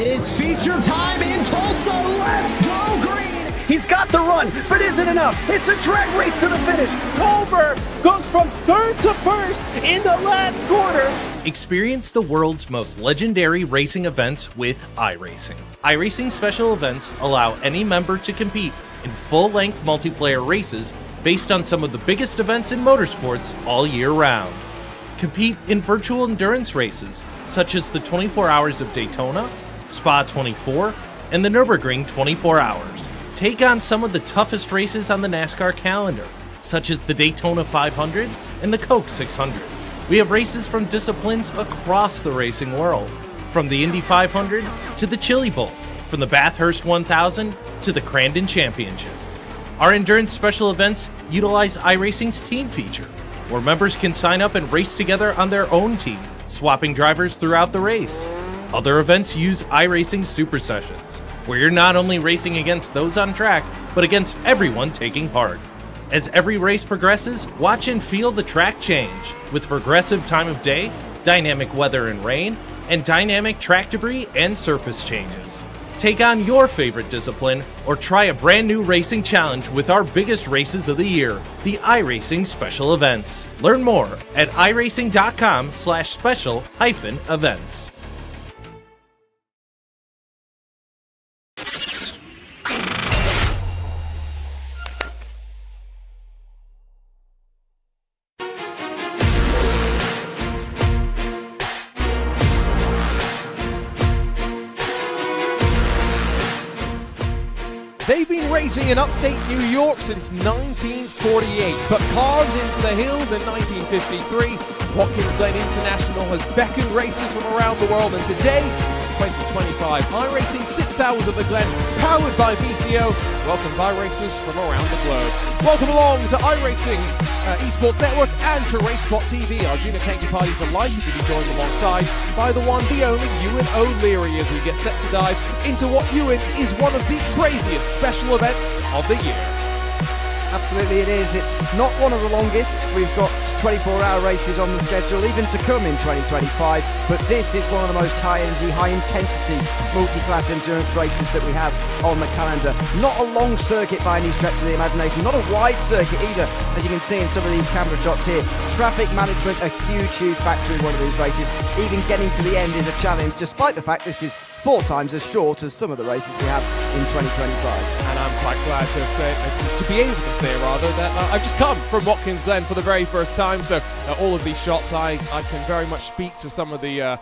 It is feature time in Tulsa. Let's go green. He's got the run, but isn't enough. It's a drag race to the finish. Colbert goes from third to first in the last quarter. Experience the world's most legendary racing events with iRacing. iRacing special events allow any member to compete in full-length multiplayer races based on some of the biggest events in motorsports all year round. Compete in virtual endurance races such as the 24 Hours of Daytona, Spa 24, and the Nürburgring 24 Hours. Take on some of the toughest races on the NASCAR calendar, such as the Daytona 500 and the Coke 600. We have races from disciplines across the racing world, from the Indy 500 to the Chili Bowl, from the Bathurst 1000 to the Crandon Championship. Our endurance special events utilize iRacing's team feature, where members can sign up and race together on their own team, swapping drivers throughout the race. Other events use iRacing Super Sessions, where you're not only racing against those on track, but against everyone taking part. As every race progresses, watch and feel the track change, with progressive time of day, dynamic weather and rain, and dynamic track debris and surface changes. Take on your favorite discipline, or try a brand new racing challenge with our biggest races of the year, the iRacing Special Events. Learn more at iracing.com/special-events. They've been racing in upstate New York since 1948, but carved into the hills in 1953, Watkins Glen International has beckoned racers from around the world, and today, 2025, iRacing 6 Hours of the Glen, powered by VCO, welcomes iRacers from around the globe. Welcome along to iRacing Esports Network and to RaceSpotTV. Our Junior Kenki Party is delighted to be joined alongside by the one, the only Ewan O'Leary, as we get set to dive into what Ewan is one of the craziest special events of the year. Absolutely it is. It's not one of the longest. We've got 24-hour races on the schedule, even to come in 2025, but this is one of the most high-energy, high-intensity multi-class endurance races that we have on the calendar. Not a long circuit by any stretch of the imagination, not a wide circuit either, as you can see in some of these camera shots here. Traffic management, a huge factor in one of these races. Even getting to the end is a challenge, despite the fact this is 4 times as short as some of the races we have in 2025. And I'm quite glad to be able to say that I've just come from Watkins Glen for the very first time, so all of these shots I can very much speak to some of the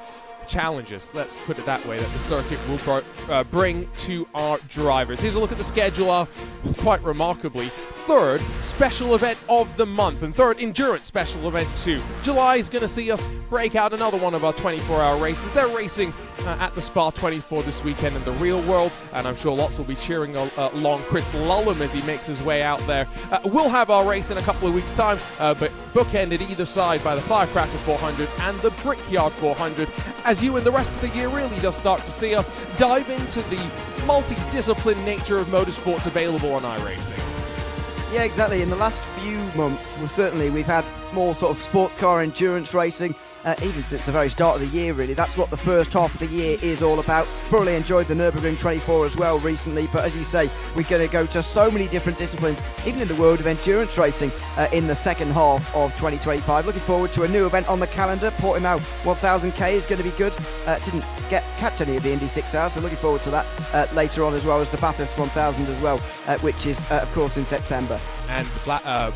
challenges, let's put it that way, that the circuit will bring to our drivers. Here's a look at the schedule, quite remarkably. Third special event of the month, and third endurance special event too. July is going to see us break out another one of our 24-hour races. They're racing at the Spa 24 this weekend in the real world, and I'm sure lots will be cheering along Chris Lullum as he makes his way out there. We'll have our race in a couple of weeks' time, but bookended either side by the Firecracker 400 and the Brickyard 400, as you and the rest of the year really does start to see us dive into the multi-discipline nature of motorsports available on iRacing. Yeah, exactly. In the last few months, we've had more sort of sports car endurance racing, even since the very start of the year, really. That's what the first half of the year is all about. Thoroughly enjoyed the Nürburgring 24 as well recently, but as you say, we're going to go to so many different disciplines, even in the world of endurance racing, in the second half of 2025. Looking forward to a new event on the calendar. Portimao 1000k is going to be good. Didn't catch any of the Indy 6 Hours, so looking forward to that later on, as well as the Bathurst 1000 as well, which is, of course, in September. And the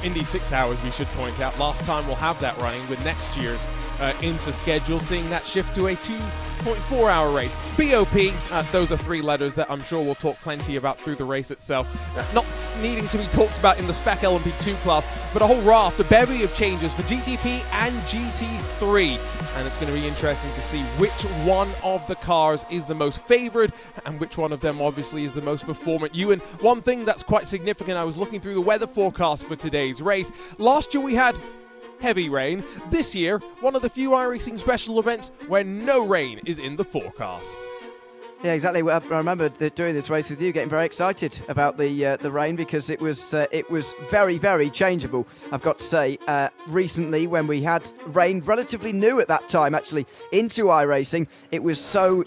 Indy 6 Hours, we should point out, last time we'll have that running with next year's IMSA schedule, seeing that shift to a 2.4-hour race. BOP, those are 3 letters that I'm sure we'll talk plenty about through the race itself. Not needing to be talked about in the Spec LMP2 class, but a whole raft, a bevy of changes for GTP and GT3. And it's going to be interesting to see which one of the cars is the most favoured and which one of them obviously is the most performant. Ewan, one thing that's quite significant, I was looking through the weather forecast for today's race. Last year we had heavy rain. This year, one of the few iRacing special events where no rain is in the forecast. Yeah, exactly. I remember doing this race with you, getting very excited about the rain because it was very, very changeable. I've got to say, recently when we had rain, relatively new at that time actually, into iRacing, it was so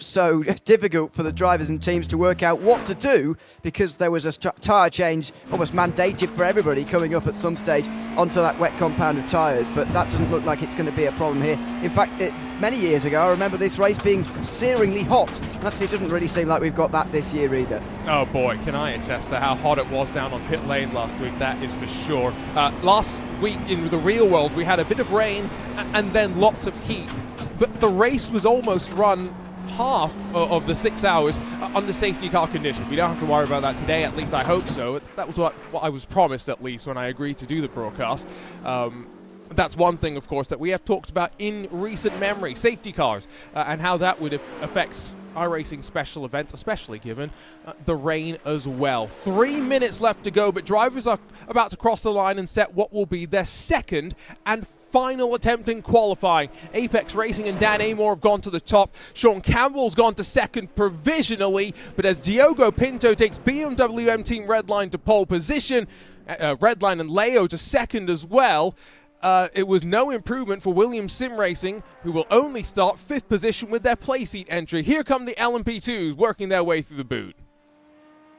difficult for the drivers and teams to work out what to do because there was a tyre change almost mandated for everybody coming up at some stage onto that wet compound of tyres. But that doesn't look like it's going to be a problem here. In fact, many years ago, I remember this race being searingly hot. And actually, it doesn't really seem like we've got that this year either. Oh boy, can I attest to how hot it was down on pit lane last week, that is for sure. Last week in the real world, we had a bit of rain and then lots of heat. But the race was almost run half of the 6 hours under safety car condition. We don't have to worry about that today, at least I hope so. That was what I was promised, at least, when I agreed to do the broadcast. That's one thing, of course, that we have talked about in recent memory, safety cars, and how that would affect iRacing special events, especially given the rain as well. 3 minutes left to go, but drivers are about to cross the line and set what will be their second and final attempt in qualifying. Apex Racing and Dan Amor have gone to the top. Sean Campbell's gone to second provisionally, but as Diogo Pinto takes BMW M Team Redline to pole position, Redline and Leo to second as well, it was no improvement for Williams Sim Racing, who will only start 5th position with their playseat entry. Here come the LMP2s working their way through the boot.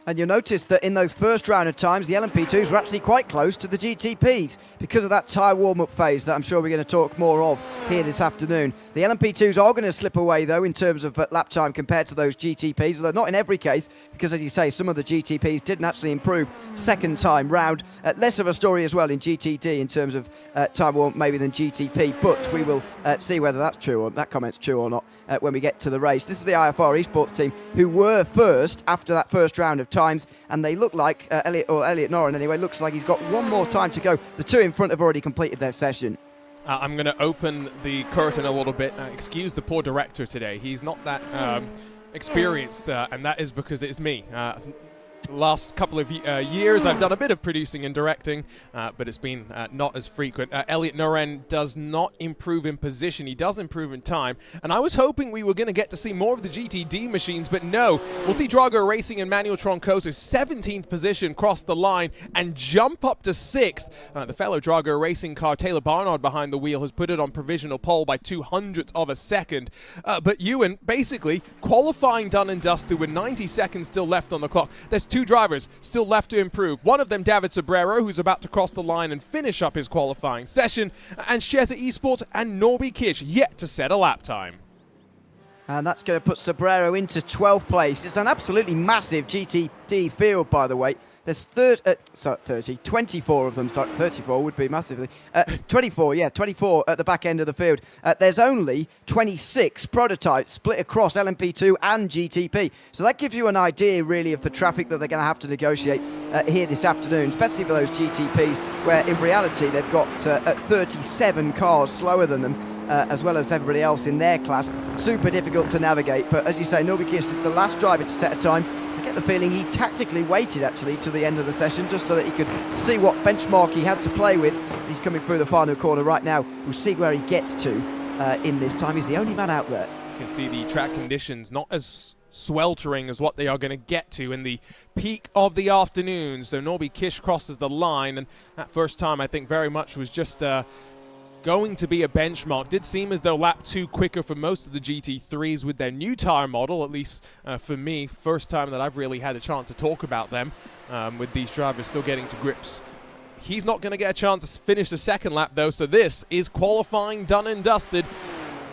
And you'll notice that in those first round of times, the LMP2s were actually quite close to the GTPs because of that tyre warm-up phase that I'm sure we're going to talk more of here this afternoon. The LMP2s are going to slip away, though, in terms of lap time compared to those GTPs, although not in every case, because, as you say, some of the GTPs didn't actually improve second time round. Less of a story as well in GTD in terms of time warm maybe than GTP, but we will see whether that's true or that comment's true or not when we get to the race. This is the IFR Esports team who were first after that first round of times, and they look like Elliot Noren anyway, looks like he's got one more time to go. The two in front have already completed their session. I'm going to open the curtain a little bit. Excuse the poor director today. He's not that experienced, and that is because it's me. Last couple of years I've done a bit of producing and directing, but it's been not as frequent. Elliot Noren does not improve in position, he does improve in time, and I was hoping we were going to get to see more of the GTD machines, but no. We'll see Drago Racing and Manuel Troncoso's 17th position cross the line and jump up to 6th. The fellow Drago Racing car, Taylor Barnard, behind the wheel has put it on provisional pole by 200th of a second. But Ewan, basically, qualifying done and dusted with 90 seconds still left on the clock. There's 2 drivers still left to improve. One of them, David Sobrero, who's about to cross the line and finish up his qualifying session, and Sheza Esports and Norby Kish yet to set a lap time. And that's going to put Sobrero into 12th place. It's an absolutely massive GTD field, by the way. There's 24 of them. Sorry, 34 would be massively. 24 at the back end of the field. There's only 26 prototypes split across LMP2 and GTP. So that gives you an idea, really, of the traffic that they're going to have to negotiate here this afternoon, especially for those GTPs, where in reality they've got 37 cars slower than them, as well as everybody else in their class. Super difficult to navigate. But as you say, Norby Kish is the last driver to set a time. I get the feeling he tactically waited actually to the end of the session just so that he could see what benchmark he had to play with. He's coming through the final corner right now. We'll see where he gets to in this time. He's the only man out there. You can see the track conditions not as sweltering as what they are going to get to in the peak of the afternoon. So Norby Kish crosses the line, and that first time I think very much was just going to be a benchmark. Did seem as though lap 2 quicker for most of the GT3s with their new tyre model, at least for me. First time that I've really had a chance to talk about them, with these drivers still getting to grips. He's not going to get a chance to finish the second lap though, so this is qualifying done and dusted.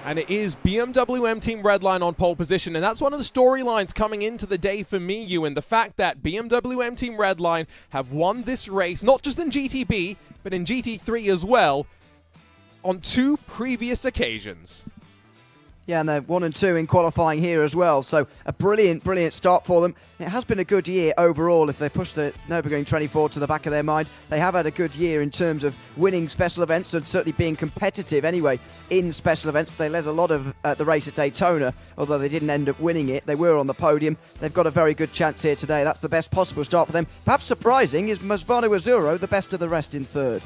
And it is BMW M Team Redline on pole position, and that's one of the storylines coming into the day for me, Ewan. The fact that BMW M Team Redline have won this race, not just in GTB, but in GT3 as well, on 2 previous occasions. Yeah, and they're 1 and 2 in qualifying here as well. So a brilliant start for them. It has been a good year overall. If they push the Nürburgring 24 to the back of their mind, they have had a good year in terms of winning special events and certainly being competitive anyway in special events. They led a lot of the race at Daytona, although they didn't end up winning it. They were on the podium. They've got a very good chance here today. That's the best possible start for them. Perhaps surprising is Masvano Azuro, the best of the rest, in 3rd.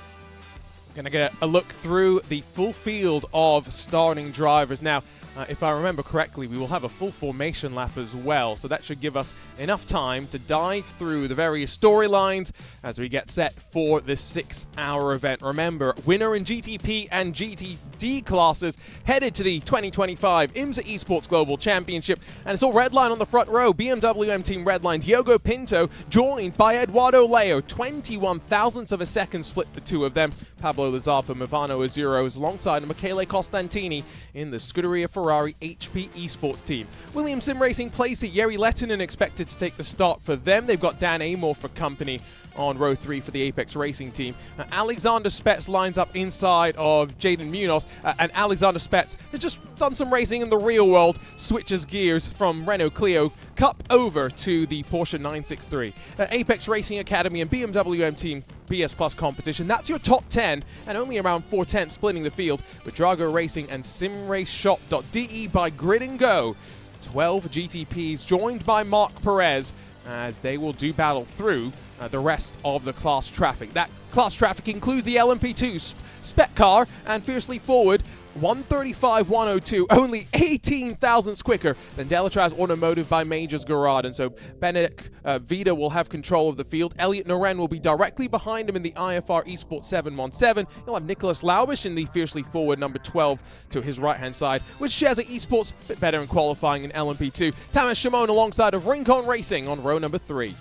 Going to get a look through the full field of starting drivers. Now, if I remember correctly, we will have a full formation lap as well, so that should give us enough time to dive through the various storylines as we get set for this 6-hour event. Remember, winner in GTP and GTD classes headed to the 2025 IMSA Esports Global Championship, and it's all redline on the front row. BMW M Team redline Diogo Pinto, joined by Eduardo Leo. 21 thousandths of a second split the two of them. Pablo Lazar for Movano Azuros alongside Michele Costantini in the Scuderia Ferrari HP Esports team. Williams Sim Racing place at Jeri Lehtinen expected to take the start for them. They've got Dan Amor for company on row 3 for the Apex Racing team. Alexander Spetz lines up inside of Jaden Munoz, and Alexander Spetz has just done some racing in the real world, switches gears from Renault Clio Cup over to the Porsche 963. Apex Racing Academy and BMW M Team BS Plus competition. That's your top 10, and only around 4/10 splitting the field with Drago Racing and SimRaceShop.de by Grid and Go. 12 GTPs joined by Mark Perez as they will do battle through the rest of the class traffic. That class traffic includes the LMP2 Spec Car and Fiercely Forward 135-102, only 18 thousandths quicker than Delatraz Automotive by Majors Garage. And so Benedict Vida will have control of the field. Elliot Noren will be directly behind him in the IFR Esports 717. He'll have Nicholas Laubish in the Fiercely Forward number 12 to his right-hand side, with Sheza Esports a bit better in qualifying in LMP2. Tamas Shimon alongside of Rincon Racing on row number 3.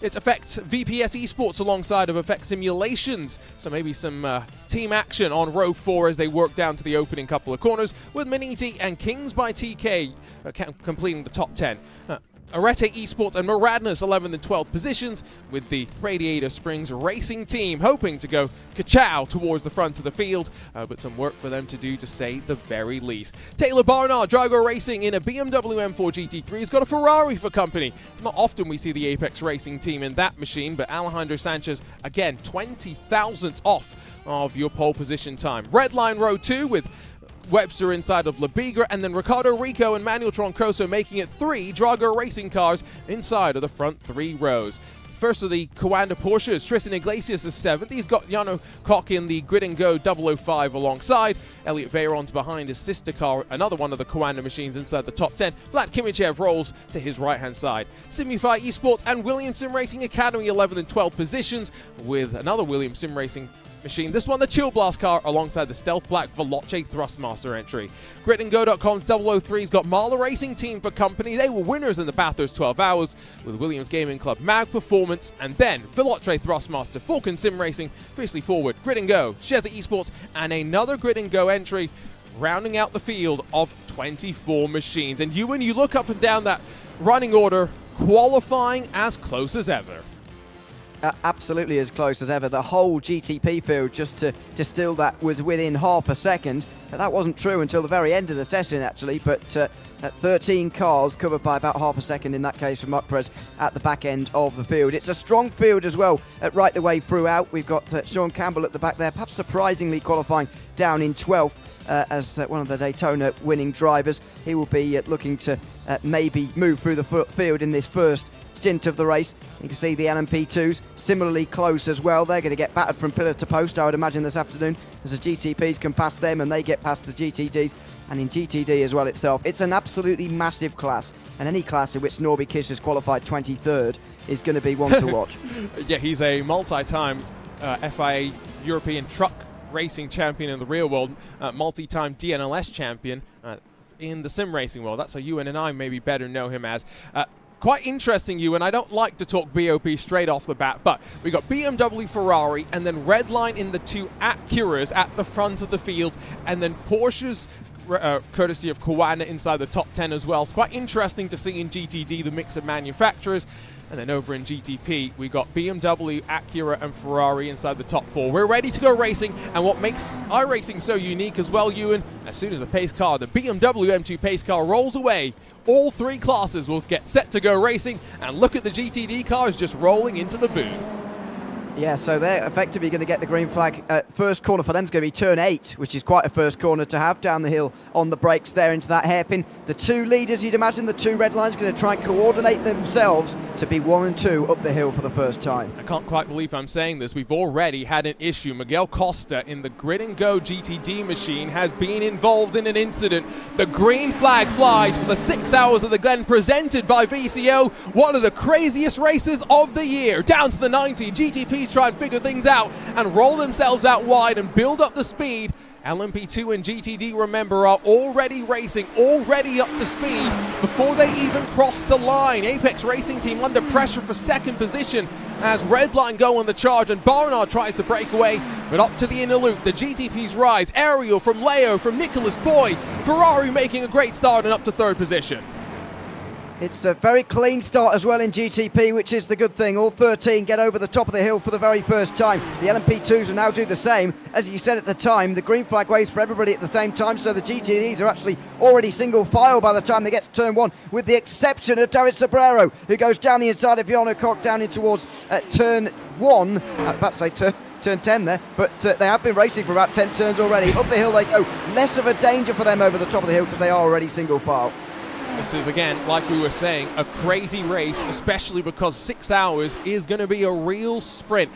It's Effect VPS Esports alongside of Effect Simulations, so maybe some team action on row 4 as they work down to the opening couple of corners, with Maniti and Kings by TK completing the top 10. Arete Esports and Maradness 11th and 12th positions, with the Radiator Springs Racing team hoping to go ka-chow towards the front of the field, but some work for them to do, to say the very least. Taylor Barnard, Drago Racing in a BMW M4 GT3, has got a Ferrari for company. Not often we see the Apex Racing team in that machine, but Alejandro Sanchez, again, 20 thousandths off of your pole position time. Redline row 2 with Webster inside of Labigra, and then Ricardo Rico and Manuel Troncoso making it 3 Drago Racing cars inside of the front 3 rows. First of the Coanda Porsches, Tristan Iglesias is 7th. He's got Jano Koch in the Grid and Go 005 alongside. Elliot Veyron's behind his sister car, another one of the Coanda machines inside the top 10. Vlad Kimichev rolls to his right-hand side. Simify Esports and Williams Sim Racing Academy 11th and 12th positions, with another Williams Sim Racing machine. This one, the Chill Blast car, alongside the Stealth Black Veloce Thrustmaster entry. GridandGo.com's 003's got Marla Racing team for company. They were winners in the Bathurst 12 Hours, with Williams Gaming Club Mag Performance, and then Veloce Thrustmaster, Falcon Sim Racing, Fiercely Forward, Grid and Go, Sheza Esports, and another Grid and Go entry, rounding out the field of 24 machines. And when you look up and down that running order, qualifying as close as ever. Absolutely as close as ever. The whole GTP field, just to distill that, was within half a second. That wasn't true until the very end of the session, actually, but 13 cars covered by about half a second in that case from Mark Perez at the back end of the field. It's a strong field as well, right the way throughout. We've got Sean Campbell at the back there, perhaps surprisingly qualifying down in 12th as one of the Daytona winning drivers. He will be looking to maybe move through the field in this first stint of the race. You can see the LMP2s similarly close as well. They're going to get battered from pillar to post, I would imagine, this afternoon, as the GTPs can pass them and they get past the GTDs, and in GTD as well itself. It's an absolutely massive class, and any class in which Norby Kish has qualified 23rd is going to be one to watch. Yeah, he's a multi-time FIA European Truck Racing champion in the real world, multi-time DNLS champion in the sim racing world. That's how Ewan and I maybe better know him as. Quite interesting, Ewan. I don't like to talk BOP straight off the bat, but we got BMW, Ferrari, and then Redline in the 2 Acuras at the front of the field, and then Porsche's courtesy of Coanda inside the top 10 as well. It's quite interesting to see in GTD the mix of manufacturers. And then over in GTP, we got BMW, Acura, and Ferrari inside the top 4. We're ready to go racing, and what makes iRacing so unique as well, Ewan, as soon as the pace car, the BMW M2 pace car, rolls away, all 3 classes will get set to go racing, and look at the GTD cars just rolling into the boom. Yeah, so they're effectively going to get the green flag. First corner for them is going to be turn 8, which is quite a first corner to have down the hill on the brakes there into that hairpin. The two leaders, you'd imagine, the two red lines, going to try and coordinate themselves to be 1 and 2 up the hill for the first time. I can't quite believe I'm saying this. We've already had an issue. Miguel Costa in the Grid and Go GTD machine has been involved in an incident. The green flag flies for the 6 hours of the Glen presented by VCO. One of the craziest races of the year. Down to the 90, GTPs try and figure things out and roll themselves out wide and build up the speed. LMP2 and GTD, remember, are already racing, already up to speed before they even cross the line. Apex Racing Team under pressure for second position as Redline go on the charge and Barnard tries to break away, but up to the inner loop, the GTPs rise. Ariel from Leo, from Nicholas Boyd. Ferrari making a great start and up to third position. It's a very clean start as well in GTP, which is the good thing. All 13 get over the top of the hill for the very first time. The LMP2s will now do the same. As you said at the time, the green flag waves for everybody at the same time, so the GTDs are actually already single file by the time they get to turn 1, with the exception of David Sobrero, who goes down the inside of Bjorn Koch down in towards turn 1. About to say turn 10 there, but they have been racing for about 10 turns already. Up the hill they go. Less of a danger for them over the top of the hill because they are already single file. This is, again, like we were saying, a crazy race, especially because 6 hours is going to be a real sprint.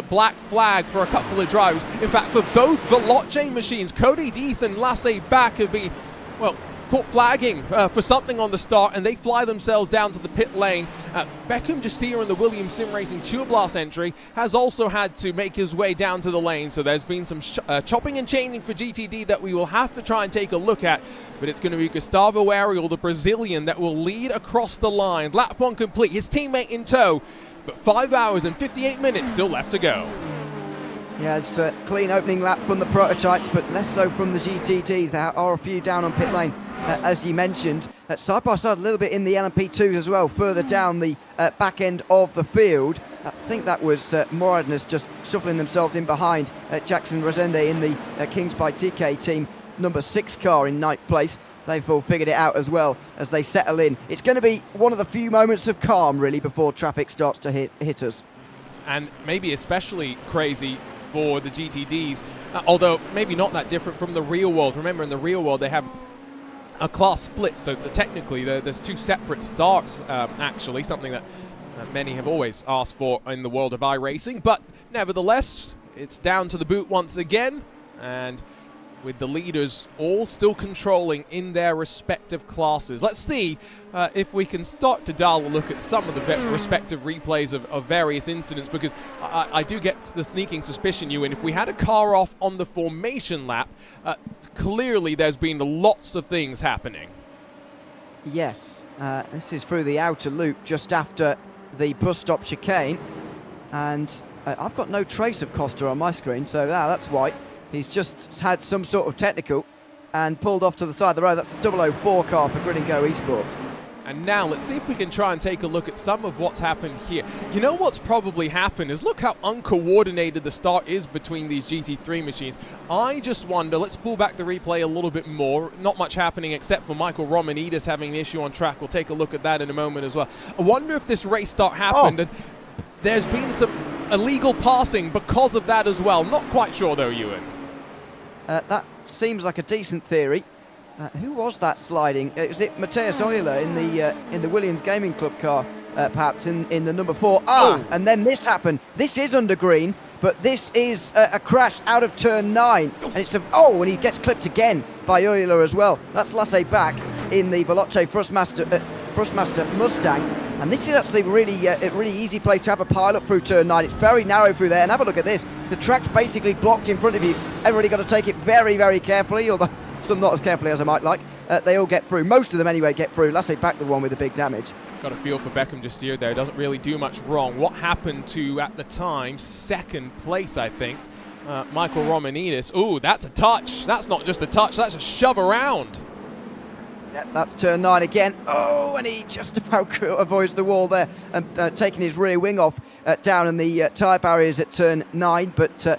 Black flag for a couple of drivers. In fact, for both Veloce machines, Cody Deeth and Lasse Back have been, well, caught flagging for something on the start, and they fly themselves down to the pit lane. Beckham Jasir in the Williams Sim Racing Tour Blast entry has also had to make his way down to the lane, so there's been some chopping and changing for GTD that we will have to try and take a look at, but it's going to be Gustavo Ariel, the Brazilian, that will lead across the line. Lap 1 complete, his teammate in tow, but 5 hours and 58 minutes still left to go. Yeah, it's a clean opening lap from the prototypes, but less so from the GTDs. There are a few down on pit lane, as you mentioned. Side by side a little bit in the LMP2s as well, further down the back end of the field. I think that was Moradness just shuffling themselves in behind Jackson Rosende in the Kings by TK team, number 6 car in 9th place. They've all figured it out as well as they settle in. It's going to be one of the few moments of calm, really, before traffic starts to hit us. And maybe especially crazy for the GTDs, although maybe not that different from the real world. Remember, in the real world, they have a class split, so technically there's 2 separate starts, actually, something that many have always asked for in the world of iRacing. But nevertheless, it's down to the boot once again, and with the leaders all still controlling in their respective classes. Let's see if we can start to dial a look at some of the respective replays of various incidents, because I do get the sneaking suspicion, Ewan, if we had a car off on the formation lap, clearly there's been lots of things happening. Yes, this is through the outer loop just after the bus stop chicane, and I've got no trace of Costa on my screen, so that's white. He's just had some sort of technical and pulled off to the side of the road. That's the 004 car for Grid and Go Esports. And now let's see if we can try and take a look at some of what's happened here. You know what's probably happened is look how uncoordinated the start is between these GT3 machines. I just wonder, let's pull back the replay a little bit more. Not much happening except for Michael Romanidis having an issue on track. We'll take a look at that in a moment as well. I wonder if this race start happened and there's been some illegal passing because of that as well. Not quite sure though, Ewan. That seems like a decent theory. Who was that sliding? Was it Matthias Euler in the Williams Gaming Club car, perhaps in the number 4? And then this happened. This is under green, but this is a crash out of turn 9, and it's and he gets clipped again by Euler as well. That's Lasse Back in the Veloce Thrustmaster Mustang. And this is actually a really easy place to have a pile-up through turn 9. It's very narrow through there, and have a look at this. The track's basically blocked in front of you. Everybody got to take it very, very carefully, although some not as carefully as I might like. They all get through. Most of them anyway get through. Lasse Back, the one with the big damage. Got a feel for Beckham Jasir there. Doesn't really do much wrong. What happened to, at the time, 2nd place, I think, Michael Romanidis. Ooh, that's a touch. That's not just a touch, that's a shove around. Yep, that's turn 9 again. And he just about avoids the wall there and taking his rear wing off down in the tyre barriers at turn 9. But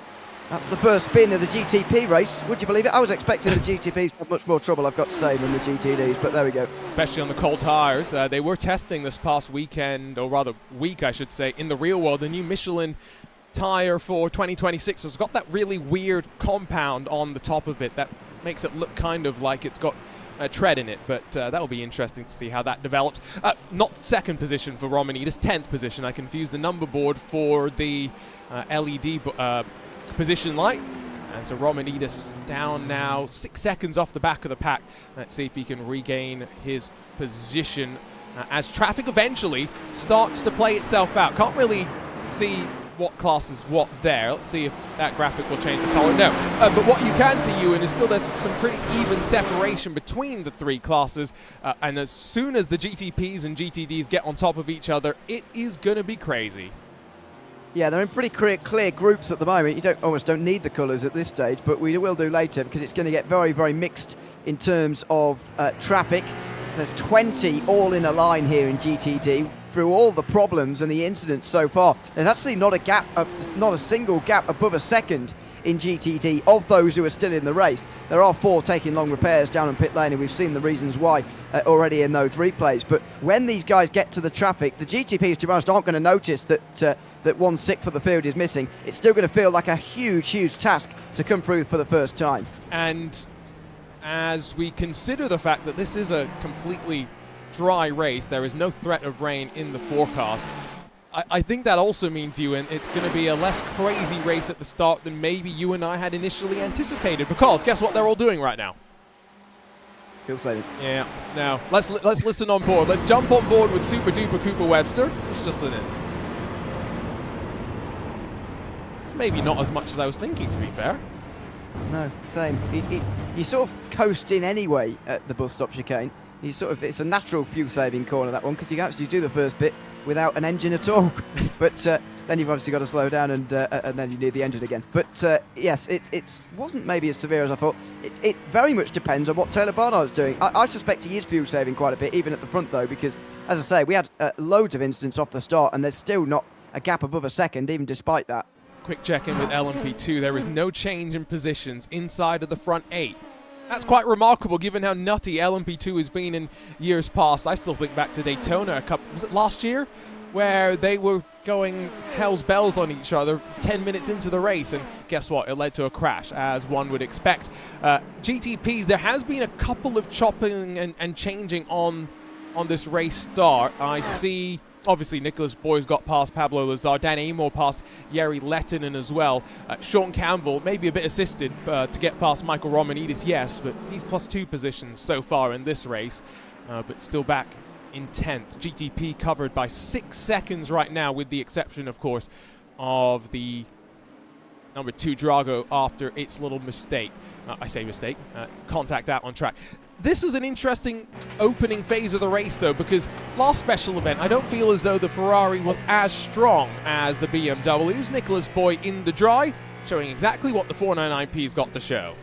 that's the first spin of the GTP race. Would you believe it? I was expecting the GTPs to have much more trouble, I've got to say, than the GTDs, but there we go. Especially on the cold tyres. They were testing this past weekend, or rather week, I should say, in the real world, the new Michelin tire for 2026. So it's got that really weird compound on the top of it that makes it look kind of like it's got a tread in it, but that will be interesting to see how that develops. Not second position for Romanides, 10th position. I confused the number board for the LED position light. And so Romanides down now, 6 seconds off the back of the pack. Let's see if he can regain his position as traffic eventually starts to play itself out. Can't really see what class is what there. Let's see if that graphic will change the color. No, but what you can see, Ewan, is still there's some pretty even separation between the three classes. And as soon as the GTPs and GTDs get on top of each other, it is going to be crazy. Yeah, they're in pretty clear groups at the moment. You almost don't need the colours at this stage, but we will do later because it's going to get very, very mixed in terms of traffic. There's 20 all in a line here in GTD. Through all the problems and the incidents so far, there's actually not a single gap above a second in GTD of those who are still in the race. There are 4 taking long repairs down in pit lane, and we've seen the reasons why already in those replays. But when these guys get to the traffic, the GTPs, to be honest, aren't going to notice that that 1/6 for the field is missing. It's still going to feel like a huge task to come through for the first time. And as we consider the fact that this is a completely dry race, there is no threat of rain in the forecast, I think that also means, Ewan, it's going to be a less crazy race at the start than maybe you and I had initially anticipated, because guess what they're all doing right now? He'll say it. Yeah. Now, let's listen on board. Let's jump on board with Super Duper Cooper Webster. Let's just listen in. It's maybe not as much as I was thinking, to be fair. No, same. You sort of coast in anyway at the bus stop chicane. It's a natural fuel-saving corner, that one, because you can actually do the first bit without an engine at all. But then you've obviously got to slow down, and then you need the engine again. But yes, it wasn't maybe as severe as I thought. It very much depends on what Taylor Barnard's doing. I suspect he is fuel-saving quite a bit, even at the front, though, because, as I say, we had loads of incidents off the start, and there's still not a gap above a second, even despite that. Quick check-in with LMP2. There is no change in positions inside of the front 8. That's quite remarkable given how nutty LMP2 has been in years past. I still think back to Daytona was it last year? Where they were going hell's bells on each other 10 minutes into the race, and guess what? It led to a crash, as one would expect. GTPs, there has been a couple of chopping and changing on this race start. I see, obviously, Nicholas Boy's got past Pablo Lazar, Dan Amor past Jari Lehtinen as well. Sean Campbell, maybe a bit assisted to get past Michael Romanides, yes, but he's +2 positions so far in this race, but still back in 10th. GTP covered by 6 seconds right now, with the exception, of course, of the number 2 Drago after its little mistake. I say mistake, contact out on track. This is an interesting opening phase of the race, though, because last special event, I don't feel as though the Ferrari was as strong as the BMWs. Nicholas Boy in the dry, showing exactly what the 499P's got to show.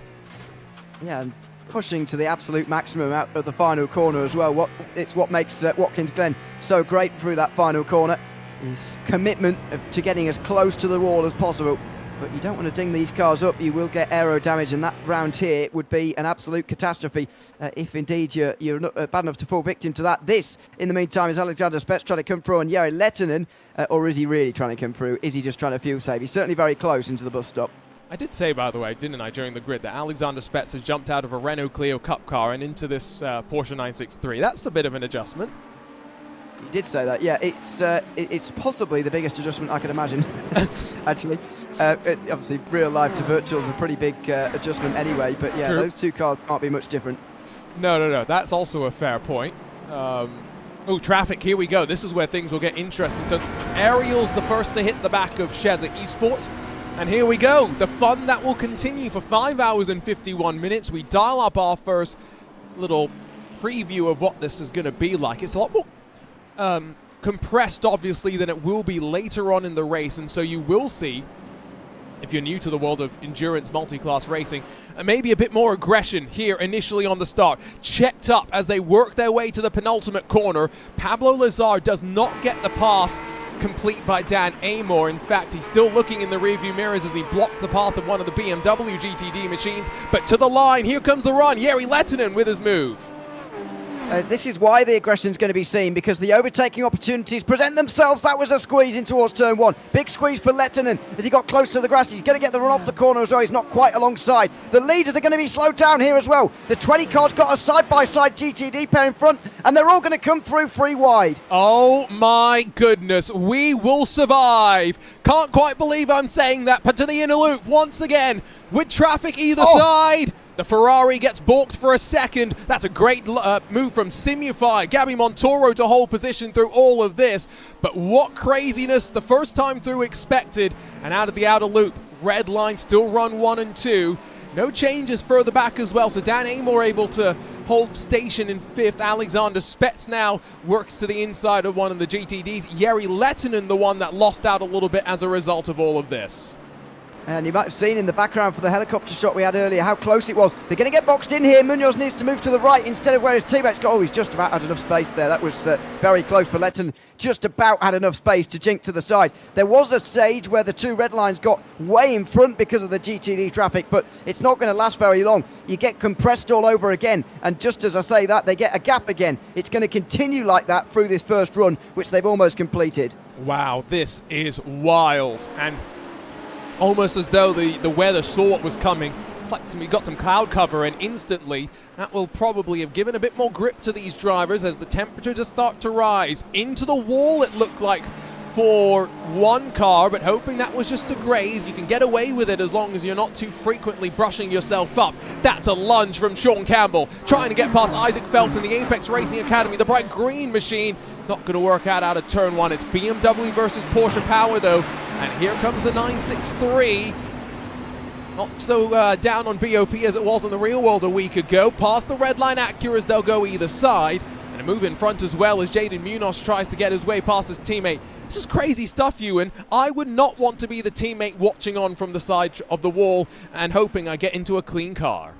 Yeah, and pushing to the absolute maximum out of the final corner as well. It's what makes Watkins Glen so great through that final corner. His commitment to getting as close to the wall as possible. But you don't want to ding these cars up, you will get aero damage, and that round here would be an absolute catastrophe if indeed you're not bad enough to fall victim to that. This, in the meantime, is Alexander Spets trying to come through on Jari Lehtinen, or is he really trying to come through? Is he just trying to fuel save? He's certainly very close into the bus stop. I did say, by the way, didn't I, during the grid, that Alexander Spets has jumped out of a Renault Clio Cup car and into this Porsche 963. That's a bit of an adjustment. You did say that, yeah. It's possibly the biggest adjustment I can imagine, actually. Obviously, real life to virtual is a pretty big adjustment anyway, but yeah, True. Those two cars can't be much different. No, that's also a fair point. Oh, traffic, here we go. This is where things will get interesting. So Ariel's the first to hit the back of Sheza Esports, and here we go. The fun that will continue for 5 hours and 51 minutes. We dial up our first little preview of what this is going to be like. It's a lot more compressed, obviously, than it will be later on in the race, and so you will see, if you're new to the world of endurance multi-class racing, maybe a bit more aggression here initially on the start. Checked up as they work their way to the penultimate corner. Pablo Lazar does not get the pass complete by Dan Amor. In fact, he's still looking in the rearview mirrors as he blocks the path of one of the BMW GTD machines. But to the line, here comes the run. Jari Lehtinen with his move. This is why the aggression is going to be seen, because the overtaking opportunities present themselves. That was a squeeze in towards turn 1. Big squeeze for Lehtinen as he got close to the grass. He's going to get the run off the corner as well. He's not quite alongside. The leaders are going to be slowed down here as well. The 20 car's got a side-by-side GTD pair in front, and they're all going to come through free wide. Oh my goodness, we will survive. Can't quite believe I'm saying that, but to the inner loop once again with traffic either side. The Ferrari gets balked for a second. That's a great move from Simufy. Gabby Montoro to hold position through all of this. But what craziness the first time through expected. And out of the outer loop, red line still run 1 and 2. No changes further back as well. So Dan Amor able to hold station in 5th. Alexander Spets now works to the inside of one of the GTDs. Jere Lehtinen, the one that lost out a little bit as a result of all of this. And you might have seen in the background for the helicopter shot we had earlier how close it was. They're going to get boxed in here. Munoz needs to move to the right instead of where his teammates go. Oh, he's just about had enough space there. That was very close for Lehtinen. Just about had enough space to jink to the side. There was a stage where the 2 red lines got way in front because of the GTD traffic, but it's not going to last very long. You get compressed all over again, and just as I say that, they get a gap again. It's going to continue like that through this first run, which they've almost completed. Wow, this is wild. And almost as though the weather saw what was coming. It's like we got some cloud cover, and instantly that will probably have given a bit more grip to these drivers as the temperature just start to rise. Into the wall it looked like for one car, but hoping that was just a graze. You can get away with it as long as you're not too frequently brushing yourself up. That's a lunge from Sean Campbell, trying to get past Isaac Phelps in the Apex Racing Academy. The bright green machine is not going to work out of turn 1. It's BMW versus Porsche power though, and here comes the 963. Not so down on BOP as it was in the real world a week ago. Past the red line Acuras, they'll go either side. And a move in front as well as Jaden Munoz tries to get his way past his teammate. This is crazy stuff, Ewan. I would not want to be the teammate watching on from the side of the wall and hoping I get into a clean car.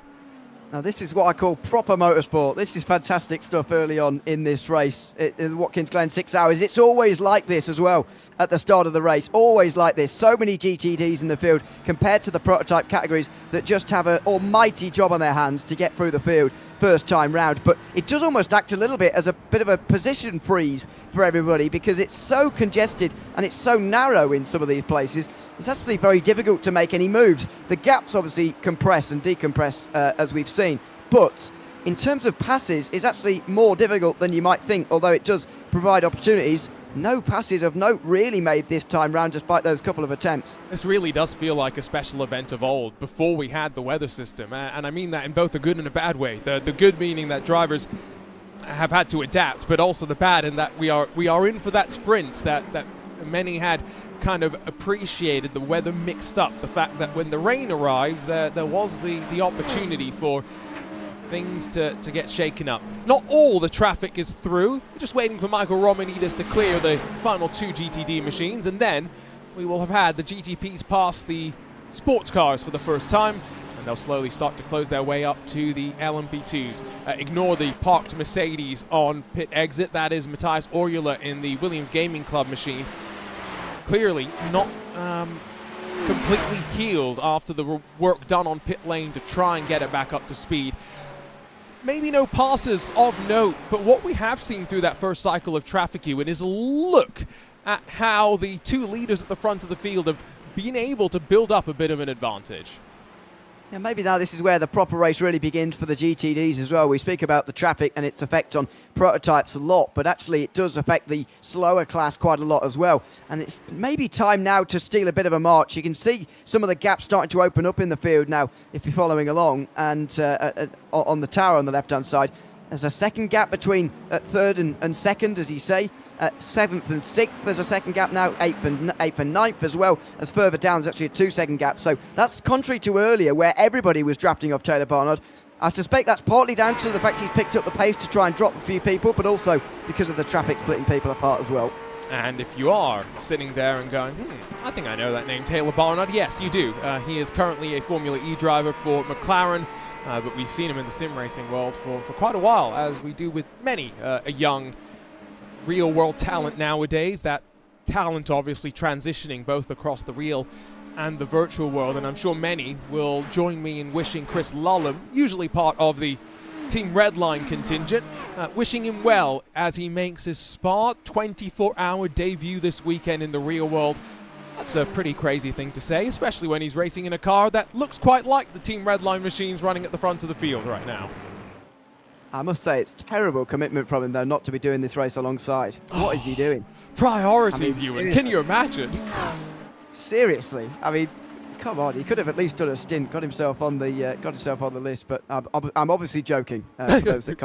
Now this is what I call proper motorsport. This is fantastic stuff early on in this race. In the Watkins Glen 6 hours, it's always like this as well at the start of the race. Always like this. So many GTDs in the field compared to the prototype categories that just have an almighty job on their hands to get through the field first time round. But it does almost act a little bit as a bit of a position freeze for everybody because it's so congested and it's so narrow in some of these places. It's actually very difficult to make any moves. The gaps obviously compress and decompress as we've seen, but in terms of passes, it's actually more difficult than you might think, although it does provide opportunities. No passes of note really made this time round despite those couple of attempts. This really does feel like a special event of old, before we had the weather system, and I mean that in both a good and a bad way. The good meaning that drivers have had to adapt, but also the bad in that we are in for that sprint that many had kind of appreciated. The weather mixed up, the fact that when the rain arrives there was the opportunity for things to get shaken up. Not all the traffic is through. We're just waiting for Michael Romanidis to clear the final 2 GTD machines, and then we will have had the GTPs pass the sports cars for the first time, and they'll slowly start to close their way up to the LMP2s. Ignore the parked Mercedes on pit exit. That is Matthias Orjula in the Williams Gaming Club machine. Clearly not completely healed after the work done on pit lane to try and get it back up to speed. Maybe no passes of note, but what we have seen through that first cycle of traffic, Ewan, is a look at how the 2 leaders at the front of the field have been able to build up a bit of an advantage. Yeah, maybe now this is where the proper race really begins for the GTDs as well. We speak about the traffic and its effect on prototypes a lot, but actually it does affect the slower class quite a lot as well. And it's maybe time now to steal a bit of a march. You can see some of the gaps starting to open up in the field now, if you're following along, and on the tower on the left-hand side. There's a second gap between 3rd and 2nd, as you say. 7th and 6th, there's a second gap now. 8th and 9th as well. As further down, there's actually a 2-second gap. So that's contrary to earlier, where everybody was drafting off Taylor Barnard. I suspect that's partly down to the fact he's picked up the pace to try and drop a few people, but also because of the traffic splitting people apart as well. And if you are sitting there and going, I think I know that name, Taylor Barnard, yes, you do. He is currently a Formula E driver for McLaren. But we've seen him in the sim racing world for quite a while, as we do with many a young real-world talent nowadays. That talent obviously transitioning both across the real and the virtual world, and I'm sure many will join me in wishing Chris Lullum, usually part of the Team Redline contingent, wishing him well as he makes his Spa 24-hour debut this weekend in the real world. That's a pretty crazy thing to say, especially when he's racing in a car that looks quite like the Team Redline machines running at the front of the field right now. I must say, it's terrible commitment from him, though, not to be doing this race alongside. What is he doing? Priorities, I mean, Ewan. Can you imagine? Seriously, I mean, come on. He could have at least done a stint, got himself on the list. But I'm obviously joking. For those that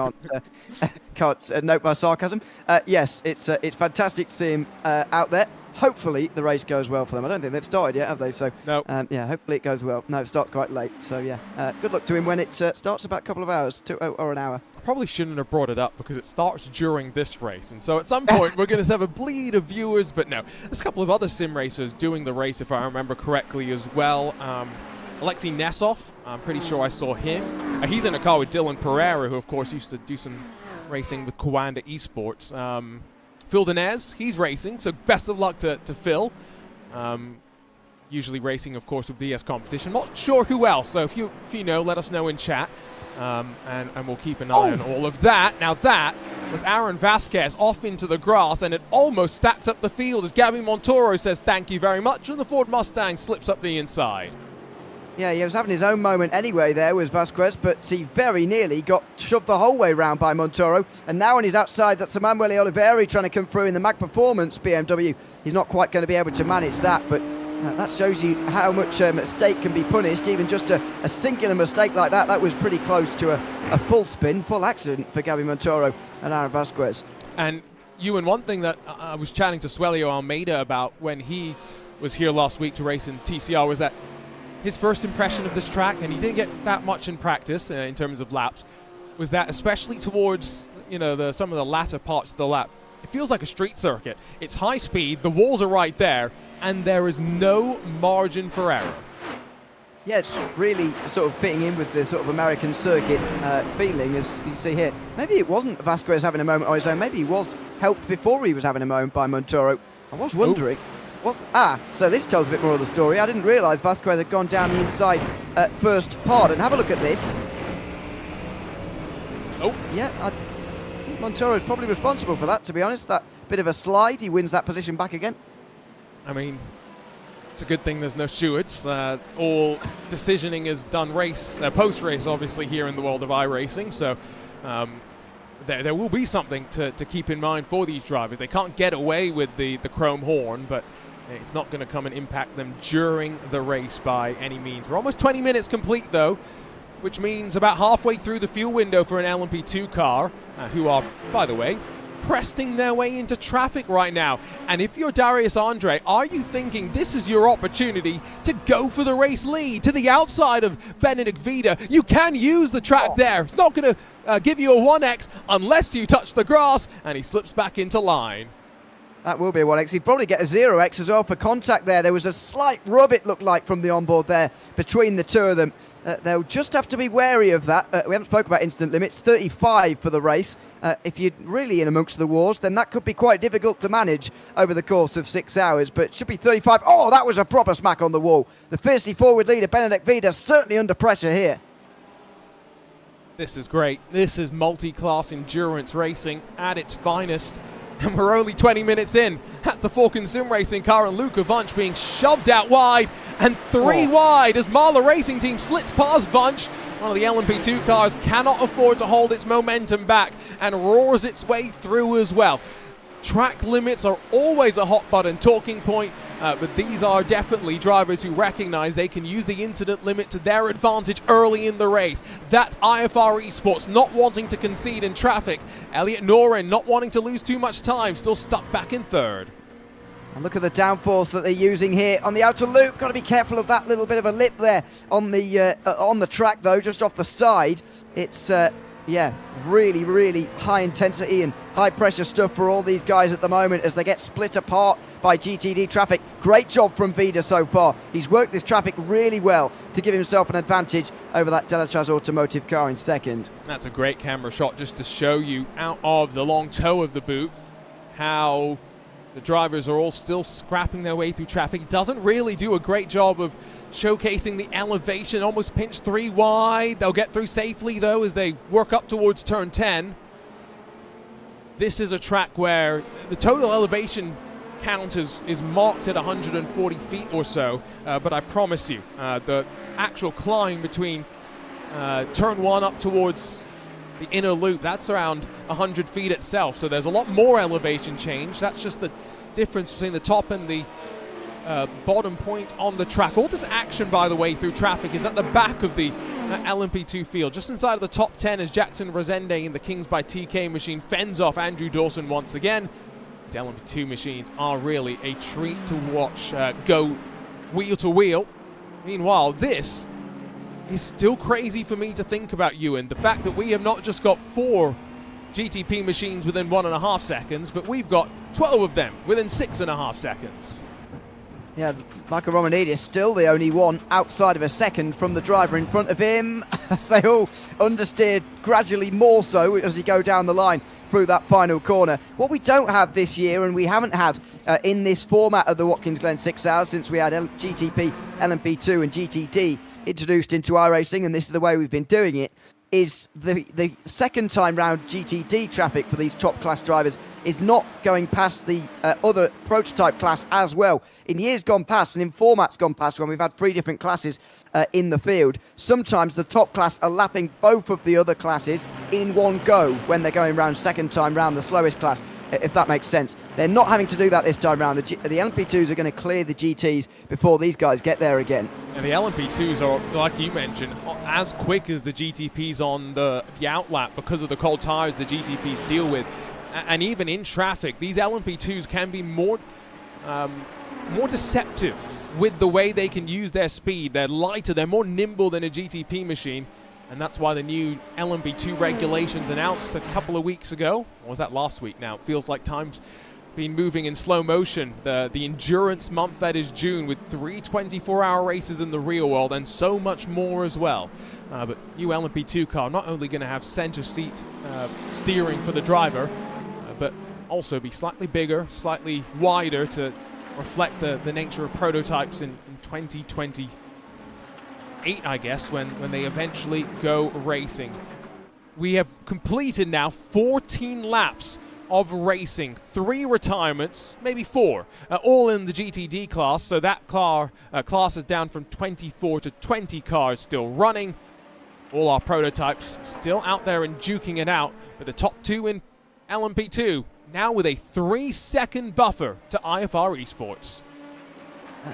can't note my sarcasm. Yes, it's fantastic to see him out there. Hopefully the race goes well for them. I don't think they've started yet, have they? So no. Yeah, hopefully it goes well. No, it starts quite late. So yeah, good luck to him when it starts about a couple of hours or an hour. I probably shouldn't have brought it up because it starts during this race, and so at some point we're going to have a bleed of viewers. But no, there's a couple of other sim racers doing the race, if I remember correctly, as well. Alexei Nesov, I'm pretty sure I saw him. He's in a car with Dylan Pereira, who of course used to do some racing with Coanda Esports. Phil Denez, he's racing, so best of luck to Phil. Usually racing, of course, with BS Competition. Not sure who else, so if you know, let us know in chat. And we'll keep an eye on all of that. Now that was Aaron Vasquez off into the grass, and it almost stacked up the field as Gabby Montoro says thank you very much, and the Ford Mustang slips up the inside. Yeah, he was having his own moment anyway there was Vasquez, but he very nearly got shoved the whole way round by Montoro. And now on his outside, that's Emanuele Oliveri trying to come through in the Mag Performance BMW. He's not quite going to be able to manage that, but that shows you how much a mistake can be punished. Even just a singular mistake like that was pretty close to a full spin, full accident for Gabby Montoro and Aaron Vasquez. And Ewan, one thing that I was chatting to Suelio Almeida about when he was here last week to race in TCR was that his first impression of this track, and he didn't get that much in practice in terms of laps, was that especially towards some of the latter parts of the lap, it feels like a street circuit. It's high speed, the walls are right there, and there is no margin for error. Yeah, it's really sort of fitting in with the sort of American circuit feeling, as you see here. Maybe it wasn't Vasquez having a moment on his own. Maybe he was helped before he was having a moment by Montoro. I was wondering. So this tells a bit more of the story. I didn't realise Vasquez had gone down the inside first part. And have a look at this. Yeah, I think Montoro is probably responsible for that, to be honest. That bit of a slide, he wins that position back again. I mean, it's a good thing there's no stewards. All decisioning is done post-race, obviously, here in the world of iRacing. So there will be something to keep in mind for these drivers. They can't get away with the chrome horn, but it's not going to come and impact them during the race by any means. We're almost 20 minutes complete, though, which means about halfway through the fuel window for an LMP2 car, who are, by the way, cresting their way into traffic right now. And if you're Darius Andre, are you thinking this is your opportunity to go for the race lead to the outside of Benedict Vida? You can use the track there. It's not going to give you a 1x unless you touch the grass, and he slips back into line. That will be a 1x. He'd probably get a 0x as well for contact there. There was a slight rub, it looked like, from the onboard there between the two of them. They'll just have to be wary of that. We haven't spoken about incident limits. 35 for the race. If you're really in amongst the wars, then that could be quite difficult to manage over the course of 6 hours. But it should be 35. Oh, that was a proper smack on the wall. The fiercely forward leader, Benedict Vida, certainly under pressure here. This is great. This is multi-class endurance racing at its finest. And we're only 20 minutes in. That's the Falcon Sim Racing car and Luca Vunch being shoved out wide and three wide as Marla Racing Team slits past Vunch. One of the LMP2 cars cannot afford to hold its momentum back and roars its way through as well. Track limits are always a hot button talking point, but these are definitely drivers who recognize they can use the incident limit to their advantage early in the race. That's IFR Esports not wanting to concede in traffic. Elliot Noren not wanting to lose too much time, still stuck back in third. And look at the downforce that they're using here on the outer loop. Got to be careful of that little bit of a lip there on the track, though, just off the side. It's really, really high intensity and high pressure stuff for all these guys at the moment as they get split apart by GTD traffic. Great job from Vida so far. He's worked this traffic really well to give himself an advantage over that Delatraz Automotive car in second. That's a great camera shot just to show you out of the long toe of the boot how The drivers are all still scrapping their way through traffic. He doesn't really do a great job of showcasing the elevation, almost pinched 3 wide. They'll get through safely, though, as they work up towards turn 10. This is a track where the total elevation count is marked at 140 feet or so, but I promise you, the actual climb between turn 1 up towards the inner loop, that's around 100 feet itself, so there's a lot more elevation change. That's just the difference between the top and the bottom point on the track. All this action, by the way, through traffic is at the back of the LMP2 field, just inside of the top 10, as Jackson Rosende in the Kings by TK machine fends off Andrew Dawson once again. These LMP2 machines are really a treat to watch go wheel to wheel. Meanwhile, this is still crazy for me to think about, Ewan. The fact that we have not just got 4 GTP machines within 1.5 seconds, but we've got 12 of them within 6.5 seconds. Yeah, Michael Romanidis still the only one outside of a second from the driver in front of him, as they all understeered gradually more so as he go down the line through that final corner. What we don't have this year, and we haven't had in this format of the Watkins Glen 6 Hours since we had GTP, LMP2 and GTD introduced into iRacing, and this is the way we've been doing it, is the second time round GTD traffic for these top class drivers is not going past the other prototype class as well. In years gone past and in formats gone past, when we've had 3 different classes in the field, sometimes the top class are lapping both of the other classes in one go when they're going round second time round the slowest class, if that makes sense. They're not having to do that this time round. The LMP2s are going to clear the GTs before these guys get there again. And the LMP2s are, like you mentioned, as quick as the GTPs on the outlap because of the cold tires the GTPs deal with. And even in traffic, these LMP2s can be more deceptive with the way they can use their speed. They're lighter, they're more nimble than a GTP machine. And that's why the new LMP2 regulations announced a couple of weeks ago, or was that last week now? It feels like time's been moving in slow motion. The endurance month that is June, with 3 24-hour races in the real world and so much more as well. But new LMP2 car not only going to have center seats steering for the driver, but also be slightly bigger, slightly wider to reflect the nature of prototypes in 2028, I guess, when they eventually go racing. We have completed now 14 laps of racing, 3 retirements, maybe 4, all in the GTD class, so that class is down from 24 to 20 cars still running. All our prototypes still out there and duking it out, but the top 2 in LMP2 now with a 3-second buffer to IFR Esports.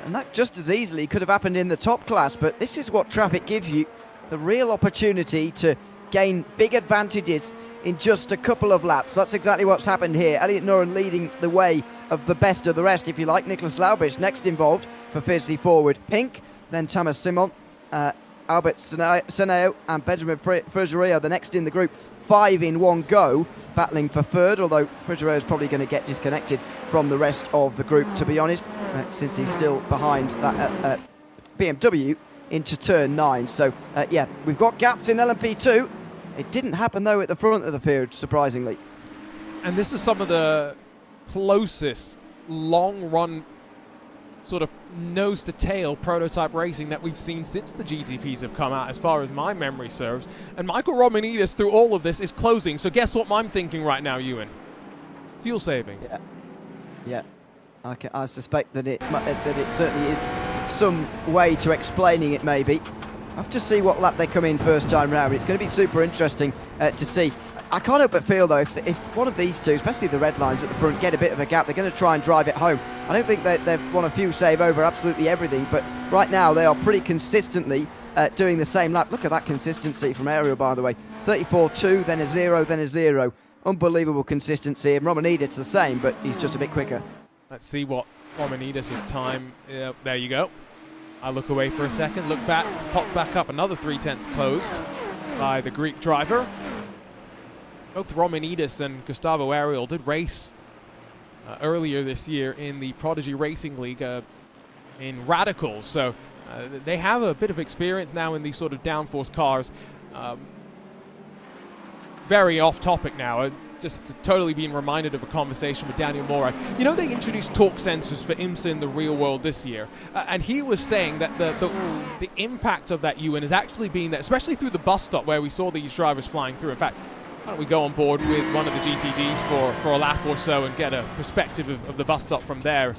And that just as easily could have happened in the top class, but this is what traffic gives you, the real opportunity to gain big advantages in just a couple of laps. That's exactly what's happened here. Elliot Nuren leading the way of the best of the rest, if you like. Nicholas Laubich next involved for Fiercely Forward. Pink, then Thomas Simon, Albert Seneo and Benjamin Frigerio, the next in the group. 5 in one go, battling for third, although Frigerio is probably going to get disconnected from the rest of the group, to be honest, since he's still behind that BMW into turn 9. So, yeah, we've got gaps in LMP2. It didn't happen, though, at the front of the field, surprisingly. And this is some of the closest long-run sort of nose-to-tail prototype racing that we've seen since the GTPs have come out, as far as my memory serves. And Michael Romanidis, through all of this, is closing. So guess what I'm thinking right now, Ewan? Fuel saving. Yeah. I suspect that it certainly is some way to explaining it, maybe. I have to see what lap they come in first time round. It's going to be super interesting to see. I can't help but feel, though, if one of these two, especially the red lines at the front, get a bit of a gap, they're going to try and drive it home. I don't think they've won a fuel save over absolutely everything, but right now they are pretty consistently doing the same lap. Look at that consistency from Ariel, by the way. 34.2, then a 0, then a 0. Unbelievable consistency, and Romanidis the same, but he's just a bit quicker. Let's see what Romanidis' time. There you go. I look away for a second, look back, it's popped back up. Another 3/10 closed by the Greek driver. Both Romanidis and Gustavo Ariel did race earlier this year in the Prodigy Racing League in Radicals, so they have a bit of experience now in these sort of downforce cars. Very off topic now. just totally being reminded of a conversation with Daniel Mora. You know, they introduced torque sensors for IMSA in the real world this year, and he was saying that the impact of that, Ewan, is actually being that, especially through the bus stop where we saw these drivers flying through. In fact, why don't we go on board with one of the GTDs for a lap or so and get a perspective of the bus stop from their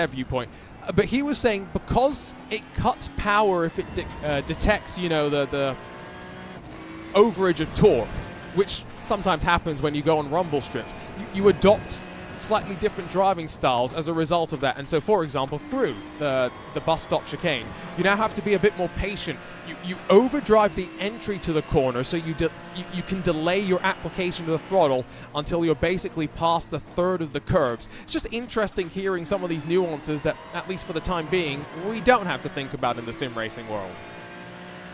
viewpoint. But he was saying because it cuts power if it detects, you know, the overage of torque, which sometimes happens when you go on rumble strips, you adopt slightly different driving styles as a result of that. And so, for example, through the bus stop chicane, you now have to be a bit more patient. You overdrive the entry to the corner, so you can delay your application of the throttle until you're basically past the third of the curves. It's just interesting hearing some of these nuances that, at least for the time being, we don't have to think about in the sim racing world.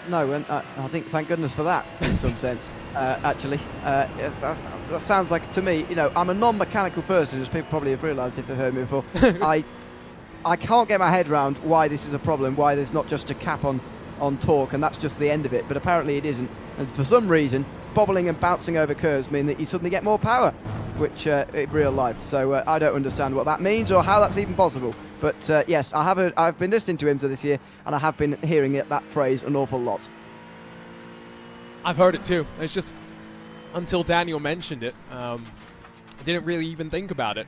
No, and I think thank goodness for that in some sense, actually. That sounds like, to me, you know, I'm a non-mechanical person, as people probably have realised if they've heard me before. I can't get my head around why this is a problem, why there's not just a cap on torque, and that's just the end of it. But apparently it isn't. And for some reason, bobbling and bouncing over curves mean that you suddenly get more power, which in real life. So I don't understand what that means or how that's even possible. But yes, I've been listening to IMSA this year, and I have been hearing that phrase an awful lot. I've heard it too. It's just until Daniel mentioned it, I didn't really even think about it.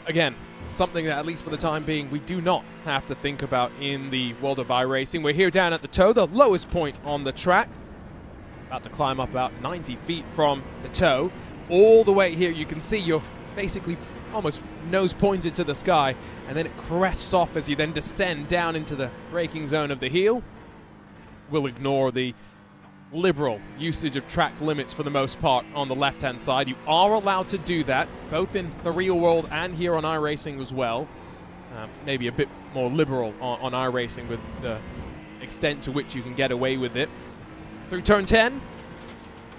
Again, something that, at least for the time being, we do not have to think about in the world of iRacing. We're here down at the toe, the lowest point on the track. About to climb up about 90 feet from the toe. All the way here, you can see you're basically almost nose pointed to the sky, and then it crests off as you then descend down into the braking zone of the heel. We'll ignore the liberal usage of track limits for the most part on the left-hand side. You are allowed to do that, both in the real world and here on iRacing as well. Maybe a bit more liberal on iRacing with the extent to which you can get away with it. Through turn 10,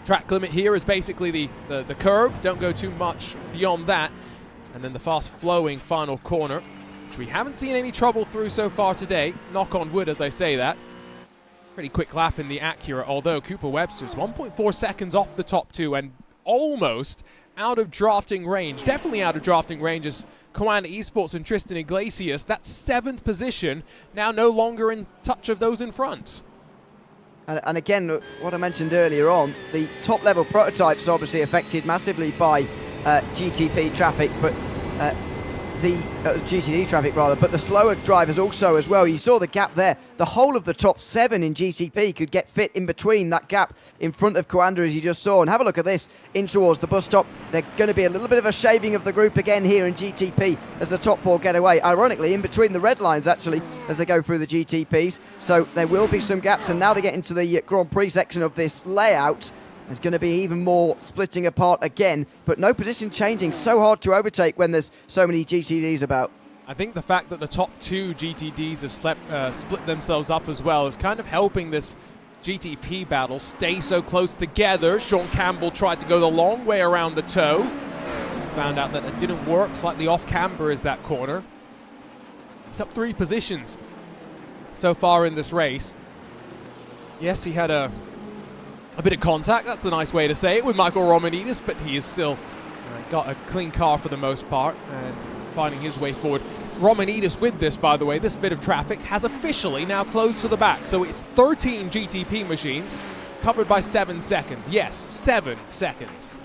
track limit here is basically the curve. Don't go too much beyond that. And then the fast-flowing final corner, which we haven't seen any trouble through so far today. Knock on wood as I say that. Pretty quick lap in the Acura, although Cooper Webster's 1.4 seconds off the top two and almost out of drafting range. Definitely out of drafting range as Koanda Esports and Tristan Iglesias, that 7th position, now no longer in touch of those in front. And again, what I mentioned earlier on, the top-level prototypes are obviously affected massively by GTP traffic, but the GTD traffic rather, but the slower drivers also as well. You saw the gap there. The whole of the top 7 in GTP could get fit in between that gap in front of Koanda, as you just saw. And have a look at this in towards the bus stop. They're going to be a little bit of a shaving of the group again here in GTP as the top 4 get away. Ironically, in between the red lines actually as they go through the GTPs. So there will be some gaps, and now they get into the Grand Prix section of this layout. There's going to be even more splitting apart again, but no position changing. So hard to overtake when there's so many GTDs about. I think the fact that the top 2 GTDs have split themselves up as well is kind of helping this GTP battle stay so close together. Sean Campbell tried to go the long way around the toe. Found out that it didn't work. Slightly off camber is that corner. He's up 3 positions so far in this race. Yes, he had a bit of contact, that's the nice way to say it, with Michael Romanidis, but he has still got a clean car for the most part and finding his way forward. Romanidis with this, by the way, this bit of traffic has officially now closed to the back. So it's 13 GTP machines covered by 7 seconds. Yes, 7 seconds.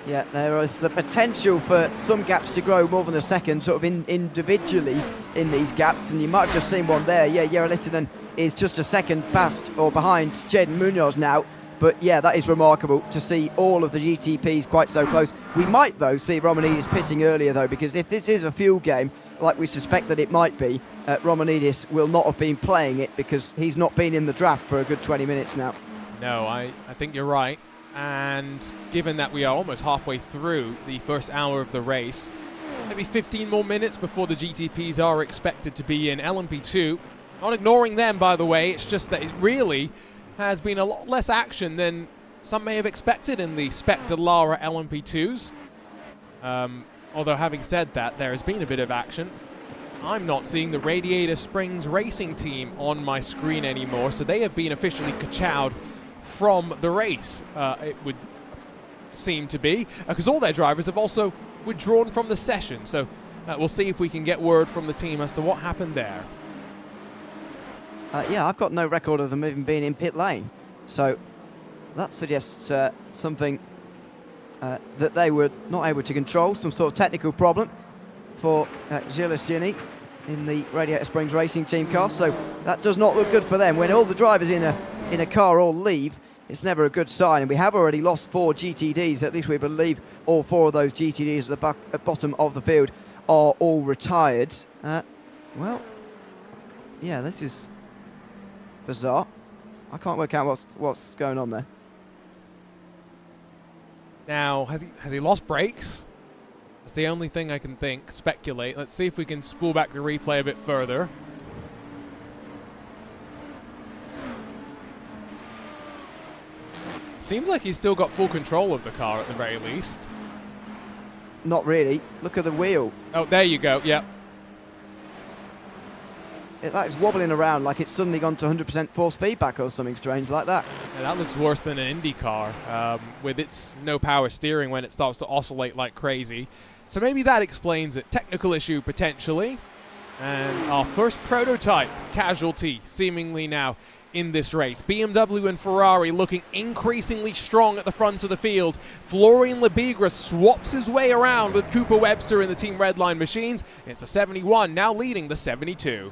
Yeah, there is the potential for some gaps to grow more than a second, sort of individually in these gaps, and you might have just seen one there. Yeah, Jere Littinen is just a second past or behind Jaden Munoz now. But yeah, that is remarkable to see all of the GTPs quite so close. We might, though, see Romanidis pitting earlier, though, because if this is a fuel game, like we suspect that it might be, Romanidis will not have been playing it because he's not been in the draft for a good 20 minutes now. No, I think you're right. And given that we are almost halfway through the first hour of the race, maybe 15 more minutes before the GTPs are expected to be in LMP2. Not ignoring them, by the way, it's just that it really has been a lot less action than some may have expected in the Spectre Lara LMP2s. Although having said that, there has been a bit of action. I'm not seeing the Radiator Springs racing team on my screen anymore, so they have been officially kachowed from the race. It would seem to be, because all their drivers have also withdrawn from the session. So we'll see if we can get word from the team as to what happened there. Yeah, I've got no record of them even being in pit lane. So that suggests something that they were not able to control, some sort of technical problem for Gilles Sieni in the Radiator Springs Racing Team car. So that does not look good for them. When all the drivers in a car all leave, it's never a good sign. And we have already lost 4 GTDs. At least we believe all 4 of those GTDs at the bottom of the field are all retired. Well, yeah, this is bizarre. I can't work out what's going on there. Now, has he lost brakes? That's the only thing I can speculate. Let's see if we can spool back the replay a bit further. Seems like he's still got full control of the car at the very least. Not really. Look at the wheel. Oh, there you go. Yep. That is wobbling around like it's suddenly gone to 100% force feedback or something strange like that. Yeah, that looks worse than an Indy car with its no power steering when it starts to oscillate like crazy. So maybe that explains it. Technical issue potentially. And our first prototype casualty seemingly now in this race. BMW and Ferrari looking increasingly strong at the front of the field. Florian Lebigra swaps his way around with Cooper Webster in the Team Redline machines. It's the 71 now leading the 72.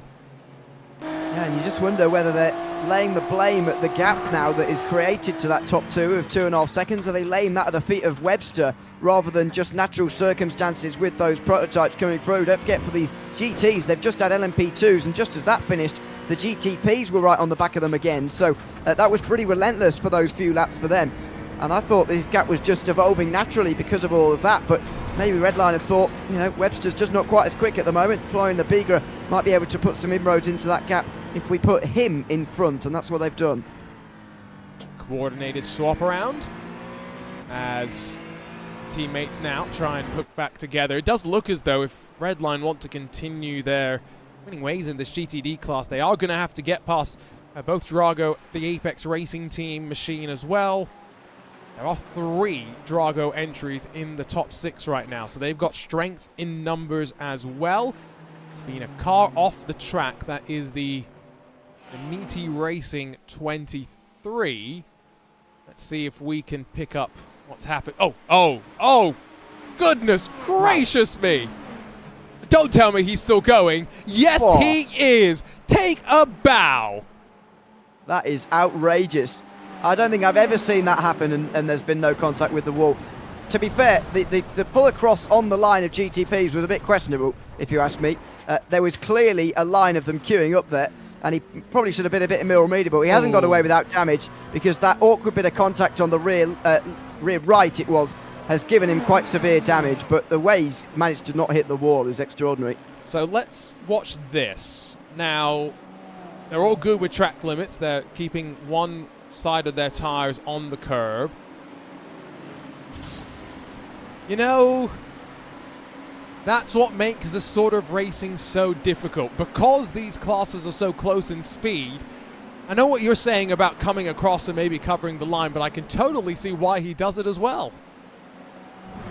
Yeah, and you just wonder whether they're laying the blame at the gap now that is created to that top 2 of 2.5 seconds. Are they laying that at the feet of Webster rather than just natural circumstances with those prototypes coming through? Don't forget, for these GTs, they've just had LMP2s, and just as that finished, the GTPs were right on the back of them again. So that was pretty relentless for those few laps for them. And I thought this gap was just evolving naturally because of all of that, but maybe Redline have thought, you know, Webster's just not quite as quick at the moment. Florian Lebigra might be able to put some inroads into that gap if we put him in front, and that's what they've done. Coordinated swap around as teammates now try and hook back together. It does look as though if Redline want to continue their winning ways in this GTD class, they are going to have to get past both Drago, the Apex Racing Team machine as well. There are 3 Drago entries in the top 6 right now, so they've got strength in numbers as well. It's been a car off the track. That is the Niti Racing 23. Let's see if we can pick up what's happened. Oh, goodness gracious me. Don't tell me he's still going. Yes, he is. Take a bow. That is outrageous. I don't think I've ever seen that happen and there's been no contact with the wall. To be fair, the pull across on the line of GTPs was a bit questionable, if you ask me. There was clearly a line of them queuing up there, and he probably should have been a bit more immediate. He hasn't got away without damage, because that awkward bit of contact on the rear right has given him quite severe damage, but the way he's managed to not hit the wall is extraordinary. So let's watch this. Now, they're all good with track limits. They're keeping one side of their tires on the curb. You know, that's what makes this sort of racing so difficult, because these classes are so close in speed. I know what you're saying about coming across and maybe covering the line, but I can totally see why he does it as well.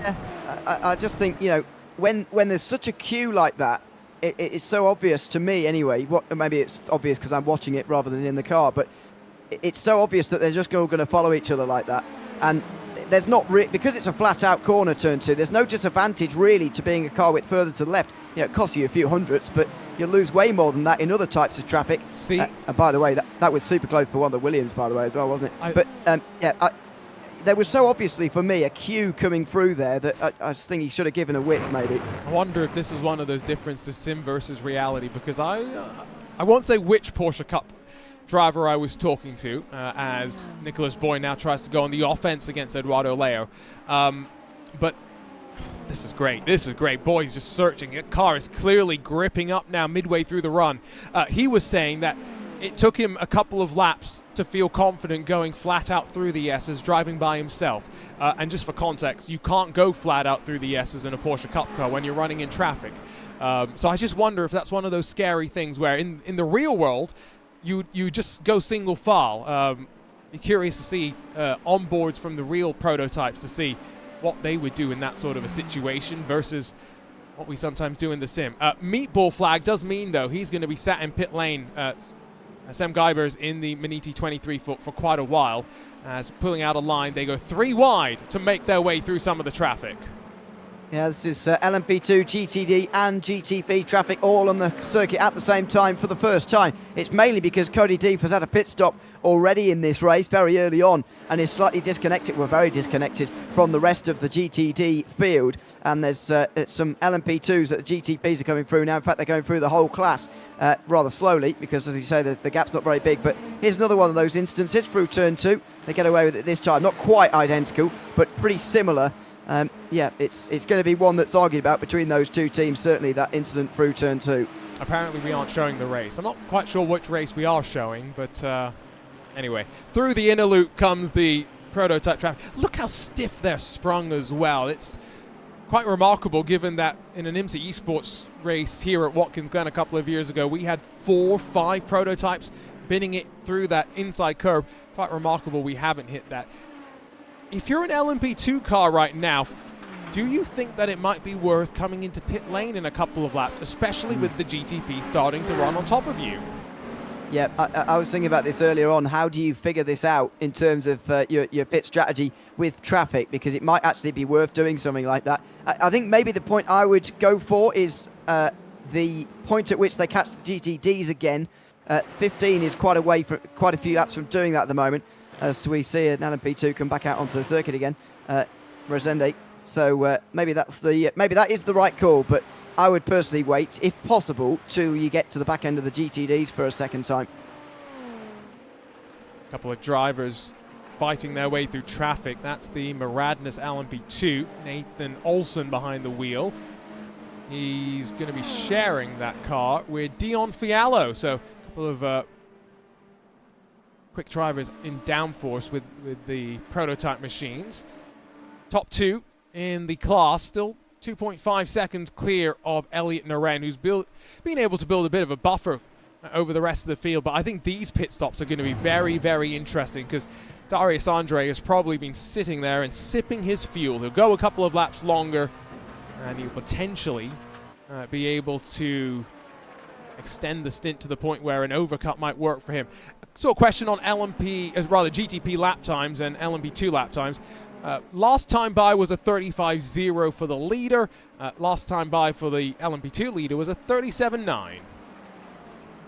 Yeah, I just think, you know, when there's such a queue like that, it's so obvious to me anyway. Maybe it's obvious because I'm watching it rather than in the car, but it's so obvious that they're just all going to follow each other like that. And there's not because it's a flat-out corner turn 2, there's no disadvantage really to being a car width further to the left. You know, it costs you a few hundredths, but you'll lose way more than that in other types of traffic. See, and by the way, that was super close for one of the Williams, by the way, as well, wasn't it? There was so obviously for me a queue coming through there that I just think he should have given a width maybe. I wonder if this is one of those differences, sim versus reality, because I won't say which Porsche Cup driver I was talking to as Nicholas Boy now tries to go on the offense against Eduardo Leo. But this is great. This is great. Boy's just searching. The car is clearly gripping up now midway through the run. He was saying that it took him a couple of laps to feel confident going flat out through the S's, driving by himself. And just for context, you can't go flat out through the S's in a Porsche Cup car when you're running in traffic. So I just wonder if that's one of those scary things where in the real world, you just go single file. be curious to see onboards from the real prototypes to see what they would do in that sort of a situation versus what we sometimes do in the sim. Meatball flag does mean, though, he's going to be sat in pit lane. Sam Guybers in the Maniti 23 for quite a while. As pulling out a line, they go 3 wide to make their way through some of the traffic. Yeah, this is LMP2, GTD and GTP traffic all on the circuit at the same time for the first time. It's mainly because Cody Deef has had a pit stop already in this race very early on and is slightly disconnected, very disconnected from the rest of the GTD field. And there's some LMP2s that the GTPs are coming through now. In fact, they're going through the whole class rather slowly because, as you say, the gap's not very big. But here's another one of those instances through turn 2. They get away with it this time. Not quite identical, but pretty similar. Yeah, it's going to be one that's argued about between those two teams, certainly that incident through turn 2. Apparently we aren't showing the race. I'm not quite sure which race we are showing, but anyway. Through the inner loop comes the prototype traffic. Look how stiff they're sprung as well. It's quite remarkable given that in an IMSA esports race here at Watkins Glen a couple of years ago, we had 4-5 prototypes binning it through that inside curve. Quite remarkable we haven't hit that. If you're an LMP2 car right now, do you think that it might be worth coming into pit lane in a couple of laps, especially with the GTP starting to run on top of you? Yeah, I was thinking about this earlier on. How do you figure this out in terms of your pit strategy with traffic? Because it might actually be worth doing something like that. I think maybe the point I would go for is the point at which they catch the GTDs again. 15 is quite a few laps from doing that at the moment, as we see an LMP2 come back out onto the circuit again, Rosende. So maybe that is the right call, but I would personally wait, if possible, till you get to the back end of the GTDs for a second time. A couple of drivers fighting their way through traffic. That's the Maradness LMP2, Nathan Olsen behind the wheel. He's going to be sharing that car with Dion Fiallo. So a couple of quick drivers in downforce with the prototype machines. Top 2 in the class, still 2.5 seconds clear of Elliot Naren, who's been able to build a bit of a buffer over the rest of the field. But I think these pit stops are going to be very, very interesting because Darius Andre has probably been sitting there and sipping his fuel. He'll go a couple of laps longer and he'll potentially be able to extend the stint to the point where an overcut might work for him. So a question on GTP lap times and LMP2 lap times. Last time by was a 35.0 for the leader. Last time by for the LMP2 leader was a 37.9.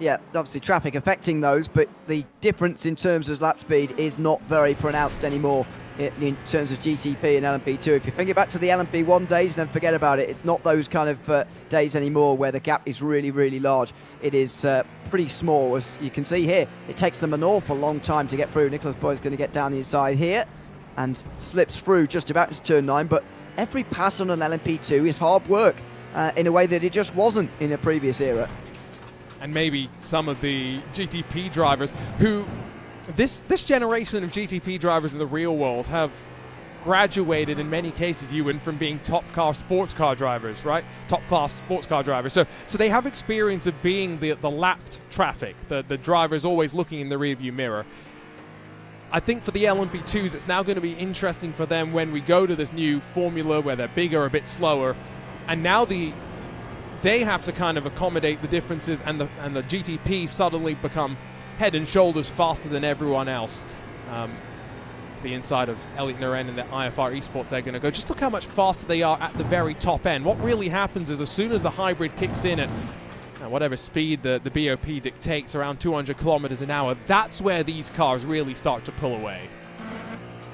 Yeah, obviously traffic affecting those, but the difference in terms of lap speed is not very pronounced anymore in terms of GTP and LMP2. If you think back to the LMP1 days, then forget about it. It's not those kind of days anymore where the gap is really, really large. It is pretty small, as you can see here. It takes them an awful long time to get through. Nicholas Boyd's going to get down the inside here and slips through just about to turn 9, but every pass on an LMP2 is hard work in a way that it just wasn't in a previous era. And maybe some of the GTP drivers who, this generation of GTP drivers in the real world have graduated in many cases, Ewan, from being top car sports car drivers, right? Top class sports car drivers. So they have experience of being the lapped traffic, the drivers always looking in the rearview mirror. I think for the LMP2s, it's now going to be interesting for them when we go to this new formula where they're bigger, a bit slower, and now they have to kind of accommodate the differences, and the GTP suddenly become head and shoulders faster than everyone else. To the inside of Elliot Naren and the IFR Esports, they're going to go. Just look how much faster they are at the very top end. What really happens is as soon as the hybrid kicks in at whatever speed the BOP dictates, around 200 kilometers an hour, that's where these cars really start to pull away.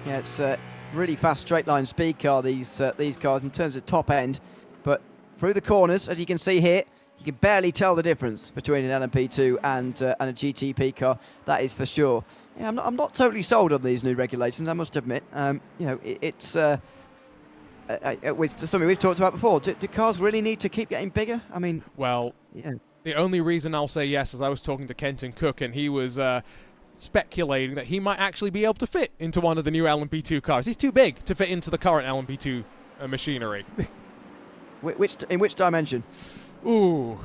Yeah, it's a really fast straight line speed car, these cars, in terms of top end. But through the corners, as you can see here, you can barely tell the difference between an LMP2 and a GTP car. That is for sure. Yeah, I'm not totally sold on these new regulations, I must admit. It's something we've talked about before. Do cars really need to keep getting bigger? I mean, well, yeah. The only reason I'll say yes is I was talking to Kenton Cook, and he was speculating that he might actually be able to fit into one of the new LMP2 cars. He's too big to fit into the current LMP2 machinery. In which dimension? Ooh,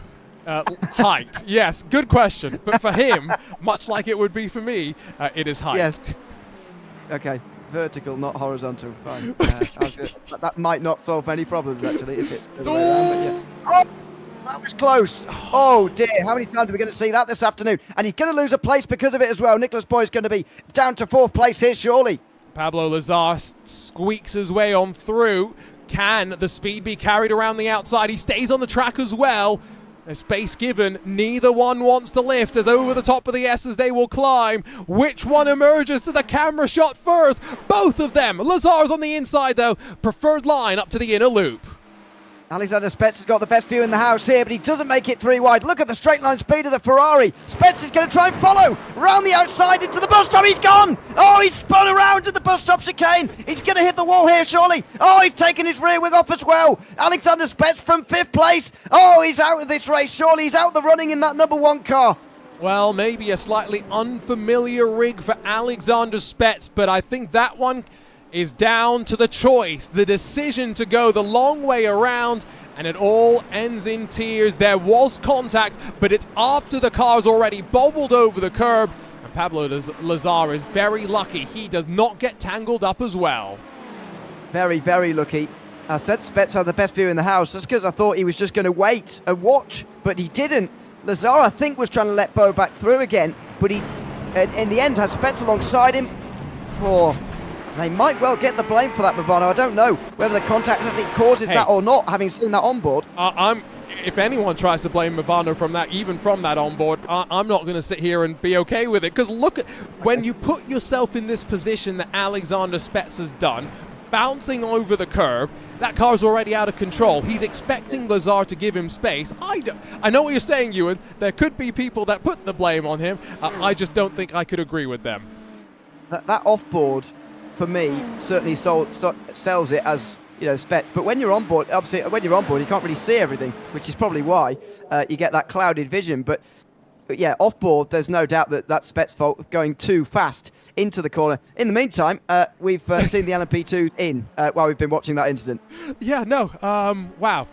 height. Yes, good question. But for him, much like it would be for me, it is height. Yes. Okay, vertical, not horizontal. Fine. That might not solve any problems, actually, if it's the other way around, but yeah. Oh, that was close. Oh, dear. How many times are we going to see that this afternoon? And he's going to lose a place because of it as well. Nicholas Boy's going to be down to 4th place here, surely. Pablo Lazar squeaks his way on through. Can the speed be carried around the outside? He stays on the track as well. There's space given. Neither one wants to lift as over the top of the S's they will climb. Which one emerges to the camera shot first? Both of them. Lazar's on the inside though. Preferred line up to the inner loop. Alexander Spetz has got the best view in the house here, but he doesn't make it 3 wide. Look at the straight line speed of the Ferrari. Spetz is going to try and follow round the outside into the bus stop. He's gone. Oh, he's spun around at the bus stop chicane. He's going to hit the wall here, surely. Oh, he's taken his rear wing off as well. Alexander Spetz from 5th place. Oh, he's out of this race. Surely he's out the running in that number 1 car. Well, maybe a slightly unfamiliar rig for Alexander Spetz, but I think that one is down to the choice, the decision to go the long way around, and it all ends in tears. There was contact, but it's after the car's already bobbled over the curb, and Pablo Lazar is very lucky he does not get tangled up as well. Very, very lucky. I said Spetz had the best view in the house. That's because I thought he was just going to wait and watch, but he didn't. Lazar, I think, was trying to let Bo back through again, but he, in the end, had Spetz alongside him. Oh, they might well get the blame for that, Movano. I don't know whether the contact actually causes that or not, having seen that onboard. If anyone tries to blame Movano from that, even from that onboard, I'm not going to sit here and be okay with it. Because look, when you put yourself in this position that Alexander Spetz has done, bouncing over the curb, that car's already out of control. He's expecting Lazar to give him space. I know what you're saying, Ewan. There could be people that put the blame on him. I just don't think I could agree with them. That offboard, for me, certainly sells it as, you know, Spetz. But when you're on board, obviously, when you're on board, you can't really see everything, which is probably why you get that clouded vision. But yeah, off board, there's no doubt that that's Spetz' fault, going too fast into the corner. In the meantime, we've seen the LMP2s in while we've been watching that incident. Yeah, no, wow.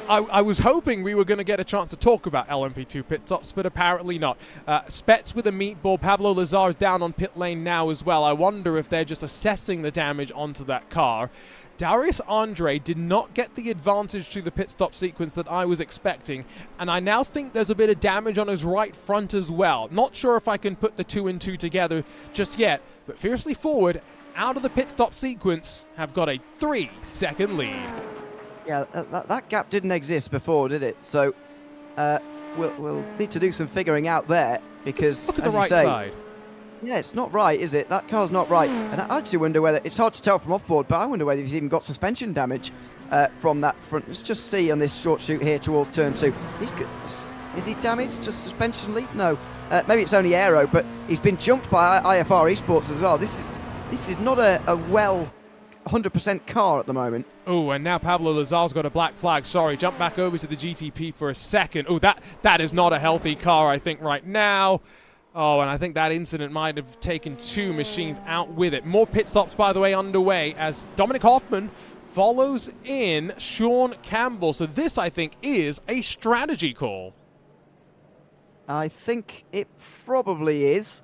I was hoping we were going to get a chance to talk about LMP2 pit stops, but apparently not. Spetz with a meatball. Pablo Lazar is down on pit lane now as well. I wonder if they're just assessing the damage onto that car. Darius Andre did not get the advantage through the pit stop sequence that I was expecting, and I now think there's a bit of damage on his right front as well. Not sure if I can put the 2 and 2 together just yet, but Fiercely Forward, out of the pit stop sequence, have got a 3-second lead. Yeah, that gap didn't exist before, did it? So we'll need to do some figuring out there, because, look at as the right you say, side. Yeah, it's not right, is it? That car's not right. And I actually wonder whether, it's hard to tell from off-board, but I wonder whether he's even got suspension damage from that front. Let's just see on this short shoot here towards turn 2. He's good. Is he damaged to suspension lead? No. Maybe it's only aero, but he's been jumped by IFR Esports as well. This is not a well 100% car at the moment. Oh, and now Pablo Lazar's got a black flag. Sorry, jump back over to the GTP for a second. Oh, that is not a healthy car, I think, right now. Oh, and I think that incident might have taken 2 machines out with it. More pit stops, by the way, underway as Dominic Hoffman follows in Sean Campbell. So this, I think, is a strategy call. I think it probably is.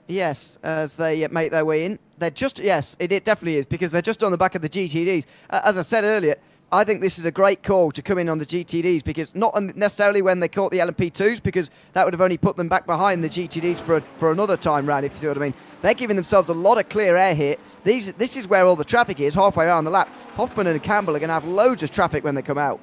Yes, as they make their way in. They're just, yes, it definitely is, because they're just on the back of the GTDs. As I said earlier, I think this is a great call to come in on the GTDs, because not necessarily when they caught the LMP2s, because that would have only put them back behind the GTDs for another time round, if you see what I mean. They're giving themselves a lot of clear air here. This is where all the traffic is, halfway around the lap. Hoffman and Campbell are going to have loads of traffic when they come out.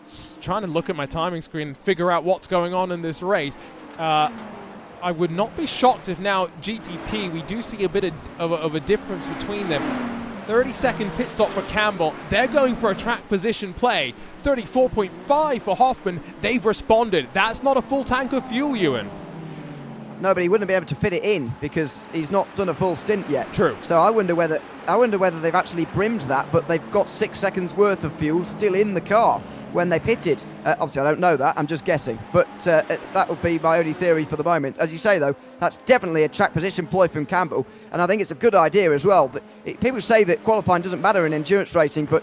Just trying to look at my timing screen and figure out what's going on in this race. I would not be shocked if now GTP, we do see a bit of a difference between them. 30-second pit stop for Campbell. They're going for a track position play. 34.5 for Hoffman. They've responded. That's not a full tank of fuel, Ewan. No, but he wouldn't be able to fit it in because he's not done a full stint yet. True. So I wonder whether they've actually brimmed that, but they've got 6 seconds worth of fuel still in the car when they pitted. Obviously, I don't know that. I'm just guessing. But that would be my only theory for the moment. As you say, though, that's definitely a track position ploy from Campbell. And I think it's a good idea as well. But people say that qualifying doesn't matter in endurance racing, but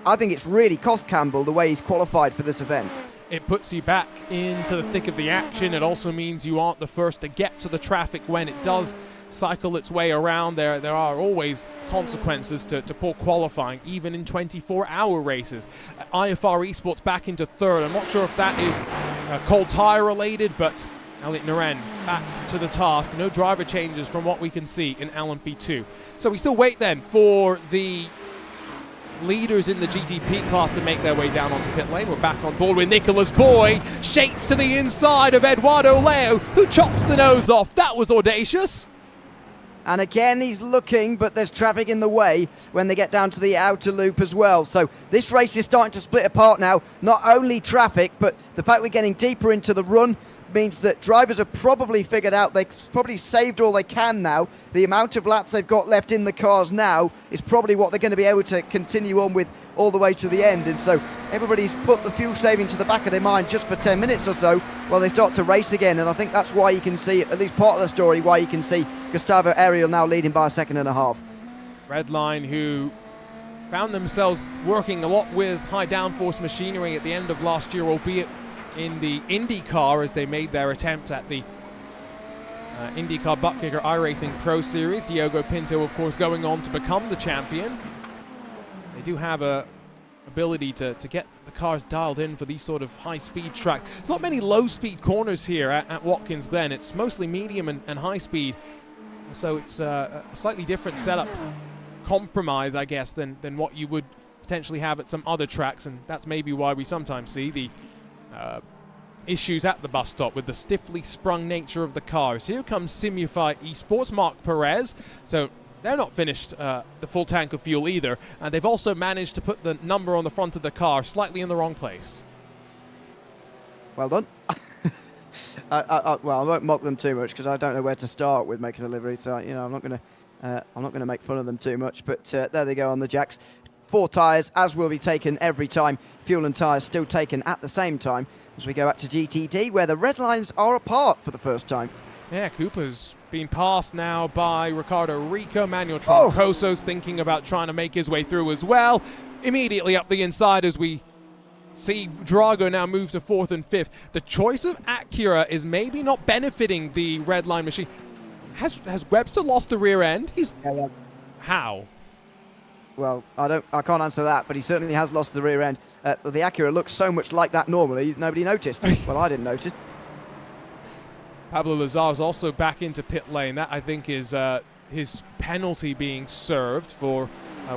I think it's really cost Campbell the way he's qualified for this event. it puts you back into the thick of the action. It also means you aren't the first to get to the traffic when it does cycle its way around. There are always consequences to poor qualifying, even in 24-hour races. IFR Esports back into third. I'm not sure if that is cold tire related, but Elliot Naren back to the task. No driver changes from what we can see in LMP2. So we still wait then for the leaders in the GTP class to make their way down onto pit lane. We're back on board with Nicholas Boy, shaped to the inside of Eduardo Leo, who chops the nose off. That was audacious. And again, he's looking, but there's traffic in the way when they get down to the outer loop as well. So this race is starting to split apart now. Not only traffic, but the fact we're getting deeper into the run means that drivers have probably figured out they've probably saved all they can now. The amount of laps they've got left in the cars now is probably what they're going to be able to continue on with all the way to the end. And so everybody's put the fuel saving to the back of their mind just for 10 minutes or so while they start to race again. And I think that's why you can see, at least part of the story, why you can see Gustavo Ariel now leading by 1.5 seconds. Redline, who found themselves working a lot with high downforce machinery at the end of last year, albeit in the IndyCar, as they made their attempt at the IndyCar Buttkicker iRacing Pro Series. Diogo Pinto, of course, going on to become the champion. They do have a ability to get the cars dialed in for these sort of high-speed tracks. There's not many low-speed corners here at Watkins Glen. It's mostly medium and high-speed. So it's a slightly different setup, compromise, I guess, than what you would potentially have at some other tracks. And that's maybe why we sometimes see the issues at the bus stop with the stiffly sprung nature of the cars. Here comes Simufy Esports, Mark Perez. So they're not finished the full tank of fuel either, and they've also managed to put the number on the front of the car slightly in the wrong place. Well done. Well, I won't mock them too much because I don't know where to start with making a delivery, so I'm not going to make fun of them too much. But there they go on the jacks. 4 tyres, as will be taken every time. Fuel and tyres still taken at the same time as we go back to GTD, where the red lines are apart for the first time. Yeah, Cooper's been passed now by Ricardo Rico. Manuel Troncoso's thinking about trying to make his way through as well. Immediately up the inside as we see Drago now move to 4th and 5th. The choice of Acura is maybe not benefiting the red line machine. Has Webster lost the rear end? Yeah. How? Well, I can't answer that, but he certainly has lost the rear end. The Acura looks so much like that normally, nobody noticed. Well, I didn't notice. Pablo Lazar's also back into pit lane. That, I think, is his penalty being served for,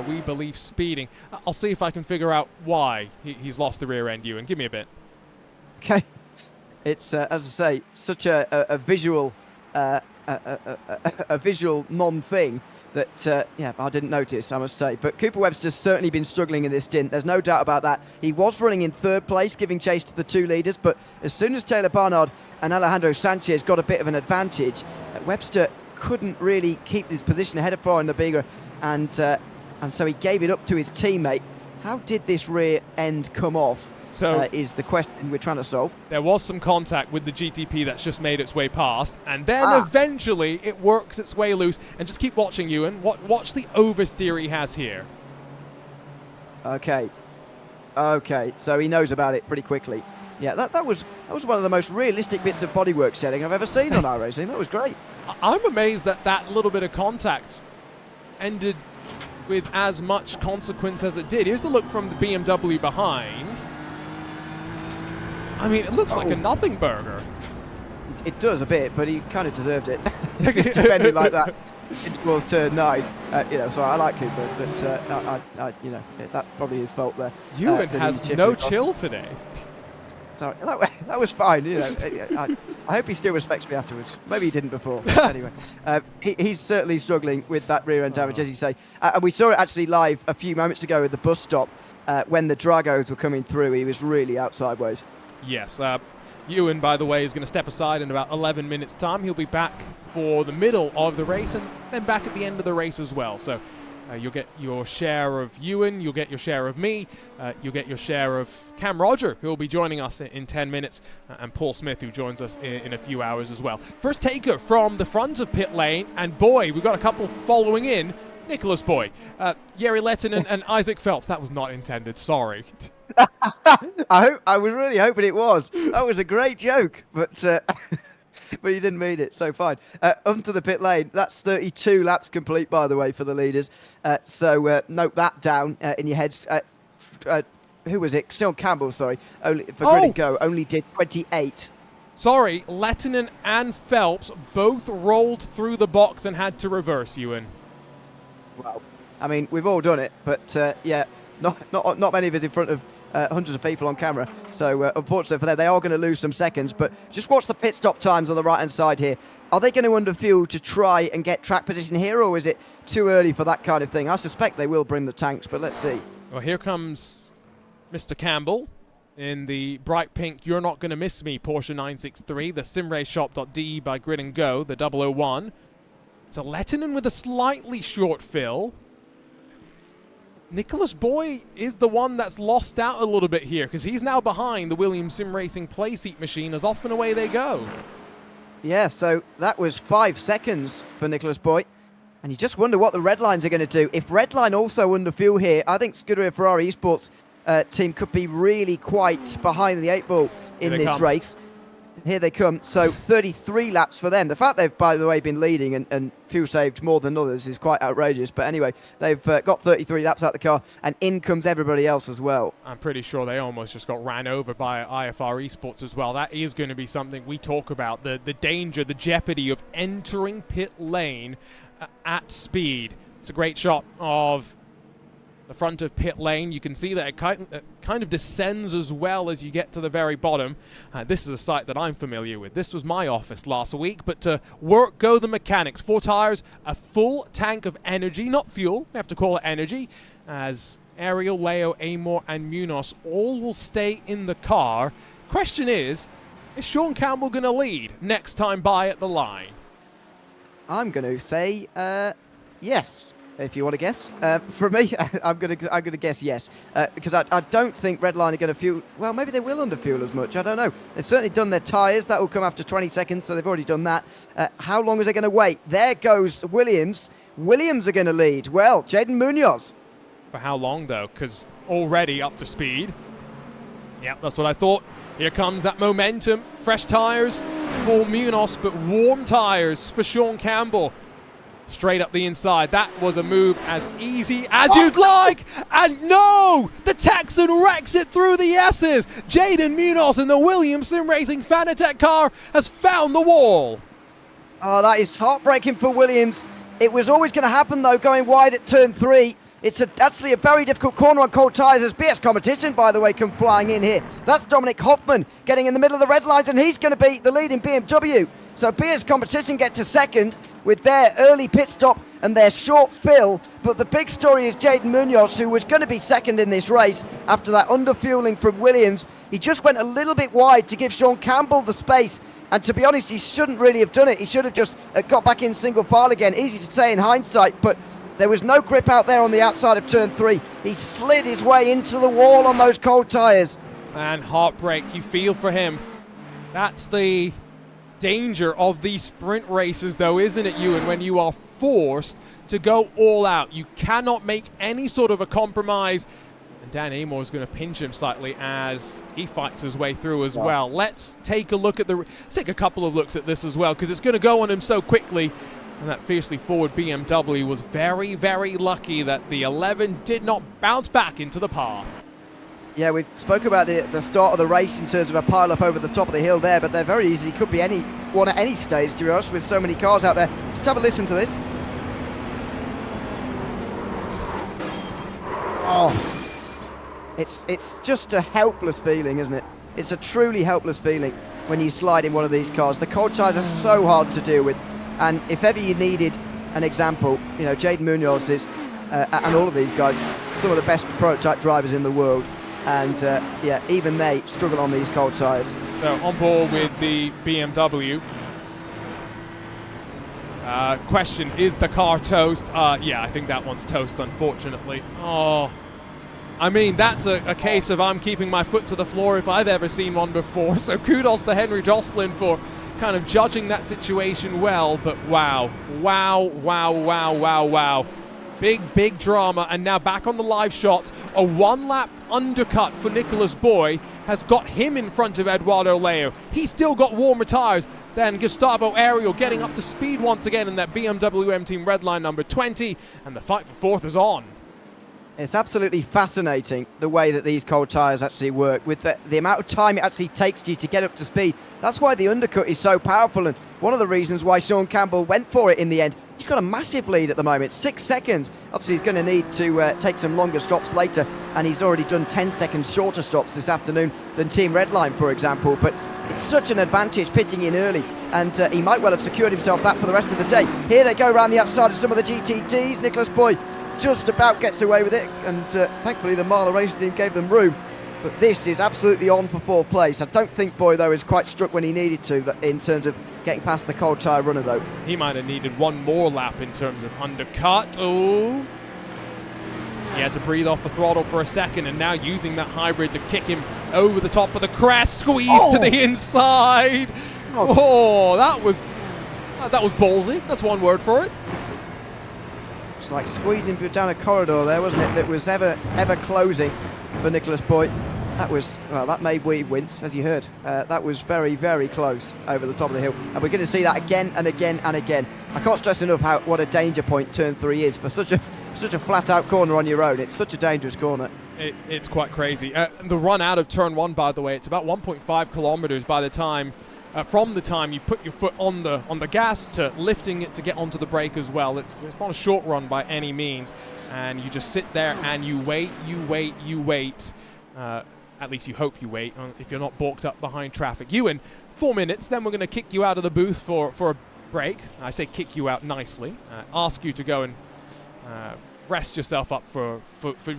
we believe, speeding. I'll see if I can figure out why he's lost the rear end, Ewan. Give me a bit. Okay. It's, as I say, such a visual a visual non-thing that, I didn't notice, I must say. But Cooper Webster's certainly been struggling in this stint. There's no doubt about that. He was running in 3rd place, giving chase to the 2 leaders. But as soon as Taylor Barnard and Alejandro Sanchez got a bit of an advantage, Webster couldn't really keep his position ahead of Florian Labigra. And so he gave it up to his teammate. How did this rear end come off? So is the question we're trying to solve. There was some contact with the GTP that's just made its way past, and then eventually it works its way loose. And just keep watching, Ewan. Watch the oversteer he has here. Okay, so he knows about it pretty quickly. Yeah, that was one of the most realistic bits of bodywork setting I've ever seen on iRacing. That was great. I'm amazed that little bit of contact ended with as much consequence as it did. Here's the look from the BMW behind. I mean, it looks like a nothing burger. It does a bit, but he kind of deserved it. If he's defending like that towards turn 9, so I like him, but that's probably his fault there. Ewan has no chill today. Sorry, that was fine. I hope he still respects me afterwards. Maybe he didn't before. But anyway, he's certainly struggling with that rear end damage, as you say. And we saw it actually live a few moments ago at the bus stop when the Dragos were coming through. He was really out sideways. Yes. Ewan, by the way, is going to step aside in about 11 minutes' time. He'll be back for the middle of the race and then back at the end of the race as well. So you'll get your share of Ewan, you'll get your share of me, you'll get your share of Cam Roger, who will be joining us in 10 minutes, and Paul Smith, who joins us in a few hours as well. First taker from the front of pit lane, and boy, we've got a couple following in. Nicholas Boy, Jere Lehtinen and Isaac Phelps. That was not intended, sorry. I was really hoping it was. That was a great joke, but but you didn't mean it, so fine. Onto the pit lane. That's 32 laps complete, by the way, for the leaders. So note that down in your heads. Who was it? Sean Campbell, sorry. Only for grid and go, only did 28. Sorry, Lehtinen and Phelps both rolled through the box and had to reverse, Ewan. Well, I mean, we've all done it, but yeah, not many of us in front of hundreds of people on camera. So unfortunately for them, they are going to lose some seconds. But just watch the pit stop times on the right-hand side here. Are they going to underfuel to try and get track position here, or is it too early for that kind of thing? I suspect they will bring the tanks, but let's see. Well, here comes Mr. Campbell in the bright pink You're Not Gonna Miss Me Porsche 963, the simraceshop.de by Grid and Go, the 001. So Lehtinen with a slightly short fill. Nicholas Boy is the one that's lost out a little bit here because he's now behind the Williams Sim Racing Playseat machine as off and away they go. Yeah, so that was 5 seconds for Nicholas Boy. And you just wonder what the Redlines are going to do. If Redline also underfuel here, I think Scuderia Ferrari Esports team could be really quite behind the 8 ball in this race. Here they come. So 33 laps for them. The fact they've, by the way, been leading and fuel saved more than others is quite outrageous. But anyway, they've got 33 laps out the car, and in comes everybody else as well. I'm pretty sure they almost just got ran over by IFR Esports as well. That is going to be something we talk about, the danger, the jeopardy of entering pit lane at speed. It's a great shot of the front of pit lane. You can see that it kind of descends as well as you get to the very bottom. This is a site that I'm familiar with. This was my office last week, but to work go the mechanics. 4 tires, a full tank of energy, not fuel, we have to call it energy, as Ariel, Leo, Amor, and Munoz all will stay in the car. Question is Sean Campbell going to lead next time by at the line? I'm going to say yes. If you want to guess, for me, I'm going to guess yes, because I don't think Redline are going to fuel. Well, maybe they will underfuel as much. I don't know. They've certainly done their tyres. That will come after 20 seconds, so they've already done that. How long is they going to wait? There goes Williams. Williams are going to lead. Well, Jaden Munoz. For how long though? Because already up to speed. Yeah, that's what I thought. Here comes that momentum. Fresh tyres for Munoz, but warm tyres for Sean Campbell. Straight up the inside. That was a move as easy as you'd like. And no! The Texan wrecks it through the S's. Jaden Munoz in the Williams Sim Racing Fanatec car has found the wall. Oh, that is heartbreaking for Williams. It was always going to happen, though, going wide at turn 3. It's actually a very difficult corner on cold tyres as BS Competition, by the way, come flying in here. That's Dominic Hoffman getting in the middle of the red lines, and he's going to be the leading BMW. So BS Competition get to second with their early pit stop and their short fill. But the big story is Jaden Munoz, who was going to be second in this race after that underfueling from Williams. He just went a little bit wide to give Sean Campbell the space. And to be honest, he shouldn't really have done it. He should have just got back in single file again. Easy to say in hindsight, but there was no grip out there on the outside of turn 3. He slid his way into the wall on those cold tyres. And heartbreak, you feel for him. That's the danger of these sprint races, though, isn't it, Ewan? When you are forced to go all out, you cannot make any sort of a compromise. And Dan Amor is going to pinch him slightly as he fights his way through as well. Let's take a look at let's take a couple of looks at this as well, because it's going to go on him so quickly. And that fiercely forward BMW was very, very lucky that the 11 did not bounce back into the path. Yeah, we spoke about the start of the race in terms of a pile-up over the top of the hill there, but they're very easy. Could be any one at any stage, to be honest, with so many cars out there. Just have a listen to this. Oh, it's just a helpless feeling, isn't it? It's a truly helpless feeling when you slide in one of these cars. The cold tyres are so hard to deal with. And if ever you needed an example, you know, Jaden Munoz is, and all of these guys, some of the best prototype drivers in the world. And yeah, even they struggle on these cold tyres. So on board with the BMW. Question, is the car toast? Yeah, I think that one's toast, unfortunately. Oh, I mean, that's a case of I'm keeping my foot to the floor if I've ever seen one before. So kudos to Henry Jocelyn for kind of judging that situation well, but wow. Big drama, and now back on the live shot. A one-lap undercut for Nicholas Boy has got him in front of Eduardo Leo. He's still got warmer tires than Gustavo Ariel, getting up to speed once again in that BMW M Team Redline number 20, and the fight for fourth is on. It's absolutely fascinating the way that these cold tyres actually work, with the amount of time it actually takes you to get up to speed. That's why the undercut is so powerful, and one of the reasons why Sean Campbell went for it in the end. He's got a massive lead at the moment, 6 seconds. Obviously, he's going to need to take some longer stops later, and he's already done 10 seconds shorter stops this afternoon than Team Redline, for example. But it's such an advantage pitting in early, and he might well have secured himself that for the rest of the day. Here they go around the outside of some of the GTDs. Nicholas Boy just about gets away with it, and thankfully the Marla racing team gave them room. But this is absolutely on for fourth place. I don't think Boy, though, is quite struck when he needed to in terms of getting past the cold tyre runner, though. He might have needed one more lap in terms of undercut. Oh, he had to breathe off the throttle for a second, and now using that hybrid to kick him over the top of the crest, squeeze to the inside. Oh, that was ballsy. That's one word for it. It's like squeezing down a corridor there, wasn't it? That was ever closing for Nicholas Boy. That was, well, that made we wince, as you heard. That was very, very close over the top of the hill. And we're going to see that again and again and again. I can't stress enough what a danger point turn 3 is for such a flat-out corner on your own. It's such a dangerous corner. It's quite crazy. The run out of turn 1, by the way, it's about 1.5 kilometers by the time from the time you put your foot on the gas to lifting it to get onto the brake as well. It's not a short run by any means, and you just sit there and you wait. At least you hope you wait if you're not balked up behind traffic. Ewan, 4 minutes, then we're going to kick you out of the booth for a break. I say kick you out nicely, ask you to go and rest yourself up for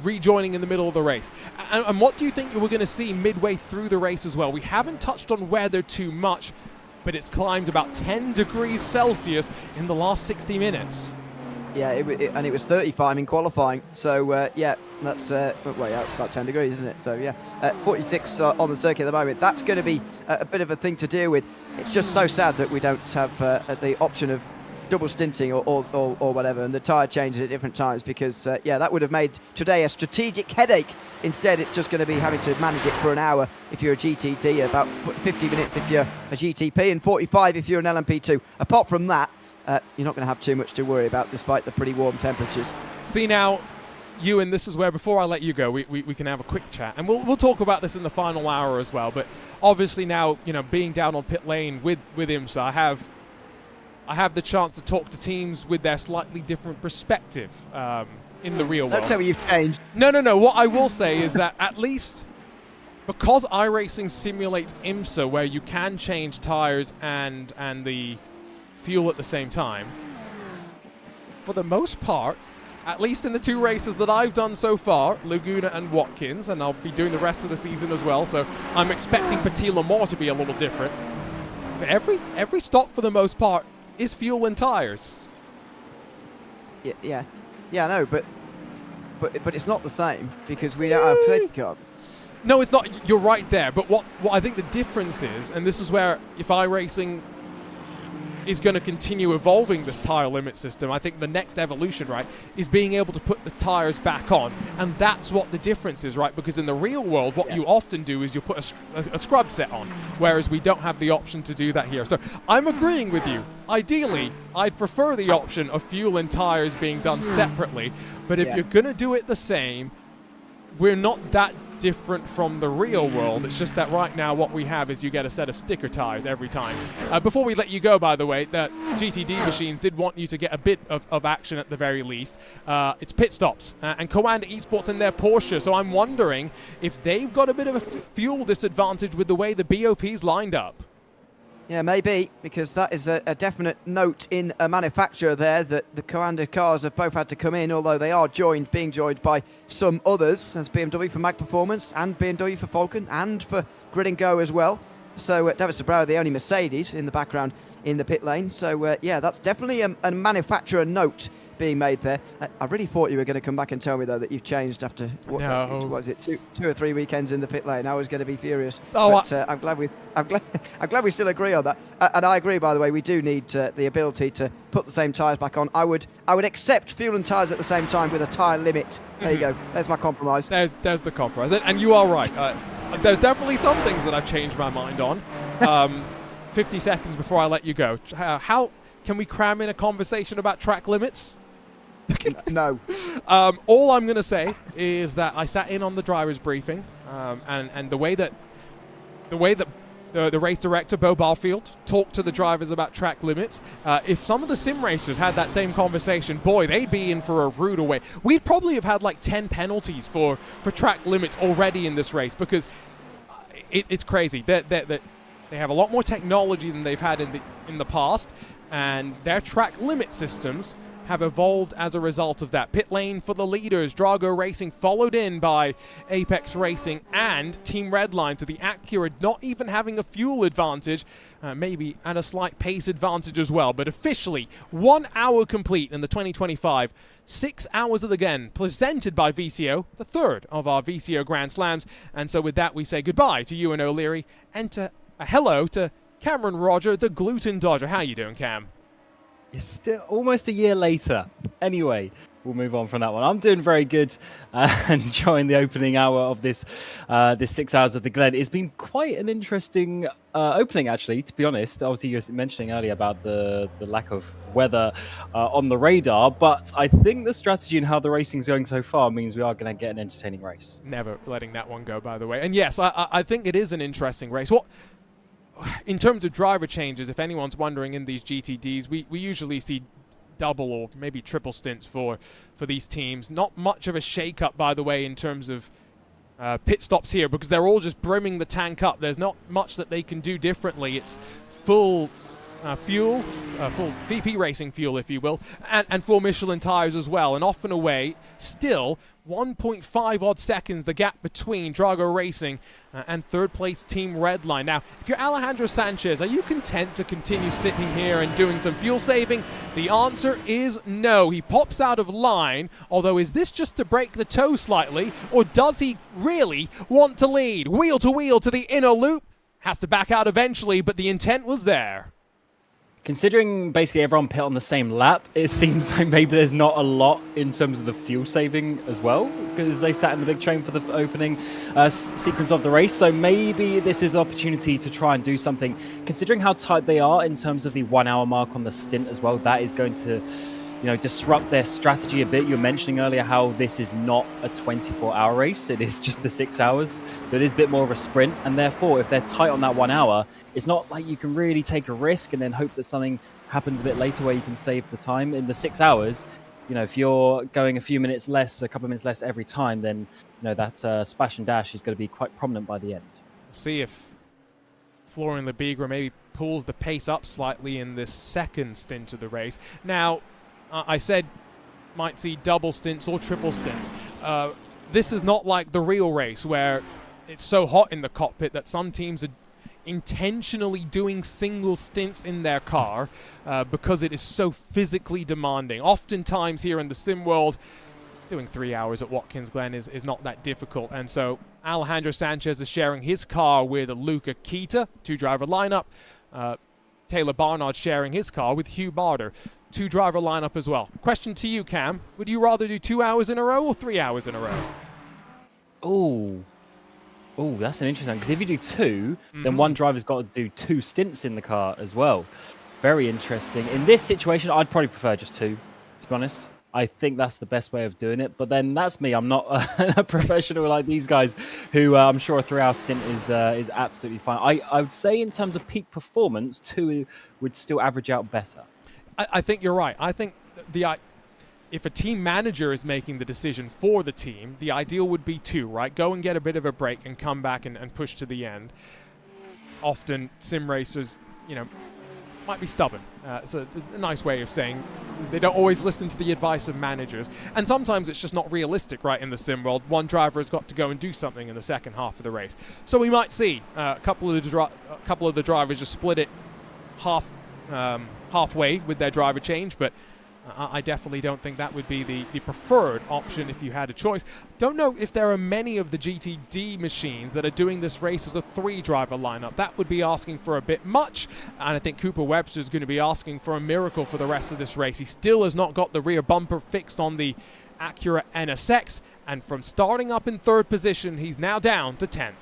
rejoining in the middle of the race. And what do you think we're going to see midway through the race as well? We haven't touched on weather too much, but it's climbed about 10 degrees Celsius in the last 60 minutes. Yeah, and it was 35 in qualifying. So, yeah, that's it's about 10 degrees, isn't it? So, yeah, 46 on the circuit at the moment. That's going to be a bit of a thing to deal with. It's just so sad that we don't have the option of double stinting or whatever, and the tyre changes at different times, because that would have made today a strategic headache. Instead, it's just going to be having to manage it for an hour if you're a GTD, about 50 minutes if you're a GTP, and 45 if you're an LMP2. Apart from that, you're not going to have too much to worry about, despite the pretty warm temperatures. See now, Ewan, this is where, before I let you go, we can have a quick chat, and we'll talk about this in the final hour as well. But obviously now, being down on pit lane with IMSA, I have the chance to talk to teams with their slightly different perspective in the real world. Don't tell me you've changed. No. What I will say is that at least because iRacing simulates IMSA, where you can change tires and the fuel at the same time, for the most part, at least in the 2 races that I've done so far, Laguna and Watkins, and I'll be doing the rest of the season as well, so I'm expecting Petit Le Mans to be a little different. But every stop, for the most part, is fuel and tires. Yeah, I know, but it's not the same, because we don't have safety car. No, it's not. You're right there. But what I think the difference is, and this is where, if iRacing is going to continue evolving this tire limit system, I think the next evolution, right, is being able to put the tires back on. And that's what the difference is, right? Because in the real world, what you often do is you put a scrub set on, whereas we don't have the option to do that here. So I'm agreeing with you. Ideally, I'd prefer the option of fuel and tires being done separately. But if you're going to do it the same, we're not that different from the real world. It's just that right now what we have is you get a set of sticker tires every time. Before we let you go, by the way, the GTD machines did want you to get a bit of action at the very least. It's pit stops and Coanda Esports in their Porsche, so I'm wondering if they've got a bit of a fuel disadvantage with the way the BOP's lined up. Yeah, maybe, because that is a definite note in a manufacturer there that the Coanda cars have both had to come in, although they are being joined by some others, as BMW for Mag Performance and BMW for Falcon and for Grid & Go as well. So David Sobrero, the only Mercedes in the background in the pit lane. So yeah, that's definitely a manufacturer note being made there. I really thought you were going to come back and tell me, though, that you've changed after, what was it, two or three weekends in the pit lane. I was going to be furious. But I'm glad we still agree on that. And I agree, by the way, we do need the ability to put the same tyres back on. I would accept fuel and tyres at the same time with a tyre limit. There you go. There's my compromise. There's the compromise. And you are right. There's definitely some things that I've changed my mind on. 50 seconds before I let you go. How can we cram in a conversation about track limits? No. All I'm going to say is that I sat in on the driver's briefing, and the way that the race director, Bo Barfield, talked to the drivers about track limits. If some of the sim racers had that same conversation, boy, they'd be in for a rude away. We'd probably have had like 10 penalties for track limits already in this race, because it's crazy. They have a lot more technology than they've had in the past, and their track limit systems have evolved as a result of that. Pit lane for the leaders, Drago Racing, followed in by Apex Racing and Team Redline, to the Acura not even having a fuel advantage, maybe and a slight pace advantage as well. But officially, 1 hour complete in the 2025 6 Hours of the Glen, presented by VCO, the third of our VCO Grand Slams. And so with that, we say goodbye to Ewan O'Leary and a hello to Cameron Roger, the Gluten Dodger. How you doing, Cam? It's still almost a year later. Anyway, we'll move on from that one. I'm doing very good, enjoying the opening hour of this 6 Hours of the Glen. It's been quite an interesting opening, actually, to be honest. Obviously, you were mentioning earlier about the lack of weather on the radar, but I think the strategy and how the racing's going so far means we are going to get an entertaining race. Never letting that one go, by the way. And yes, I think it is an interesting race. In terms of driver changes, if anyone's wondering, in these GTDs, we usually see double or maybe triple stints for these teams. Not much of a shake-up, by the way, in terms of pit stops here, because they're all just brimming the tank up. There's not much that they can do differently. It's full fuel, full VP Racing fuel, if you will, and full Michelin tires as well. And off and away, still 1.5 odd seconds the gap between Drago Racing and third place Team Redline. Now, if you're Alejandro Sanchez, are you content to continue sitting here and doing some fuel saving? The answer is no. He pops out of line, although is this just to break the toe slightly, or does he really want to lead? Wheel to the inner loop, has to back out eventually, but the intent was there. Considering basically everyone pit on the same lap, it seems like maybe there's not a lot in terms of the fuel saving as well, because they sat in the big train for the opening sequence of the race. So maybe this is an opportunity to try and do something. Considering how tight they are in terms of the 1 hour mark on the stint as well, that is going to, disrupt their strategy a bit. You were mentioning earlier how this is not a 24-hour race. It is just the 6 hours. So it is a bit more of a sprint. And therefore, if they're tight on that 1 hour, it's not like you can really take a risk and then hope that something happens a bit later where you can save the time. In the 6 hours, if you're going a few minutes less, a couple of minutes less every time, then that splash and dash is going to be quite prominent by the end. See if Florian Lebigra maybe pulls the pace up slightly in this second stint of the race. Now, I said might see double stints or triple stints. This is not like the real race where it's so hot in the cockpit that some teams are intentionally doing single stints in their car because it is so physically demanding. Oftentimes here in the sim world, doing 3 hours at Watkins Glen is not that difficult. And so Alejandro Sanchez is sharing his car with Luca Kita, two-driver lineup. Taylor Barnard sharing his car with Hugh Barter, two-driver lineup as well. Question to you, Cam. Would you rather do 2 hours in a row or 3 hours in a row? Oh, that's an interesting one, because if you do two, then one driver's got to do 2 stints in the car as well. Very interesting. In this situation, I'd probably prefer just 2, to be honest. I think that's the best way of doing it. But then that's me. I'm not a professional like these guys, who I'm sure a 3-hour stint is absolutely fine. I would say in terms of peak performance, 2 would still average out better. I think you're right. I think if a team manager is making the decision for the team, the ideal would be 2, right? Go and get a bit of a break and come back and push to the end. Often sim racers, might be stubborn. It's a nice way of saying they don't always listen to the advice of managers. And sometimes it's just not realistic, right, in the sim world. One driver has got to go and do something in the second half of the race. So we might see a couple of the drivers just split it halfway with their driver change, but I definitely don't think that would be the preferred option if you had a choice. Don't know if there are many of the GTD machines that are doing this race as a 3-driver lineup. That would be asking for a bit much, and I think Cooper Webster is going to be asking for a miracle for the rest of this race. He still has not got the rear bumper fixed on the Acura NSX, and from starting up in 3rd position, he's now down to 10th.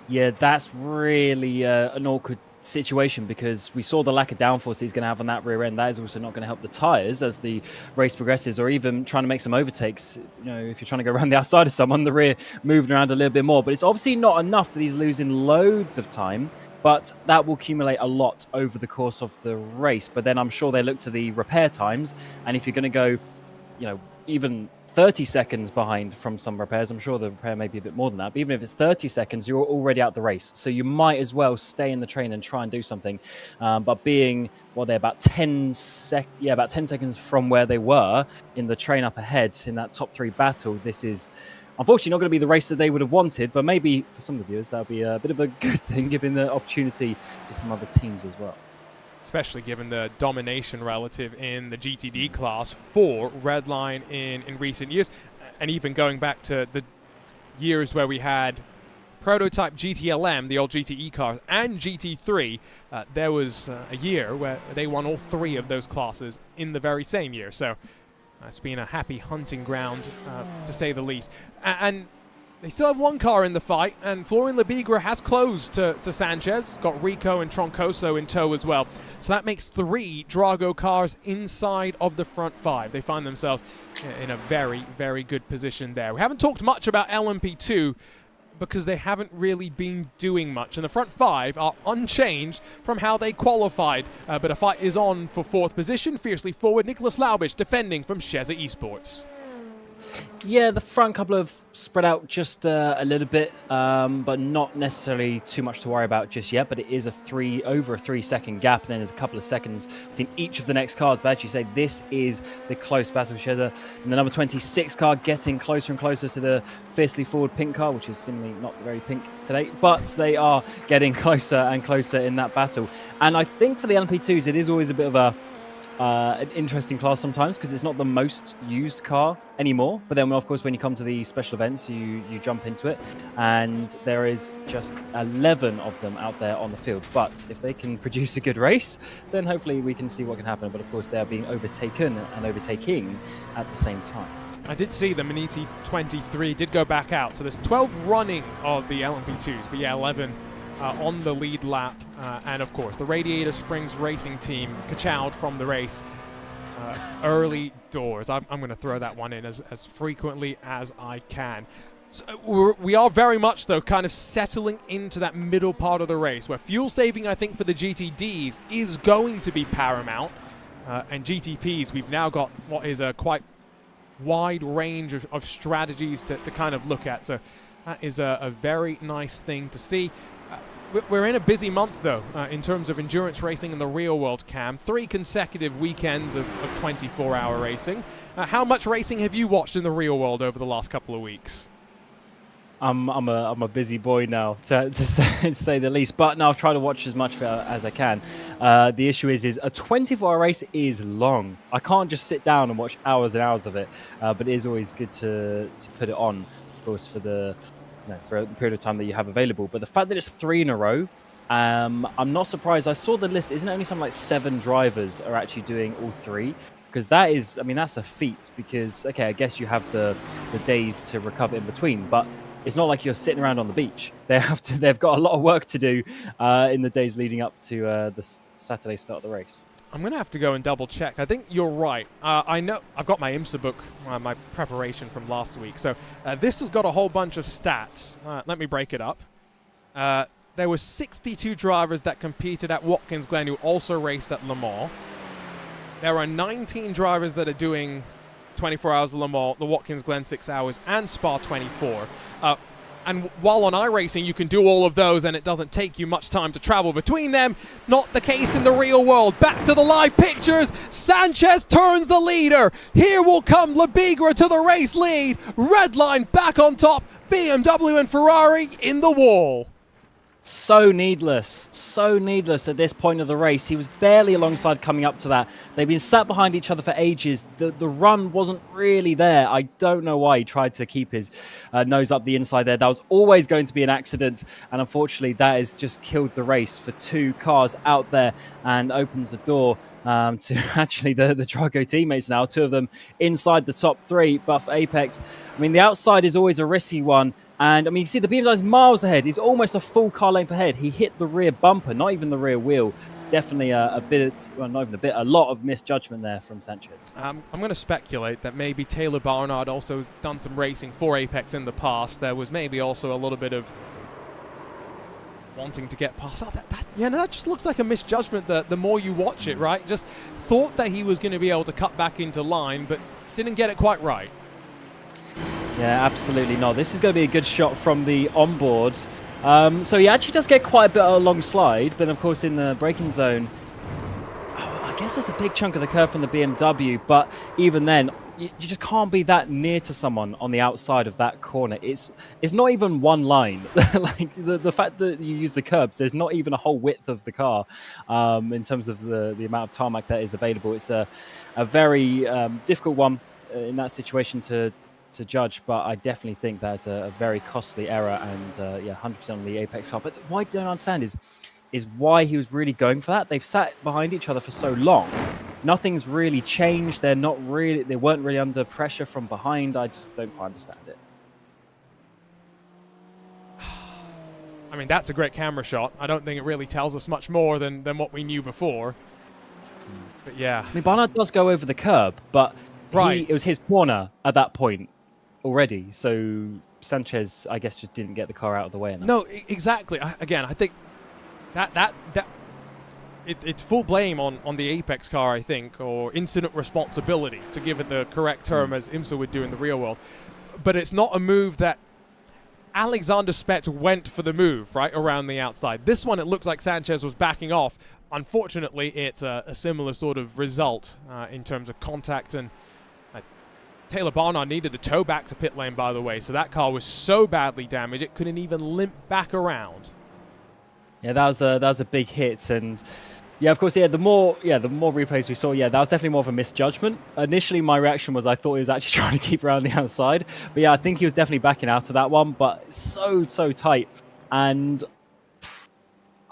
Yeah, that's really an awkward situation, because we saw the lack of downforce he's going to have on that rear end. That is also not going to help the tyres as the race progresses, or even trying to make some overtakes. You know, if you're trying to go around the outside of someone, the rear moving around a little bit more. But it's obviously not enough that he's losing loads of time, but that will accumulate a lot over the course of the race. But then I'm sure they look to the repair times, and if you're going to go, you know, even 30 seconds behind from some repairs, I'm sure the repair may be a bit more than that, but even if it's 30 seconds, you're already out the race. So you might as well stay in the train and try and do something. But being, well, they're about 10 seconds from where they were in the train up ahead in that top 3 battle, this is unfortunately not going to be the race that they would have wanted, but maybe for some of the viewers, that'll be a bit of a good thing, giving the opportunity to some other teams as well. Especially given the domination relative in the GTD class for Redline in recent years, and even going back to the years where we had prototype GTLM, the old GTE cars, and GT3, there was a year where they won all 3 of those classes in the very same year. So it's been a happy hunting ground, to say the least. And they still have 1 car in the fight, and Florian Lebigra has closed to Sanchez. Got Rico and Troncoso in tow as well. So that makes 3 Drago cars inside of the front 5. They find themselves in a very, very good position there. We haven't talked much about LMP2 because they haven't really been doing much, and the front 5 are unchanged from how they qualified. But a fight is on for 4th position. Fiercely forward, Nicholas Laubich defending from Sheza Esports. Yeah, the front couple have spread out just a little bit, but not necessarily too much to worry about just yet. But it is over a 3-second gap, and then there's a couple of seconds between each of the next cars. But as you say, this is the close battle. Sheza and the number 26 car getting closer and closer to the fiercely forward pink car, which is seemingly not very pink today, but they are getting closer and closer in that battle. And I think for the LMP2s, it is always a bit of an interesting class sometimes, because it's not the most used car anymore. But then, of course, when you come to the special events, you jump into it, and there is just 11 of them out there on the field. But if they can produce a good race, then hopefully we can see what can happen. But of course, they are being overtaken and overtaking at the same time. I did see the Maniti 23 did go back out, so there's 12 running of the LMP2s, but yeah, 11 on the lead lap. And of course, the Radiator Springs racing team kachowed from the race early doors. I'm going to throw that one in as frequently as I can. So we are very much, though, kind of settling into that middle part of the race where fuel saving, I think, for the GTDs is going to be paramount. And GTPs, we've now got what is a quite wide range of strategies to kind of look at. So that is a very nice thing to see. We're in a busy month, though, in terms of endurance racing in the real world, Cam. 3 consecutive weekends of 24-hour racing. How much racing have you watched in the real world over the last couple of weeks? I'm a busy boy now, to say the least. But no, I've tried to watch as much as I can. The issue is a 24-hour race is long. I can't just sit down and watch hours and hours of it. But it is always good to put it on, of course, for a period of time that you have available. But the fact that it's 3 in a row, I'm not surprised. I saw the list. Isn't it only something like 7 drivers are actually doing all 3? Because that is, I mean, that's a feat. Because, okay, I guess you have the days to recover in between, but it's not like you're sitting around on the beach. They've got a lot of work to do in the days leading up to the Saturday start of the race. I'm going to have to go and double check. I think you're right. I know I've got my IMSA book, my preparation from last week. So this has got a whole bunch of stats. Let me break it up. There were 62 drivers that competed at Watkins Glen who also raced at Le Mans. There are 19 drivers that are doing 24 hours of Le Mans, the Watkins Glen 6 hours, and Spa 24. And while on iRacing you can do all of those and it doesn't take you much time to travel between them, not the case in the real world. Back to the live pictures. Sanchez turns the leader. Here will come Lebigra to the race lead. Redline back on top. BMW and Ferrari in the wall. So needless at this point of the race. He was barely alongside coming up to that. They've been sat behind each other for ages. The run wasn't really there. I don't know why he tried to keep his nose up the inside there. That was always going to be an accident, and unfortunately that has just killed the race for 2 cars out there and opens a door to actually the Drago teammates now, 2 of them inside the top 3, but for Apex, I mean, the outside is always a risky one. And I mean, you see the BMW is miles ahead. He's almost a full car length ahead. He hit the rear bumper, not even the rear wheel. Definitely a bit, well, not even a bit, a lot of misjudgment there from Sanchez. I'm going to speculate that maybe Taylor Barnard also has done some racing for Apex in the past. There was maybe also a little bit of wanting to get past. That just looks like a misjudgment the more you watch it, right? Just thought that he was going to be able to cut back into line, but didn't get it quite right. Yeah, absolutely not. This is going to be a good shot from the onboard. So he actually does get quite a bit of a long slide, but of course in the braking zone, I guess there's a big chunk of the curve from the BMW, but even then, you just can't be that near to someone on the outside of that corner. It's not even one line. Like the fact that you use the curbs, there's not even a whole width of the car in terms of the amount of tarmac that is available. It's a very difficult one in that situation to judge, but I definitely think that's a very costly error, and 100% on the Apex car. But what I don't understand is why he was really going for that. They've sat behind each other for so long. Nothing's really changed. They weren't really under pressure from behind. I just don't quite understand it. I mean, that's a great camera shot. I don't think it really tells us much more than what we knew before. But yeah. I mean, Barnard does go over the curb, but right. It was his corner at that point already. So Sanchez, I guess, just didn't get the car out of the way enough. No, exactly. Again, I think that it's full blame on the Apex car, I think, or incident responsibility, to give it the correct term, as IMSA would do in the real world. But it's not a move that Alexander Spetz went for the move, right, around the outside. This one, it looked like Sanchez was backing off. Unfortunately, it's a similar sort of result in terms of contact, and Taylor Barnard needed the tow back to pit lane, by the way, so that car was so badly damaged it couldn't even limp back around. Yeah, that was a big hit, and yeah, of course, the more replays we saw, that was definitely more of a misjudgment. Initially, my reaction was I thought he was actually trying to keep around the outside, but yeah, I think he was definitely backing out of that one, but so tight, and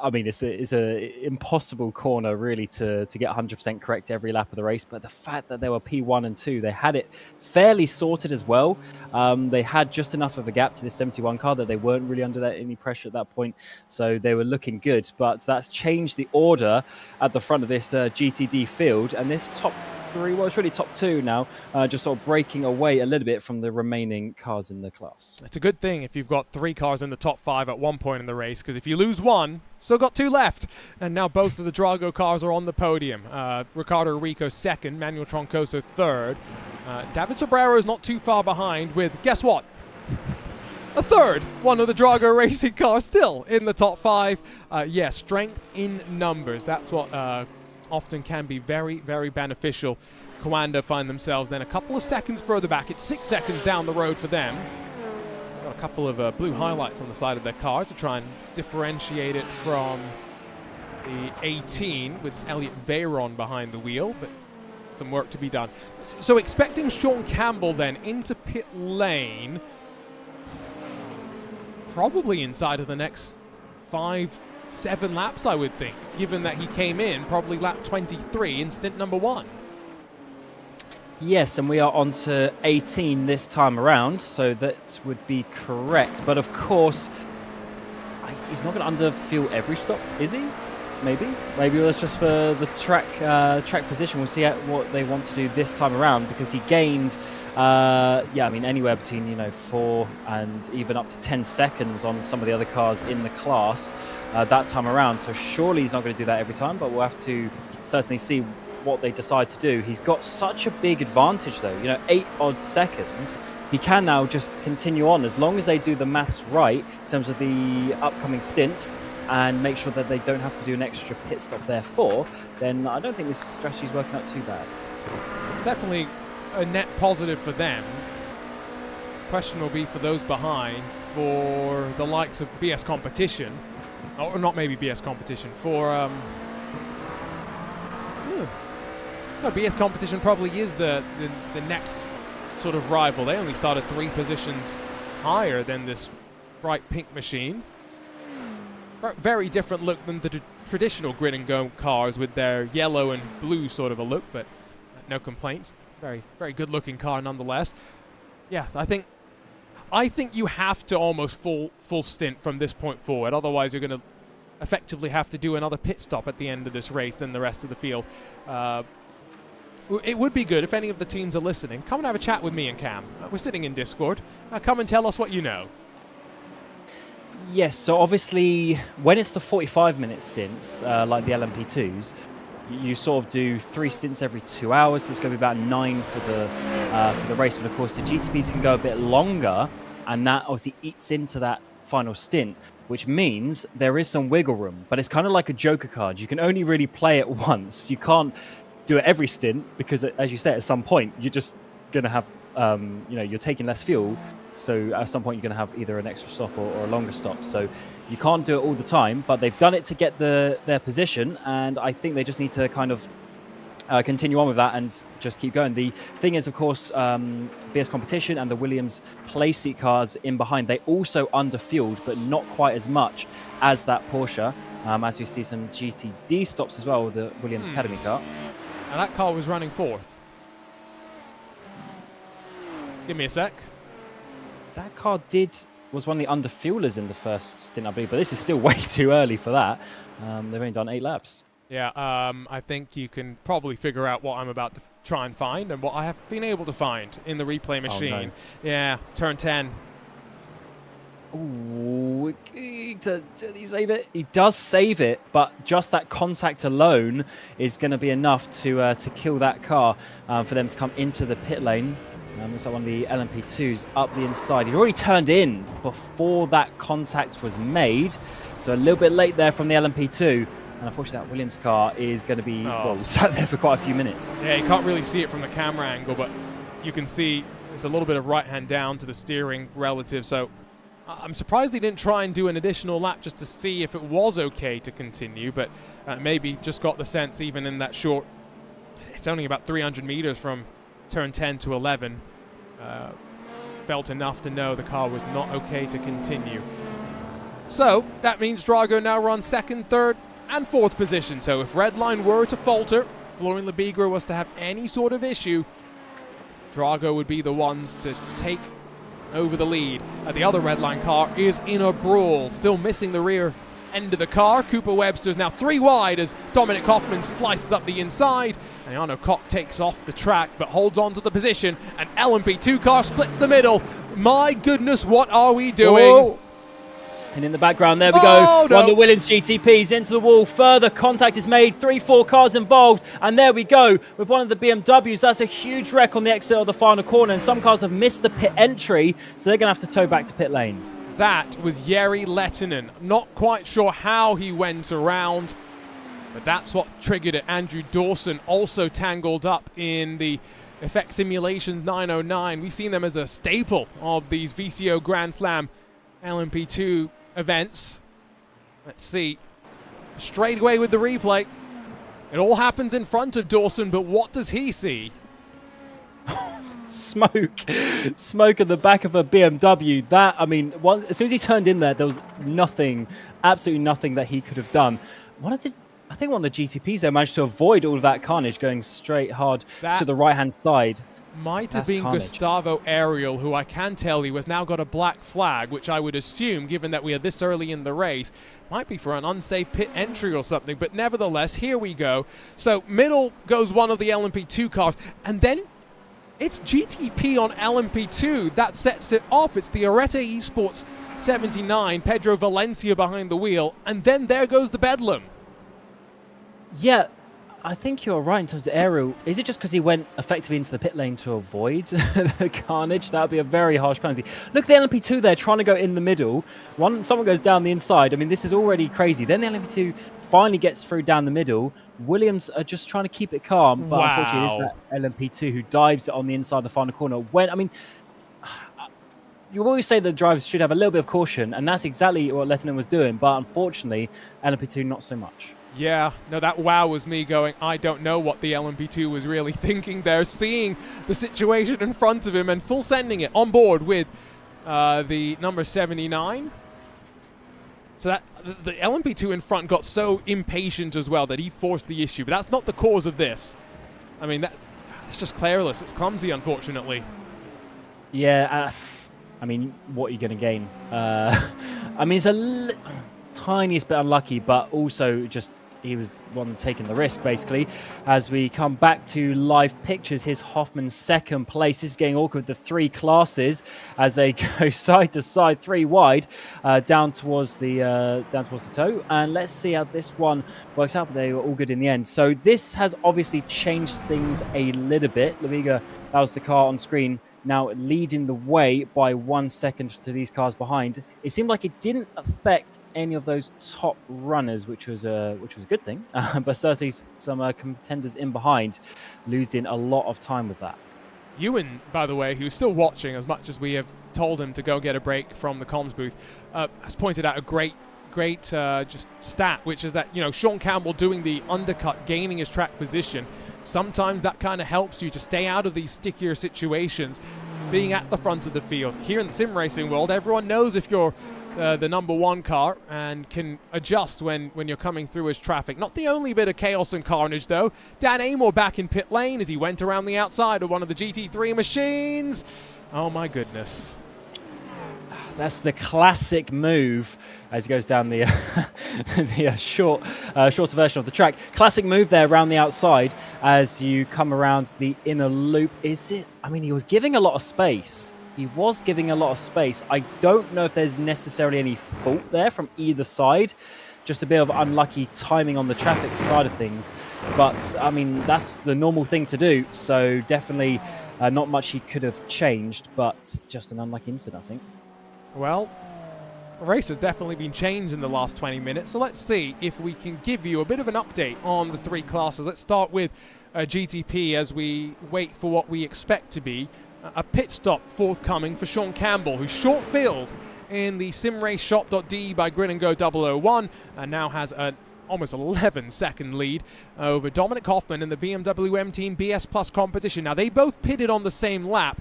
I mean, it's a impossible corner really to get 100% correct every lap of the race. But the fact that they were P1 and 2, they had it fairly sorted as well. They had just enough of a gap to the 71 car that they weren't really under any pressure at that point. So they were looking good. But that's changed the order at the front of this GTD field. And this top 3, well, it's really top 2 now, just sort of breaking away a little bit from the remaining cars in the class. It's a good thing if you've got 3 cars in the top 5 at one point in the race, because if you lose one, still got 2 left. And now both of the Drago cars are on the podium. Ricardo Rico 2nd, Manuel Troncoso 3rd. David Sobrero is not too far behind with, guess what? A 3rd, one of the Drago racing cars still in the top 5. Strength in numbers. That's what often can be very, very beneficial. Coanda find themselves then a couple of seconds further back. It's 6 seconds down the road for them. Got a couple of blue highlights on the side of their car to try and differentiate it from the 18 with Elliot Veyron behind the wheel, but some work to be done. So expecting Sean Campbell then into pit lane, probably inside of the next 5-7 laps, I would think, given that he came in probably lap 23 in stint number 1. Yes, and we are on to 18 this time around, so that would be correct. But of course, he's not going to underfuel every stop, is he? Maybe that's just for the track position. We'll see what they want to do this time around, because he gained anywhere between 4 and even up to 10 seconds on some of the other cars in the class that time around. So surely he's not going to do that every time, but we'll have to certainly see what they decide to do. He's got such a big advantage though, 8 odd seconds. He can now just continue on as long as they do the maths right in terms of the upcoming stints and make sure that they don't have to do an extra pit stop therefore, then I don't think this strategy is working out too bad. It's definitely a net positive for them. Question will be for those behind, for the likes of BS Competition. or not maybe BS competition, for no, BS competition probably is the next sort of rival. They only started 3 positions higher than this bright pink machine. Very different look than the traditional grid and go cars with their yellow and blue sort of a look, but no complaints. Very, very good looking car nonetheless. Yeah, I think you have to almost full stint from this point forward. Otherwise, you're going to effectively have to do another pit stop at the end of this race than the rest of the field. It would be good if any of the teams are listening. Come and have a chat with me and Cam. We're sitting in Discord. Come and tell us what you know. Yes, so obviously when it's the 45-minute stints, like the LMP2s, you sort of do 3 stints every 2 hours, so it's going to be about 9 for the race. But of course, the GTPs can go a bit longer, and that obviously eats into that final stint, which means there is some wiggle room. But it's kind of like a joker card. You can only really play it once. You can't do it every stint because, as you said, at some point you're just going to have, you're taking less fuel. So at some point you're going to have either an extra stop or a longer stop. So you can't do it all the time, but they've done it to get their position, and I think they just need to kind of continue on with that and just keep going. The thing is, of course, BS Competition and the Williams play seat cars in behind, they also underfueled, but not quite as much as that Porsche, as you see some GTD stops as well with the Williams Academy car. And that car was running 4th. Give me a sec. That car was one of the underfuelers in the first stint, I believe, but this is still way too early for that. They've only done 8 laps. Yeah, I think you can probably figure out what I'm about to try and find and what I have been able to find in the replay machine. Oh, no. Yeah, turn 10. Ooh, did he save it? He does save it, but just that contact alone is going to be enough to kill that car for them to come into the pit lane. Looks like one of the LMP2s up the inside. He'd already turned in before that contact was made, so a little bit late there from the LMP2. And unfortunately, that Williams car is going to be sat there for quite a few minutes. Yeah, you can't really see it from the camera angle, but you can see there's a little bit of right hand down to the steering relative. So I'm surprised he didn't try and do an additional lap just to see if it was okay to continue, but maybe just got the sense even in that short, it's only about 300 meters from turn 10 to 11, felt enough to know the car was not okay to continue. So that means Drago now runs 2nd, 3rd, and 4th position. So if Redline were to falter, Florian Lebigra was to have any sort of issue, Drago would be the ones to take over the lead. The other Redline car is in a brawl, still missing the rear end of the car. Cooper Webster's now 3 wide as Dominic Hoffman slices up the inside. And Jarno Koch takes off the track but holds on to the position. An LMP2 car splits the middle. My goodness, what are we doing? Whoa. And in the background, there we go. No. One of the Williams GTPs into the wall. Further contact is made. 3-4 cars involved. And there we go with one of the BMWs. That's a huge wreck on the exit of the final corner. And some cars have missed the pit entry, so they're going to have to tow back to pit lane. That was Jari Lehtinen. Not quite sure how he went around, but that's what triggered it. Andrew Dawson also tangled up in the Effect Simulations 909. We've seen them as a staple of these VCO Grand Slam LMP2 events. Let's see. Straight away with the replay. It all happens in front of Dawson, but what does he see? Smoke at the back of a BMW. That, I mean, as soon as he turned in there was nothing, absolutely nothing that he could have done. I think one of the GTPs there managed to avoid all of that carnage going straight hard to the right-hand side. Might have been carnage. Gustavo Ariel, who I can tell you has now got a black flag, which I would assume, given that we are this early in the race, might be for an unsafe pit entry or something. But nevertheless, here we go. So middle goes one of the LMP2 cars, and then it's GTP on LMP2 that sets it off. It's the Arete Esports 79, Pedro Valencia behind the wheel, and then there goes the bedlam. Yeah, I think you're right in terms of Ariel. Is it just because he went effectively into the pit lane to avoid the carnage? That would be a very harsh penalty. Look at the LMP2 there trying to go in the middle. Someone goes down the inside. I mean, this is already crazy. Then the LMP2 finally gets through down the middle. Williams are just trying to keep it calm, but unfortunately it is that LMP2 who dives it on the inside of the final corner. you always say the drivers should have a little bit of caution, and that's exactly what Lehtinen was doing. But unfortunately, LMP2 not so much. Yeah, no, that wow was me going, I don't know what the LMP2 was really thinking there, seeing the situation in front of him and full sending it on board with the number 79. So that the LMP2 in front got so impatient as well that he forced the issue, but that's not the cause of this. I mean, it's just careless. It's clumsy, unfortunately. Yeah, I mean, what are you going to gain? I mean, it's tiniest bit unlucky, but also just he was the one taking the risk, basically. As we come back to live pictures, here's Hoffman's second place. This is getting awkward. The three classes as they go side to side, three wide, down towards the toe. And let's see how this one works out. But they were all good in the end. So this has obviously changed things a little bit. Laviga, that was the car on screen, now leading the way by 1 second to these cars behind. It seemed like it didn't affect any of those top runners, which was a good thing. But certainly some contenders in behind losing a lot of time with that. Ewan, by the way, who's still watching as much as we have told him to go get a break from the comms booth, has pointed out a great just stat, which is that, you know, Sean Campbell doing the undercut, gaining his track position, sometimes that kind of helps you to stay out of these stickier situations, being at the front of the field. Here in the sim racing world, everyone knows if you're the number one car and can adjust when you're coming through as traffic. Not the only bit of chaos and carnage, though. Dan Amor back in pit lane as he went around the outside of one of the GT3 machines. Oh my goodness. That's the classic move as he goes down the shorter version of the track. Classic move there around the outside as you come around the inner loop. I mean, he was giving a lot of space. I don't know if there's necessarily any fault there from either side. Just a bit of unlucky timing on the traffic side of things. But, I mean, that's the normal thing to do. So definitely not much he could have changed, but just an unlucky incident, I think. Well, the race has definitely been changed in the last 20 minutes, so let's see if we can give you a bit of an update on the three classes. Let's start with GTP as we wait for what we expect to be a pit stop forthcoming for Sean Campbell, who's short-filled in the simraceshop.de by Grid and Go 001 and now has an almost 11-second lead over Dominic Hoffman in the BMW M Team BS Plus competition. Now, they both pitted on the same lap.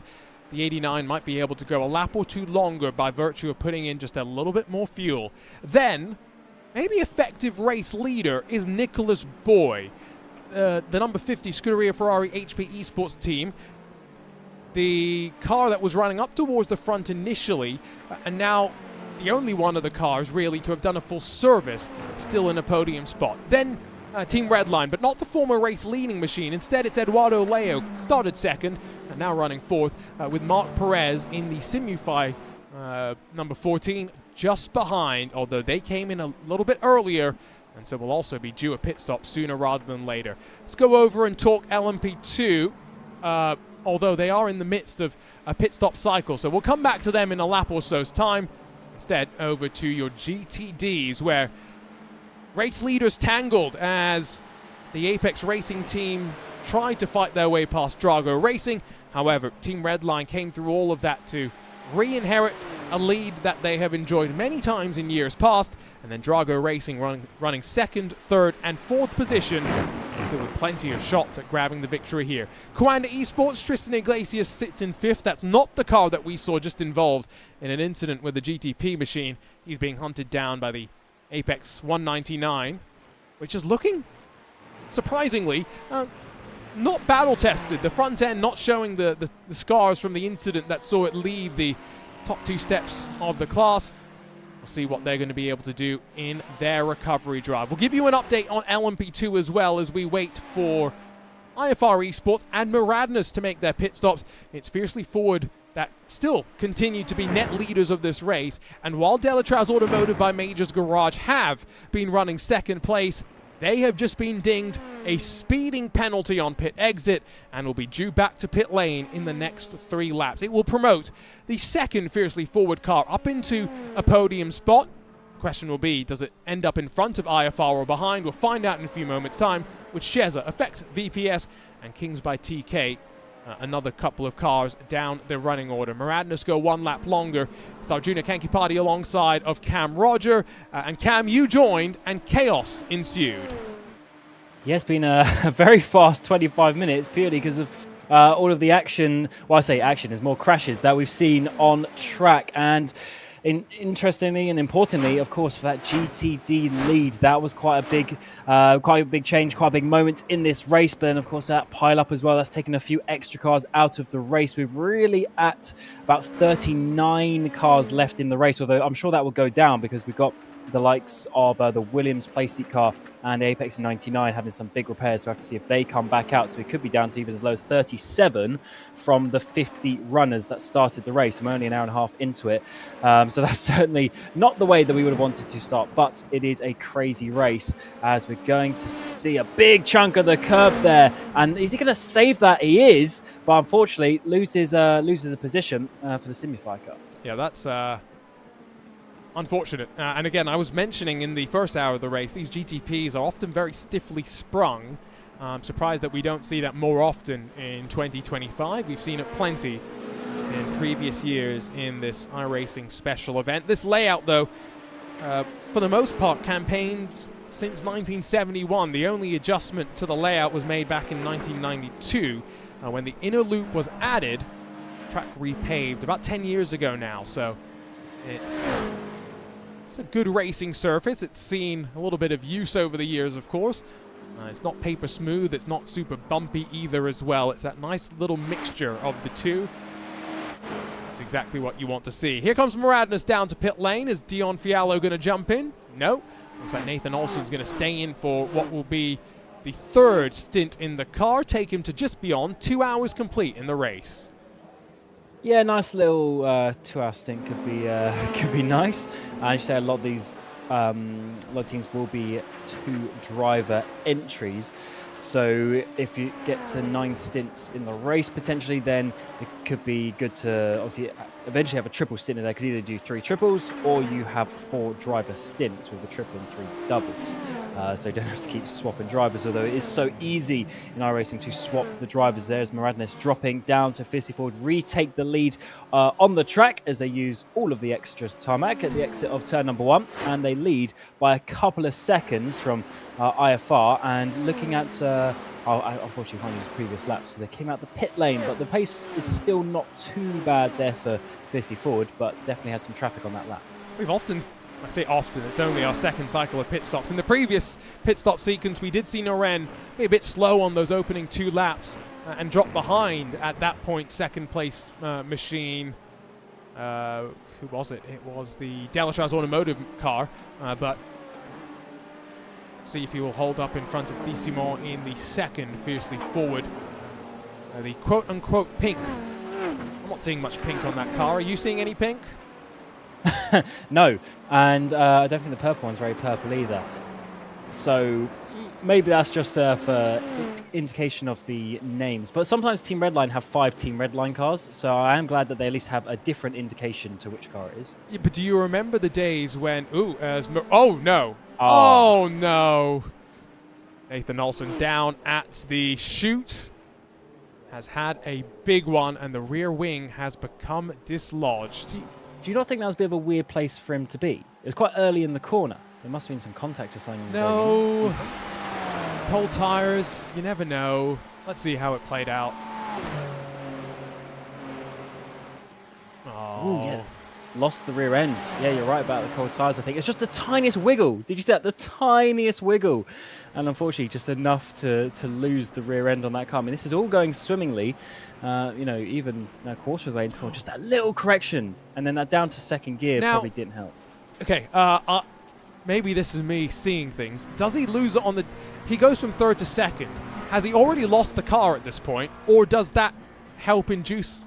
The 89 might be able to go a lap or two longer by virtue of putting in just a little bit more fuel. Then, maybe effective race leader is Nicholas Boy, the number 50 Scuderia Ferrari HP Esports team. The car that was running up towards the front initially, and now the only one of the cars really to have done a full service, still in a podium spot. Then Team Redline, but not the former race-leading machine. Instead, it's Eduardo Leo, started second, and now running fourth, with Mark Perez in the Simufy number 14, just behind, although they came in a little bit earlier, and so will also be due a pit stop sooner rather than later. Let's go over and talk LMP2, although they are in the midst of a pit stop cycle, so we'll come back to them in a lap or so's time. Instead, over to your GTDs, where race leaders tangled as the Apex Racing team tried to fight their way past Drago Racing. However, Team Redline came through all of that to re-inherit a lead that they have enjoyed many times in years past. And then Drago Racing running second, third, and fourth position, still with plenty of shots at grabbing the victory here. Coanda Esports, Tristan Iglesias sits in fifth. That's not the car that we saw just involved in an incident with the GTP machine. He's being hunted down by the Apex 199, which is looking, surprisingly, not battle-tested. The front end not showing the scars from the incident that saw it leave the top two steps of the class. We'll see what they're going to be able to do in their recovery drive. We'll give you an update on LMP2 as well as we wait for IFR Esports and Miradnas to make their pit stops. It's Fiercely Forward that still continue to be net leaders of this race. And while Delatraz Automotive by Majors Garage have been running second place, they have just been dinged a speeding penalty on pit exit and will be due back to pit lane in the next 3 laps. It will promote the second Fiercely Forward car up into a podium spot. Question will be, does it end up in front of IFR or behind? We'll find out in a few moments' time, with Sheza, Effects, VPS, and Kings by TK another couple of cars down the running order. Maradness go 1 lap longer. It's Arjuna Kankipati alongside of Cam Roger. And Cam, you joined, and chaos ensued. Yeah, it's been a very fast 25 minutes purely because of all of the action. Well, I say action, there's more crashes that we've seen on track. And interestingly and importantly, of course, for that GTD lead, that was quite a big change, quite a big moment in this race. But then, of course, that pile up as well, that's taken a few extra cars out of the race. We're really at about 39 cars left in the race, although I'm sure that will go down because we've got the likes of the Williams playseat car and the Apex in 99 having some big repairs. So we have to see if they come back out. So we could be down to even as low as 37 from the 50 runners that started the race. I'm only an hour and a half into it. So that's certainly not the way that we would have wanted to start, but it is a crazy race as we're going to see a big chunk of the curb there. And is he going to save that? He is, but unfortunately loses a position for the Simify car. Yeah, that's unfortunate. And again, I was mentioning in the first hour of the race, these GTPs are often very stiffly sprung. I'm surprised that we don't see that more often in 2025. We've seen it plenty in previous years in this iRacing special event. This layout, though, for the most part, campaigned since 1971. The only adjustment to the layout was made back in 1992 when the inner loop was added. Track repaved about 10 years ago now, so it's a good racing surface. It's seen a little bit of use over the years, of course. It's not paper smooth, it's not super bumpy either as well. It's that nice little mixture of the two. That's exactly what you want to see. Here comes Maradness down to pit lane. Is Dion Fiallo going to jump in? No. Looks like Nathan Olsen's going to stay in for what will be the third stint in the car. Take him to just beyond 2 hours complete in the race. Yeah, nice little 2-hour stint could be nice. I say a lot of these a lot of teams will be 2 driver entries. So if you get to 9 stints in the race potentially, then it could be good to obviously eventually have a triple stint in there, because either do 3 triples or you have 4 driver stints with a triple and 3 doubles. So you don't have to keep swapping drivers, although it is so easy in iRacing to swap the drivers there. As Maradness dropping down, so Fiercely Forward retake the lead on the track as they use all of the extra tarmac at the exit of turn number 1, and they lead by a couple of seconds from IFR. And looking at I unfortunately can't use previous laps because they came out the pit lane, but the pace is still not too bad there for Fiercely Forward, but definitely had some traffic on that lap. We've often, I say often, it's only our second cycle of pit stops. In the previous pit stop sequence, we did see Noren be a bit slow on those opening 2 laps and drop behind at that point second place machine. Who was it? It was the Delatraz Automotive car, but see if he will hold up in front of Fissimont in the second Fiercely Forward. The quote-unquote pink. I'm not seeing much pink on that car. Are you seeing any pink? No, and I don't think the purple one's very purple either. So maybe that's just for indication of the names. But sometimes Team Redline have 5 Team Redline cars, so I am glad that they at least have a different indication to which car it is. Yeah, but do you remember the days when... oh, no. Oh, no. Nathan Olsen down at the chute. Has had a big one, and the rear wing has become dislodged. Do you not think that was a bit of a weird place for him to be? It was quite early in the corner. There must have been some contact or something. No. Cold tires, you never know. Let's see how it played out. Oh. Ooh, yeah. Lost the rear end. Yeah, you're right about the cold tires, I think. It's just the tiniest wiggle. Did you see that? The tiniest wiggle. And unfortunately, just enough to lose the rear end on that car. I mean, this is all going swimmingly. Even a quarter of the way into just that little correction. And then that down to second gear probably didn't help. Okay, maybe this is me seeing things. Does he lose it on the... He goes from third to second. Has he already lost the car at this point? Or does that help induce...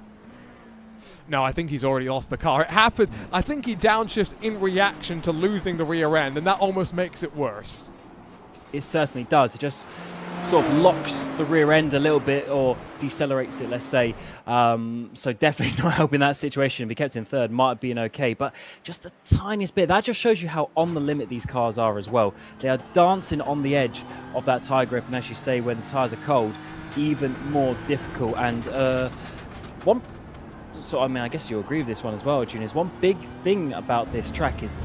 No, I think he's already lost the car. It happened. I think he downshifts in reaction to losing the rear end, and that almost makes it worse. It certainly does. It just sort of locks the rear end a little bit, or decelerates it, let's say. So definitely not helping that situation. If he kept in third, might have been okay. But just the tiniest bit. That just shows you how on the limit these cars are as well. They are dancing on the edge of that tyre grip. And as you say, when the tyres are cold, even more difficult. And I guess you agree with this one as well, Juniors. One big thing about this track is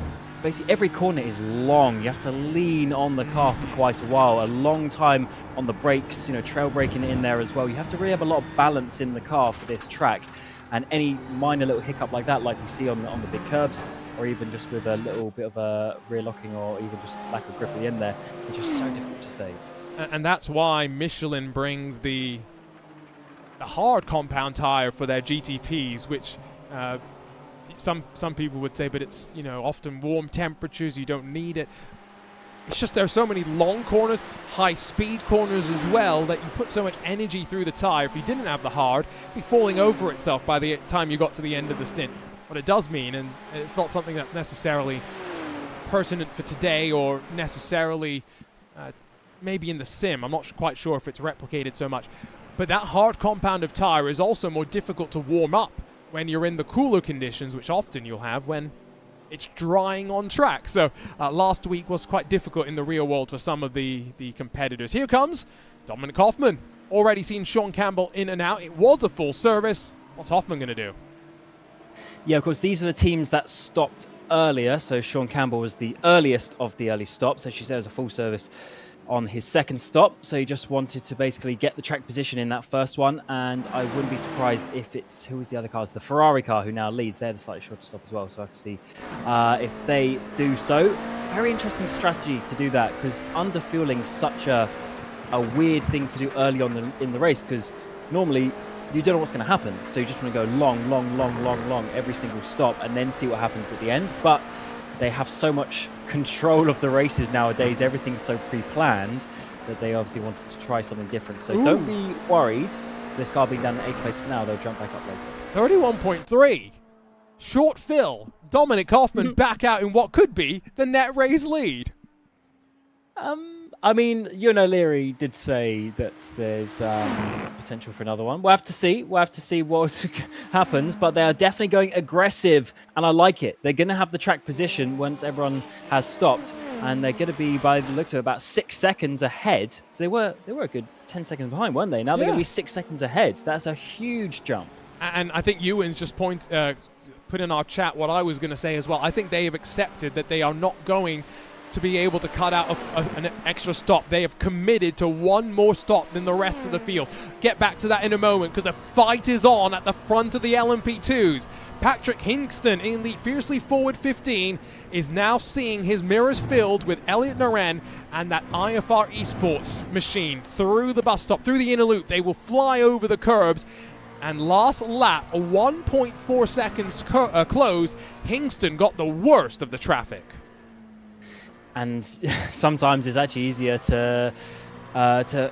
basically every corner is long. You have to lean on the car for quite a while, a long time on the brakes, trail braking in there as well. You have to really have a lot of balance in the car for this track. And any minor little hiccup like that, like we see on the big curbs, or even just with a little bit of a rear locking or even just lack of grip at the end there, it's just so difficult to save. And that's why Michelin brings the hard compound tire for their GTPs, which some people would say, but it's often warm temperatures, you don't need it. It's just there are so many long corners, high speed corners as well, that you put so much energy through the tire. If you didn't have the hard, it'd be falling over itself by the time you got to the end of the stint. What it does mean, and it's not something that's necessarily pertinent for today or necessarily maybe in the sim, I'm not quite sure if it's replicated so much, but that hard compound of tire is also more difficult to warm up when you're in the cooler conditions, which often you'll have when it's drying on track. So last week was quite difficult in the real world for some of the competitors. Here comes Dominic Hoffman. Already seen Sean Campbell in and out. It was a full service. What's Hoffman going to do? Yeah, of course, these were the teams that stopped earlier. So Sean Campbell was the earliest of the early stops. As she said, it was a full service on his second stop. So he just wanted to basically get the track position in that first one. And I wouldn't be surprised if it's, who was the other car? It's the Ferrari car who now leads. They had a slightly shorter stop as well. So I have to see if they do so. Very interesting strategy to do that, because underfueling is such a weird thing to do early on in the race, because normally you don't know what's going to happen. So you just want to go long every single stop and then see what happens at the end. But they have so much control of the races nowadays. Everything's so pre-planned that they obviously wanted to try something different. So don't be worried. This car being down in 8th place for now, they'll jump back up later. 31.3. Short fill. Dominic Hoffman back out in what could be the net race lead. I mean, Leary did say that there's potential for another one. We'll have to see. We'll have to see what happens. But they are definitely going aggressive, and I like it. They're going to have the track position once everyone has stopped, and they're going to be, by the looks of it, about 6 seconds ahead. So they were a good 10 seconds behind, weren't they? Now they're going to be 6 seconds ahead. That's a huge jump. And I think Ewan's just put in our chat what I was going to say as well. I think they have accepted that they are not going to be able to cut out an extra stop. They have committed to one more stop than the rest of the field. Get back to that in a moment, because the fight is on at the front of the LMP2s. Patrick Hingston in the fiercely forward 15 is now seeing his mirrors filled with Elliot Naren and that IFR Esports machine through the bus stop, through the inner loop. They will fly over the curbs. And last lap, a 1.4 seconds close, Hingston got the worst of the traffic. And sometimes it's actually easier to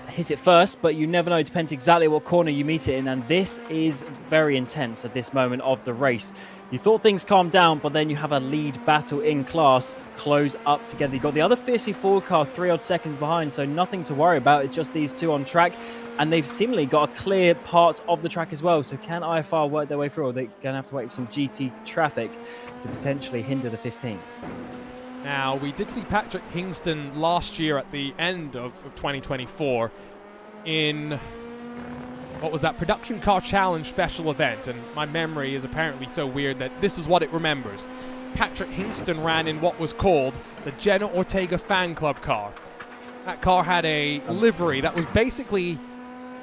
hit it first, but you never know. It depends exactly what corner you meet it in, and this is very intense at this moment of the race. You thought things calmed down, but then you have a lead battle in class close up together. You've got the other fiercely forward car 3 odd seconds behind, so nothing to worry about. It's just these two on track, and they've seemingly got a clear part of the track as well. So can IFR work their way through, or they're going to have to wait for some GT traffic to potentially hinder the 15? Now, we did see Patrick Hingston last year at the end of 2024 in, what was that, Production Car Challenge special event, and my memory is apparently so weird that this is what it remembers. Patrick Hingston ran in what was called the Jenna Ortega Fan Club car. That car had a livery that was basically,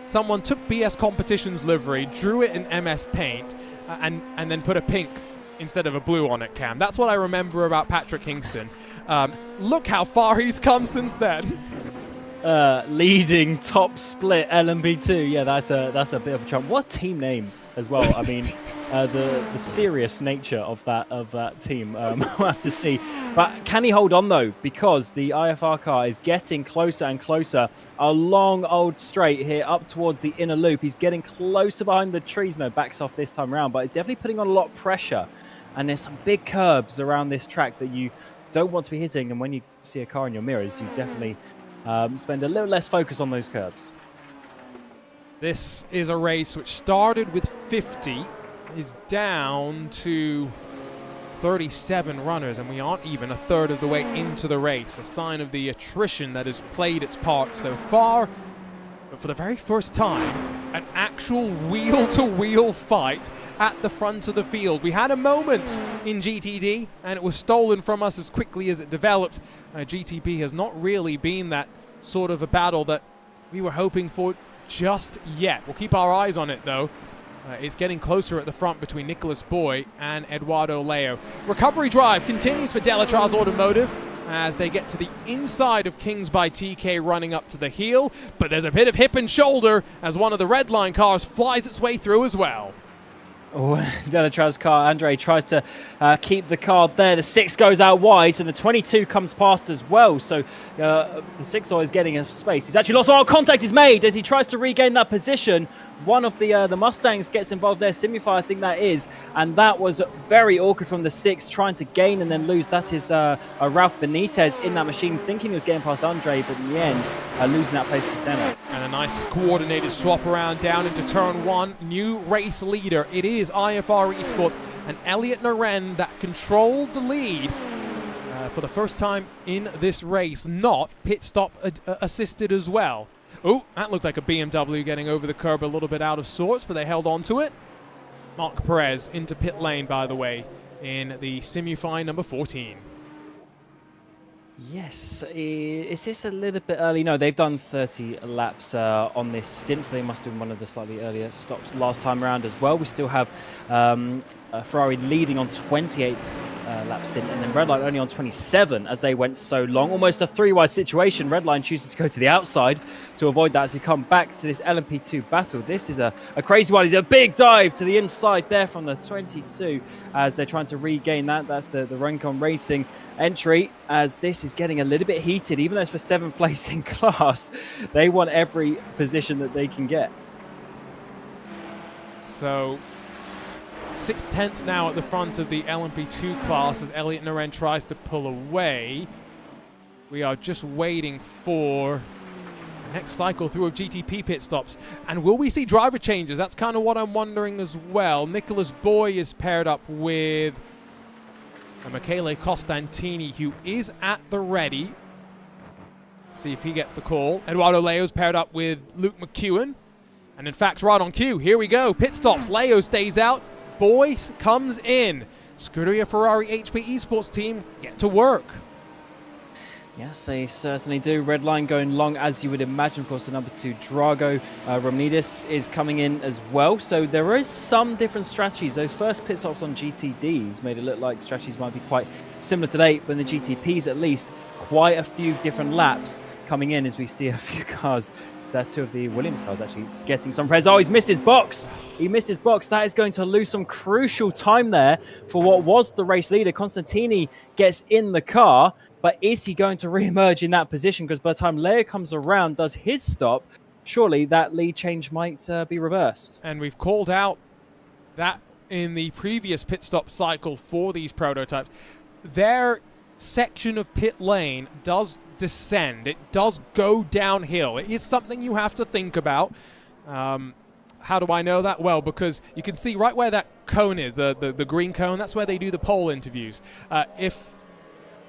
someone took BS Competition's livery, drew it in MS Paint, and then put a pink instead of a blue on it, Cam. That's what I remember about Patrick Hingston. Look how far he's come since then. Leading top split LMP2. Yeah, that's a bit of a jump. What team name as well. I mean, the serious nature of that team. We'll have to see. But can he hold on though? Because the IFR car is getting closer and closer. A long old straight here up towards the inner loop. He's getting closer behind the trees. No, backs off this time around, but it's definitely putting on a lot of pressure. And there's some big curbs around this track that you don't want to be hitting. And when you see a car in your mirrors, you definitely spend a little less focus on those curbs. This is a race which started with 50, is down to 37 runners, and we aren't even a third of the way into the race. A sign of the attrition that has played its part so far. but for the very first time, an actual wheel-to-wheel fight at the front of the field. We had a moment in GTD, and it was stolen from us as quickly as it developed. GTP has not really been that sort of a battle that we were hoping for just yet. We'll keep our eyes on it, though. It's getting closer at the front between Nicholas Boy and Eduardo Leo. Recovery drive continues for Delatraz Automotive as they get to the inside of Kings by TK running up to the heel, but there's a bit of hip and shoulder as one of the red line cars flies its way through as well. Oh, Delatraz car, Andre tries to keep the card there. The 6 goes out wide, and the 22 comes past as well. So the 6 is getting a space. He's actually lost while contact is made as he tries to regain that position. One of the Mustangs gets involved there, Simify, I think that is. And that was very awkward from the 6, trying to gain and then lose. That is Ralph Benitez in that machine, thinking he was getting past Andre, but in the end, losing that place to Senna. And a nice coordinated swap around down into turn 1. New race leader. It is IFR Esports and Elliot Naren that controlled the lead for the first time in this race, not pit stop assisted as well. Oh, that looked like a BMW getting over the curb a little bit out of sorts, but they held on to it. Marc Perez into pit lane, by the way, in the Simufy number 14. Yes, is this a little bit early? No, they've done 30 laps on this stint, so they must have been one of the slightly earlier stops last time around as well. We still have Ferrari leading on 28 lap stint, and then Redline only on 27 as they went so long. Almost a 3-wide situation. Redline chooses to go to the outside to avoid that as we come back to this LMP2 battle. This is a crazy one. It's a big dive to the inside there from the 22 as they're trying to regain that. That's the Rencon Racing entry, as this is getting a little bit heated. Even though it's for 7th place in class, they want every position that they can get. So 6/10 now at the front of the LMP2 class as Elliot Naren tries to pull away. We are just waiting for the next cycle through of GTP pit stops. And will we see driver changes? That's kind of what I'm wondering as well. Nicholas Boy is paired up with Michele Costantini, who is at the ready. See if he gets the call. Eduardo Leo's paired up with Luke McEwen. And in fact, right on cue, here we go. Pit stops. Leo stays out. Boy comes in. Scuderia Ferrari HP Esports team get to work. Yes, they certainly do. Red line going long, as you would imagine. Of course, the number 2, Drago Romnidis, is coming in as well. So there is some different strategies. Those first pit stops on GTDs made it look like strategies might be quite similar today, but in the GTPs, at least, quite a few different laps coming in as we see a few cars. So 2 of the Williams cars actually getting some praise. Oh, he's missed his box. He missed his box. That is going to lose some crucial time there for what was the race leader. Constantini gets in the car. But is he going to re-emerge in that position? Because by the time Leo comes around, does his stop, surely that lead change might be reversed. And we've called out that in the previous pit stop cycle for these prototypes. Their section of pit lane does descend. It does go downhill. It is something you have to think about. How do I know that? Well, because you can see right where that cone is, the green cone, that's where they do the pole interviews.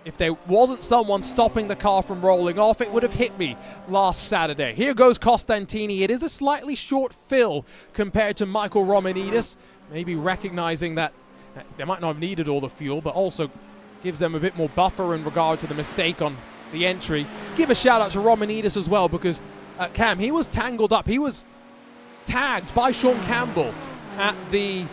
If there wasn't someone stopping the car from rolling off, it would have hit me last Saturday. Here goes Costantini. It is a slightly short fill compared to Michael Romanidis, maybe recognizing that they might not have needed all the fuel, but also gives them a bit more buffer in regard to the mistake on the entry. Give a shout out to Romanidis as well, because Cam, he was tangled up. He was tagged by Sean Campbell at the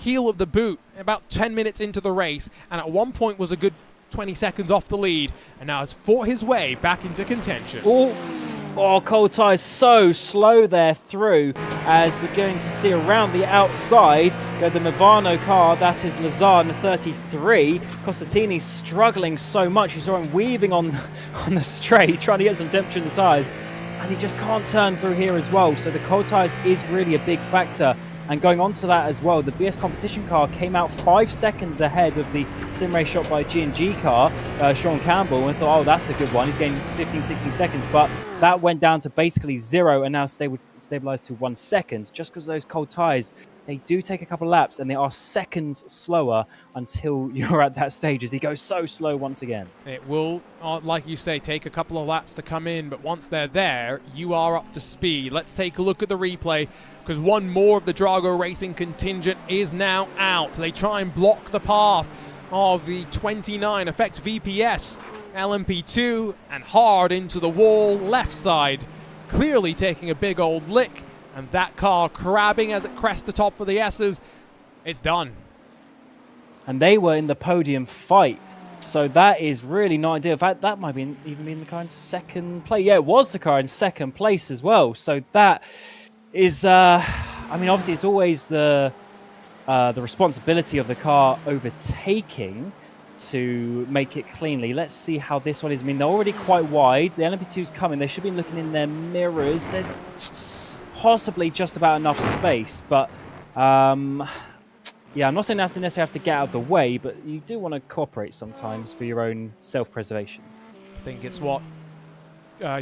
heel of the boot about 10 minutes into the race, and at one point was a good 20 seconds off the lead, and now has fought his way back into contention. Oh, cold tires so slow there through, as we're going to see around the outside go the Movano car. That is Lazar in the 33. Costantini struggling so much. You saw him weaving on the straight, trying to get some temperature in the tires, and he just can't turn through here as well. So the cold tires is really a big factor. And going on to that as well, the BS competition car came out 5 seconds ahead of the sim race shot by G&G car, Sean Campbell, and thought, oh, that's a good one. He's getting 15, 16 seconds, but that went down to basically 0 and now stabilized to 1 second, just because of those cold tires. they do take a couple of laps, and they are seconds slower until you're at that stage, as he goes so slow once again. It will, like you say, take a couple of laps to come in, but once they're there, you are up to speed. Let's take a look at the replay, because one more of the Drago Racing contingent is now out. They try and block the path of the 29, affect VPS, LMP2, and hard into the wall, left side, clearly taking a big old lick, and that car crabbing as it crests the top of the S's. It's done. And they were in the podium fight, so that is really not ideal. In fact, that might be even be the car in second place. Yeah, it was the car in second place as well. So that is, I mean, obviously it's always the responsibility of the car overtaking to make it cleanly. Let's see how this one is. I mean, they're already quite wide. The LMP2's coming. They should be looking in their mirrors. There's possibly just about enough space, but yeah, I'm not saying you necessarily have to get out of the way, but you do want to cooperate sometimes for your own self-preservation. I think it's what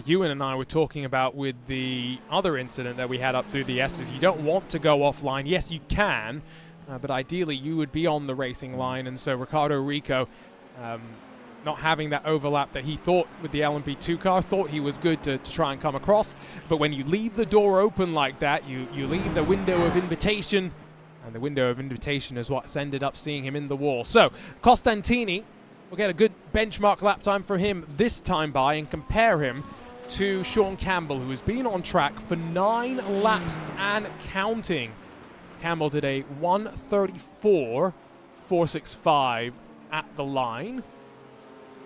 Ewan and I were talking about with the other incident that we had up through the S's. You don't want to go offline. Yes, you can, but ideally you would be on the racing line, and so Ricardo Rico, not having that overlap that he thought with the LMP2 car, thought he was good to try and come across. But when you leave the door open like that, you leave the window of invitation, and the window of invitation is what's ended up seeing him in the wall. So Costantini will get a good benchmark lap time for him this time by, and compare him to Sean Campbell, who has been on track for 9 laps and counting. Campbell did a 1:34.465 at the line.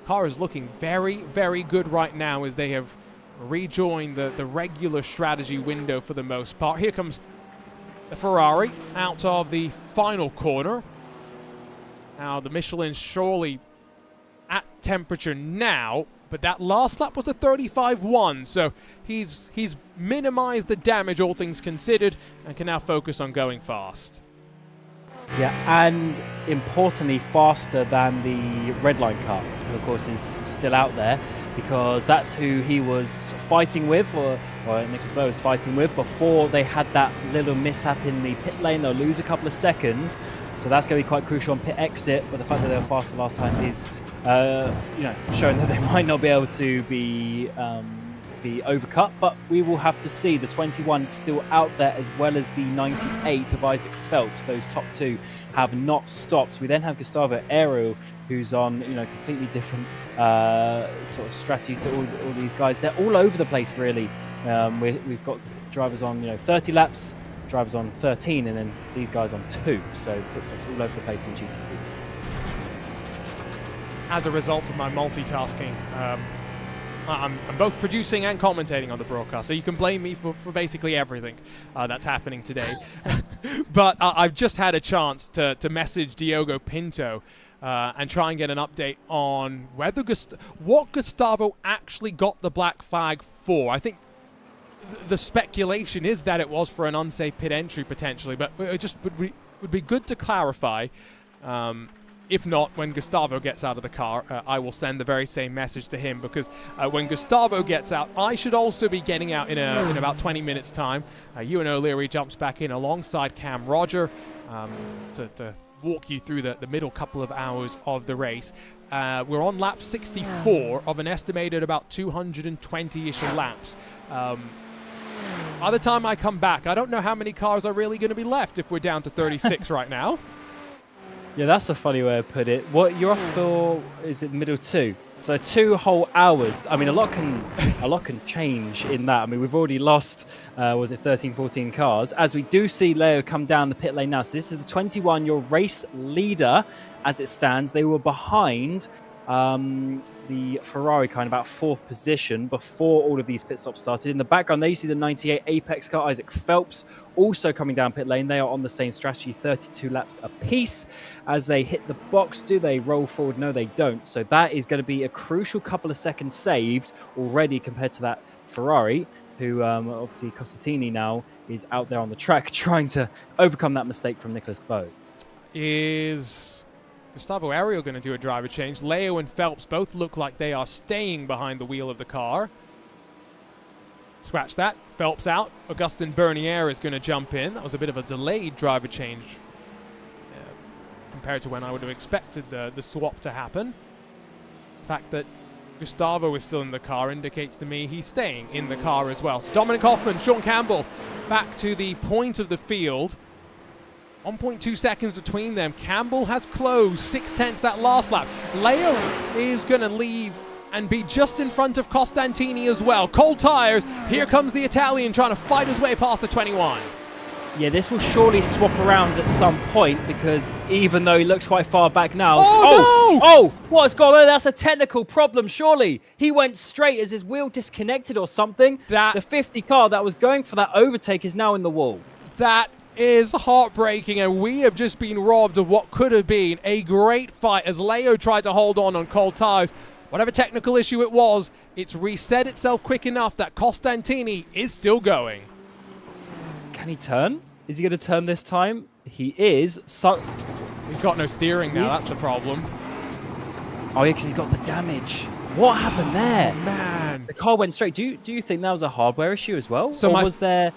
Car is looking very, very good right now as they have rejoined the regular strategy window for the most part. Here comes the Ferrari out of the final corner. Now the Michelin's surely at temperature now, but that last lap was a 35.1, so he's minimized the damage, all things considered, and can now focus on going fast. Yeah, and importantly, faster than the red line car, who of course is still out there, because that's who he was fighting with, or Nicholas Bowe was fighting with, before they had that little mishap in the pit lane. They'll lose a couple of seconds, so that's going to be quite crucial on pit exit. But the fact that they were faster last time is, showing that they might not be able to be overcut, but we will have to see. The 21 still out there, as well as the 98 of Isaac Phelps. Those top two have not stopped. We then have Gustavo Aero, who's on completely different sort of strategy to all these guys. They're all over the place, really. We've got drivers on 30 laps, drivers on 13, and then these guys on 2. So pit stops all over the place in GTPs. As a result of my multitasking, I'm both producing and commentating on the broadcast, so you can blame me for basically everything that's happening today. But I've just had a chance to message Diogo Pinto and try and get an update on whether what Gustavo actually got the black flag for. I think the speculation is that it was for an unsafe pit entry potentially, but it just would be good to clarify. If not, when Gustavo gets out of the car, I will send the very same message to him, because when Gustavo gets out, I should also be getting out in about 20 minutes' time. Ewan O'Leary jumps back in alongside Cam Roger to walk you through the middle couple of hours of the race. We're on lap 64 of an estimated about 220-ish laps. By the time I come back, I don't know how many cars are really going to be left if we're down to 36 right now. Yeah, that's a funny way to put it. What you're off for? Is it middle 2? So 2 whole hours. I mean, a lot can change in that. I mean, we've already lost, was it 13, 14 cars? As we do see Leo come down the pit lane now. So this is the 21, your race leader as it stands. They were behind the Ferrari car in about 4th position before all of these pit stops started. In the background, there you see the 98 Apex car, Isaac Phelps, also coming down pit lane. They are on the same strategy, 32 laps apiece. As they hit the box, do they roll forward? No, they don't. So that is going to be a crucial couple of seconds saved already compared to that Ferrari, who obviously Costantini now is out there on the track trying to overcome that mistake from Nicholas Bowe. Is Gustavo Aero going to do a driver change? Leo and Phelps both look like they are staying behind the wheel of the car. Scratch that. Phelps out. Augustin Bernier is going to jump in. That was a bit of a delayed driver change compared to when I would have expected the swap to happen. The fact that Gustavo is still in the car indicates to me he's staying in the car as well. So Dominic Hoffman, Sean Campbell back to the point of the field. 1.2 seconds between them. Campbell has closed 6/10 that last lap. Leo is going to leave and be just in front of Costantini as well. Cold tires. Here comes the Italian trying to fight his way past the 21. Yeah, this will surely swap around at some point because even though he looks quite far back now... Oh, no! Oh, what's gone on? That's a technical problem, surely. He went straight as his wheel disconnected or something. The 50 car that was going for that overtake is now in the wall. That is heartbreaking, and we have just been robbed of what could have been a great fight as Leo tried to hold on cold tires. Whatever technical issue it was, it's reset itself quick enough that Costantini is still going. Can he turn? Is he going to turn this time? He is. He's got no steering now, that's the problem. Oh, yeah, because he's got the damage. What happened there? Man. The car went straight. Do you think that was a hardware issue as well? So or was there...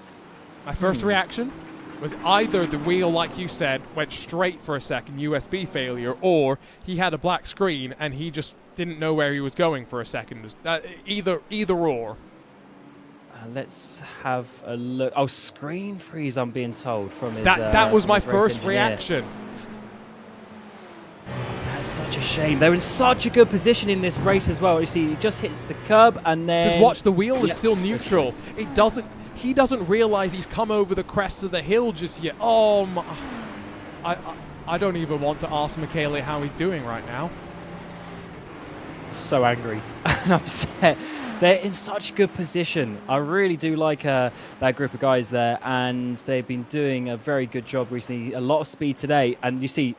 My first reaction was either the wheel, like you said, went straight for a second, USB failure, or he had a black screen and he just didn't know where he was going for a second. Either or. Let's have a look. Oh, screen freeze, I'm being told from his... That was my first engineer. reaction. That's such a shame. They're in such a good position in this race as well. You see, he just hits the curb and then... Just watch, the wheel is still neutral. He doesn't realize he's come over the crest of the hill just yet. Oh my... I don't even want to ask Michele how he's doing right now. So angry and upset. They're in such good position. I really do like that group of guys there, and they've been doing a very good job recently. A lot of speed today, and you see,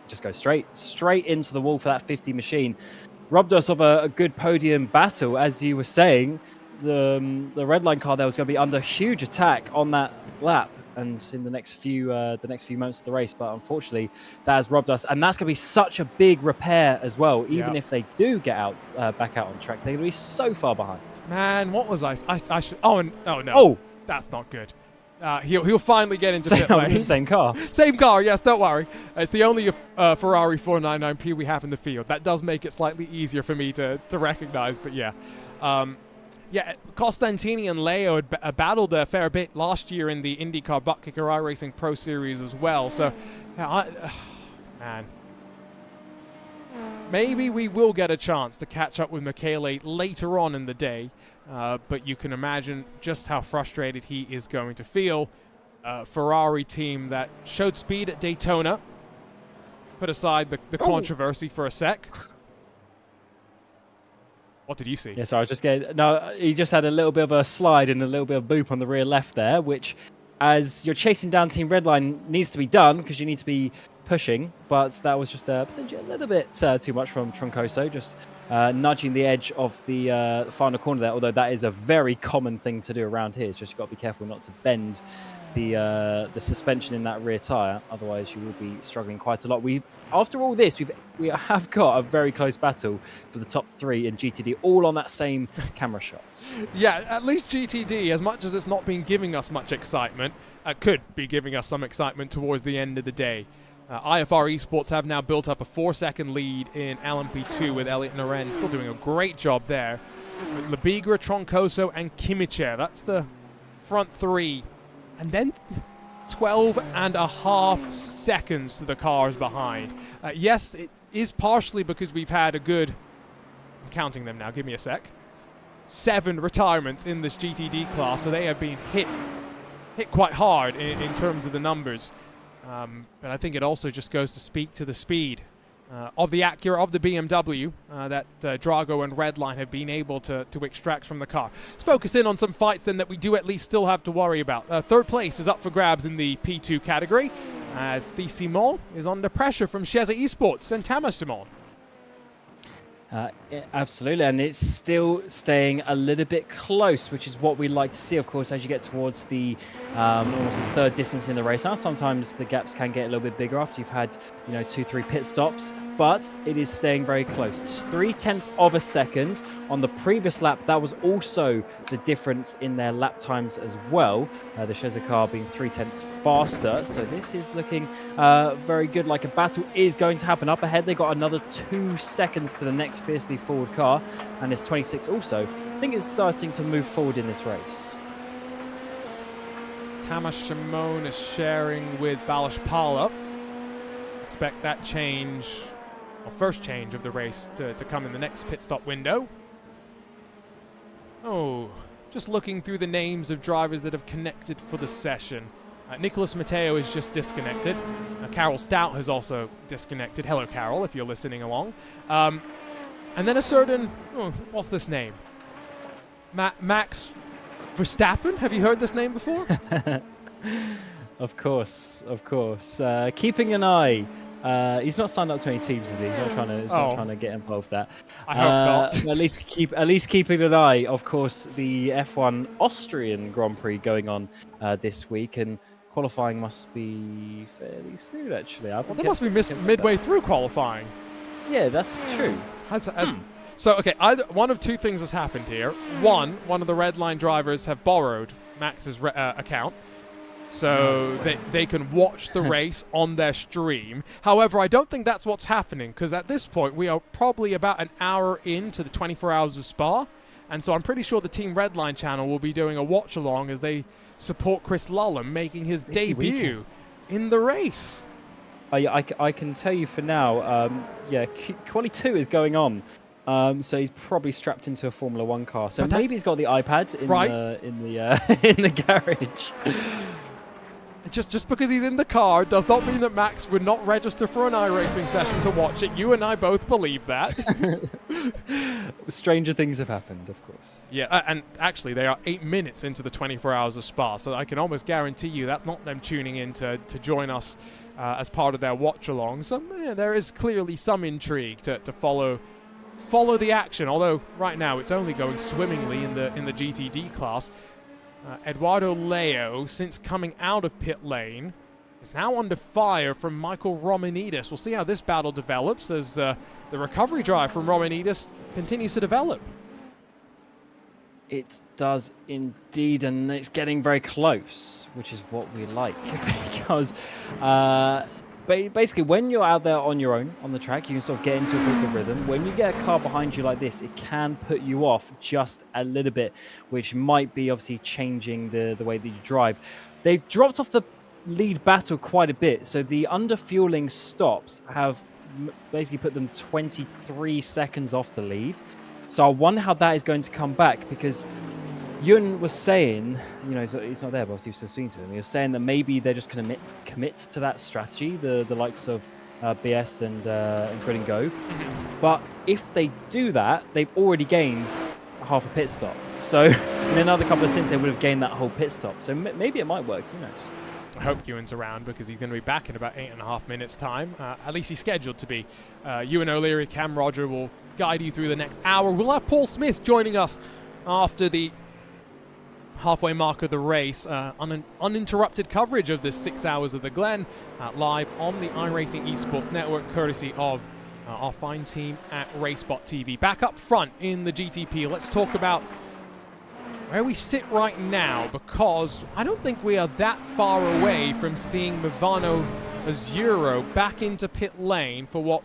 just go straight into the wall for that 50 machine. Robbed us of a good podium battle, as you were saying. The red line car there was going to be under huge attack on that lap, and in the next few moments of the race, but unfortunately that has robbed us, and that's going to be such a big repair as well. Even if they do get out back out on track, they're going to be so far behind. Man, what was I should... Oh no! Oh, that's not good. He'll finally get into pit lane. The same car. Same car, yes, don't worry. It's the only Ferrari 499P we have in the field. That does make it slightly easier for me to recognize, but yeah. Yeah, Costantini and Leo had battled a fair bit last year in the IndyCar Butt Kicker iRacing Pro Series as well. So, yeah, man. Maybe we will get a chance to catch up with Michele later on in the day. But you can imagine just how frustrated he is going to feel. Ferrari team that showed speed at Daytona. Put aside the controversy for a sec. What did you see? Yeah, so I was just getting... No, he just had a little bit of a slide and a little bit of boop on the rear left there, which, as you're chasing down Team Redline, needs to be done because you need to be pushing. But that was just potentially a little bit too much from Troncoso, just nudging the edge of the final corner there, although that is a very common thing to do around here. It's just you've got to be careful not to bend the suspension in that rear tyre, otherwise you will be struggling quite a lot. After all this, we have got a very close battle for the top 3 in GTD, all on that same camera shot. Yeah, at least GTD, as much as it's not been giving us much excitement, could be giving us some excitement towards the end of the day. IFR Esports have now built up a 4-second lead in LMP2 with Elliot Naren still doing a great job there. Labigra, Troncoso, and Kimicher, that's the front 3. And then 12.5 seconds to the cars behind. Yes, it is partially because we've had a good... I'm counting them now, give me a sec. 7 retirements in this GTD class, so they have been hit quite hard in terms of the numbers. But I think it also just goes to speak to the speed of the Acura, of the BMW, that Drago and Redline have been able to extract from the car. Let's focus in on some fights then that we do at least still have to worry about. 3rd place is up for grabs in the P2 category, as the Simon is under pressure from Cheza Esports and Thomas Simon. Absolutely, and it's still staying a little bit close, which is what we like to see, of course, as you get towards the almost the third distance in the race. Now, sometimes the gaps can get a little bit bigger after you've had, 2-3 pit stops, but it is staying very close. 0.3 of a second on the previous lap. That was also the difference in their lap times as well. The Cheza car being 0.3 faster, so this is looking very good. Like a battle is going to happen up ahead. They got another 2 seconds to the next fiercely forward car, and it's 26 also. I think it's starting to move forward in this race. Tamas Shimon is sharing with Balash Pala. Expect that change, or first change of the race, to come in the next pit stop window. Oh, just looking through the names of drivers that have connected for the session. Nicholas Matteo is just disconnected. Carol Stout has also disconnected. Hello, Carol, if you're listening along. And then a certain, what's this name? Max Verstappen? Have you heard this name before? Of course. Keeping an eye. He's not signed up to any teams, is he? He's not trying to get involved there. I hope not. At least keeping an eye. Of course, the F1 Austrian Grand Prix going on this week, and qualifying must be fairly soon. Actually, they must be midway through qualifying. Yeah, that's true. So, okay, either one of two things has happened here. One of the red line drivers have borrowed Max's account, so they can watch the race on their stream. However, I don't think that's what's happening, because at this point we are probably about an hour into the 24 hours of Spa, and so I'm pretty sure the Team Redline channel will be doing a watch along as they support Chris Lullum making his debut in the race. I can tell you for now, Quali 2 is going on. So he's probably strapped into a Formula 1 car. So maybe he's got the iPad in the garage. Just because he's in the car does not mean that Max would not register for an iRacing session to watch it. You and I both believe that. Stranger things have happened, of course. Yeah, and actually they are 8 minutes into the 24 hours of Spa, so I can almost guarantee you that's not them tuning in to join us as part of their watch-along. So there is clearly some intrigue to follow the action, although right now it's only going swimmingly in the GTD class. Eduardo Leo, since coming out of pit lane, is now under fire from Michael Romanidis. We'll see how this battle develops as the recovery drive from Romanidis continues to develop. It does indeed, and it's getting very close, which is what we like, because basically, when you're out there on your own on the track, you can sort of get into a bit of the rhythm. When you get a car behind you like this, it can put you off just a little bit, which might be obviously changing the way that you drive. They've dropped off the lead battle quite a bit, so the under-fueling stops have basically put them 23 seconds off the lead. So I wonder how that is going to come back, because Ewan was saying, he's not there, but obviously still speaking to him. He was saying that maybe they're just going to commit to that strategy, the likes of BS and Grid and Go. But if they do that, they've already gained half a pit stop. So in another couple of stints, they would have gained that whole pit stop. So maybe it might work. Who knows? I hope Ewan's around, because he's going to be back in about 8.5 minutes' time. At least he's scheduled to be. Ewan O'Leary, Cam Roger will guide you through the next hour. We'll have Paul Smith joining us after the halfway mark of the race, uninterrupted coverage of this 6 hours of the Glen, live on the iRacing Esports Network, courtesy of our fine team at RaceSpotTV. Back up front in the GTP, let's talk about where we sit right now, because I don't think we are that far away from seeing Movano Azzurro back into pit lane for what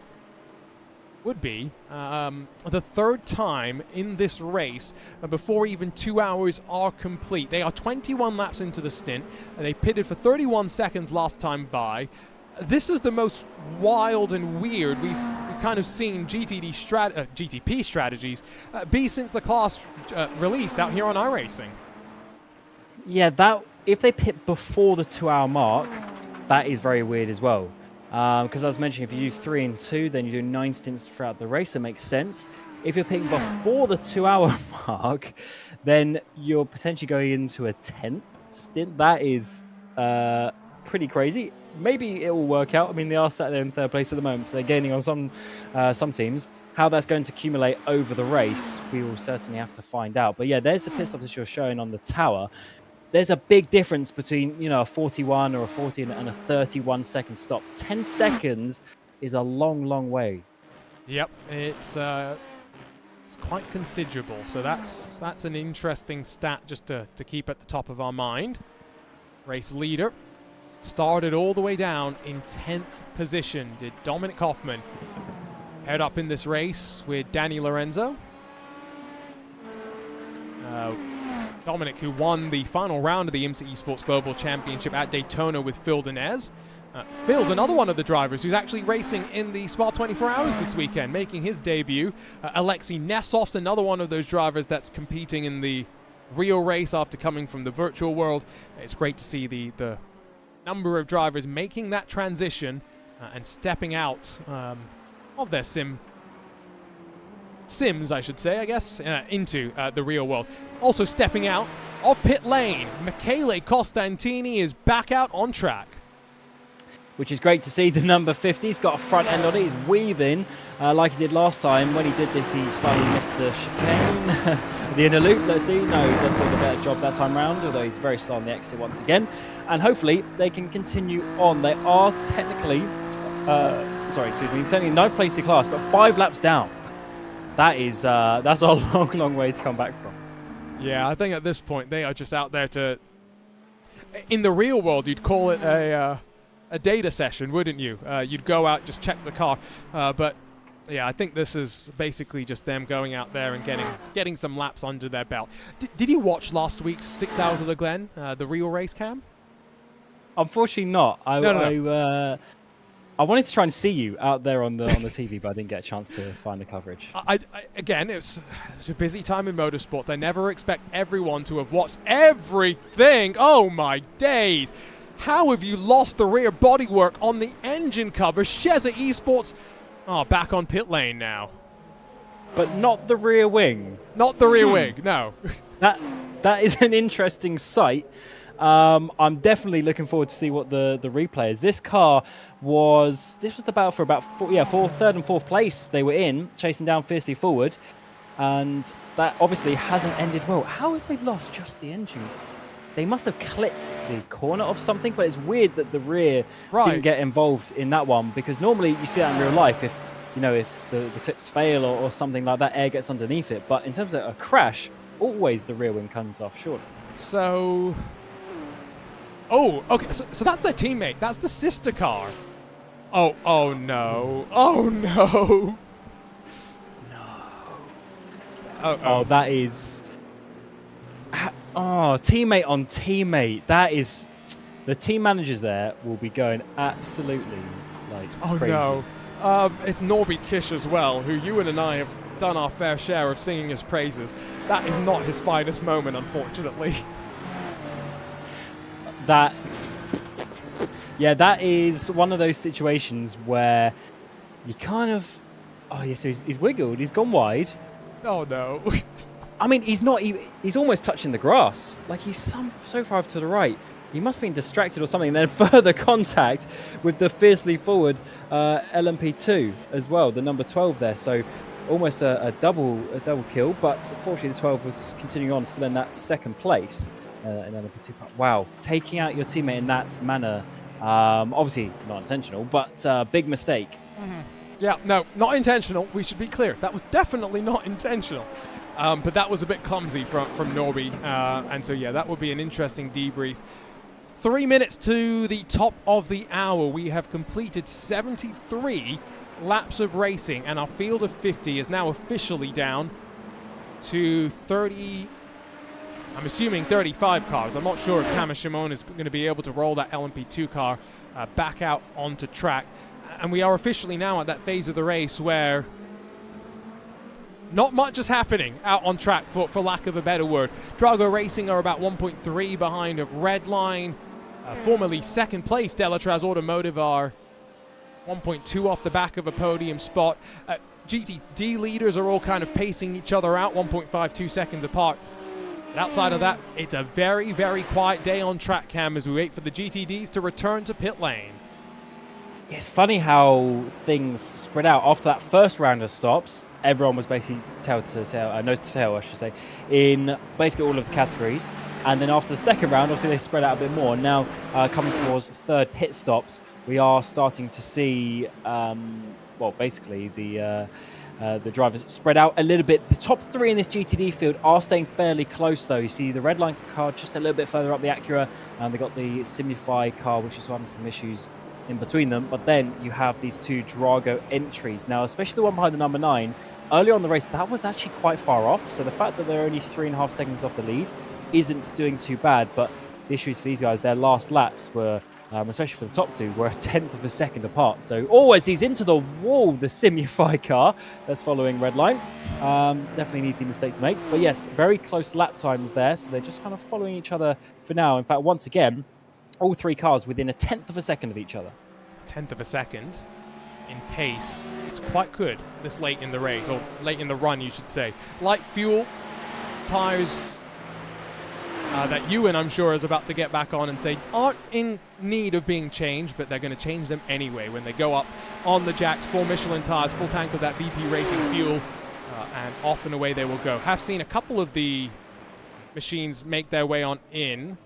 would be the third time in this race before even 2 hours are complete. They are 21 laps into the stint. They pitted for 31 seconds last time by. This is the most wild and weird we've kind of seen GTP strategies be since the class released out here on iRacing. Yeah, that if they pit before the 2 hour mark, that is very weird as well. Because I was mentioning, if you do 3 and 2, then you do 9 stints throughout the race. It makes sense. If you're picking before the 2 hour mark, then you're potentially going into a 10th stint. That is pretty crazy. Maybe it will work out. I mean, they are sat there in third place at the moment, so they're gaining on some teams. How that's going to accumulate over the race, we will certainly have to find out. But yeah, there's the pit stop that you're showing on the tower. There's a big difference between, you know, a 41 or a 40 and a 31-second stop. 10 seconds is a long, long way. Yep, it's quite considerable. So that's an interesting stat just to keep at the top of our mind. Race leader started all the way down in 10th position. Did Dominic Hoffman head up in this race with Danny Lorenzo? Dominic, who won the final round of the IMSA Esports Global Championship at Daytona with Phil Denez. Phil's another one of the drivers who's actually racing in the Spa 24 Hours this weekend, making his debut. Alexei Nesov's another one of those drivers that's competing in the real race after coming from the virtual world. It's great to see the number of drivers making that transition and stepping out of their sims, I should say, I guess, into the real world. Also stepping out of pit lane, Michele Costantini is back out on track. Which is great to see. The number 50, he's got a front end on it. He's weaving like he did last time. When he did this, he slightly missed the chicane. The inner loop, let's see. No, he does a bit of a better job that time round, although he's very slow on the exit once again. And hopefully they can continue on. They are technically, certainly 9th place in class, but 5 laps down. That's a long, long way to come back from. Yeah, I think at this point they are just out there to... In the real world, you'd call it a data session, wouldn't you? You'd go out, just check the car. But yeah, I think this is basically just them going out there and getting some laps under their belt. Did you watch last week's 6 Hours of the Glen, the real race, Cam? Unfortunately not. No. I wanted to try and see you out there on the TV, but I didn't get a chance to find the coverage. Again, it's a busy time in motorsports. I never expect everyone to have watched everything. Oh my days! How have you lost the rear bodywork on the engine cover? Sheza Esports, back on pit lane now. But not the rear wing. Not the rear wing, no. That is an interesting sight. I'm definitely looking forward to see what the replay is. This car was the battle for about third and fourth place. They were in, chasing down fiercely forward, and that obviously hasn't ended well. How has they lost just the engine? They must have clipped the corner of something, but it's weird that the rear didn't get involved in that one, because normally you see that in real life if the clips fail or something like that, air gets underneath it. But in terms of a crash, always the rear wing comes off short. So... Oh, okay, so that's their teammate. That's the sister car. Oh no. Oh, no. Oh, that is... Oh, teammate on teammate. That is... The team managers there will be going absolutely, crazy. Oh, no. It's Norby Kish as well, who Ewan and I have done our fair share of singing his praises. That is not his finest moment, unfortunately. That is one of those situations where you kind of... Oh, yeah, so he's wiggled. He's gone wide. Oh, no. I mean, he's not even... He's almost touching the grass. Like, he's so far to the right. He must have been distracted or something. And then further contact with the fiercely forward LMP2 as well, the number 12 there. So almost a double kill. But fortunately, the 12 was continuing on, still in that second place. In LMP2. Wow, taking out your teammate in that manner, obviously not intentional, but big mistake. Mm-hmm. Yeah, no, not intentional. We should be clear. That was definitely not intentional. But that was a bit clumsy from Norby. And so, yeah, that would be an interesting debrief. 3 minutes to the top of the hour. We have completed 73 laps of racing, and our field of 50 is now officially down to 30... I'm assuming 35 cars. I'm not sure if Thomas Shimon is going to be able to roll that LMP2 car back out onto track. And we are officially now at that phase of the race where not much is happening out on track, for lack of a better word. Drago Racing are about 1.3 behind of Redline. Formerly second place, Delatraz Automotive are 1.2 off the back of a podium spot. GTD leaders are all kind of pacing each other out, 1.52 seconds apart. But outside of that, it's a very, very quiet day on track, Cam, as we wait for the GTDs to return to pit lane. It's funny how things spread out. After that first round of stops, everyone was basically nose to tail, I should say, in basically all of the categories. And then after the second round, obviously they spread out a bit more. Now, coming towards third pit stops, we are starting to see, basically the drivers spread out a little bit. The top three in this GTD field are staying fairly close, though. You see the red line car just a little bit further up the Acura, and they got the Simify car, which is having some issues in between them. But then you have these two Drago entries. Now, especially the one behind the number 9, earlier on the race, that was actually quite far off. So the fact that they're only 3.5 seconds off the lead isn't doing too bad. But the issues for these guys, their last laps were, especially for the top two, were a 1/10 of a second apart. So as he's into the wall, the Simify car that's following red line. Definitely an easy mistake to make. But yes, very close lap times there. So they're just kind of following each other for now. In fact, once again, all three cars within a 1/10 of a second of each other. 1/10 of a second in pace. It's quite good this late in the race, or late in the run, you should say. Light fuel, tires that Ewan, I'm sure, is about to get back on and say aren't in need of being changed, but they're going to change them anyway when they go up on the jacks. 4 Michelin tires, full tank of that VP Racing fuel, and off and away they will go. Have seen a couple of the machines make their way on in.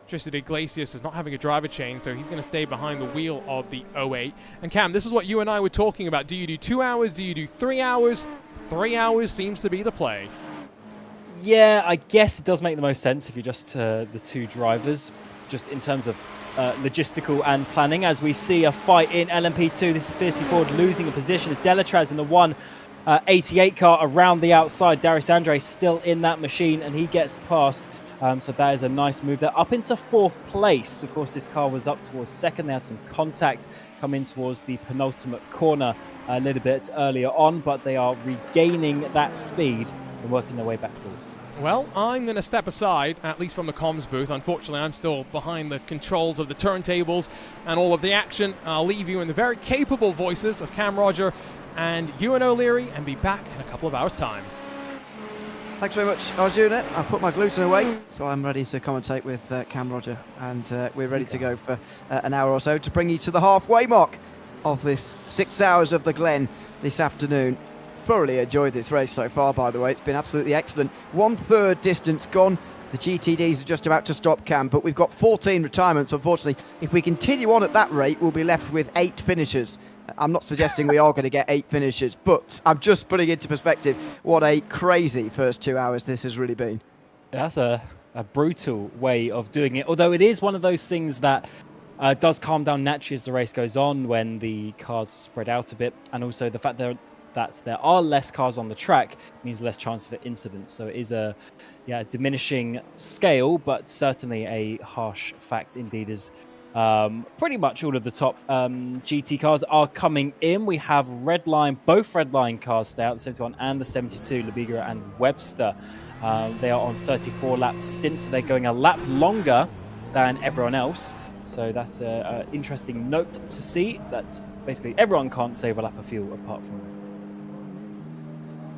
Tristan Iglesias is not having a driver change, so he's going to stay behind the wheel of the 08. And Cam, this is what you and I were talking about. Do you do 2 hours? Do you do 3 hours? 3 hours seems to be the play. Yeah, I guess it does make the most sense if you're just the two drivers, just in terms of logistical and planning. As we see a fight in LMP2, this is fiercely forward, losing a position as Delatraz in the 188 car around the outside. Darius Andre still in that machine, and he gets past. So that is a nice move there. Up into 4th place. Of course, this car was up towards 2nd. They had some contact coming towards the penultimate corner a little bit earlier on, but they are regaining that speed and working their way back forward. Well, I'm going to step aside, at least from the comms booth. Unfortunately, I'm still behind the controls of the turntables and all of the action. I'll leave you in the very capable voices of Cam Roger and Ewan O'Leary, and be back in a couple of hours' time. Thanks very much, Arjuna. I've put my gluten away, so I'm ready to commentate with Cam Roger, and we're ready to go for an hour or so to bring you to the halfway mark of this 6 hours of the Glen this afternoon. Thoroughly enjoyed this race so far, by the way. It's been absolutely excellent. 1/3 distance gone. The GTDs are just about to stop, Cam, but we've got 14 retirements, unfortunately. If we continue on at that rate, we'll be left with 8 finishers. I'm not suggesting we are going to get 8 finishers, but I'm just putting into perspective what a crazy first 2 hours this has really been. That's a brutal way of doing it, although it is one of those things that does calm down naturally as the race goes on when the cars spread out a bit, and also the fact that there are less cars on the track means less chance of incidents. So it is a diminishing scale, but certainly a harsh fact indeed, as pretty much all of the top GT cars are coming in. We have both red line cars stay out, the 71 and the 72, Labigura and Webster. They are on 34 lap stints, so they're going a lap longer than everyone else. So that's an interesting note to see, that basically everyone can't save a lap of fuel apart from them.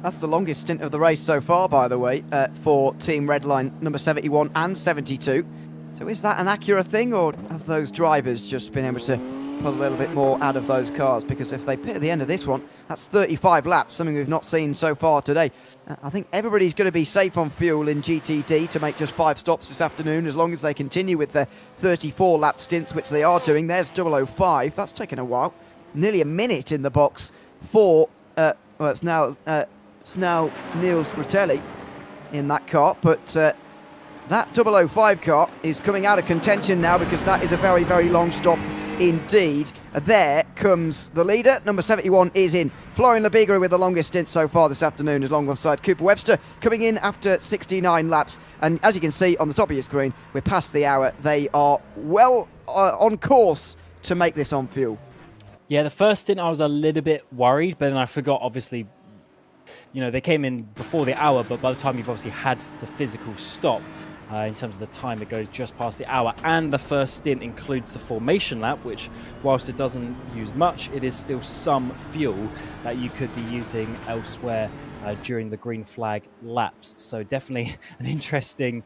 That's the longest stint of the race so far, by the way, for Team Redline number 71 and 72. So is that an Acura thing, or have those drivers just been able to pull a little bit more out of those cars? Because if they pit at the end of this one, that's 35 laps, something we've not seen so far today. I think everybody's going to be safe on fuel in GTD to make just 5 stops this afternoon, as long as they continue with their 34 lap stints, which they are doing. There's 005. That's taken a while. Nearly a minute in the box for, it's now Niels Ritelli in that car, but that 005 car is coming out of contention now, because that is a very, very long stop indeed. There comes the leader. Number 71 is in. Florian Labigura with the longest stint so far this afternoon, is alongside Cooper Webster, coming in after 69 laps. And as you can see on the top of your screen, we're past the hour. They are well on course to make this on fuel. Yeah, the first stint I was a little bit worried, but then I forgot, obviously, they came in before the hour, but by the time you've obviously had the physical stop, In terms of the time, it goes just past the hour, and the first stint includes the formation lap, which, whilst it doesn't use much, it is still some fuel that you could be using elsewhere during the green flag laps. So definitely an interesting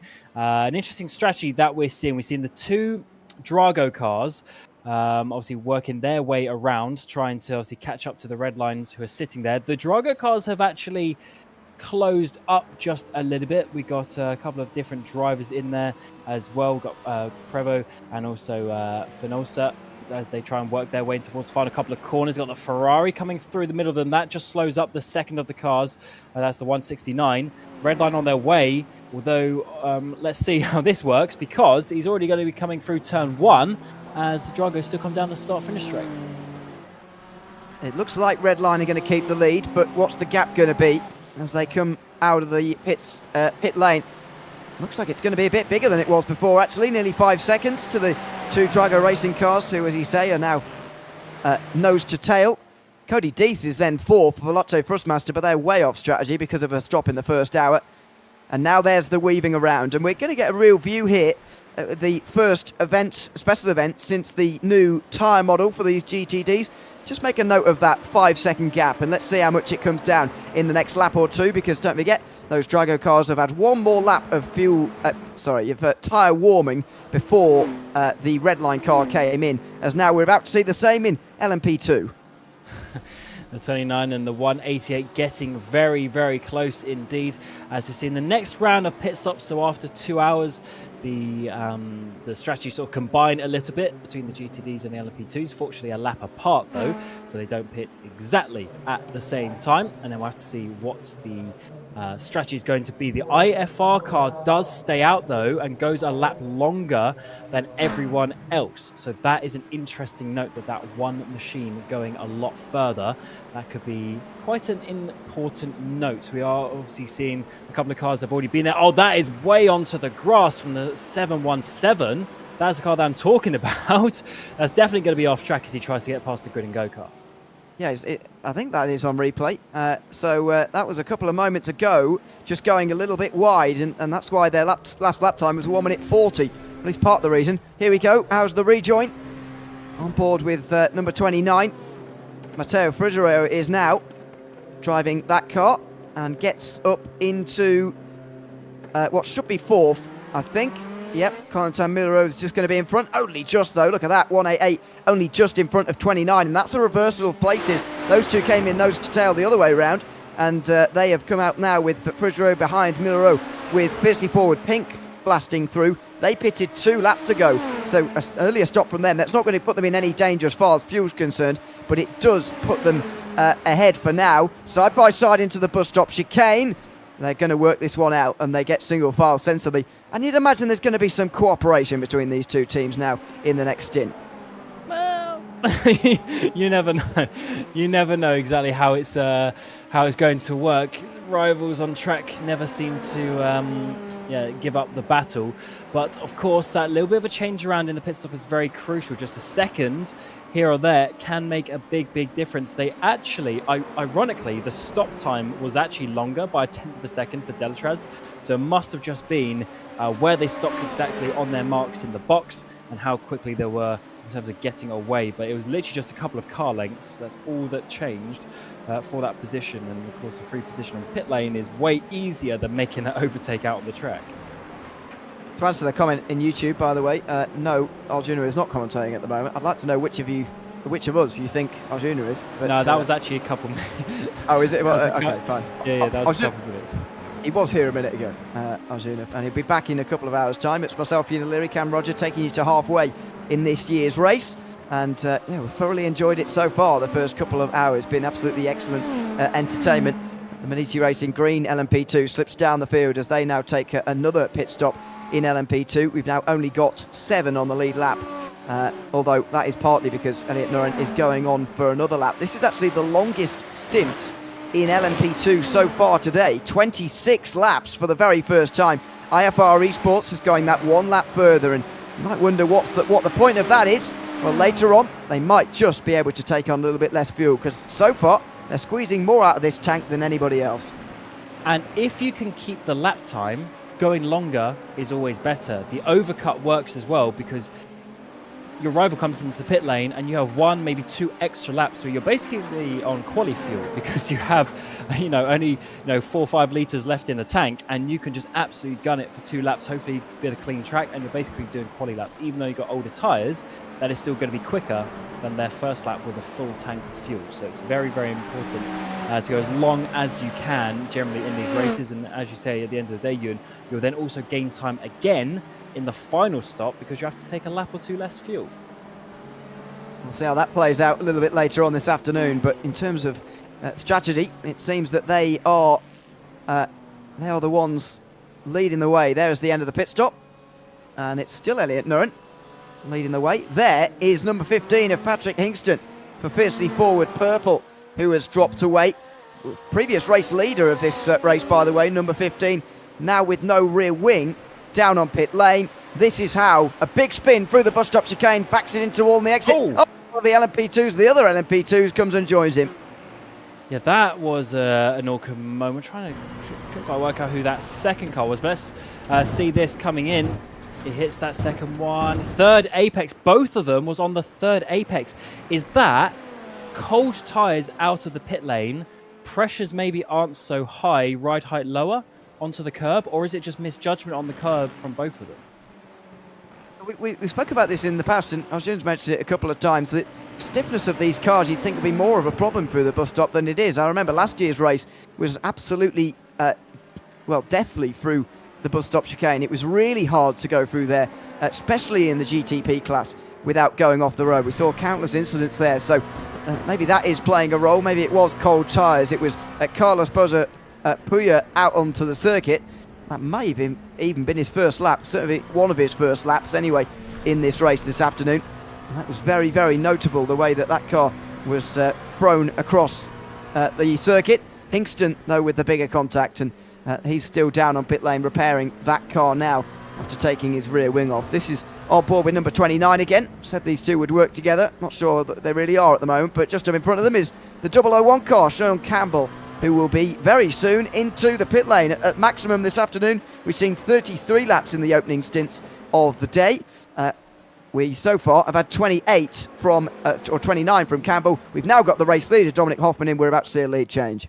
strategy that we're seeing. We're seeing the two Drago cars obviously working their way around, trying to obviously catch up to the red lines who are sitting there. The Drago cars have actually closed up just a little bit. We got a couple of different drivers in there as well. We've got Prevo and also Finosa as they try and work their way towards the final couple of corners. Got the Ferrari coming through the middle of them. That just slows up the second of the cars. That's the 169. Red line on their way, although let's see how this works, because he's already going to be coming through turn 1 as the Drago still come down the start-finish straight. It looks like Red Line are going to keep the lead, but what's the gap going to be as they come out of the pit lane? Looks like it's going to be a bit bigger than it was before, actually. Nearly 5 seconds to the two Drago racing cars, who, as you say, are now nose to tail. Cody Death is then fourth for Lotto Thrustmaster, but they're way off strategy because of a stop in the first hour. And now there's the weaving around, and we're going to get a real view here. The first event, special event, since the new tyre model for these GTDs. Just make a note of that 5 second gap, and let's see how much it comes down in the next lap or two, because don't forget, those Drago cars have had one more lap of tyre warming before the red line car came in, as now we're about to see the same in LMP2. The 29 and the 188 getting very, very close indeed, as we see in the next round of pit stops. So after 2 hours, the strategy sort of combine a little bit between the GTDs and the LMP2s. Fortunately, a lap apart though, so they don't pit exactly at the same time. And then we'll have to see what the strategy is going to be. The IFR car does stay out though and goes a lap longer than everyone else. So that is an interesting note, that one machine going a lot further. That could be quite an important note. We are obviously seeing a couple of cars have already been there. Oh, that is way onto the grass from the 717. That's the car that I'm talking about. That's definitely going to be off track as he tries to get past the grid and go car. Yeah, I think that is on replay. So that was a couple of moments ago, just going a little bit wide, and that's why their last lap time was 1 minute 40. At least part of the reason. Here we go. How's the rejoin? On board with number 29. Matteo Frigerio is now driving that car and gets up into what should be fourth, I think. Yep, Corentin Miller is just going to be in front. Only just, though. Look at that, 188, only just in front of 29. And that's a reversal of places. Those two came in nose to tail the other way around. And they have come out now with Frigerio behind Miller with Fiercely Forward Pink blasting through. They pitted 2 laps ago. So an earlier stop from them. That's not going to put them in any danger as far as fuel's concerned. But it does put them ahead for now. Side by side into the bus stop chicane. They're going to work this one out, and they get single file sensibly. And you'd imagine there's going to be some cooperation between these two teams now in the next stint. Well, you never know. You never know exactly how it's going to work. Rivals on track never seem to give up the battle. But of course, that little bit of a change around in the pit stop is very crucial. Just a second here or there can make a big difference. They actually, ironically, the stop time was actually longer by 1/10 of a second for Delatraz. So it must have just been where they stopped exactly on their marks in the box and how quickly they were in terms of getting away. But it was literally just a couple of car lengths. That's all that changed for that position. And of course, the free position on the pit lane is way easier than making that overtake out on the track. To answer the comment in YouTube, by the way, no, Arjuna is not commentating at the moment. I'd like to know which of us you think Arjuna is. But, no, that was actually a couple minutes. Oh, is it? Well, okay, fine. Yeah, that was a couple minutes. He was here a minute ago, Arjuna, and he'll be back in a couple of hours' time. It's myself, Una Leary, Cam Roger, taking you to halfway in this year's race. And we've thoroughly enjoyed it so far. The first couple of hours been absolutely excellent entertainment. The Maniti Racing Green LMP2 slips down the field as they now take another pit stop in LMP2. We've now only got 7 on the lead lap, although that is partly because Elliot Nuren is going on for another lap. This is actually the longest stint in LMP2 so far today, 26 laps for the very first time. IFR Esports is going that 1 lap further, and you might wonder what the point of that is. Well, later on, they might just be able to take on a little bit less fuel, because so far, they're squeezing more out of this tank than anybody else. And if you can keep the lap time going longer is always better. The overcut works as well because your rival comes into the pit lane and you have 1, maybe 2 extra laps where you're basically on quali fuel because you have, only 4 or 5 liters left in the tank, and you can just absolutely gun it for 2 laps, hopefully be a clean track, and you're basically doing quali laps. Even though you've got older tires, that is still going to be quicker than their first lap with a full tank of fuel. So it's very, very important to go as long as you can generally in these races. And as you say, at the end of the day, you'll then also gain time again in the final stop because you have to take a lap or 2 less fuel. We'll see how that plays out a little bit later on this afternoon. But in terms of strategy, it seems that they are the ones leading the way. There's the end of the pit stop, and it's still Elliot Nurren leading the way. There is number 15 of Patrick Hingston for Fiercely Forward Purple, who has dropped away. Previous race leader of this race, by the way, number 15, now with no rear wing, down on pit lane. This is how a big spin through the bus stop chicane, backs it into wall in the exit. Oh, the LMP2s, the other LMP2s comes and joins him. Yeah, that was an awkward moment. Couldn't quite work out who that second car was, but let's see this coming in. It hits that second one. Third apex, both of them was on the third apex. Is that cold tyres out of the pit lane, pressures maybe aren't so high, ride height lower onto the curb, or is it just misjudgment on the curb from both of them? We spoke about this in the past, and I was going to mention it a couple of times. The stiffness of these cars, you'd think, would be more of a problem through the bus stop than it is. I remember last year's race was absolutely, deathly through the bus stop chicane. It was really hard to go through there, especially in the GTP class, without going off the road. We saw countless incidents there, so maybe that is playing a role. Maybe it was cold tyres. It was Carlos Puya out onto the circuit. That may have even been his first lap, certainly one of his first laps anyway, in this race this afternoon. And that was very, very notable, the way that car was thrown across the circuit. Hingston, though, with the bigger contact, and he's still down on pit lane repairing that car now after taking his rear wing off. This is on board with number 29 again. Said these two would work together. Not sure that they really are at the moment, but just up in front of them is the 001 car, Sean Campbell, who will be very soon into the pit lane. At maximum this afternoon, we've seen 33 laps in the opening stints of the day. We so far have had 28 from, or 29 from Campbell. We've now got the race leader, Dominic Hoffman, in. We're about to see a lead change.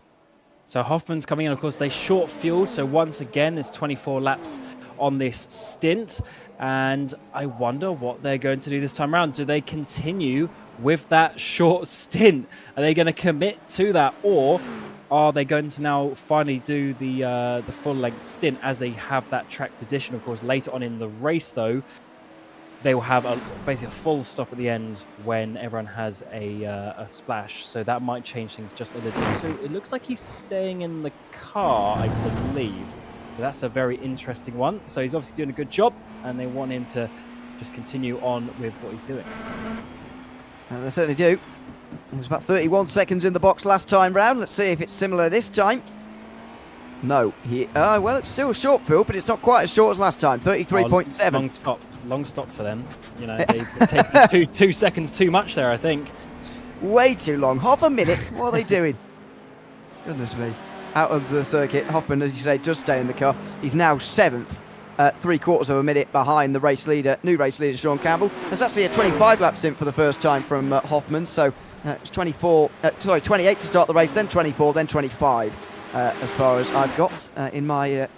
So Hoffman's coming in, of course, they short fueled. So once again, there's 24 laps on this stint. And I wonder what they're going to do this time around. Do they continue with that short stint? Are they going to commit to that? Or are they going to now finally do the full-length stint as they have that track position? Of course, later on in the race, though, they will have basically a full stop at the end when everyone has a splash. So that might change things just a little bit. So it looks like he's staying in the car, I believe. So that's a very interesting one. So he's obviously doing a good job, and they want him to just continue on with what he's doing. And they certainly do. It was about 31 seconds in the box last time round. Let's see if it's similar this time. No. Well, it's still a short field, but it's not quite as short as last time. 33.7. Long stop for them. You know, they've taken 2 seconds too much there, I think. Way too long. Half a minute. What are they doing? Goodness me. Out of the circuit. Hoffman, as you say, does stay in the car. He's now 7th. 3/4 of a minute behind the race leader, new race leader Sean Campbell. That's actually a 25 lap stint for the first time from Hoffman. So it's 28 to start the race, then 24, then 25, as far as I've got in my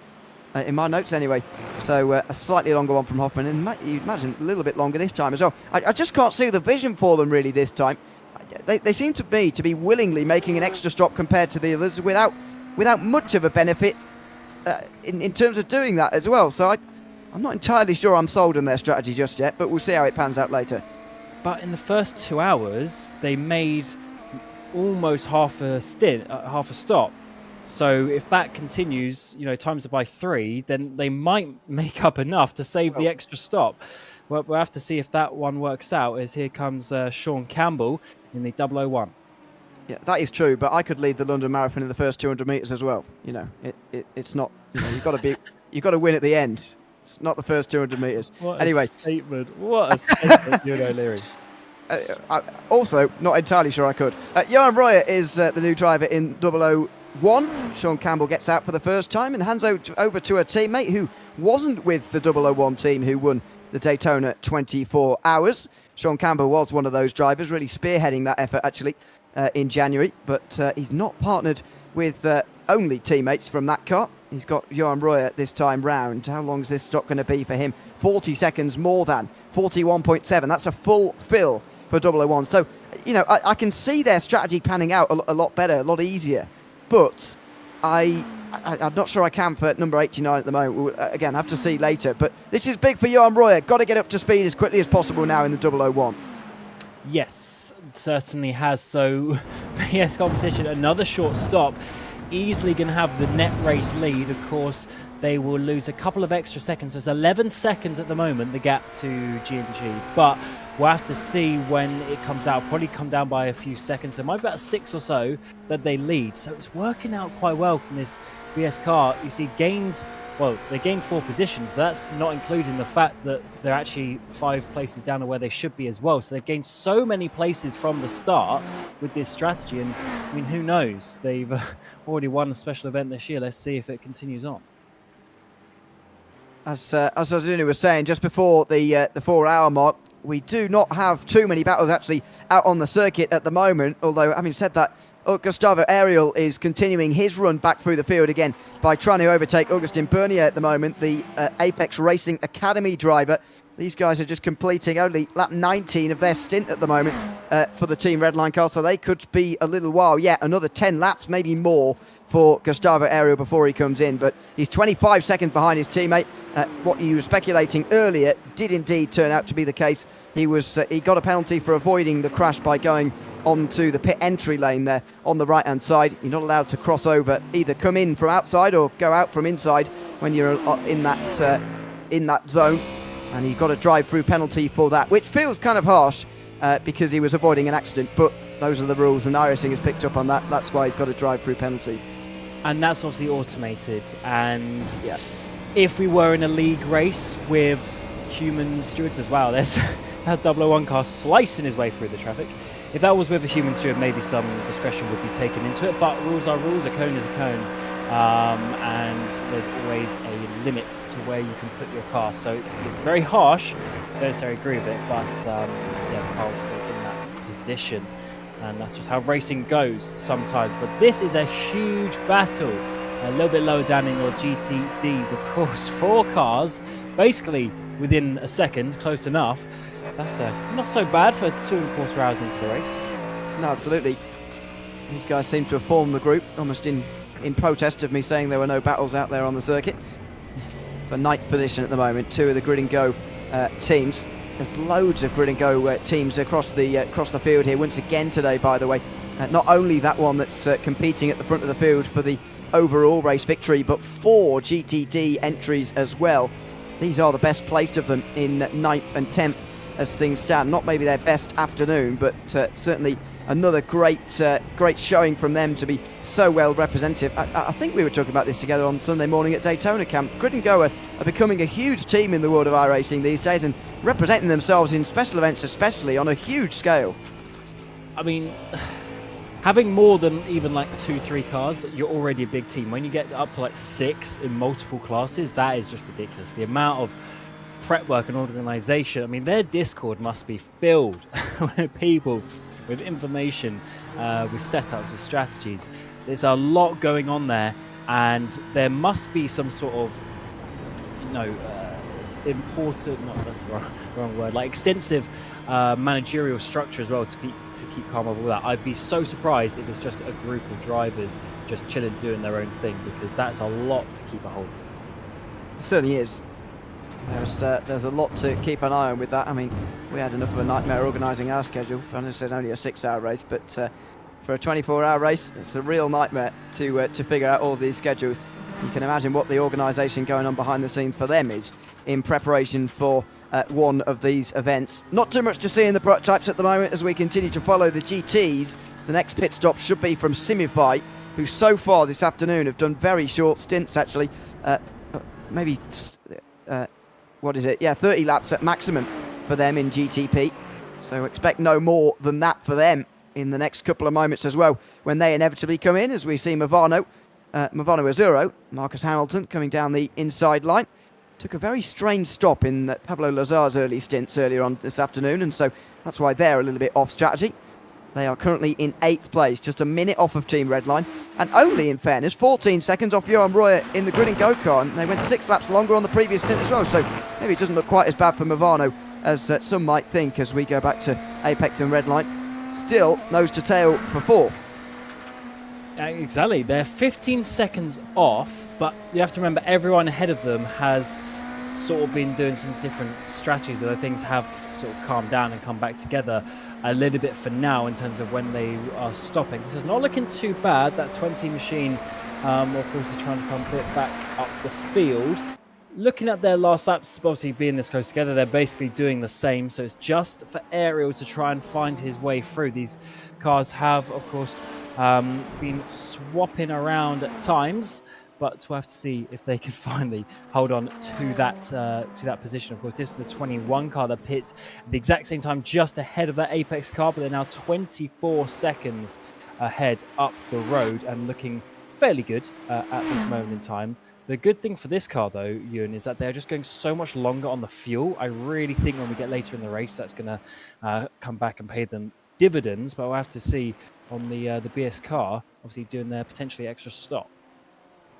notes anyway. So a slightly longer one from Hoffman, and you'd imagine a little bit longer this time as well. I just can't see the vision for them really this time. They seem to be willingly making an extra stop compared to the others without much of a benefit in terms of doing that as well. So I'm not entirely sure I'm sold on their strategy just yet, but we'll see how it pans out later. But in the first 2 hours, they made almost half a stop. So if that continues, times it by 3, then they might make up enough to save the extra stop. Well, we'll have to see if that one works out, as here comes Sean Campbell in the 001. Yeah, that is true, but I could lead the London Marathon in the first 200 metres as well. It's not. You've got to win at the end. It's not the first 200 metres. Anyway, what a statement, Ewan O'Leary. Also, not entirely sure I could. Johan Royer is the new driver in 1. Sean Campbell gets out for the first time and hands over to a teammate who wasn't with the 001 team who won the Daytona 24 Hours. Sean Campbell was one of those drivers, really spearheading that effort actually in January, but he's not partnered with only teammates from that car. He's got Johan Royer this time round. How long is this stop going to be for him? 40 seconds more than 41.7. That's a full fill for 001. So, you know, I can see their strategy panning out a lot better, a lot easier. But I'm not sure I can for number 89 at the moment. We'll, again, have to see later. But this is big for Johan Royer. Got to get up to speed as quickly as possible now in the 001. Yes, certainly has. So, PS competition, another short stop. Easily going to have the net race lead. Of course, they will lose a couple of extra seconds. So it's 11 seconds at the moment, the gap to G&G. But we'll have to see when it comes out. Probably come down by a few seconds. So it might be about 6 or so that they lead. So it's working out quite well from this VS car. You see, they gained 4 positions, but that's not including the fact that they're actually 5 places down to where they should be as well. So they've gained so many places from the start with this strategy. And I mean, who knows? They've already won a special event this year. Let's see if it continues on. As Azuni was saying just before the 4-hour mark, we do not have too many battles actually out on the circuit at the moment. Although, having said that, Gustavo Ariel is continuing his run back through the field again by trying to overtake Augustin Bernier at the moment, the Apex Racing Academy driver. These guys are just completing only lap 19 of their stint at the moment for the Team Redline car, so they could be a little while yet. Another 10 laps, maybe more, for Gustavo Ariel before he comes in. But he's 25 seconds behind his teammate. What you were speculating earlier did indeed turn out to be the case. He got a penalty for avoiding the crash by going onto the pit entry lane there on the right-hand side. You're not allowed to cross over, either come in from outside or go out from inside when you're in that zone. And he got a drive-through penalty for that, which feels kind of harsh because he was avoiding an accident. But those are the rules, and iRacing has picked up on that. That's why he's got a drive-through penalty. And that's obviously automated. And yes, if we were in a league race with human stewards as well, there's that 001 car slicing his way through the traffic. If that was with a human steward, maybe some discretion would be taken into it. But rules are rules. A cone is a cone. And there's always a limit to where you can put your car, so it's very harsh. Don't necessarily agree with it, but the car was still in that position, and that's just how racing goes sometimes. But this is a huge battle. A little bit lower down in your GTDs, of course, 4 cars basically within a second, close enough. That's not so bad for 2¼ hours into the race. No, absolutely. These guys seem to have formed the group almost in protest of me saying there were no battles out there on the circuit. For 9th position at the moment, 2 of the Grid and Go teams. There's loads of Grid and Go teams across the field here once again today, by the way. Not only that one that's competing at the front of the field for the overall race victory, but 4 GTD entries as well. These are the best placed of them in 9th and 10th as things stand. Not maybe their best afternoon, but certainly another great showing from them to be so well representative. I think we were talking about this together on Sunday morning at Daytona Camp. Grid and Go are becoming a huge team in the world of iRacing these days and representing themselves in special events especially on a huge scale. I mean, having more than even like 2-3 cars, you're already a big team. When you get up to like 6 in multiple classes, that is just ridiculous. The amount of prep work and organisation, I mean, their Discord must be filled with people with information, with setups, with strategies. There's a lot going on there, and there must be some sort of, important, no, that's the wrong word, like extensive managerial structure as well to keep calm over all that. I'd be so surprised if it's just a group of drivers just chilling, doing their own thing, because that's a lot to keep a hold of. It certainly is. There's a lot to keep an eye on with that. I mean, we had enough of a nightmare organising our schedule. I know it's only a 6-hour race, but for a 24-hour race, it's a real nightmare to figure out all of these schedules. You can imagine what the organisation going on behind the scenes for them is in preparation for one of these events. Not too much to see in the prototypes at the moment as we continue to follow the GTs. The next pit stop should be from Simify, who so far this afternoon have done very short stints actually. Maybe... what is it? Yeah, 30 laps at maximum for them in GTP. So expect no more than that for them in the next couple of moments as well, when they inevitably come in, as we see Movano Azuro, Marcus Hamilton coming down the inside line. Took a very strange stop in Pablo Lazar's early stints earlier on this afternoon, and so that's why they're a little bit off strategy. They are currently in 8th place, just a minute off of Team Redline, and only, in fairness, 14 seconds off Johan Royer in the grid and go-kart, and they went 6 laps longer on the previous stint as well, so maybe it doesn't look quite as bad for Movano as some might think as we go back to Apex and Redline. Still, nose to tail for 4th. Exactly, they're 15 seconds off, but you have to remember everyone ahead of them has sort of been doing some different strategies, although things have sort of calmed down and come back together a little bit for now in terms of when they are stopping. So it's not looking too bad. That 20 machine, of course, is trying to come a bit back up the field. Looking at their last laps, obviously being this close together, they're basically doing the same. So it's just for Ariel to try and find his way through. These cars have, of course, been swapping around at times, but we'll have to see if they can finally hold on to that position. Of course, this is the 21 car that pits at the exact same time, just ahead of that Apex car, but they're now 24 seconds ahead up the road and looking fairly good at this moment in time. The good thing for this car, though, Ewan, is that they're just going so much longer on the fuel. I really think when we get later in the race, that's going to come back and pay them dividends, but we'll have to see on the BS car, obviously doing their potentially extra stop.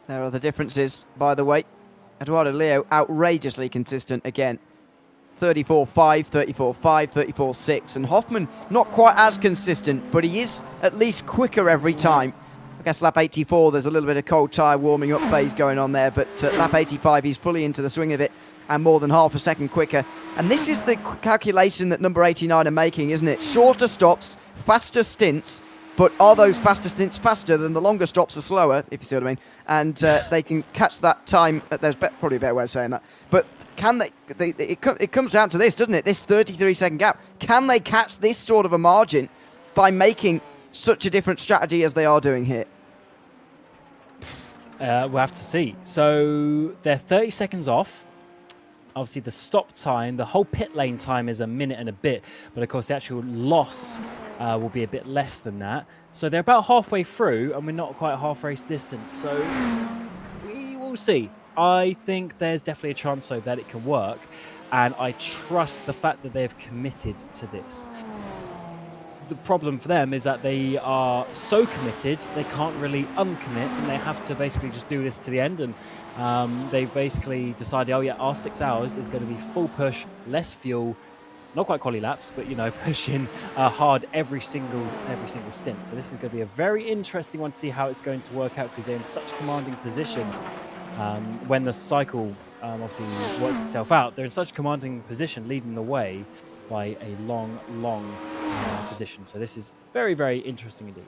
There are the differences, by the way. Eduardo Leo, outrageously consistent again. 34.5, 34.5, 34.6. And Hoffman, not quite as consistent, but he is at least quicker every time. I guess lap 84, there's a little bit of cold tyre warming up phase going on there, but lap 85, he's fully into the swing of it and more than half a second quicker. And this is the calculation that number 89 are making, isn't it? Shorter stops, faster stints, but are those faster stints faster than the longer stops are slower, if you see what I mean? And they can catch that time. There's probably a better way of saying that. But can they it comes down to this, doesn't it? This 33-second gap. Can they catch this sort of a margin by making such a different strategy as they are doing here? We'll have to see. So they're 30 seconds off. Obviously, the stop time, the whole pit lane time is a minute and a bit. But of course, the actual loss will be a bit less than that. So they're about halfway through, and we're not quite half race distance. So we will see. I think there's definitely a chance, though, that it can work. And I trust the fact that they've committed to this. The problem for them is that they are so committed, they can't really uncommit, and they have to basically just do this to the end. And they've basically decided, oh yeah, our 6 hours is going to be full push, less fuel, not quite quali laps, but, you know, pushing hard every single stint. So this is going to be a very interesting one to see how it's going to work out, because they're in such commanding position when the cycle obviously works itself out. They're in such commanding position, leading the way by a long position. So this is very, very interesting indeed.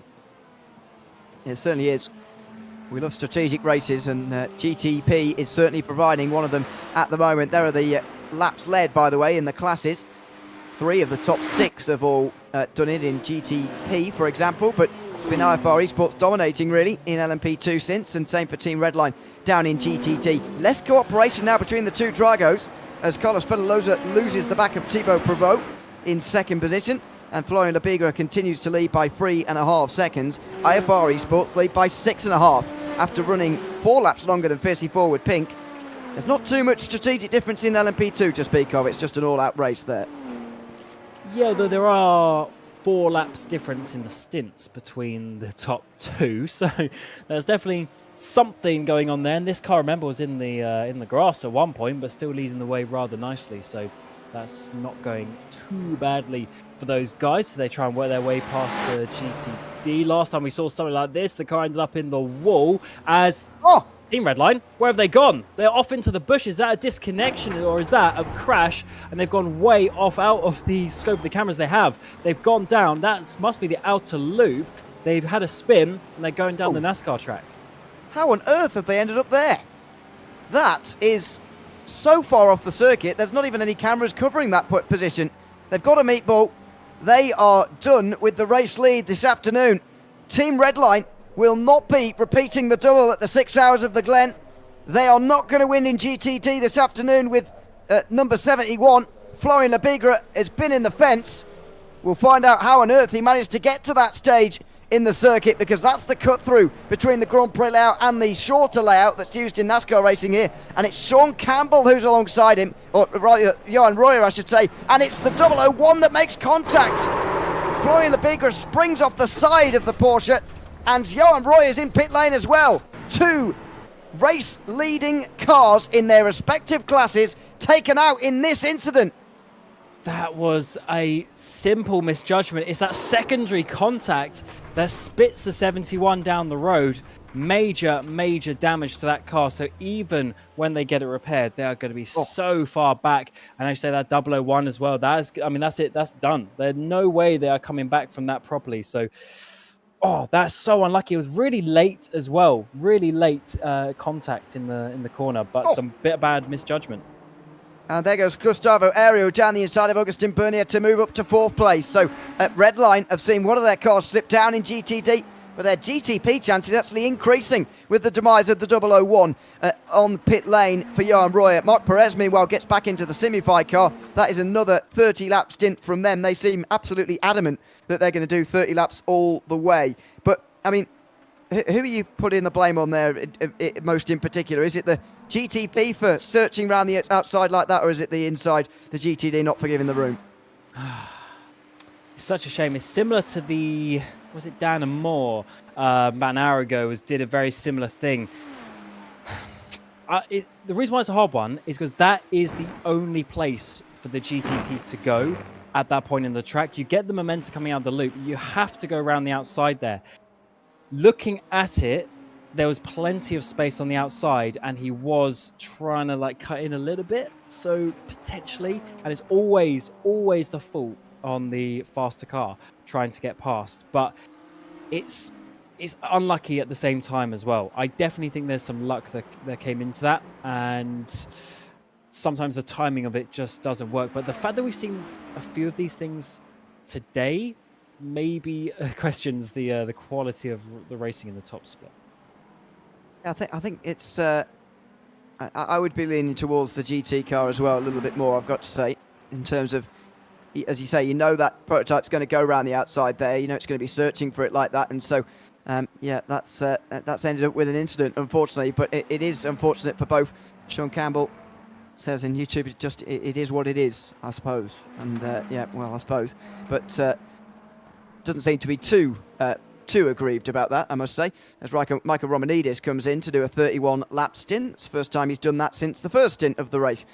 It certainly is. We love strategic races, and GTP is certainly providing one of them at the moment. There are the laps led, by the way, in the classes. 3 of the top 6 have all done it in GTP, for example, but it's been IFR Esports dominating, really, in LMP2 since, and same for Team Redline down in GTT. Less cooperation now between the two Dragos, as Carlos Pedalosa loses the back of Thibaut Prevost in 2nd position, and Florian Labigra continues to lead by 3.5 seconds. IFR Esports lead by 6.5 after running 4 laps longer than Fiercely Forward Pink. There's not too much strategic difference in LMP2 to speak of. It's just an all-out race there. Yeah, though there are 4 laps difference in the stints between the top 2, so there's definitely something going on there. And this car, remember, was in the grass at one point, but still leading the way rather nicely. So that's not going too badly for those guys as they try and work their way past the GTD. Last time we saw something like this, the car ended up in the wall as Team Redline, where have they gone? They're off into the bush. Is that a disconnection, or is that a crash? And they've gone way off out of the scope of the cameras they have. They've gone down. That must be the outer loop. They've had a spin, and they're going down the NASCAR track. How on earth have they ended up there? That is so far off the circuit, there's not even any cameras covering that position. They've got a meatball. They are done with the race lead this afternoon. Team Redline will not be repeating the double at the 6 hours of the Glen. They are not going to win in GTT this afternoon with number 71. Florian Labigra has been in the fence. We'll find out how on earth he managed to get to that stage in the circuit, because that's the cut through between the Grand Prix layout and the shorter layout that's used in NASCAR racing here. And it's Sean Campbell who's alongside him, or rather Johan Royer I should say, and it's the 001 that makes contact. Florian Lebigra springs off the side of the Porsche, and Johan Royer is in pit lane as well. Two race leading cars in their respective classes taken out in this incident. That was a simple misjudgment. It's that secondary contact that spits the 71 down the road. Major damage to that car. So even when they get it repaired, they are going to be so far back. And I say that 001 as well. That's it. That's done. There's no way they are coming back from that properly. So, that's so unlucky. It was really late as well. Really late contact in the corner, but some bad misjudgment. And there goes Gustavo Ario down the inside of Augustin Bernier to move up to 4th place. So at Redline have seen one of their cars slip down in GTD, but their GTP chance is actually increasing with the demise of the 001 on pit lane for Johan Royer. Marc Perez, meanwhile, gets back into the Simify car. That is another 30-lap stint from them. They seem absolutely adamant that they're going to do 30 laps all the way. But, I mean, who are you putting the blame on there most in particular? Is it the GTP for searching around the outside like that, or is it the inside, the GTD not for giving the room? It's such a shame. It's similar to was it Dan and Moore about an hour ago did a very similar thing. The reason why it's a hard one is because that is the only place for the GTP to go at that point in the track. You get the momentum coming out of the loop. You have to go around the outside there. Looking at it, there was plenty of space on the outside, and he was trying to cut in a little bit. So potentially, and it's always the fault on the faster car trying to get past. But it's unlucky at the same time as well. I definitely think there's some luck that came into that, and sometimes the timing of it just doesn't work. But the fact that we've seen a few of these things today maybe questions the quality of the racing in the top split. I think it's. I would be leaning towards the GT car as well a little bit more, I've got to say, in terms of, as you say, you know that prototype's going to go around the outside there. You know it's going to be searching for it like that, and so that's ended up with an incident, unfortunately. But it is unfortunate for both. Sean Campbell says in YouTube, it is what it is, I suppose. And I suppose, but doesn't seem to be too aggrieved about that, I must say, as Michael Romanidis comes in to do a 31 lap stint. It's the first time he's done that since the first stint of the race,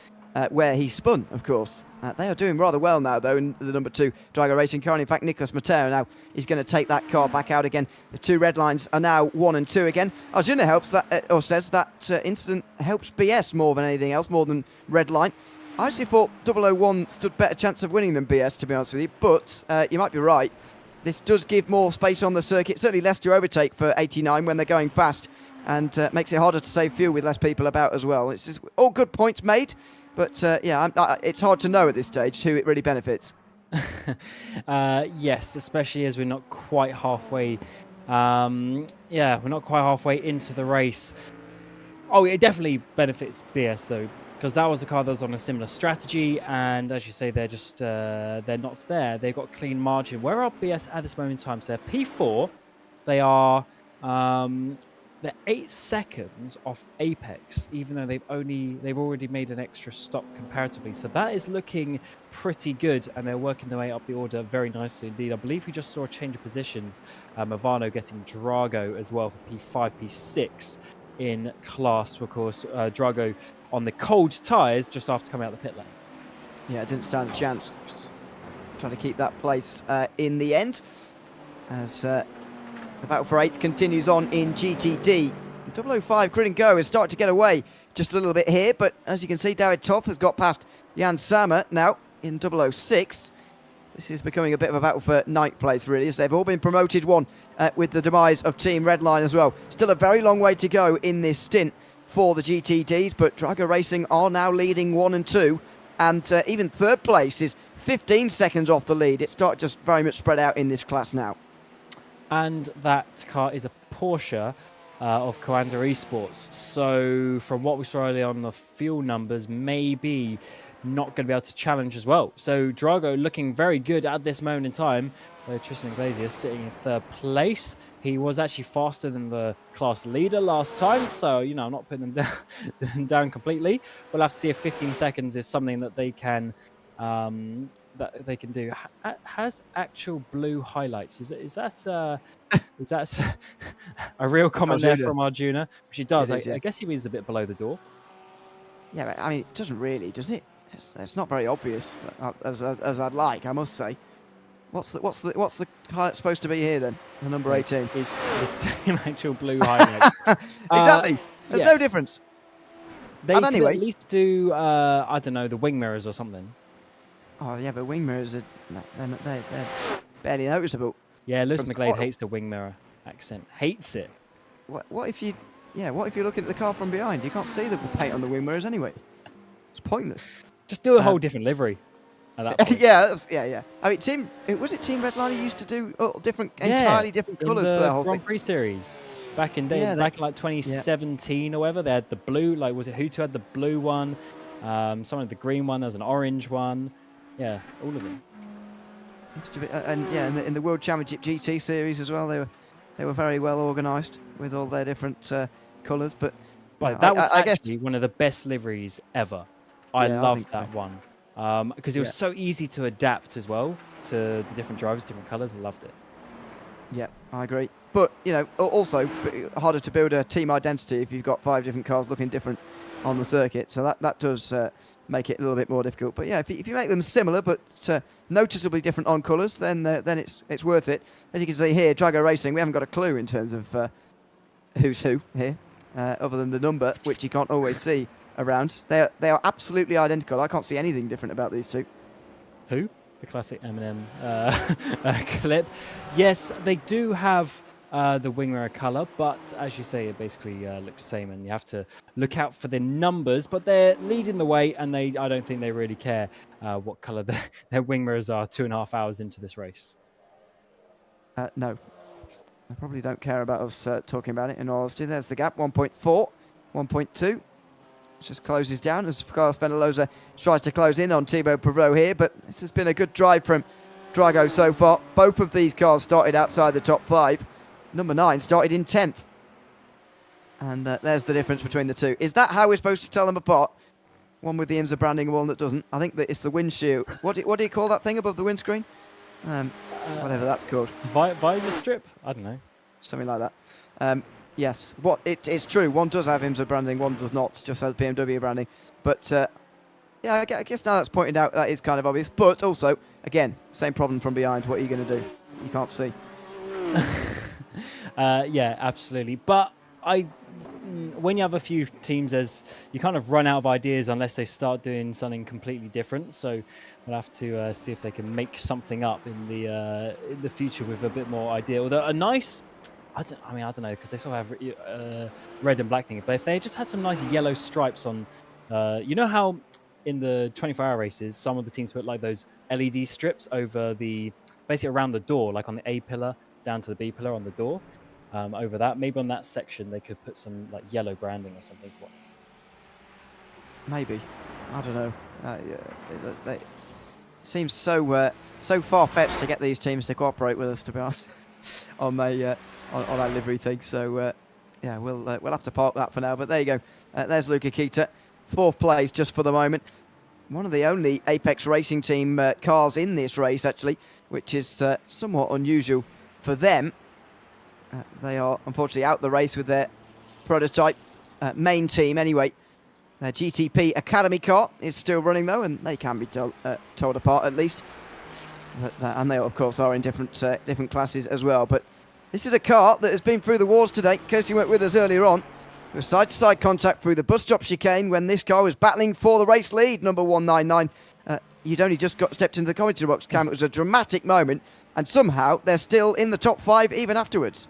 where he spun, of course. They are doing rather well now, though, in the number 2 Drago Racing car. And in fact, Nicolas Mateo now is going to take that car back out again. The 2 red lines are now 1 and 2 again. Arjuna says that incident helps BS more than anything else, more than red line. I actually thought 001 stood better chance of winning than BS, to be honest with you, but you might be right. This does give more space on the circuit, certainly less to overtake for 89 when they're going fast, and makes it harder to save fuel with less people about as well. It's just all good points made, but it's hard to know at this stage who it really benefits. Yes, especially as we're not quite halfway. We're not quite halfway into the race. Oh, it definitely benefits BS though, because that was a car that was on a similar strategy, and as you say, they're just they're not there. They've got clean margin. Where are BS at this moment in time? So they're P4. They are they're 8 seconds off Apex, even though they've already made an extra stop comparatively. So that is looking pretty good, and they're working their way up the order very nicely indeed. I believe we just saw a change of positions. Movano getting Drago as well for P5, P6. In class, of course, Drago on the cold tyres just after coming out the pit lane. Yeah, it didn't stand a chance. Trying to keep that place in the end, as the battle for 8th continues on in GTD. 005 Grid and Go is starting to get away just a little bit here, but as you can see, David Toff has got past Jan Sammer now in 006. This is becoming a bit of a battle for 9th place, really, as they've all been promoted one with the demise of Team Redline as well. Still a very long way to go in this stint for the GTDs, but Drago Racing are now leading 1 and 2, and even 3rd place is 15 seconds off the lead. It's started just very much spread out in this class now. And that car is a Porsche of Coanda Esports. So from what we saw earlier on the fuel numbers, maybe not going to be able to challenge as well. So Drago looking very good at this moment in time. Tristan Iglesias sitting in 3rd place. He was actually faster than the class leader last time, so I'm not putting them down completely. We'll have to see if 15 seconds is something that they can do. Has actual blue highlights? Is that a real comment there from Arjuna? Which it does. I guess he means a bit below the door. Yeah, but, I mean, it doesn't really, does it? It's not very obvious as I'd like, I must say. What's the highlight supposed to be here then? The number 18. It's the same actual blue highlight. Exactly. There's no difference. They could at least do I don't know, the wing mirrors or something. Oh yeah, but wing mirrors they're barely noticeable. Yeah, Lewis McGlade hates the wing mirror accent. Hates it. What if you're looking at the car from behind? You can't see the paint on the wing mirrors anyway. It's pointless. Just do a whole different livery. At that point. yeah. I mean, Team Redline used to do entirely different colours for their whole Grand Prix series back in back in like 2017 or whatever. They had the blue. Like, was it Hutu had the blue one? Someone had the green one. There was an orange one. Yeah, all of them. Used to be, in the World Championship GT series as well. They were very well organised with all their different colours. But that was actually one of the best liveries ever. I loved that one. Because it was so easy to adapt as well to the different drivers, different colours. I loved it. Yeah, I agree. But, also harder to build a team identity if you've got 5 different cars looking different on the circuit. So that does make it a little bit more difficult. But yeah, if you make them similar but noticeably different on colours, then it's worth it. As you can see here, Drago Racing, we haven't got a clue in terms of who's who here, other than the number, which you can't always see around. They are absolutely identical. I can't see anything different about these two. Who? The classic Eminem clip. Yes, they do have the wing mirror color, but as you say, it basically looks the same, and you have to look out for the numbers. But they're leading the way, and I don't think they really care what color their wing mirrors are 2.5 hours into this race. No, they probably don't care about us talking about it, in all honesty. There's the gap, 1.4, 1.2. Just closes down as Carlos Fenalosa tries to close in on Thibaut Prevot here, but this has been a good drive from Drago so far. Both of these cars started outside the top 5. Number 9 started in 10th. And there's the difference between the two. Is that how we're supposed to tell them apart? One with the IMSA branding and one that doesn't. I think that it's the windshield. What do you call that thing above the windscreen? Whatever that's called. Visor strip? I don't know. Something like that. Yes, it's true. One does have IMSA branding, one does not, just has BMW branding. But, I guess now that's pointed out, that is kind of obvious. But also, again, same problem from behind. What are you going to do? You can't see. Yeah, absolutely. But when you have a few teams, you kind of run out of ideas unless they start doing something completely different. So we'll have to see if they can make something up in the future with a bit more idea. Although a nice... I don't know, because they sort of have red and black thing. But if they just had some nice yellow stripes on, how in the 24-hour races, some of the teams put like those LED strips over basically around the door, like on the A pillar down to the B pillar on the door. Over that, maybe on that section, they could put some like yellow branding or something. Maybe, I don't know. It seems so far-fetched to get these teams to cooperate with us, to be honest, on our livery thing. So we'll have to park that for now. But there you go. There's Luca Kita, 4th place just for the moment. One of the only Apex Racing Team cars in this race, actually, which is somewhat unusual for them. They are unfortunately out the race with their prototype main team anyway. Their GTP Academy car is still running though, and they can be told apart at least. But, and they of course are in different classes as well. But this is a car that has been through the wars today. In case you weren't with us earlier on, there was side-to-side contact through the bus stop chicane when this car was battling for the race lead, number 199. You'd only just stepped into the commentary box, Cam. It was a dramatic moment, and somehow they're still in the top 5 even afterwards.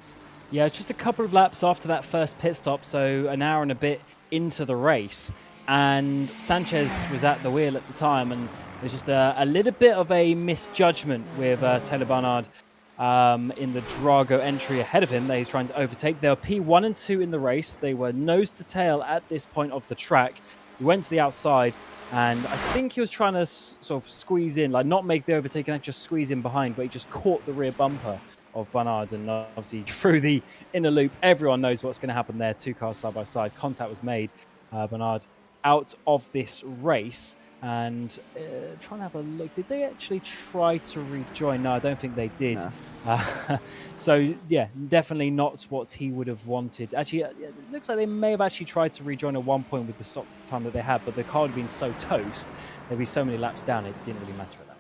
Yeah, just a couple of laps after that first pit stop, so an hour and a bit into the race. And Sanchez was at the wheel at the time, and there's just a little bit of a misjudgment with Taylor Barnard in the Drago entry ahead of him that he's trying to overtake. They were P1 and 2 in the race. They were nose to tail at this point of the track. He went to the outside, And I think he was trying to sort of squeeze in, like not make the overtake and just squeeze in behind, but he just caught the rear bumper of Bernard and obviously through the inner loop. Everyone knows what's going to happen there. Two cars side by side. Contact was made. Bernard out of this race. And trying to have a look. Did they actually try to rejoin? No, I don't think they did. No. So, yeah, definitely not what he would have wanted. Actually, it looks like they may have actually tried to rejoin at one point with the stop time that they had, but the car had been so toast, there'd be so many laps down, it didn't really matter at that.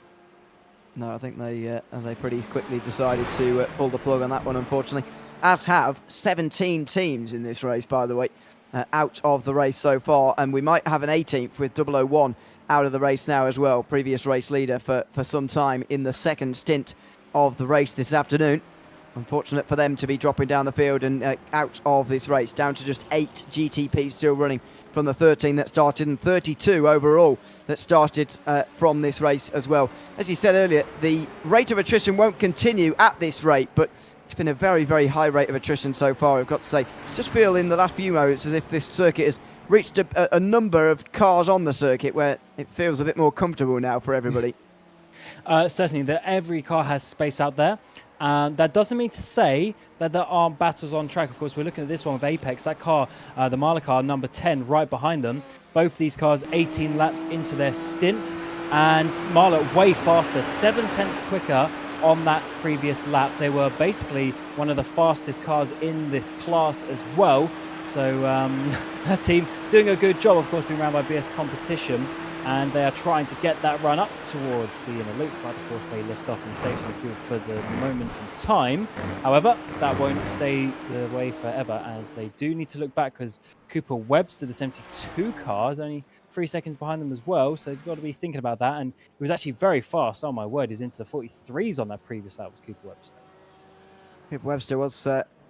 No, I think they pretty quickly decided to pull the plug on that one, unfortunately. As have 17 teams in this race, by the way, out of the race so far. And we might have an 18th with 001 out of the race now as well. Previous race leader for some time in the second stint of the race this afternoon. Unfortunate for them to be dropping down the field and out of this race. Down to just 8 GTPs still running from the 13 that started and 32 overall that started from this race as well. As you said earlier, the rate of attrition won't continue at this rate, but it's been a very, very high rate of attrition so far, I've got to say. Just feel in the last few moments as if this circuit has reached a number of cars on the circuit where it feels a bit more comfortable now for everybody. Certainly, that every car has space out there. That doesn't mean to say that there aren't battles on track. Of course, we're looking at this one with Apex. That car, the Marla car, number 10, right behind them. Both these cars 18 laps into their stint. And Marla way faster, 7/10 quicker on that previous lap. They were basically one of the fastest cars in this class as well. So that team doing a good job, of course, being ran by BS Competition, and they are trying to get that run up towards the inner loop, but of course they lift off and save some fuel for the moment in time. However, that won't stay the way forever, as they do need to look back, because Cooper Webster, the 72 car, is only 3 seconds behind them as well, so they've got to be thinking about that. And he was actually very fast. Oh my word, he's into the 43s on that previous lap, was Cooper Webster. Cooper Webster was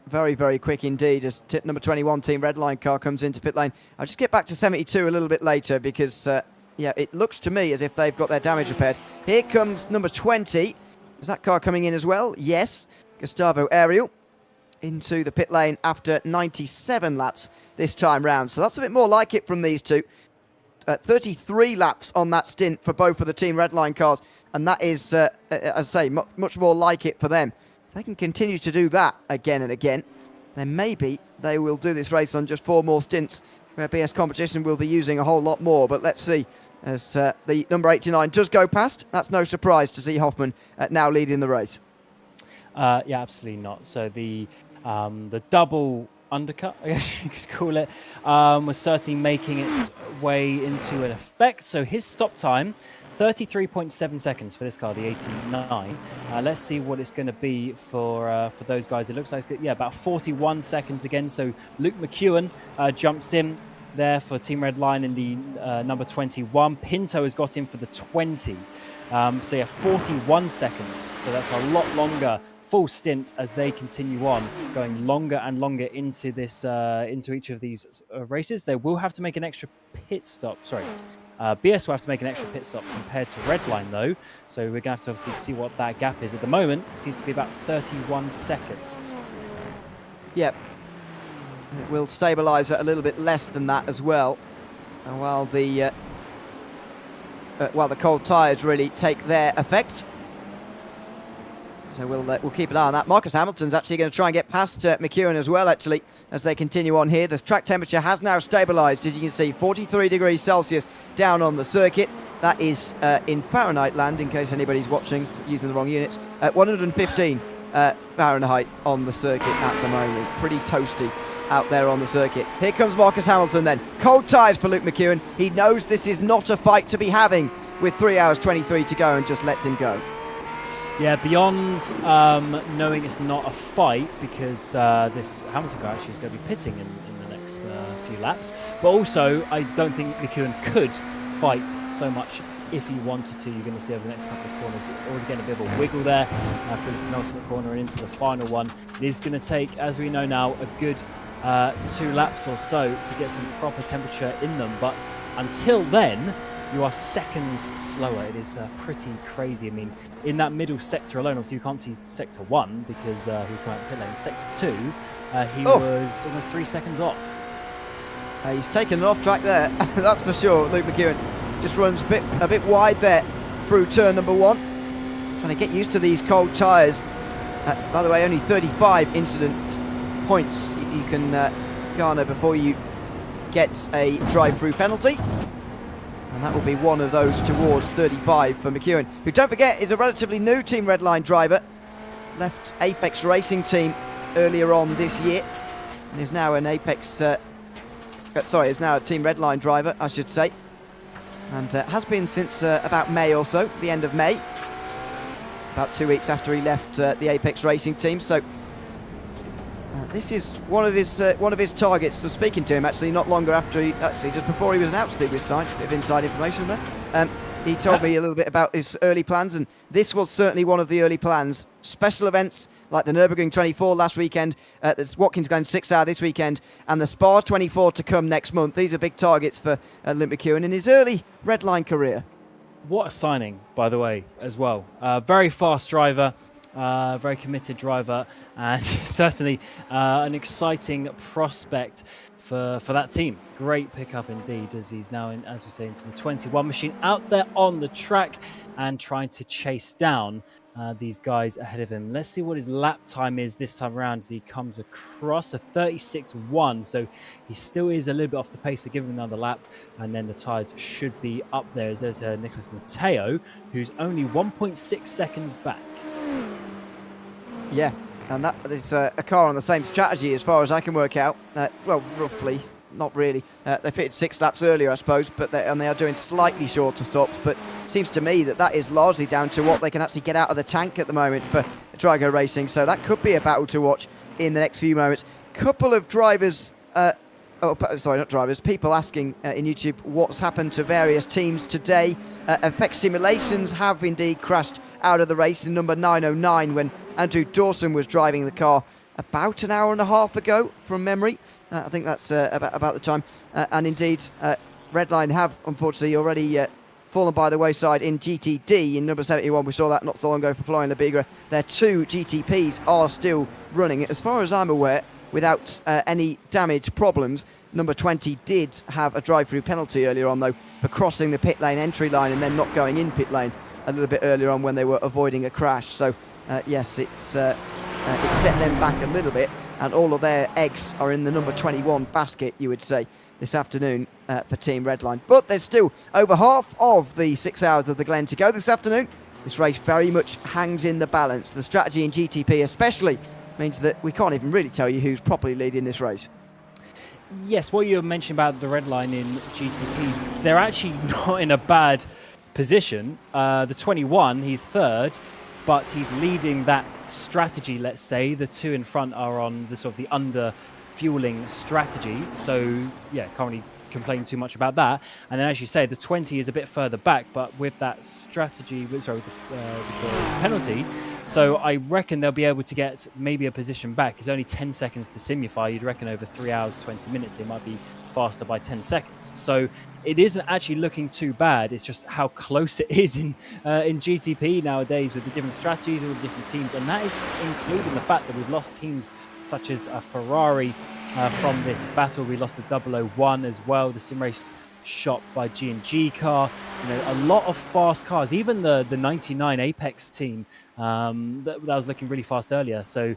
very, very quick indeed as number 21 Team Redline car comes into pit lane. I'll just get back to 72 a little bit later because, yeah, it looks to me as if they've got their damage repaired. Here comes number 20. Is that car coming in as well? Yes. Gustavo Ariel into the pit lane after 97 laps this time round. So that's a bit more like it from these two. 33 laps on that stint for both of the Team Redline cars. And that is, as I say, much more like it for them. They can continue to do that again and again, then maybe they will do this race on just 4 more stints where BS Competition will be using a whole lot more. But let's see as the number 89 does go past. That's no surprise to see Hoffman now leading the race. Yeah, absolutely not. So the double undercut, I guess you could call it, was certainly making its way into an effect. So his stop time, 33.7 seconds for this car, the 89. Let's see what it's going to be for those guys. It looks like it's, yeah, about 41 seconds again. So Luke McEwen jumps in there for Team Redline in the number 21. Pinto has got in for the 20. So yeah, 41 seconds. So that's a lot longer full stint as they continue on, going longer and longer into this into each of these races. They will have to make an extra pit stop. Sorry. BS will have to make an extra pit stop compared to Redline, though. So we're going to have to obviously see what that gap is. At the moment, it seems to be about 31 seconds. Yep. It will stabilise at a little bit less than that as well. And while the cold tyres really take their effect. So we'll keep an eye on that. Marcus Hamilton's actually going to try and get past McEwen as well, actually, as they continue on here. The track temperature has now stabilised, as you can see, 43 degrees Celsius down on the circuit. That is in Fahrenheit land, in case anybody's watching using the wrong units. 115 Fahrenheit on the circuit at the moment. Pretty toasty out there on the circuit. Here comes Marcus Hamilton then. Cold tyres for Luke McEwen. He knows this is not a fight to be having with 3 hours 23 to go and just lets him go. Yeah, beyond knowing it's not a fight, because this Hamilton car actually is going to be pitting in the next few laps. But also, I don't think McEwen could fight so much if he wanted to. You're going to see over the next couple of corners, already getting a bit of a wiggle there through the penultimate corner and into the final one. It is going to take, as we know now, a good 2 laps or so to get some proper temperature in them. But until then, you are seconds slower. It is pretty crazy. I mean, in that middle sector alone, obviously you can't see sector 1 because he was going out pit lane. Sector 2, he was almost 3 seconds off. He's taken an off track there, that's for sure, Luke McEwen. just runs a bit wide there through turn number 1. Trying to get used to these cold tyres. By the way, only 35 incident points you can garner before you get a drive-through penalty. And that will be one of those towards 35 for McEwen, who, don't forget, is a relatively new Team Redline driver. Left Apex Racing Team earlier on this year and is now an Apex... is now a Team Redline driver, I should say. And has been since about May or so, the end of May. About 2 weeks after he left the Apex Racing Team. So this is one of his targets. So speaking to him actually not longer after just before he was announced he was signed. A bit of inside information there. He told me a little bit about his early plans, and this was certainly one of the early plans. Special events like the Nürburgring 24 last weekend, the Watkins Glen 6 Hour this weekend, and the Spa 24 to come next month. These are big targets for Luke McEwen in his early Redline career. What a signing, by the way, as well. Very fast driver, very committed driver, and certainly an exciting prospect for that team. Great pickup indeed, as he's now, as we say, into the 21 machine, out there on the track and trying to chase down these guys ahead of him. Let's see what his lap time is this time around as he comes across a 36.1. So he still is a little bit off the pace, so give him another lap, and then the tyres should be up there. There's Nicholas Matteo, who's only 1.6 seconds back. Yeah, and that is a car on the same strategy as far as I can work out. Well, roughly. Not really. They pitted 6 laps earlier, I suppose, but they are doing slightly shorter stops. But it seems to me that is largely down to what they can actually get out of the tank at the moment for Drago Racing. So that could be a battle to watch in the next few moments. Couple of drivers, people asking in YouTube what's happened to various teams today. Effect Simulations have indeed crashed out of the race in number 909 when Andrew Dawson was driving the car about an hour and a half ago from memory. I think that's about the time. And indeed, Redline have unfortunately already fallen by the wayside in GTD in number 71. We saw that not so long ago for Florian Labigra. Their 2 GTPs are still running, as far as I'm aware, without any damage problems. Number 20 did have a drive-through penalty earlier on, though, for crossing the pit lane entry line and then not going in pit lane a little bit earlier on when they were avoiding a crash. So, yes, it's set them back a little bit, and all of their eggs are in the number 21 basket, you would say, this afternoon for Team Redline. But there's still over half of the 6 hours of the Glen to go this afternoon. This race very much hangs in the balance. The strategy in GTP especially means that we can't even really tell you who's properly leading this race. Yes, what you mentioned about the Redline in GTPs, they're actually not in a bad position. The 21, he's third, but he's leading that strategy, let's say. The 2 in front are on the sort of the under fueling strategy, so yeah, can't really complain too much about that. And then, as you say, the 20 is a bit further back, but with that strategy, with the penalty, so I reckon they'll be able to get maybe a position back. It's only 10 seconds to simulify. You'd reckon over 3 hours 20 minutes they might be faster by 10 seconds. So it isn't actually looking too bad. It's just how close it is in GTP nowadays with the different strategies and with the different teams, and that is including the fact that we've lost teams such as a Ferrari from this battle. We lost the 001 as well, the sim race shot by G&G car. You know, a lot of fast cars. Even the 99 Apex team that was looking really fast earlier. So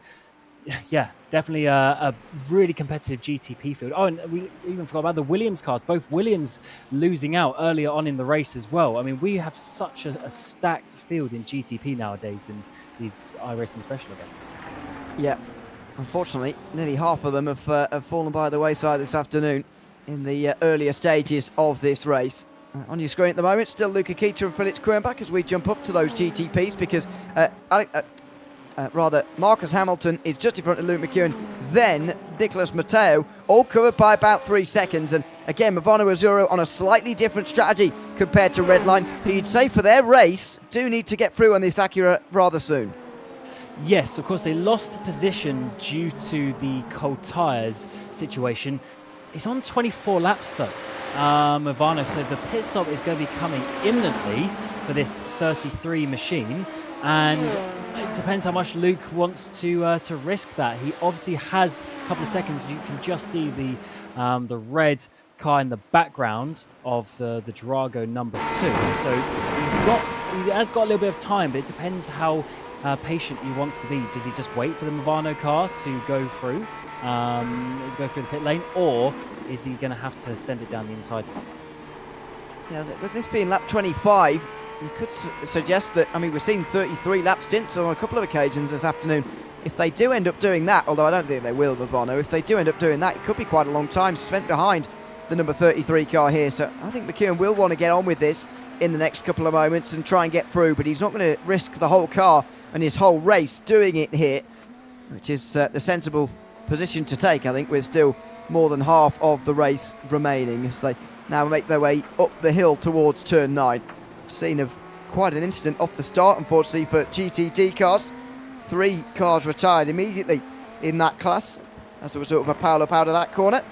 yeah, definitely a really competitive GTP field. Oh, and we even forgot about the Williams cars. Both Williams losing out earlier on in the race as well. I mean, we have such a stacked field in GTP nowadays in these iRacing special events. Yeah, unfortunately, nearly half of them have fallen by the wayside this afternoon in the earlier stages of this race. On your screen at the moment, still Luca Keita and Felix Kruenbach as we jump up to those GTPs, because Marcus Hamilton is just in front of Luke McEwen, then Nicholas Matteo, all covered by about 3 seconds. And again, Movano Azzurro on a slightly different strategy compared to Redline, who you'd say for their race do need to get through on this Acura rather soon. Yes, of course, they lost position due to the cold tyres situation. He's on 24 laps though, Movano, so the pit stop is going to be coming imminently for this 33 machine. and it depends how much Luke wants to risk that. He obviously has a couple of seconds. You can just see the red car in the background of the Drago number 2. So he has got a little bit of time, but it depends how patient he wants to be. Does he just wait for the Movano car to go through the pit lane, or is he going to have to send it down the inside side? Yeah, with this being lap 25, you could suggest that, I mean, we've seen 33 lap stints on a couple of occasions this afternoon. If they do end up doing that, although I don't think they will, Movano, if they do end up doing that, it could be quite a long time spent behind the number 33 car here. So I think McEwen will want to get on with this in the next couple of moments and try and get through, but he's not going to risk the whole car and his whole race doing it here, which is the sensible position to take, I think, with still more than half of the race remaining as they now make their way up the hill towards turn 9. Scene of quite an incident off the start, unfortunately, for GTD cars. 3 cars retired immediately in that class as a result of a power-up out of that corner.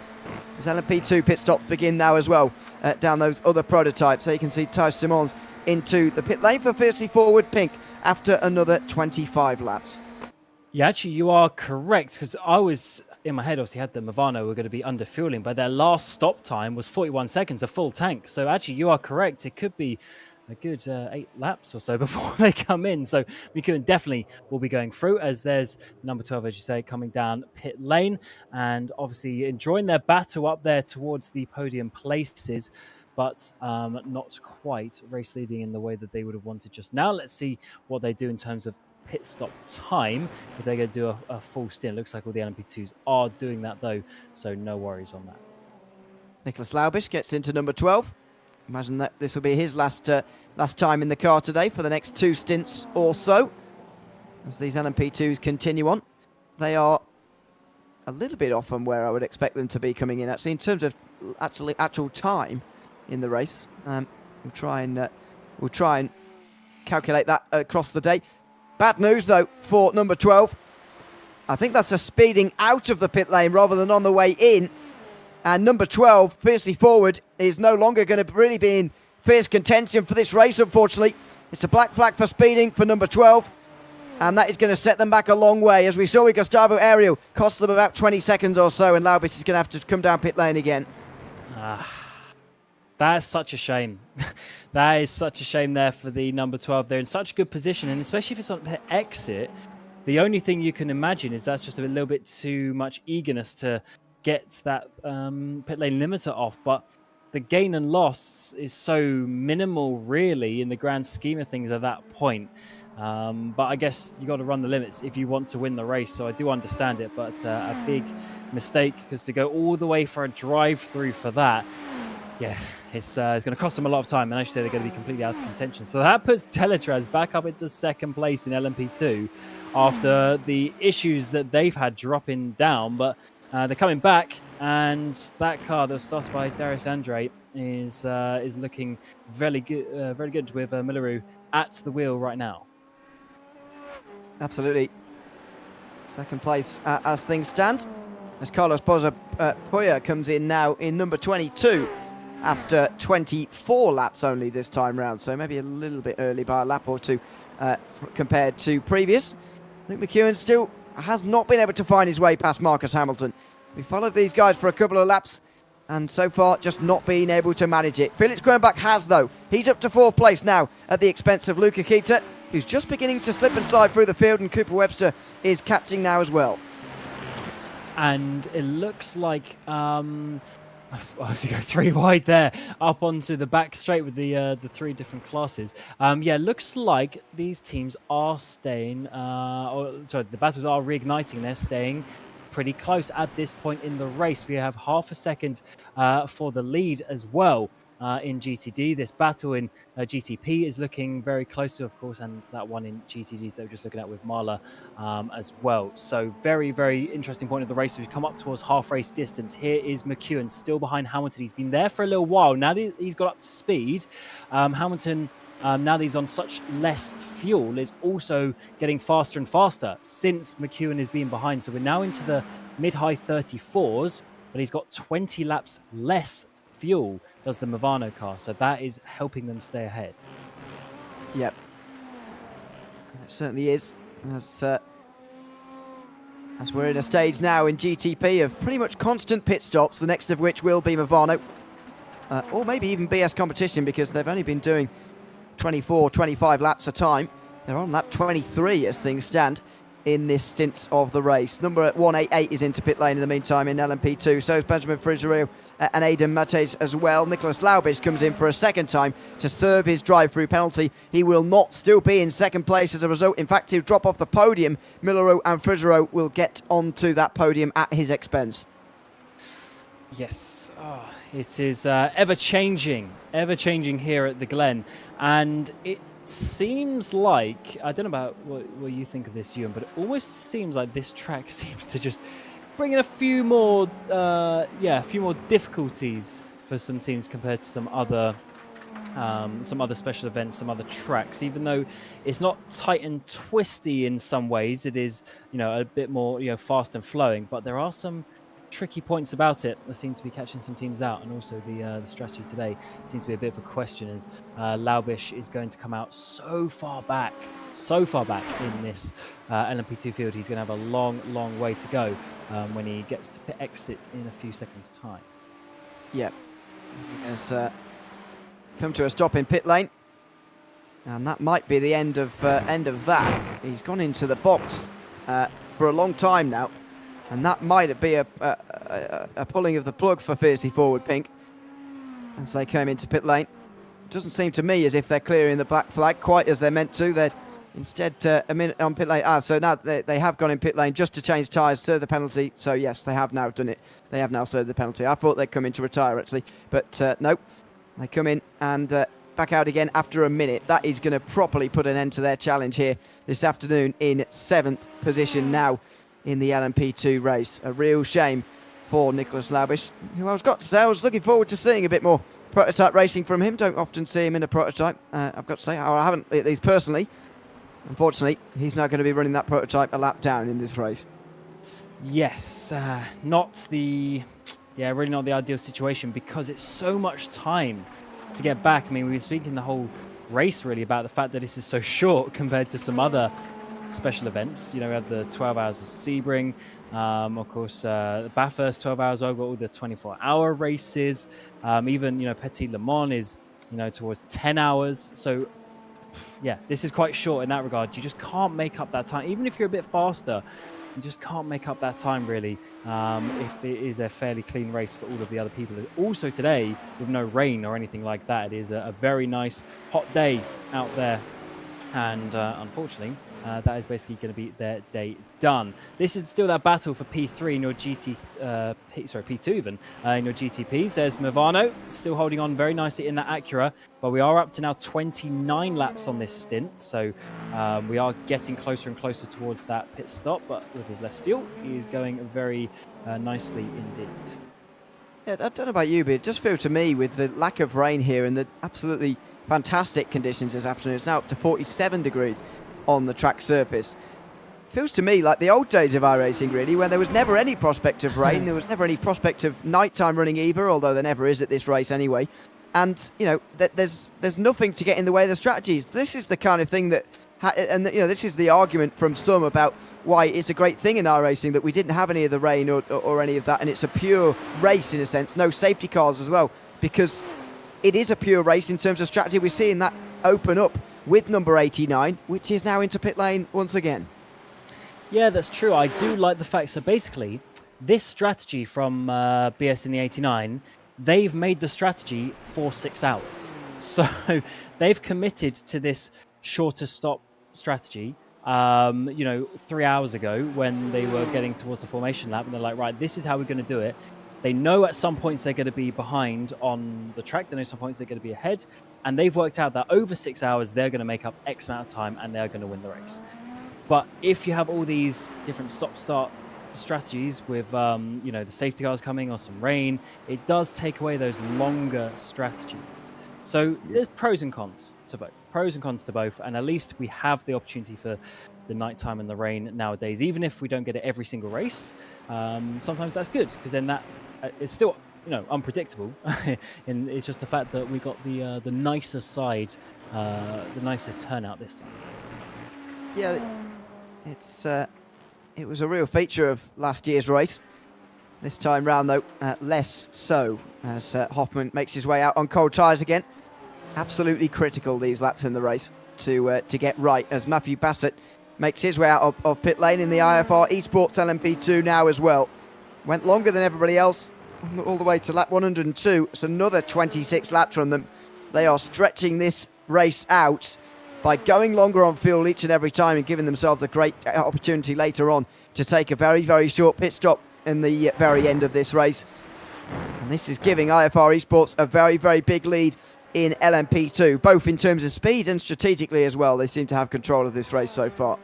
As LMP2 pit stops begin now as well down those other prototypes. So you can see Taj Simons into the pit lane for Fiercely Forward Pink after another 25 laps. Yeah, actually, you are correct, because I was in my head, obviously, had the Movano were going to be under fueling, but their last stop time was 41 seconds, a full tank. So actually, you are correct. It could be a good 8 laps or so before they come in. So McEwen definitely will be going through, as there's number 12, as you say, coming down pit lane, and obviously enjoying their battle up there towards the podium places, but not quite race leading in the way that they would have wanted just now. Let's see what they do in terms of pit stop time, if they're going to do a full stint. Looks like all the LMP2s are doing that though, so no worries on that. Nicholas Laubish gets into number 12. Imagine that this will be his last time in the car today for the next 2 stints or so. As these LMP2s continue on, they are a little bit off from where I would expect them to be coming in. Actually, in terms of actual time in the race, we'll try and calculate that across the day. Bad news though for number 12. I think that's a speeding out of the pit lane rather than on the way in. And number 12, Fiercely Forward, is no longer going to really be in fierce contention for this race, unfortunately. It's a black flag for speeding for number 12. And that is going to set them back a long way. As we saw with Gustavo Ariel, cost them about 20 seconds or so, and Laubis is going to have to come down pit lane again. That's such a shame. That is such a shame there for the number 12. They're in such a good position, and especially if it's on pit exit, the only thing you can imagine is that's just a little bit too much eagerness to get that pit lane limiter off. But the gain and loss is so minimal, really, in the grand scheme of things at that point. But I guess you got to run the limits if you want to win the race. So I do understand it, but a big mistake, because to go all the way for a drive-through for that, yeah, it's going to cost them a lot of time, and actually they're going to be completely out of contention. So that puts Teletraz back up into 2nd place in LMP2 after the issues that they've had dropping down. But they're coming back, and that car that was started by Darius Andre is looking very good with Milaru at the wheel right now. Absolutely. 2nd place as things stand, as Carlos Poya comes in now in number 22 after 24 laps only this time round, so maybe a little bit early by a lap or 2 compared to previous. I think McEwen still has not been able to find his way past Marcus Hamilton. We followed these guys for a couple of laps, and so far just not being able to manage it. Felix Kronbach has, though. He's up to 4th place now at the expense of Luca Kita, who's just beginning to slip and slide through the field, and Cooper Webster is catching now as well. And it looks like I have to go 3 wide there, up onto the back straight with the 3 different classes. Yeah, looks like these teams are staying, the battles are reigniting. They're staying pretty close at this point in the race. We have half a second for the lead as well in GTD. This battle in GTP is looking very close to, of course, and that one in GTD that we're just looking at with Marla as well. So very, very interesting point of the race. We've come up towards half race distance. Here is McEwen still behind Hamilton. He's been there for a little while. Now that he's got up to speed, Hamilton, now that he's on such less fuel, is also getting faster and faster since McEwen has been behind. So we're now into the mid-high 34s, but he's got 20 laps less fuel, does the Movano car. So that is helping them stay ahead. Yep. It certainly is. As we're in a stage now in GTP of pretty much constant pit stops, the next of which will be Movano. Or maybe even BS Competition, because they've only been doing 24, 25 laps a time. They're on lap 23 as things stand in this stint of the race. Number 188 is into pit lane in the meantime in LMP2. So is Benjamin Frigerio and Aidan Mates as well. Nicholas Laubish comes in for a second time to serve his drive-through penalty. He will not still be in second place as a result. In fact, he'll drop off the podium. Millero and Frigerio will get onto that podium at his expense. Yes, it is ever-changing here at the Glen. And it seems like, I don't know about what you think of this, Ewan, but it almost seems like this track seems to just bring in a few more difficulties for some teams compared to some other special events, some other tracks. Even though it's not tight and twisty in some ways, it is, a bit more, fast and flowing. But there are some tricky points about it that seem to be catching some teams out, and also the strategy today seems to be a bit of a question, as Laubish is going to come out so far back in this LMP2 field. He's going to have a long way to go when he gets to pit exit in a few seconds' time. Yeah, he has come to a stop in pit lane, and that might be the end of that. He's gone into the box for a long time now. And that might be a pulling of the plug for Fiercely Forward Pink as they came into pit lane. It doesn't seem to me as if they're clearing the black flag quite as they're meant to. They're instead a minute on pit lane. So now they have gone in pit lane just to change tyres, serve the penalty. So yes, they have now done it. They have now served the penalty. I thought they'd come in to retire actually, but no. They come in and back out again after a minute. That is going to properly put an end to their challenge here this afternoon in 7th position now in the LMP2 race. A real shame for Nicholas Laubish, who I was looking forward to seeing a bit more prototype racing from him. Don't often see him in a prototype, I've got to say. I haven't, at least personally. Unfortunately, he's now going to be running that prototype a lap down in this race. Yes, really not the ideal situation, because it's so much time to get back. I mean, we were speaking the whole race really about the fact that this is so short compared to some other special events. We had the 12 hours of Sebring, of course, the Bathurst 12 hours. I've got all the 24-hour races. Even Petit Le Mans is towards 10 hours. So yeah, this is quite short in that regard. You just can't make up that time, even if you're a bit faster. You just can't make up that time really, if it is a fairly clean race for all of the other people. Also today, with no rain or anything like that, it is a very nice hot day out there, and unfortunately that is basically going to be their day done. This is still that battle for P3 in your P2 even, in your GTPs. There's Movano still holding on very nicely in that Acura, but we are up to now 29 laps on this stint, so we are getting closer and closer towards that pit stop, but with his less fuel, he is going very nicely indeed. Yeah, I don't know about you, but it just feels to me, with the lack of rain here and the absolutely fantastic conditions this afternoon, it's now up to 47 degrees on the track surface. Feels to me like the old days of iRacing really, when there was never any prospect of rain, there was never any prospect of nighttime running either, although there never is at this race anyway. And there's nothing to get in the way of the strategies. This is the kind of thing that this is the argument from some about why it's a great thing in iRacing that we didn't have any of the rain or any of that, and it's a pure race in a sense, no safety cars as well, because it is a pure race in terms of strategy. We're seeing that open up with number 89, which is now into pit lane once again. Yeah, that's true. I do like the fact. So basically, this strategy from BS in the 89, they've made the strategy for 6 hours. So they've committed to this shorter stop strategy, 3 hours ago when they were getting towards the formation lap, and they're like, right, this is how we're going to do it. They know at some points they're going to be behind on the track. They know some points they're going to be ahead. And they've worked out that over 6 hours, they're going to make up X amount of time and they're going to win the race. But if you have all these different stop-start strategies with, the safety cars coming or some rain, it does take away those longer strategies. So there's pros and cons to both. And at least we have the opportunity for the nighttime and the rain nowadays. Even if we don't get it every single race, sometimes that's good, because then that it's still unpredictable. And it's just the fact that we got the nicer side, the nicer turnout this time. Yeah, it was a real feature of last year's race. This time round, though, less so, as Hoffman makes his way out on cold tyres again. Absolutely critical, these laps in the race, to get right, as Matthew Bassett makes his way out of pit lane in the IFR Esports LMP2 now as well. Went longer than everybody else, all the way to lap 102. It's another 26 laps from them. They are stretching this race out by going longer on fuel each and every time and giving themselves a great opportunity later on to take a very, very short pit stop in the very end of this race. And this is giving IFR Esports a very, very big lead in LMP2, both in terms of speed and strategically as well. They seem to have control of this race so far.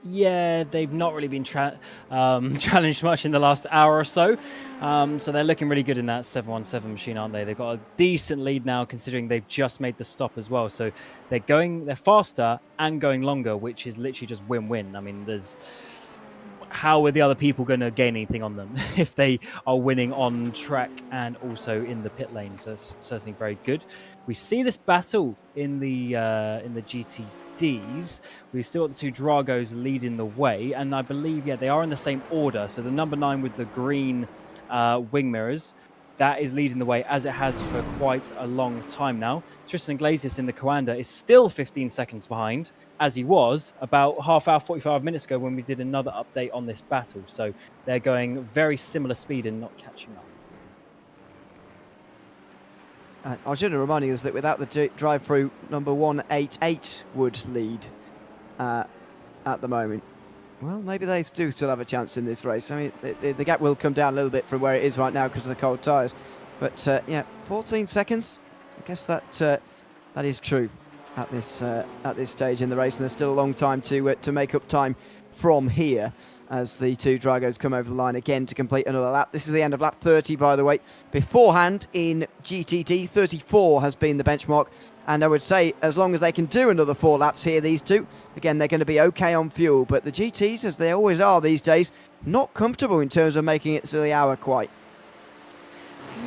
Yeah, they've not really been challenged much in the last hour or so. So they're looking really good in that 717 machine, aren't they? They've got a decent lead now, considering they've just made the stop as well. So they're faster and going longer, which is literally just win-win. I mean, how are the other people going to gain anything on them if they are winning on track and also in the pit lane? So that's certainly very good. We see this battle in the GTDs. We've still got the two Dragos leading the way, and I believe, they are in the same order. So the number 9 with the green wing mirrors, that is leading the way, as it has for quite a long time now. Tristan Iglesias in the Coanda is still 15 seconds behind, as he was about half hour, 45 minutes ago when we did another update on this battle. So they're going very similar speed and not catching up. I should have reminded us that without the drive-through, number 188 would lead at the moment. Well, maybe they do still have a chance in this race. I mean, the gap will come down a little bit from where it is right now because of the cold tyres. But 14 seconds. I guess that is true at this stage in the race, and there's still a long time to make up time from here as the two Dragos come over the line again to complete another lap. This is the end of lap 30, by the way. Beforehand in GTD, 34 has been the benchmark. And I would say as long as they can do another 4 laps here, these two, again, they're going to be okay on fuel. But the GTs, as they always are these days, not comfortable in terms of making it to the hour quite.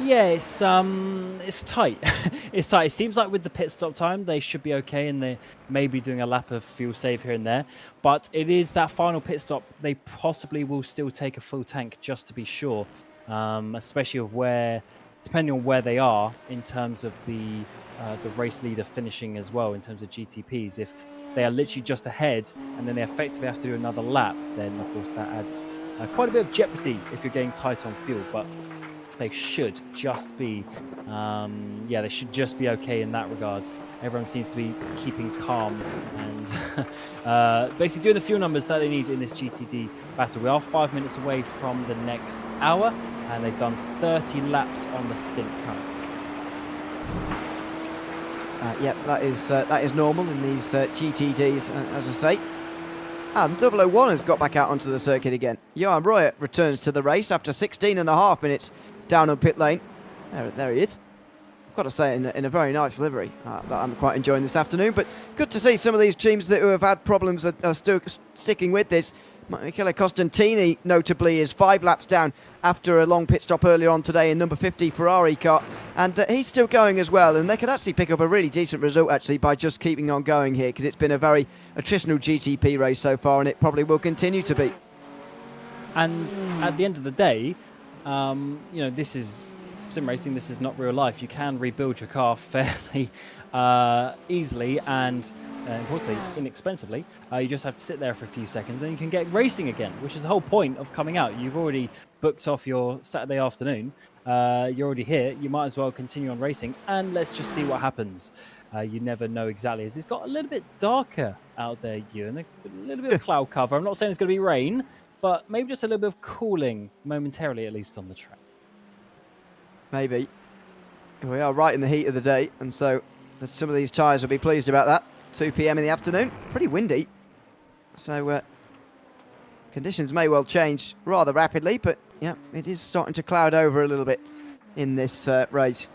Yeah, it's tight. It's tight. It seems like with the pit stop time, they should be okay, and they may be doing a lap of fuel save here and there. But it is that final pit stop. They possibly will still take a full tank just to be sure, especially depending on where they are in terms of the race leader finishing as well in terms of GTPs. If they are literally just ahead and then they effectively have to do another lap, then of course that adds quite a bit of jeopardy if you're getting tight on fuel. But they should just be, they should just be okay in that regard. Everyone seems to be keeping calm and basically doing the fuel numbers that they need in this GTD battle. We are 5 minutes away from the next hour, and they've done 30 laps on the stint currently. That is normal in these GTDs, as I say. And 001 has got back out onto the circuit again. Johan Royer returns to the race after 16 and a half minutes down on pit lane. There he is. I've got to say, in a very nice livery that I'm quite enjoying this afternoon. But good to see some of these teams who have had problems are still sticking with this. Michele Costantini, notably, is 5 laps down after a long pit stop earlier on today in number 50 Ferrari car. And he's still going as well. And they could actually pick up a really decent result, actually, by just keeping on going here, because it's been a very attritional GTP race so far, and it probably will continue to be. And at the end of the day, this is sim racing. This is not real life. You can rebuild your car fairly easily and importantly, inexpensively. You just have to sit there for a few seconds and you can get racing again, which is the whole point of coming out. You've already booked off your Saturday afternoon. You're already here. You might as well continue on racing, and let's just see what happens. You never know exactly. As it's got a little bit darker out there, Ewan, a little bit of cloud cover. I'm not saying it's going to be rain, but maybe just a little bit of cooling momentarily, at least on the track. Maybe. We are right in the heat of the day, and so some of these tyres will be pleased about that. 2 p.m. in the afternoon, pretty windy. So conditions may well change rather rapidly, but yeah, it is starting to cloud over a little bit in this race.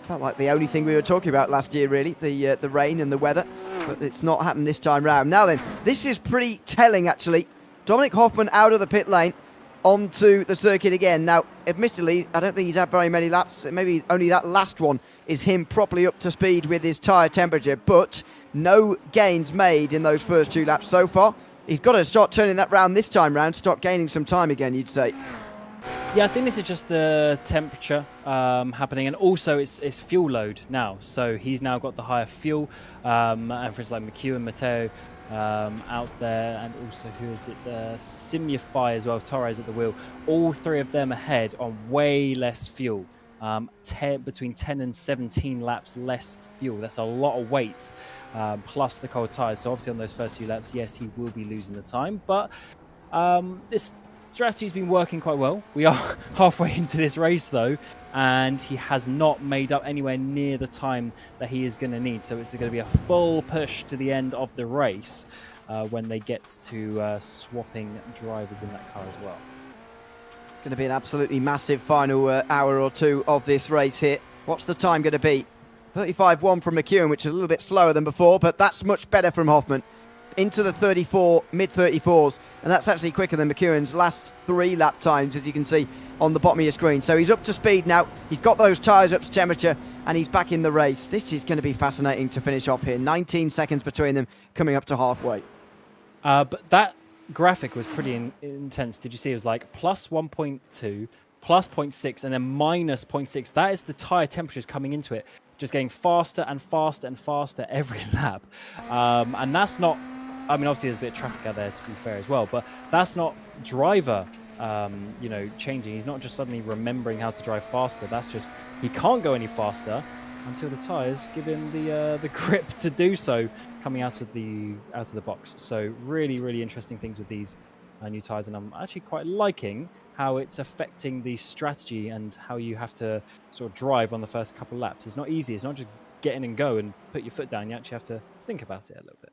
Felt like the only thing we were talking about last year, really, the rain and the weather, but it's not happened this time round. Now then, this is pretty telling, actually. Dominic Hoffman out of the pit lane. onto the circuit again. Now, admittedly, I don't think he's had very many laps. Maybe only that last one is him properly up to speed with his tyre temperature, but no gains made in those first 2 laps so far. He's got to start turning that round this time round, start gaining some time again, you'd say. Yeah, I think this is just the temperature happening, and also it's fuel load now. So he's now got the higher fuel, and for instance, like McEwen, Matteo out there, and also who is it? Simufy as well, Torres at the wheel. All 3 of them ahead on way less fuel. Between 10 and 17 laps less fuel. That's a lot of weight, plus the cold tyres. So obviously on those first few laps, yes, he will be losing the time, but this strategy's been working quite well. We are halfway into this race though, and he has not made up anywhere near the time that he is going to need. So it's going to be a full push to the end of the race when they get to swapping drivers in that car as well. It's going to be an absolutely massive final hour or 2 of this race here. What's the time going to be? 35.1 from McEwen, which is a little bit slower than before, but that's much better from Hoffman. Into the 34, mid-34s, and that's actually quicker than McEwen's last 3 lap times, as you can see on the bottom of your screen. So he's up to speed now, he's got those tyres up to temperature, and he's back in the race. This is going to be fascinating to finish off here. 19 seconds between them, coming up to halfway. But that graphic was pretty intense. Did you see? It was like plus 1.2, plus 0.6, and then minus 0.6. That is the tyre temperatures coming into it, just getting faster and faster and faster every lap. And that's not, I mean, obviously there's a bit of traffic out there, to be fair as well, but that's not driver, changing. He's not just suddenly remembering how to drive faster. That's just, he can't go any faster until the tyres give him the grip to do so coming out of the box. So really, really interesting things with these new tyres, and I'm actually quite liking how it's affecting the strategy and how you have to sort of drive on the first couple of laps. It's not easy. It's not just get in and go and put your foot down. You actually have to think about it a little bit.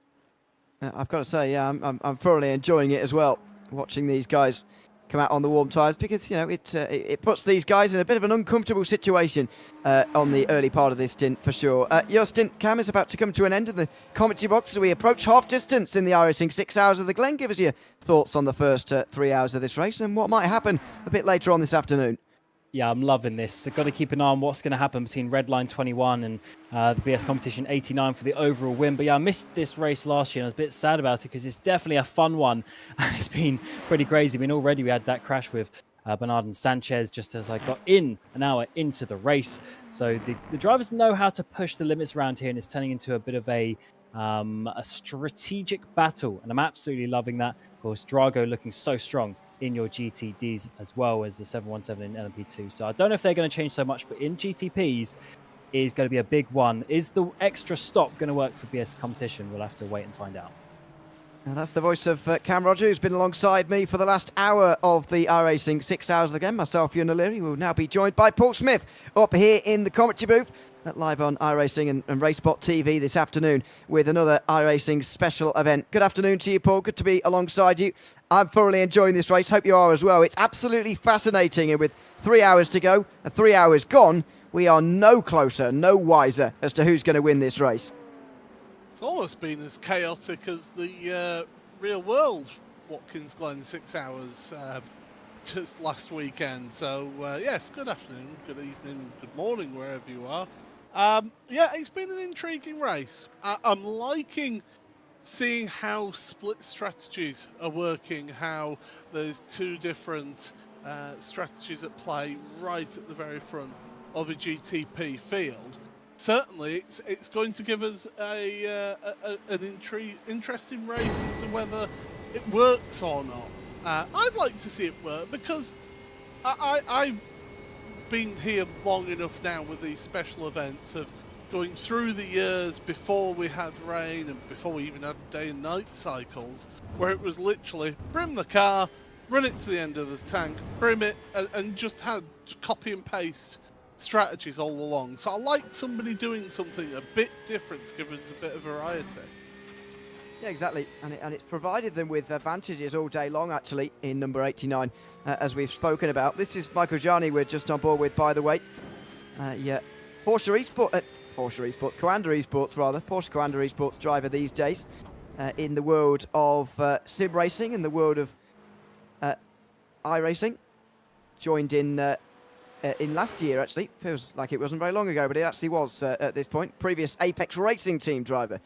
I've got to say, yeah, I'm thoroughly enjoying it as well, watching these guys come out on the warm tyres, because, you know, it puts these guys in a bit of an uncomfortable situation on the early part of this stint, for sure. Your stint, Cam, is about to come to an end in the commentary box as we approach half distance in the iRacing 6 Hours of the Glen. Give us your thoughts on the first 3 hours of this race and what might happen a bit later on this afternoon. Yeah, I'm loving this. I've got to keep an eye on what's going to happen between Redline 21 and the BS Competition 89 for the overall win. But yeah, I missed this race last year and I was a bit sad about it because it's definitely a fun one. And it's been pretty crazy. I mean, already we had that crash with Bernard and Sanchez just as I got in an hour into the race. So the drivers know how to push the limits around here, and it's turning into a bit of a strategic battle. And I'm absolutely loving that. Of course, Drago looking so strong in your GTDs as well as the 717 in LMP2. So I don't know if they're going to change so much, but in GTPs is going to be a big one. Is the extra stop going to work for BS Competition? We'll have to wait and find out. And that's the voice of Cam Roger, who's been alongside me for the last hour of the iRacing 6 Hours of the Game. Myself, Ewan O'Leary, will now be joined by Paul Smith up here in the commentary booth, live on iRacing and RaceSpotTV this afternoon with another iRacing special event. Good afternoon to you, Paul. Good to be alongside you. I'm thoroughly enjoying this race. Hope you are as well. It's absolutely fascinating, and with 3 hours to go, 3 hours gone, we are no closer, no wiser as to who's going to win this race. It's almost been as chaotic as the real world Watkins Glen 6 Hours just last weekend. So yes, good afternoon, good evening, good morning, wherever you are. Yeah, it's been an intriguing race. I'm liking seeing how split strategies are working, how there's 2 different strategies at play right at the very front of a GTP field. Certainly, it's going to give us an interesting race as to whether it works or not. I'd like to see it work because I've been here long enough now with these special events of going through the years before we had rain and before we even had day and night cycles, where it was literally brim the car, run it to the end of the tank, brim it, and just had copy and paste strategies all along. So I like somebody doing something a bit different to give us a bit of variety. Yeah, exactly, and it's provided them with advantages all day long, actually, in number 89, as we've spoken about. This is Michael Gianni we're just on board with, by the way. Yeah, Porsche Commander Esports, rather. Porsche Commander Esports driver these days in the world of sim racing and the world of iRacing. Joined in last year, actually. Feels like it wasn't very long ago, but it actually was at this point. Previous Apex Racing team driver,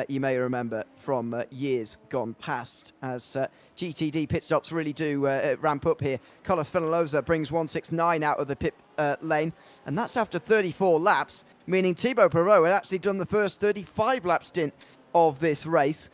you may remember from years gone past, as GTD pit stops really do ramp up here. Carlos Fenalosa brings 169 out of the pit lane, and that's after 34 laps, meaning Thibaut Perrault had actually done the first 35-lap stint of this race,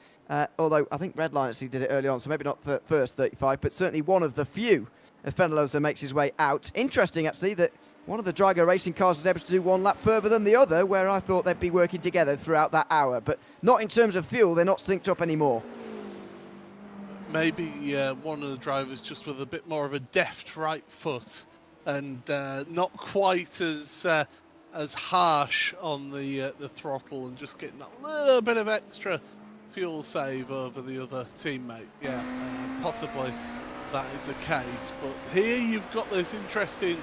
although I think Redline actually did it early on, so maybe not the first 35, but certainly one of the few. As Fenalosa makes his way out. Interesting, actually, that one of the Drago racing cars was able to do one lap further than the other, where I thought they'd be working together throughout that hour. But not in terms of fuel, they're not synced up anymore. Maybe one of the drivers just with a bit more of a deft right foot and not quite as harsh on the throttle, and just getting that little bit of extra fuel save over the other teammate. Yeah, possibly that is the case. But here you've got this interesting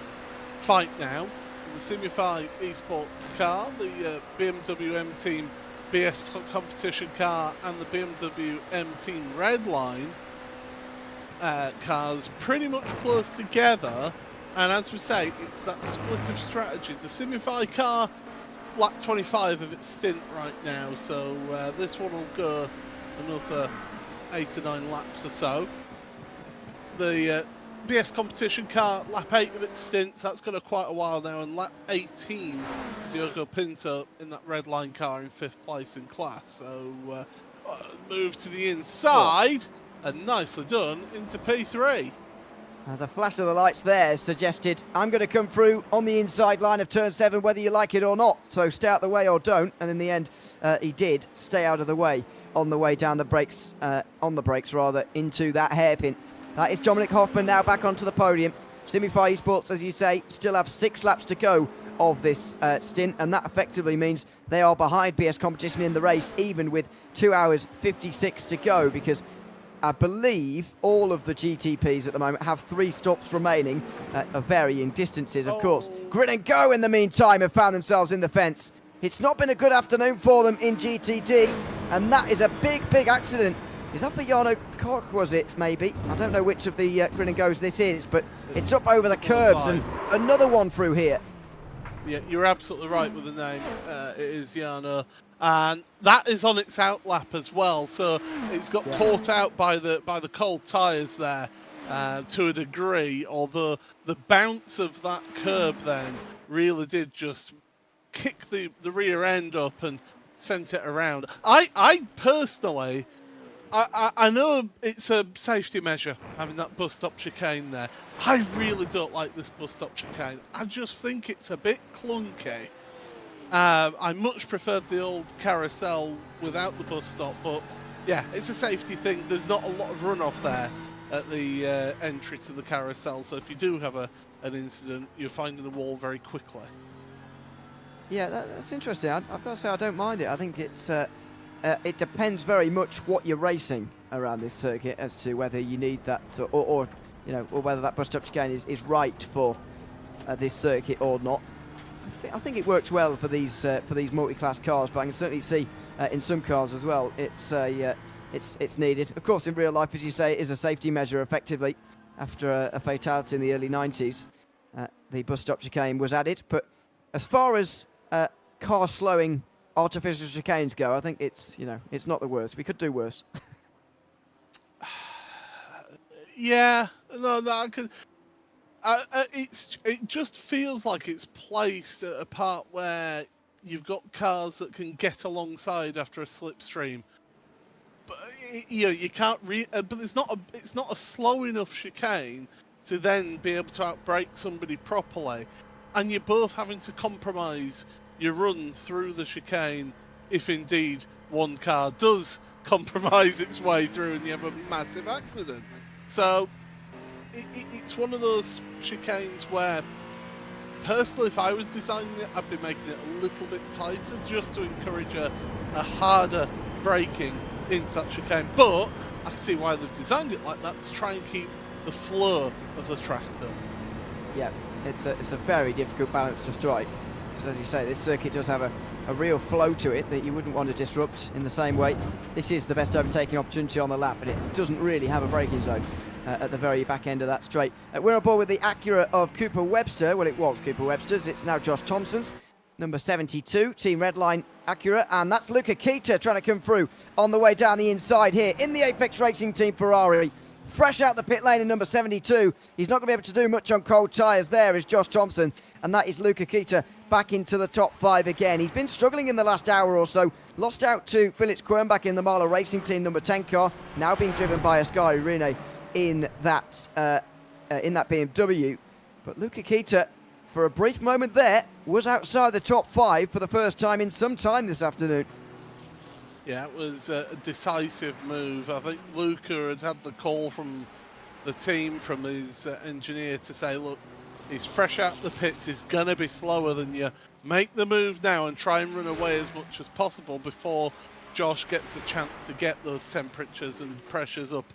fight now. The Simify eSports car, the BMW M Team BS competition car, and the BMW M Team Redline cars pretty much close together. And as we say, it's that split of strategies. The Simify car, lap 25 of its stint right now, so this one will go another 8 or 9 laps or so. The BS competition car, lap 8 of its stint, so that's gone quite a while now, and lap 18, Diogo Pinto in that red line car in 5th place in class. So move to the inside, and nicely done into P3. The flash of the lights there suggested, I'm going to come through on the inside line of turn 7, whether you like it or not. So stay out the way or don't. And in the end, he did stay out of the way on the way down the brakes, into that hairpin. That is Dominic Hoffman now back onto the podium. Simify Esports, as you say, still have 6 laps to go of this stint, and that effectively means they are behind BS Competition in the race, even with 2 hours 56 to go, because I believe all of the GTPs at the moment have 3 stops remaining of varying distances, of course. Grid and Go, in the meantime, have found themselves in the fence. It's not been a good afternoon for them in GTD, and that is a big, big accident. Is that for Jarno Koch, was it, maybe? I don't know which of the Grid and Goes this is, but it's up over the curbs, and another one through here. Yeah, you're absolutely right with the name. It is Jarno. And that is on its out lap as well, so it's got caught out by the cold tyres there to a degree, although the bounce of that curb then really did just kick the rear end up and sent it around. I personally, I know it's a safety measure having that bus stop chicane there. I really don't like this bus stop chicane. I just think it's a bit clunky. I much preferred the old carousel without the bus stop, but yeah, it's a safety thing. There's not a lot of runoff there at the entry to the carousel, so if you do have an incident, you're finding the wall very quickly. Yeah, that's interesting. I've got to say I don't mind it. I think it's it depends very much what you're racing around this circuit as to whether you need that or whether that bus stop chicane is right for this circuit or not. I think it works well for these multi-class cars, but I can certainly see in some cars as well it's needed. Of course, in real life, as you say, it is a safety measure. Effectively, after a fatality in the early 90s, the bus stop chicane was added. But as far as car slowing artificial chicanes go, I think it's not the worst. We could do worse. Yeah, no, I could. It just feels like it's placed at a part where you've got cars that can get alongside after a slipstream, but you can't. But it's not a slow enough chicane to then be able to outbrake somebody properly, and you're both having to compromise your run through the chicane if indeed one car does compromise its way through and you have a massive accident. So it's one of those chicanes where, personally, if I was designing it, I'd be making it a little bit tighter just to encourage a harder braking into that chicane. But I can see why they've designed it like that, to try and keep the flow of the track there. Yeah, it's a very difficult balance to strike, because as you say, this circuit does have a real flow to it that you wouldn't want to disrupt in the same way. This is the best overtaking opportunity on the lap, and it doesn't really have a braking zone. at the very back end of that straight. We're on board with the Acura of Cooper Webster. Well, it was Cooper Webster's. It's now Josh Thompson's. Number 72, Team Redline Acura. And that's Luca Kita trying to come through on the way down the inside here in the Apex Racing Team Ferrari. Fresh out the pit lane in number 72. He's not going to be able to do much on cold tyres. There is Josh Thompson. And that is Luca Kita back into the top 5 again. He's been struggling in the last hour or so. Lost out to Felix Quirnbach in the Marla Racing Team number 10 car. Now being driven by Ascari Rene in that BMW. But Luca Kita, for a brief moment there, was outside the top 5 for the first time in some time this afternoon. Yeah, it was a decisive move. I think Luca had the call from the team, from his engineer, to say, look, he's fresh out the pits, he's going to be slower than you. Make the move now and try and run away as much as possible before Josh gets a chance to get those temperatures and pressures up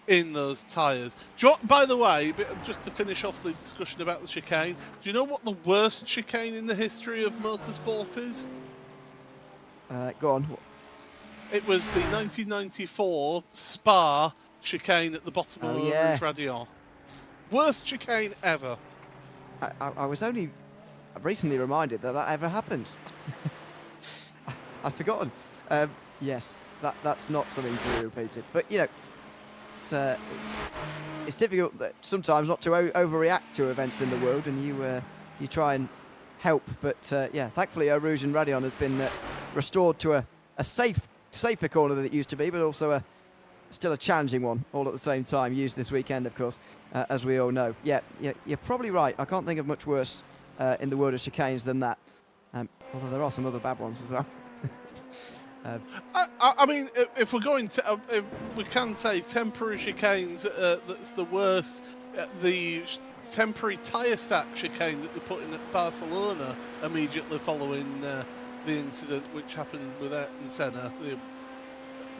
in those tyres. By the way, just to finish off the discussion about the chicane, do you know what the worst chicane in the history of motorsport is? Go on. It was the 1994 Spa chicane at the bottom of Rouge Radion. Worst chicane ever. I was only recently reminded that ever happened. I'd forgotten. Yes, that's not something to be repeated. But, you know, it's difficult sometimes not to overreact to events in the world, and you try and help. But, yeah, thankfully, Rouge and Radion has been restored to a safer corner than it used to be, but also still a challenging one all at the same time, used this weekend, of course, as we all know. Yeah, you're probably right. I can't think of much worse in the world of chicanes than that, although there are some other bad ones as well. I mean, if we're going to, we can say temporary chicanes, that's the worst. The temporary tyre stack chicane that they put in at Barcelona immediately following the incident which happened with Ayrton Senna.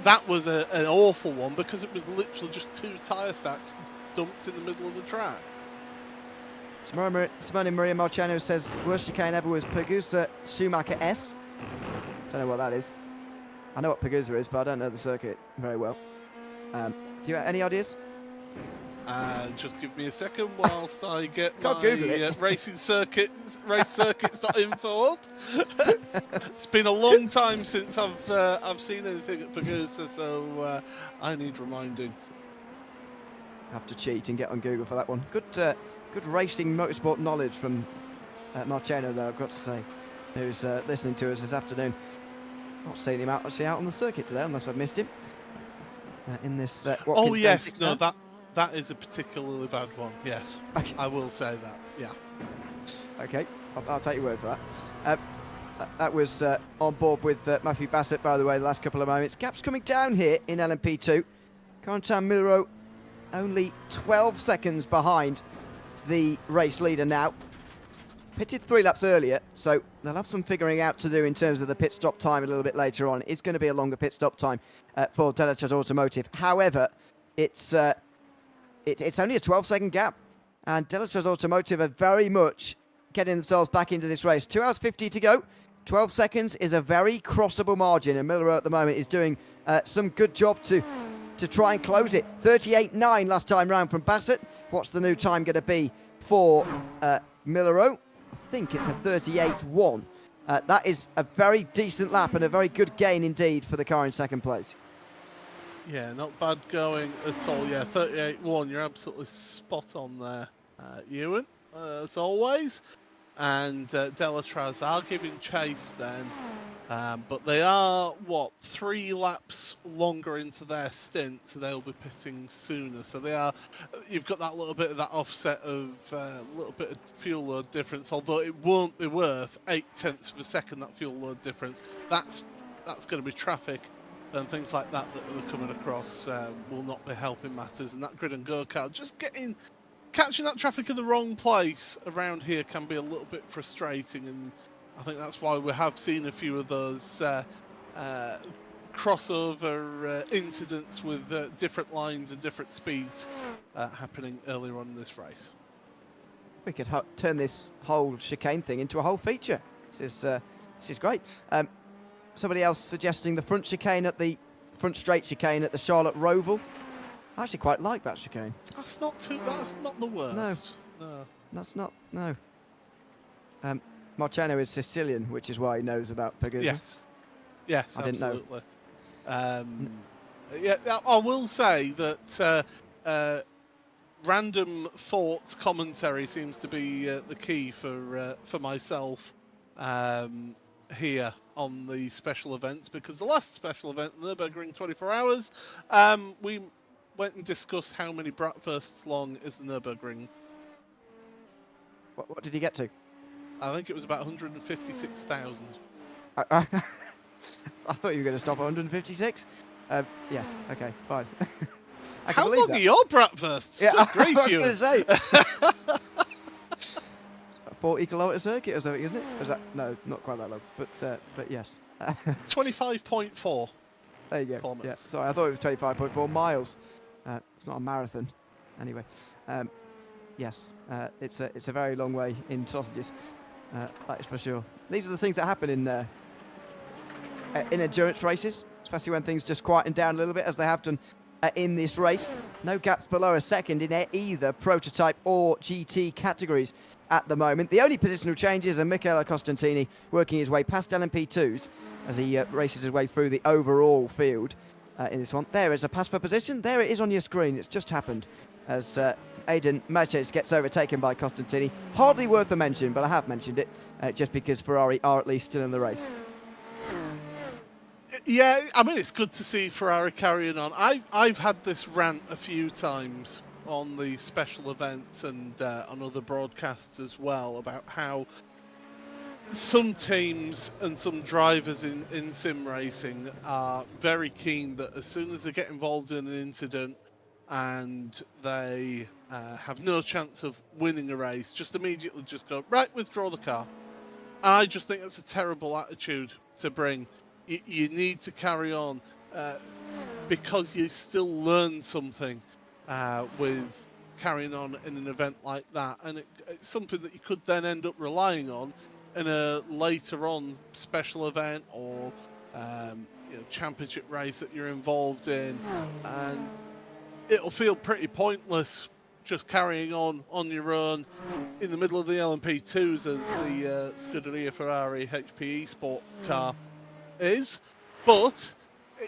That was an awful one because it was literally just 2 tyre stacks dumped in the middle of the track. Simone Maria Marciano says, worst chicane ever was Pergusa Schumacher S. Don't know what that is. I know what Pergusa is, but I don't know the circuit very well. Do you have any ideas? Just give me a second whilst I get my racecircuits.info up. It's been a long time since I've seen anything at Pergusa, so I need reminding. Have to cheat and get on Google for that one. Good racing motorsport knowledge from Marciano there, I've got to say, who's listening to us this afternoon. Not seeing him out on the circuit today, unless I've missed him in this. Watkins Glen yes, no, that is a particularly bad one. Yes, okay. I will say that. Yeah. Okay, I'll take your word for that. That was on board with Matthew Bassett, by the way, the last couple of moments. Gaps coming down here in LMP2. Corentin Millerot only 12 seconds behind the race leader now. Pitted 3 laps earlier, so they'll have some figuring out to do in terms of the pit stop time a little bit later on. It's going to be a longer pit stop time for Delechat Automotive. However, it's only a 12-second gap, and Delechat Automotive are very much getting themselves back into this race. 2 hours 50 to go. 12 seconds is a very crossable margin, and Millerot at the moment is doing some good job to try and close it. 38.9 last time round from Bassett. What's the new time going to be for Millerot? I think it's a 38.1. That is a very decent lap and a very good gain indeed for the car in second place. Yeah, not bad going at all. Yeah, 38.1. You're absolutely spot on there, Ewan, as always. And Delatraz are giving chase then. But they are, 3 laps longer into their stint, so they'll be pitting sooner. So they are, you've got that little bit of that offset of a little bit of fuel load difference, although it won't be worth 0.8 of a second, that fuel load difference. That's going to be traffic and things like that are coming across, will not be helping matters. And that grid and go car, just catching that traffic in the wrong place around here can be a little bit frustrating, and I think that's why we have seen a few of those crossover incidents with different lines and different speeds happening earlier on in this race. We could turn this whole chicane thing into a whole feature. This is great. Somebody else suggesting the front straight chicane at the Charlotte Roval. I actually quite like that chicane. That's not the worst. No. That's not, no. Marciano is Sicilian, which is why he knows about Pegusa. Yes, I didn't know. Absolutely. Yeah, I will say that random thoughts commentary seems to be the key for myself here on the special events, because the last special event, the Nürburgring 24 Hours, we went and discussed how many bratwursts long is the Nürburgring. What did he get to? I think it was about 156,000. I thought you were going to stop at 156. Yes, okay, fine. I can How believe long that. are your bratwursts? Yeah, Good grief, I was you. going to say. It's about a 40-kilometre circuit or something, isn't it? Or is that, no, not quite that long, but yes. 25.4. There you go. kilometres. Yeah, sorry, I thought it was 25.4 miles. It's not a marathon. Anyway, yes, it's a very long way in sausages. That is for sure. These are the things that happen in endurance races, especially when things just quieten down a little bit, as they have done in this race. No gaps below a second in either prototype or GT categories at the moment. The only positional changes are Michele Costantini working his way past LMP2s as he races his way through the overall field in this one. There is a pass for position. There it is on your screen. It's just happened as Aiden Mercedes gets overtaken by Costantini. Hardly worth a mention, but I have mentioned it just because Ferrari are at least still in the race. Yeah, I mean, it's good to see Ferrari carrying on. I've had this rant a few times on the special events and on other broadcasts as well about how some teams and some drivers in sim racing are very keen that as soon as they get involved in an incident and they have no chance of winning a race, just immediately just go, right, withdraw the car. And I just think that's a terrible attitude to bring. You need to carry on because you still learn something with carrying on in an event like that, and it's something that you could then end up relying on in a later on special event or championship race that you're involved in, and it'll feel pretty pointless just carrying on your own in the middle of the LMP2s as the Scuderia Ferrari HPE sport car is, but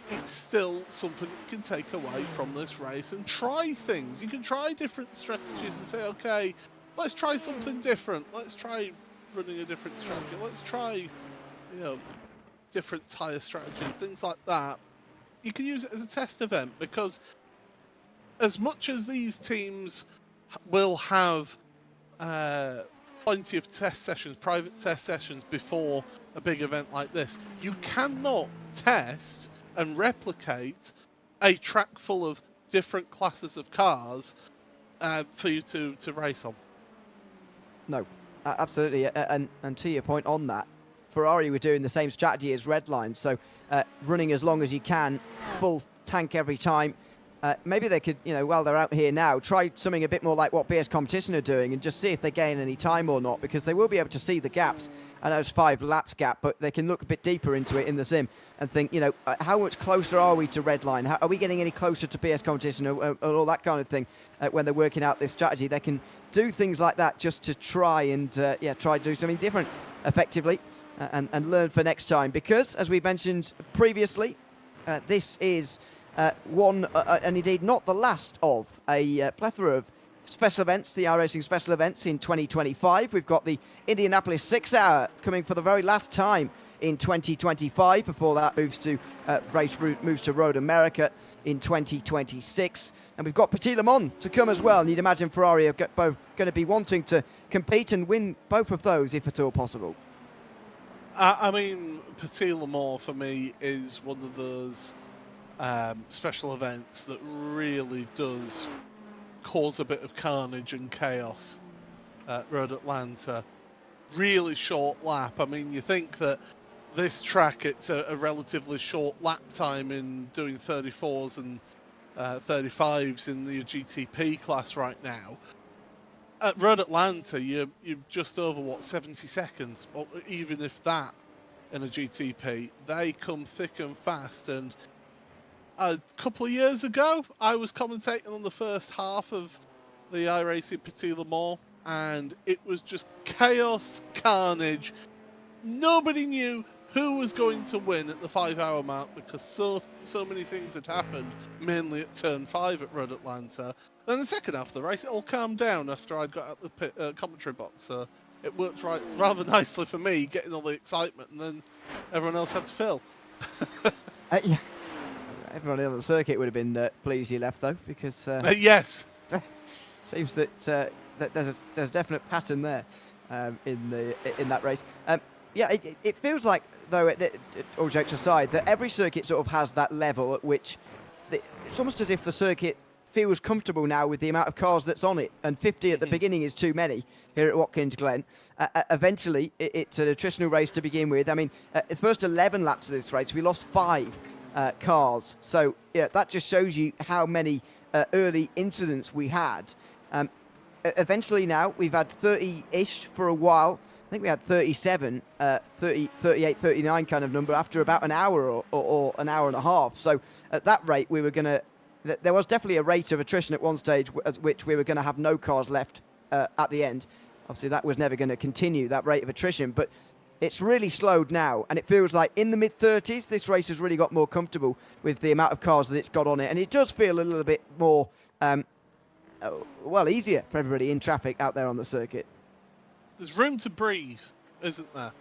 it's still something that you can take away from this race and try things. You can try different strategies and say, okay, let's try something different. Let's try running a different strategy. Let's try, different tyre strategies, things like that. You can use it as a test event, because as much as these teams will have plenty of test sessions, private test sessions before a big event like this, you cannot test and replicate a track full of different classes of cars for you to race on. No, absolutely. And to your point on that, Ferrari were doing the same strategy as Redline, so running as long as you can, full tank every time. Maybe they could, while they're out here now, try something a bit more like what BS Competition are doing and just see if they gain any time or not, because they will be able to see the gaps. I know it's 5 laps gap, but they can look a bit deeper into it in the sim and think, how much closer are we to Redline? Are we getting any closer to BS Competition or all that kind of thing when they're working out this strategy? They can do things like that just to try and, try to do something different effectively and learn for next time. Because, as we mentioned previously, this is one, and indeed not the last of a plethora of special events, the iRacing special events in 2025. We've got the Indianapolis 6 Hour coming for the very last time in 2025 before that moves to Road America in 2026. And we've got Petit Le Mans to come as well. And you'd imagine Ferrari are both going to be wanting to compete and win both of those if at all possible. I mean, Petit Le Mans for me is one of those special events that really does cause a bit of carnage and chaos at Road Atlanta. Really short lap. I mean, you think that this track, it's a relatively short lap time in doing 34s and 35s in the GTP class right now. At Road Atlanta, you're just over, 70 seconds, or even if that, in a GTP. They come thick and fast, and a couple of years ago, I was commentating on the first half of the iRacing Petit Le Mans, and it was just chaos, carnage. Nobody knew who was going to win at the 5-hour mark because so many things had happened, mainly at turn 5 at Road Atlanta. Then the second half of the race, it all calmed down after I'd got out the commentary box. So it worked rather nicely for me, getting all the excitement, and then everyone else had to fill. Yeah. Everyone on the circuit would have been pleased you left, though, because yes, seems that there's a definite pattern there in that race. Yeah, it feels like, though, all jokes aside, that every circuit sort of has that level at which it's almost as if the circuit feels comfortable now with the amount of cars that's on it, and 50 at the beginning is too many here at Watkins Glen. Eventually, it's an attritional race to begin with. I mean, the first 11 laps of this race, we lost 5 cars. So that just shows you how many early incidents we had. Eventually now, we've had 30-ish for a while. I think we had 37, 30, 38, 39 kind of number after about an hour or an hour and a half. So at that rate, we were going to... There was definitely a rate of attrition at one stage at which we were going to have no cars left at the end. Obviously, that was never going to continue, that rate of attrition. But it's really slowed now, and it feels like in the mid-30s, this race has really got more comfortable with the amount of cars that it's got on it. And it does feel a little bit more, easier for everybody in traffic out there on the circuit. There's room to breathe, isn't there?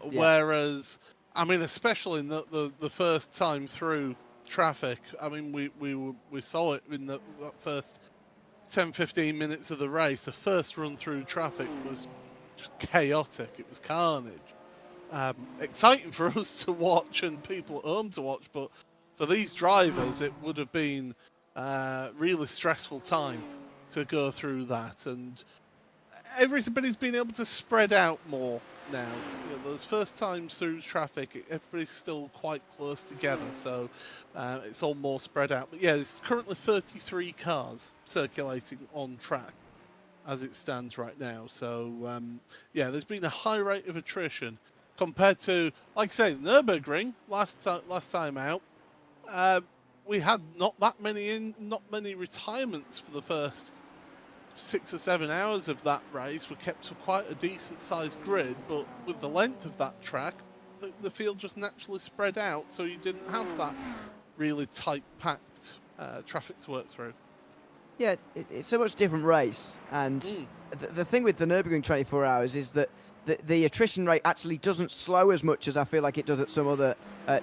Whereas, I mean, especially in the first time through traffic, I mean, we saw it in that first 10-15 minutes of the race. The first run through traffic was just chaotic. It was carnage. Exciting for us to watch and people at home to watch, but for these drivers, it would have been a really stressful time to go through that. And everybody's been able to spread out more now. Those first times through traffic, everybody's still quite close together, so it's all more spread out. But yeah, there's currently 33 cars circulating on track as it stands right now. So yeah, there's been a high rate of attrition compared to, like I say, the Nürburgring last time out. We had not many retirements for the first 6 or 7 hours of that race. We kept to quite a decent sized grid, but with the length of that track, the field just naturally spread out, so you didn't have that really tight packed traffic to work through. Yeah, it's a much different race, and the thing with the Nürburgring 24 hours is that the attrition rate actually doesn't slow as much as I feel like it does at some other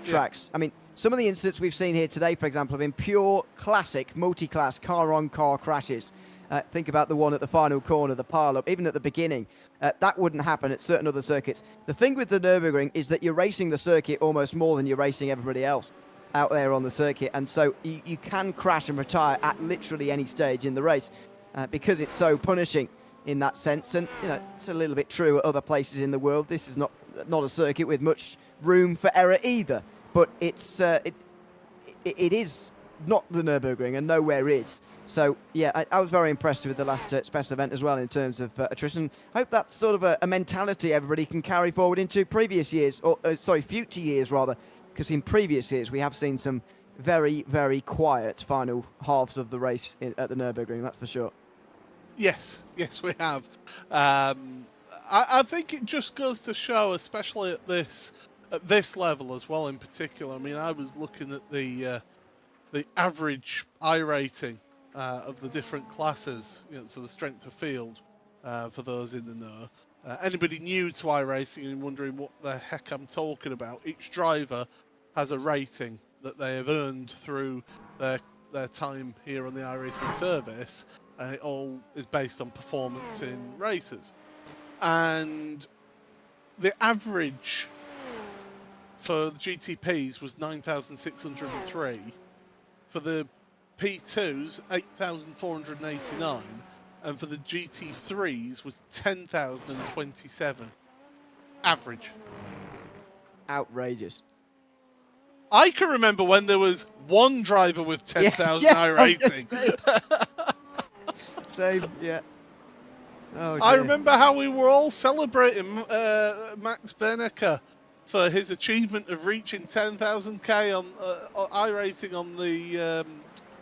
tracks. I mean, some of the incidents we've seen here today, for example, have been pure classic multi-class car-on-car crashes. Think about the one at the final corner, the pile-up, even at the beginning. That wouldn't happen at certain other circuits. The thing with the Nürburgring is that you're racing the circuit almost more than you're racing everybody else out there on the circuit, and so you can crash and retire at literally any stage in the race because it's so punishing in that sense. And it's a little bit true at other places in the world. This is not a circuit with much room for error either, but it is not the Nürburgring, and nowhere is. So yeah, I was very impressed with the last special event as well in terms of attrition. I hope that's sort of a mentality everybody can carry forward into previous years, or future years rather, because in previous years we have seen some very, very quiet final halves of the race at the Nürburgring, that's for sure. Yes, we have. I think it just goes to show, especially at this level as well in particular. I mean, I was looking at the average I rating of the different classes, so the strength of field for those in the know. Anybody new to iRacing and wondering what the heck I'm talking about, each driver has a rating that they have earned through their time here on the iRacing service, and it all is based on performance in races. And the average for the GTPs was 9,603. For the P2s, 8,489. And for the GT3s was 10,027. Average. Outrageous. I can remember when there was one driver with 10,000 I rating. Same, yeah. Oh, I remember how we were all celebrating Max Benneker for his achievement of reaching 10,000k on iRacing on the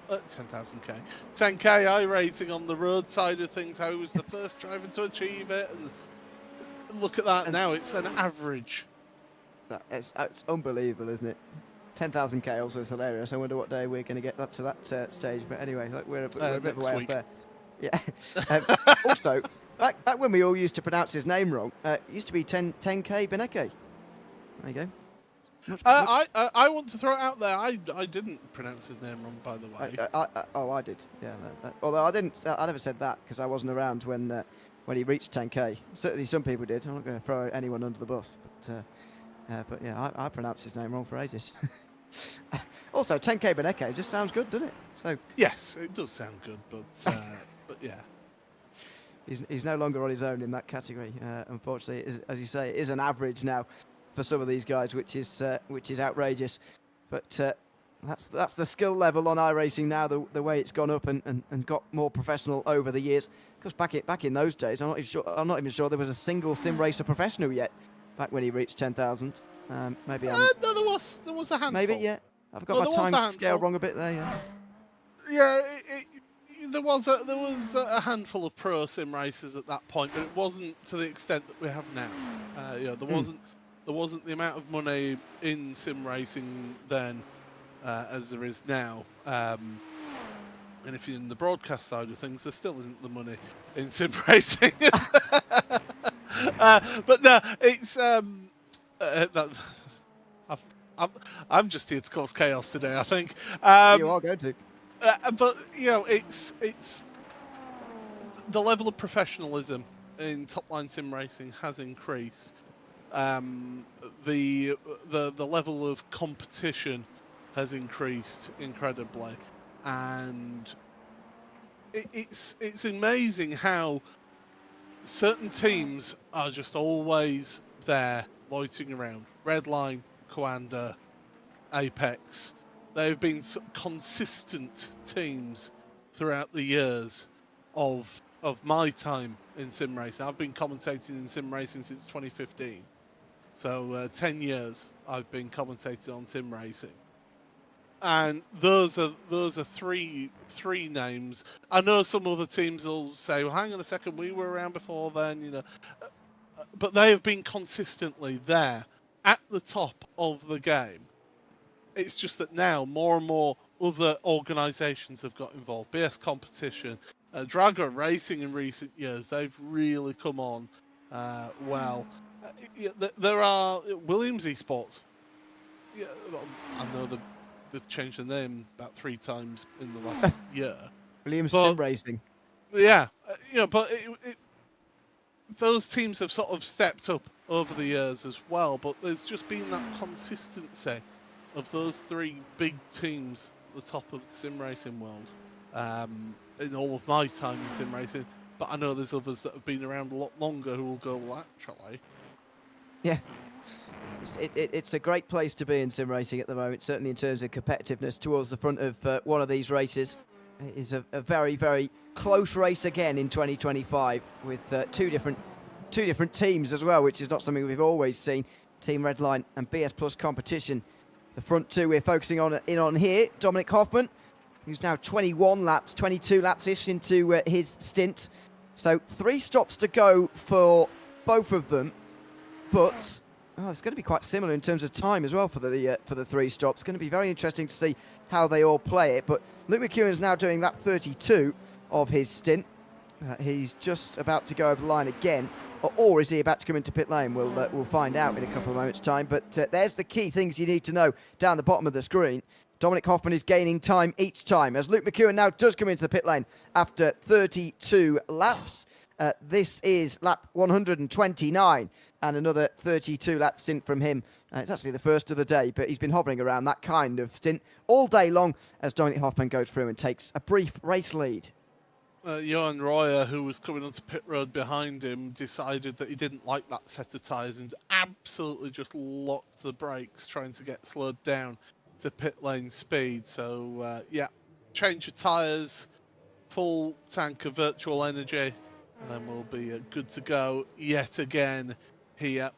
10,000k, 10k iRacing on the road side of things. How he was the first driver to achieve it, and look at that now. It's an average. It's unbelievable, isn't it? 10,000k also is hilarious. I wonder what day we're going to get up to that stage. But anyway, we're a bit of a way off there. Yeah. Also, back when we all used to pronounce his name wrong, it used to be 10k Beneke. There you go. I want to throw it out there. I didn't pronounce his name wrong, by the way. I did. Yeah. Although I didn't. I never said that because I wasn't around when he reached 10k. Certainly, some people did. I'm not going to throw anyone under the bus, but yeah, I pronounced his name wrong for ages. Also, 10k Beneke just sounds good, doesn't it? So yes, it does sound good, but yeah. He's no longer on his own in that category. Unfortunately, as you say, it is an average now for some of these guys, which is outrageous. But that's the skill level on iRacing now. The way it's gone up and got more professional over the years. Because back in those days, I'm not even sure there was a single sim racer professional yet. Back when he reached 10,000, maybe. No, there was a handful. Maybe, yeah. I've got my time scale wrong a bit there. Yeah. Yeah, there was a handful of pro sim racers at that point, but it wasn't to the extent that we have now. There wasn't the amount of money in sim racing then as there is now. And if you're in the broadcast side of things, there still isn't the money in sim racing. But no, it's I'm just here to cause chaos today, I think. You are going to. But it's the level of professionalism in top line sim racing has increased. The level of competition has increased incredibly, and it's amazing how certain teams are just always there loitering around. Redline, Coanda, Apex. They've been consistent teams throughout the years of my time in sim racing. I've been commentating in sim racing since 2015. So 10 years I've been commentating on sim racing. And those are three names. I know some other teams will say, well, hang on a second, we were around before then, you know. But they have been consistently there at the top of the game. It's just that now more and more other organisations have got involved. BS Competition, Drago Racing in recent years, they've really come on well. There are Williams Esports. Yeah, well, I know they've changed the name about 3 times in the last year. Williams Sim Racing. Yeah, but those teams have sort of stepped up over the years as well. But there's just been that consistency of those 3 big teams at the top of the sim racing world in all of my time in sim racing. But I know there's others that have been around a lot longer who will go, well, actually. Yeah. It's a great place to be in sim racing at the moment, certainly in terms of competitiveness towards the front of one of these races. It is a very, very close race again in 2025 with two different teams as well, which is not something we've always seen. Team Redline and BS Plus Competition. The front 2 we're focusing on here. Dominic Hoffman, who's now 21 laps, 22 laps-ish into his stint. So 3 stops to go for both of them, but it's going to be quite similar in terms of time as well for the 3 stops. It's going to be very interesting to see how they all play it. But Luke McEwen's now doing lap 32 of his stint. He's just about to go over the line again. Or is he about to come into pit lane? We'll find out in a couple of moments' time. But there's the key things you need to know down the bottom of the screen. Dominic Hoffman is gaining time each time, as Luke McEwen now does come into the pit lane after 32 laps. This is lap 129, and another 32 lap stint from him. It's actually the first of the day, but he's been hovering around that kind of stint all day long as Dominic Hoffman goes through and takes a brief race lead. Johan Royer, who was coming onto pit road behind him, decided that he didn't like that set of tyres and absolutely just locked the brakes, trying to get slowed down to pit lane speed. So, change of tyres, full tank of virtual energy, and then we'll be good to go yet again here.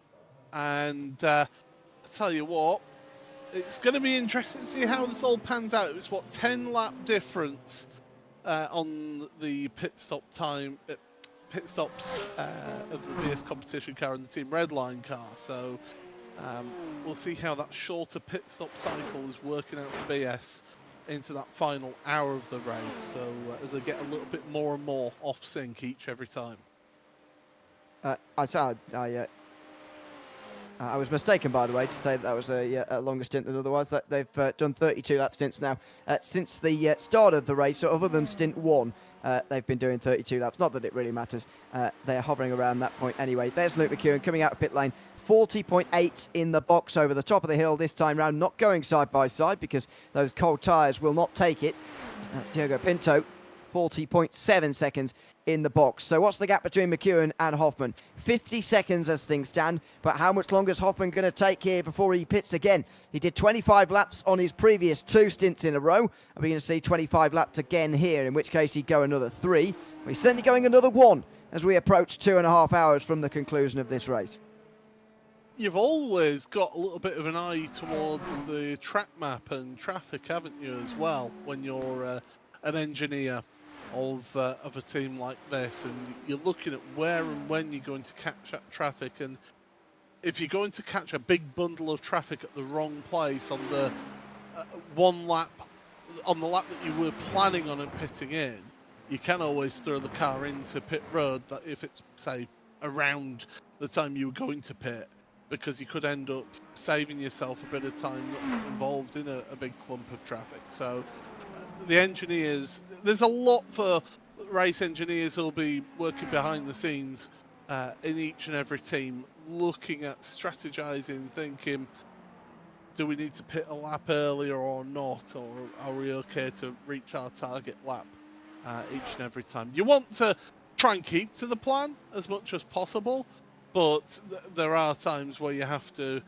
And tell you what, it's going to be interesting to see how this all pans out. It was, what, 10 lap difference on the pit stops of the BS competition car and the Team Redline car. So we'll see how that shorter pit stop cycle is working out for BS into that final hour of the race. So as they get a little bit more and more off sync every time. I was mistaken, by the way, to say that was a longer stint than otherwise. That they've done 32 lap stints now since the start of the race. So other than stint 1, they've been doing 32 laps. Not that it really matters. They're hovering around that point anyway. There's Luke McEwen coming out of pit lane. 40.8 in the box over the top of the hill this time round. Not going side by side because those cold tyres will not take it. Diogo Pinto, 40.7 seconds in the box. So what's the gap between McEwen and Hoffman? 50 seconds as things stand, but how much longer is Hoffman going to take here before he pits again? He did 25 laps on his previous 2 stints in a row. Are we going to see 25 laps again here, in which case he'd go another 3. Well, he's certainly going another 1 as we approach 2.5 hours from the conclusion of this race. You've always got a little bit of an eye towards the track map and traffic, haven't you, as well, when you're an engineer of a team like this, and you're looking at where and when you're going to catch that traffic. And if you're going to catch a big bundle of traffic at the wrong place on the one lap, on the lap that you were planning on pitting in, you can always throw the car into pit road, that if it's, say, around the time you were going to pit, because you could end up saving yourself a bit of time not involved in a big clump of traffic. So the engineers, there's a lot for race engineers who'll be working behind the scenes in each and every team, looking at strategizing, thinking, do we need to pit a lap earlier or not, or are we okay to reach our target lap each and every time? You want to try and keep to the plan as much as possible, but there are times where you have to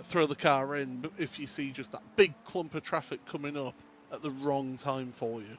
throw the car in if you see just that big clump of traffic coming up at the wrong time for you.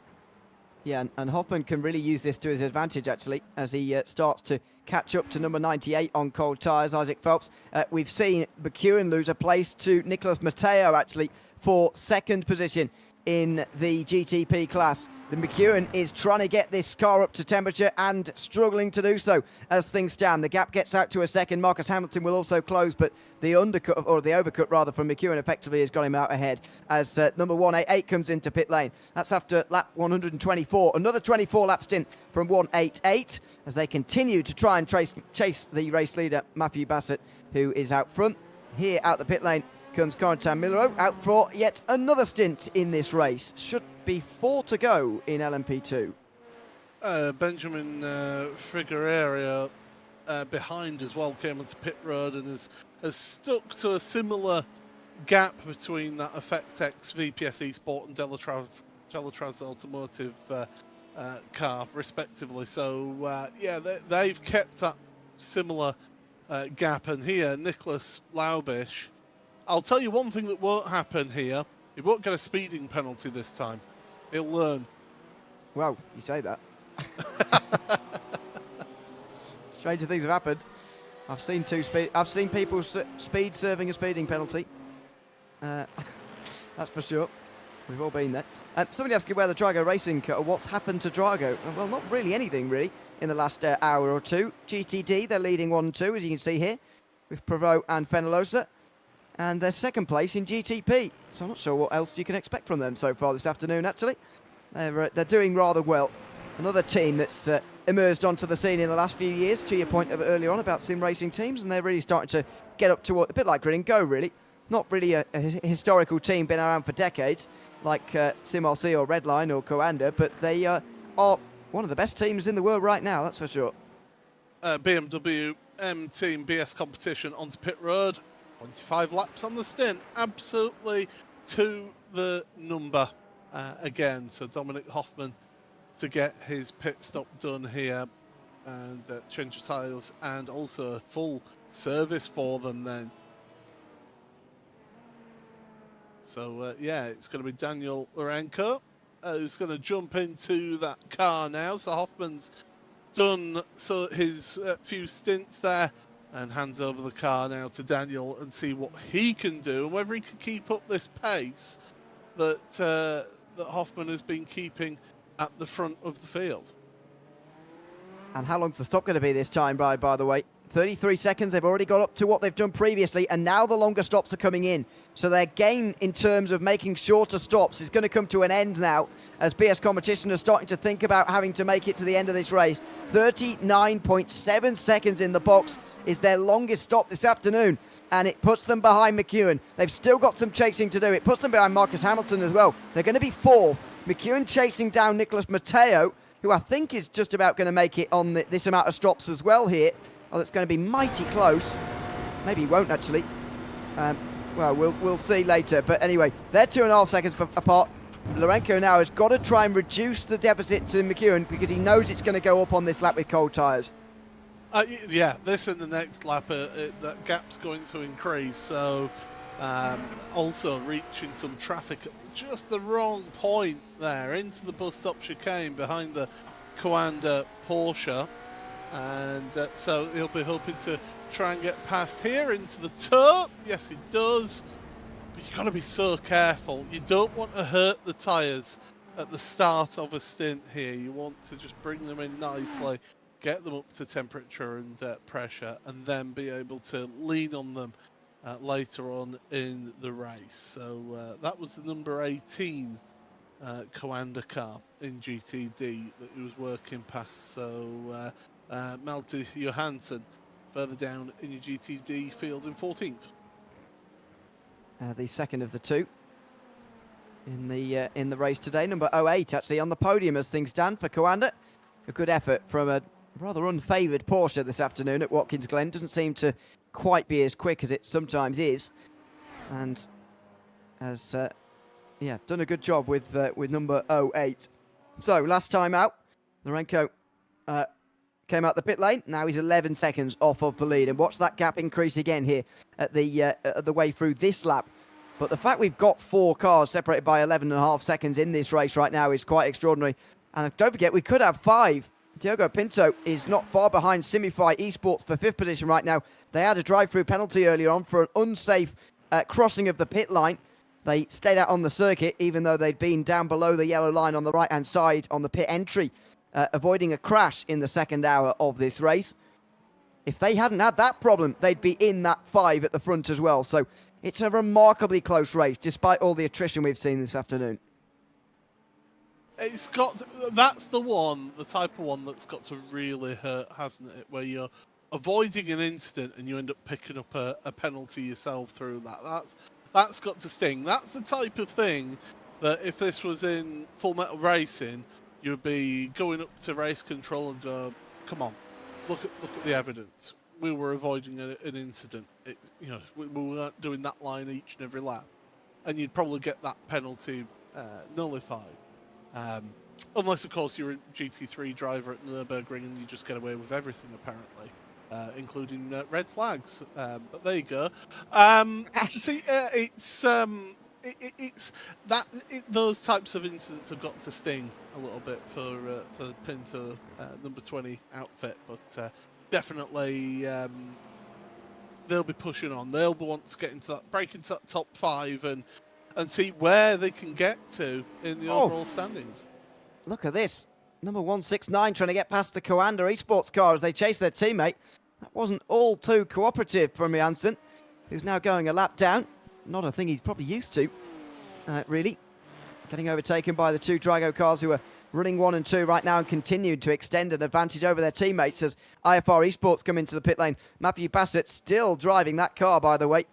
Yeah, and Hoffman can really use this to his advantage, actually, as he starts to catch up to number 98 on cold tyres, Isaac Phelps. We've seen McEwen lose a place to Nicholas Matteo, actually, for 2nd position in the GTP class. The McEwen is trying to get this car up to temperature and struggling to do so as things stand. The gap gets out to a second. Marcus Hamilton will also close, but the undercut, or the overcut rather, from McEwen effectively has got him out ahead as number 188 comes into pit lane. That's after lap 124. Another 24 lap stint from 188 as they continue to try and chase the race leader, Matthew Bassett, who is out front. Here out the pit lane comes Corentin Millerot, out for yet another stint in this race. Should be 4 to go in LMP2. Benjamin Figueroa behind as well came onto pit road and has stuck to a similar gap between that Effectex VPS Esport and Delatraz Automotive car, respectively. So, yeah, they've kept that similar gap. And here, Nicholas Laubish, I'll tell you one thing that won't happen here. He won't get a speeding penalty this time. He'll learn. Well, you say that. Stranger things have happened. I've seen people speed serving a speeding penalty. That's for sure. We've all been there. Somebody asking where the Drago Racing car, what's happened to Drago? Well, not really anything, really, in the last hour or two. GTD, they're leading 1-2, as you can see here, with Prevost and Fenalosa. And they're 2nd place in GTP. So I'm not sure what else you can expect from them so far this afternoon, actually. They're doing rather well. Another team that's emerged onto the scene in the last few years, to your point of earlier on about sim racing teams, and they're really starting to get up to a bit like Grid and Go, really. Not really a historical team, been around for decades, like SimRC or Redline or Coanda, but they are one of the best teams in the world right now, that's for sure. BMW M Team BS competition onto pit road. 25 laps on the stint, absolutely to the number again. So Dominic Hoffman to get his pit stop done here and change of tyres and also a full service for them then. So yeah, it's going to be Daniel Lorenko who's going to jump into that car now. So Hoffman's done his few stints there and hands over the car now to Daniel and see what he can do and whether he can keep up this pace that that Hoffman has been keeping at the front of the field. And how long's the stop going to be this time, by the way? 33 seconds. They've already got up to what they've done previously, and now the longer stops are coming in. So their gain in terms of making shorter stops is going to come to an end now, as BS Competition are starting to think about having to make it to the end of this race. 39.7 seconds in the box is their longest stop this afternoon, and it puts them behind McEwen. They've still got some chasing to do. It puts them behind Marcus Hamilton as well. They're going to be fourth. McEwen chasing down Nicholas Matteo, who I think is just about going to make it on this amount of stops as well here. Oh, it's going to be mighty close. Maybe he won't, actually. Well, we'll see later. But anyway, they're 2.5 seconds apart. Lourenco now has got to try and reduce the deficit to McEwen because he knows it's going to go up on this lap with cold tyres. Yeah, this and the next lap, that gap's going to increase. So also reaching some traffic at just the wrong point there into the bus stop chicane behind the Coanda Porsche. And so he'll be hoping to try and get past here into the turf. Yes, he does. But you've got to be so careful. You don't want to hurt the tyres at the start of a stint here. You want to just bring them in nicely, get them up to temperature and pressure, and then be able to lean on them later on in the race. So that was the number 18 Coanda car in GTD that he was working past. So Malte Johansson further down in your GTD field in 14th. The second of the two in the race today, number 08 actually on the podium as things stand for Coanda. A good effort from a rather unfavoured Porsche this afternoon at Watkins Glen. Doesn't seem to quite be as quick as it sometimes is, and has done a good job with number 08. So last time out, Lourenco came out the pit lane. Now he's 11 seconds off of the lead, and watch that gap increase again here at the way through this lap. But the fact we've got 4 cars separated by 11.5 seconds in this race right now is quite extraordinary. And don't forget, we could have 5. Diogo Pinto is not far behind Simify Esports for 5th position right now. They had a drive-through penalty earlier on for an unsafe crossing of the pit line. They stayed out on the circuit, even though they'd been down below the yellow line on the right-hand side on the pit entry, avoiding a crash in the second hour of this race. If they hadn't had that problem, they'd be in that 5 at the front as well. So it's a remarkably close race, despite all the attrition we've seen this afternoon. That's the type of one that's got to really hurt, hasn't it? Where you're avoiding an incident and you end up picking up a penalty yourself through that. That's got to sting. That's the type of thing that if this was in Full Metal Racing, you'd be going up to race control and go, come on, look at the evidence. We were avoiding an incident. We weren't doing that line each and every lap. And you'd probably get that penalty nullified. Unless, of course, you're a GT3 driver at Nürburgring and you just get away with everything, apparently, including red flags. But there you go. Those types of incidents have got to sting a little bit for Pinto number 20 outfit, but definitely they'll be pushing on. They'll want to get into that, break into that top 5 and see where they can get to in the overall standings. Look at this. Number 169 trying to get past the Coanda Esports car as they chase their teammate. That wasn't all too cooperative from Janssen, who's now going a lap down. Not a thing he's probably used to, really. Getting overtaken by the 2 Drago cars who are running 1 and 2 right now and continued to extend an advantage over their teammates as IFR Esports come into the pit lane. Matthew Bassett still driving that car, by the way.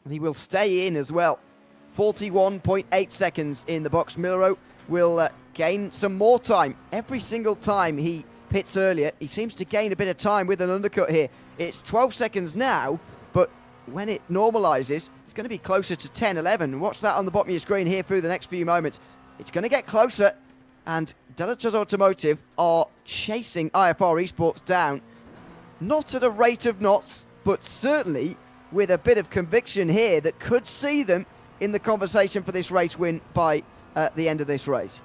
And he will stay in as well. 41.8 seconds in the box. Milro will gain some more time. Every single time he pits earlier, he seems to gain a bit of time with an undercut here. It's 12 seconds now, but when it normalizes, it's going to be closer to 10, 11. Watch that on the bottom of your screen here through the next few moments. It's going to get closer, and Delatr's Automotive are chasing IFR Esports down. Not at a rate of knots, but certainly with a bit of conviction here that could see them in the conversation for this race win by the end of this race.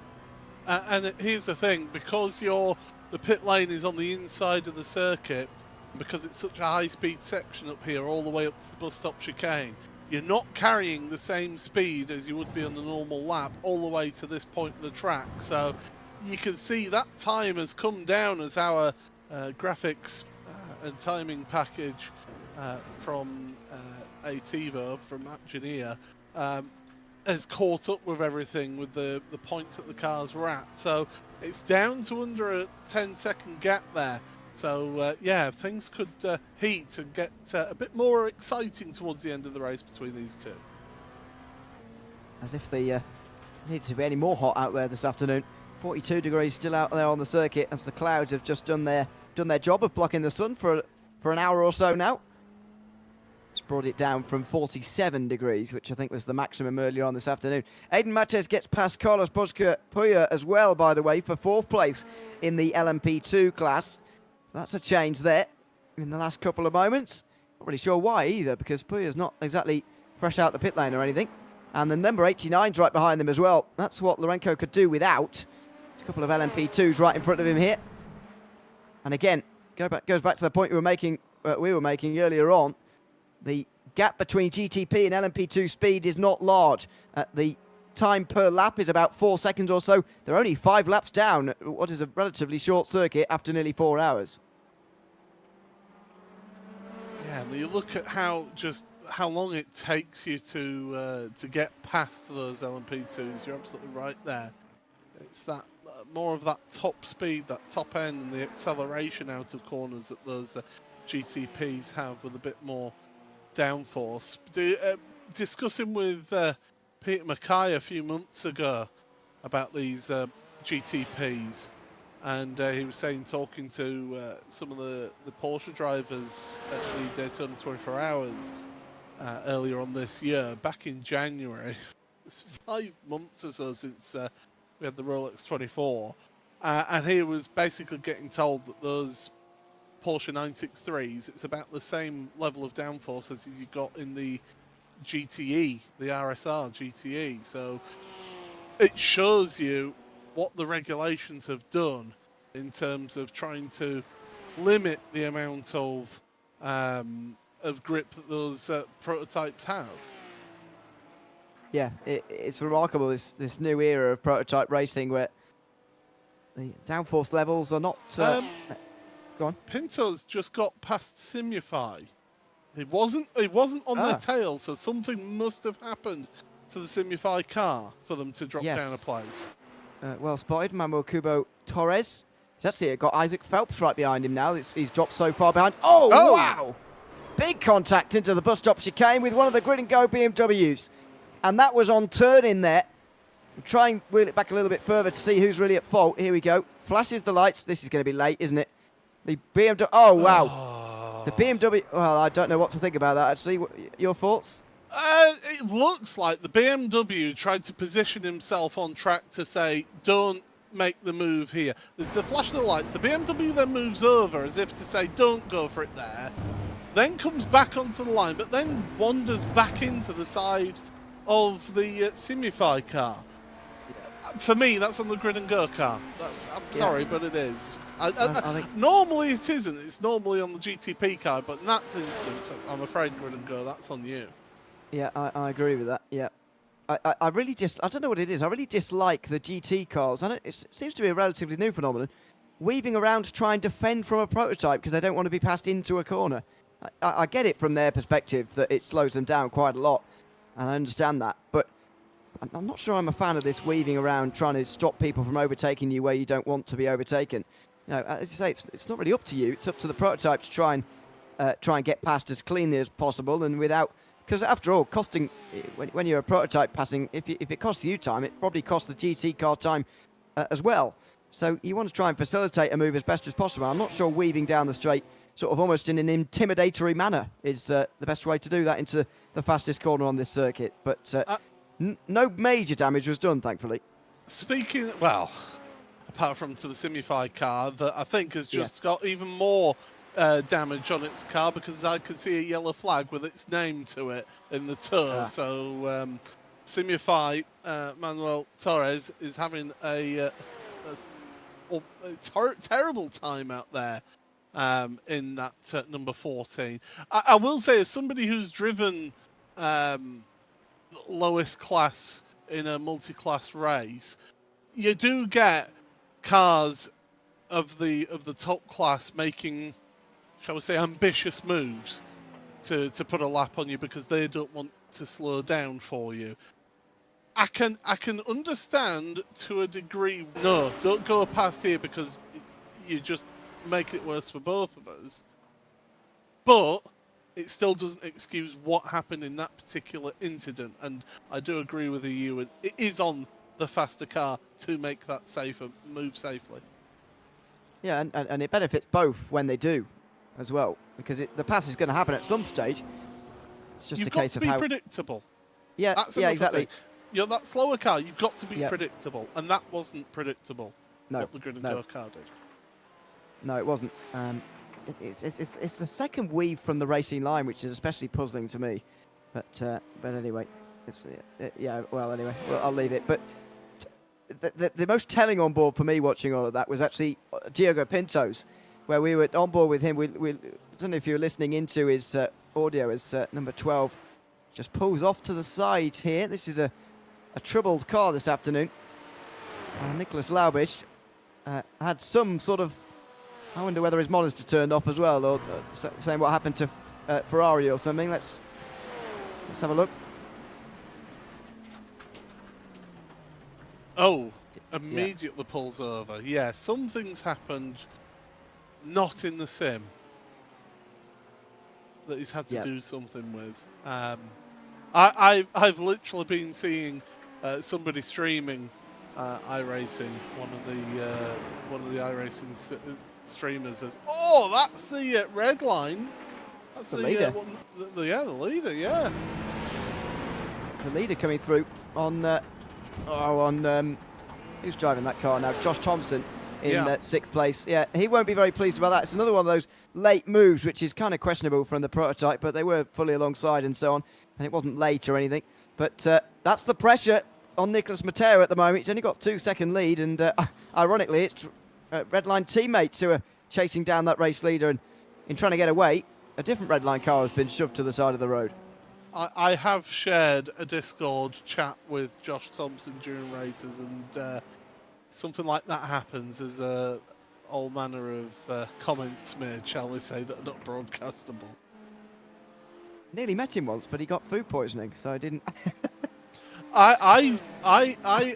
And here's the thing, because the pit lane is on the inside of the circuit, because it's such a high-speed section up here, all the way up to the bus stop chicane, you're not carrying the same speed as you would be on the normal lap all the way to this point of the track. So you can see that time has come down as our graphics and timing package from ATVO, from Engineer, has caught up with everything with the points that the cars were at. So it's down to under a 10-second gap there. So yeah, things could heat and get a bit more exciting towards the end of the race between these two. As if they needed to be any more hot out there this afternoon. 42 degrees still out there on the circuit as the clouds have just done their job of blocking the sun for an hour or so now. It's brought it down from 47 degrees, which I think was the maximum earlier on this afternoon. Aiden Mates gets past Carlos Puya as well, by the way, for 4th place in the LMP2 class. So that's a change there in the last couple of moments. Not really sure why either, because Puya's not exactly fresh out the pit lane or anything. And the number 89's right behind them as well. That's what Lourenco could do without. A couple of LMP2s right in front of him here. And again, goes back to the point we were making earlier on. The gap between GTP and LMP2 speed is not large. The time per lap is about 4 seconds or so. They're only 5 laps down, what is a relatively short circuit after nearly 4 hours. Yeah, and you look at how long it takes you to get past those LMP2s. You're absolutely right there. It's that more of that top speed, that top end, and the acceleration out of corners that those GTPs have with a bit more downforce. Discussing with Peter Mackay a few months ago about these GTPs, and he was saying, talking to some of the Porsche drivers at the Daytona 24 Hours earlier on this year, back in January. It's 5 months or so since we had the Rolex 24, and he was basically getting told that those Porsche 963s, it's about the same level of downforce as you got in the GTE, the RSR GTE. So it shows you what the regulations have done in terms of trying to limit the amount of grip that those prototypes have. Yeah, it's remarkable, this new era of prototype racing where the downforce levels are not... Go on. Pinto's just got past Simufy. It wasn't on their tail, so something must have happened to the Simufy car for them to drop down a place. Well spotted, Manuel Cubo Torres. He's actually got Isaac Phelps right behind him now. He's dropped so far behind. Oh, wow! Big contact into the bus stop chicane with one of the Grid and Go BMWs. And that was on turn in there. We'll try and wheel it back a little bit further to see who's really at fault. Here we go. Flashes the lights. This is going to be late, isn't it? The BMW... Oh, wow. The BMW... Well, I don't know what to think about that, actually. Your thoughts? It looks like the BMW tried to position himself on track to say, don't make the move here. There's the flash of the lights. The BMW then moves over as if to say, don't go for it there. Then comes back onto the line, but then wanders back into the side of the Simufy car. For me, that's on the Grid and Go car. I'm sorry, but it is. I think normally it isn't. It's normally on the GTP car, but in that instance, I'm afraid Grid and Go, that's on you. Yeah, I agree with that. Yeah, I really I don't know what it is. I really dislike the GT cars. It seems to be a relatively new phenomenon, weaving around to try and defend from a prototype because they don't want to be passed into a corner. I get it from their perspective that it slows them down quite a lot, and I understand that, but I'm not sure I'm a fan of this weaving around trying to stop people from overtaking you where you don't want to be overtaken. You know, as you say, it's not really up to you. It's up to the prototype to try and get past as cleanly as possible and without... Because after all, costing when you're a prototype passing, if it costs you time, it probably costs the GT car time as well. So you want to try and facilitate a move as best as possible. I'm not sure weaving down the straight, sort of almost in an intimidatory manner, is the best way to do that into the fastest corner on this circuit. But no major damage was done, thankfully. Speaking, well, apart from to the Simufy car, that I think has just got even more damage on its car, because I can see a yellow flag with its name to it in the tour. So Simufy Manuel Torres is having a terrible time out there. in that number 14. I will say, as somebody who's driven lowest class in a multi-class race, you do get cars of the top class making, shall we say, ambitious moves to put a lap on you because they don't want to slow down for you. I can understand to a degree. No, don't go past here because you just make it worse for both of us. But it still doesn't excuse what happened in that particular incident, and I do agree with you. And it is on the faster car to make that safer move safely. Yeah, and it benefits both when they do, as well, because the pass is going to happen at some stage. It's just You've a got case to of be how. predictable. Yeah, That's yeah, another exactly. thing. You know, that slower car, you've got to be Yep. predictable, and that wasn't predictable. No, What the Grid and no. Go car did. No, it wasn't. It's the second weave from the racing line, which is especially puzzling to me. But anyway, it's yeah. Well, anyway, I'll leave it. But the most telling on board for me watching all of that was actually Diogo Pinto's, where we were on board with him. I don't know if you were listening into his audio as number 12 just pulls off to the side here. This is a troubled car this afternoon. Nicholas Laubich had some sort of, I wonder whether his monitor turned off as well, or saying what happened to Ferrari or something. Let's have a look. Oh, immediately pulls over. Yeah, some things happened not in the sim that he's had to do something with. I've literally been seeing somebody streaming iRacing, one of the iRacing streamers says, "Oh, that's the red line. That's the leader. The leader. Yeah, The leader coming through on who's driving that car now? Josh Thompson in sixth place. Yeah, he won't be very pleased about that. It's another one of those late moves, which is kind of questionable from the prototype, but they were fully alongside and so on, and it wasn't late or anything. But that's the pressure on Nicholas Matteo at the moment. He's only got 2-second lead, and ironically, it's Redline teammates who are chasing down that race leader, and in trying to get away, a different Redline car has been shoved to the side of the road. I have shared a Discord chat with Josh Thompson during races, and something like that happens. There's all manner of comments made, shall we say, that are not broadcastable. Nearly met him once, but he got food poisoning, so I didn't. I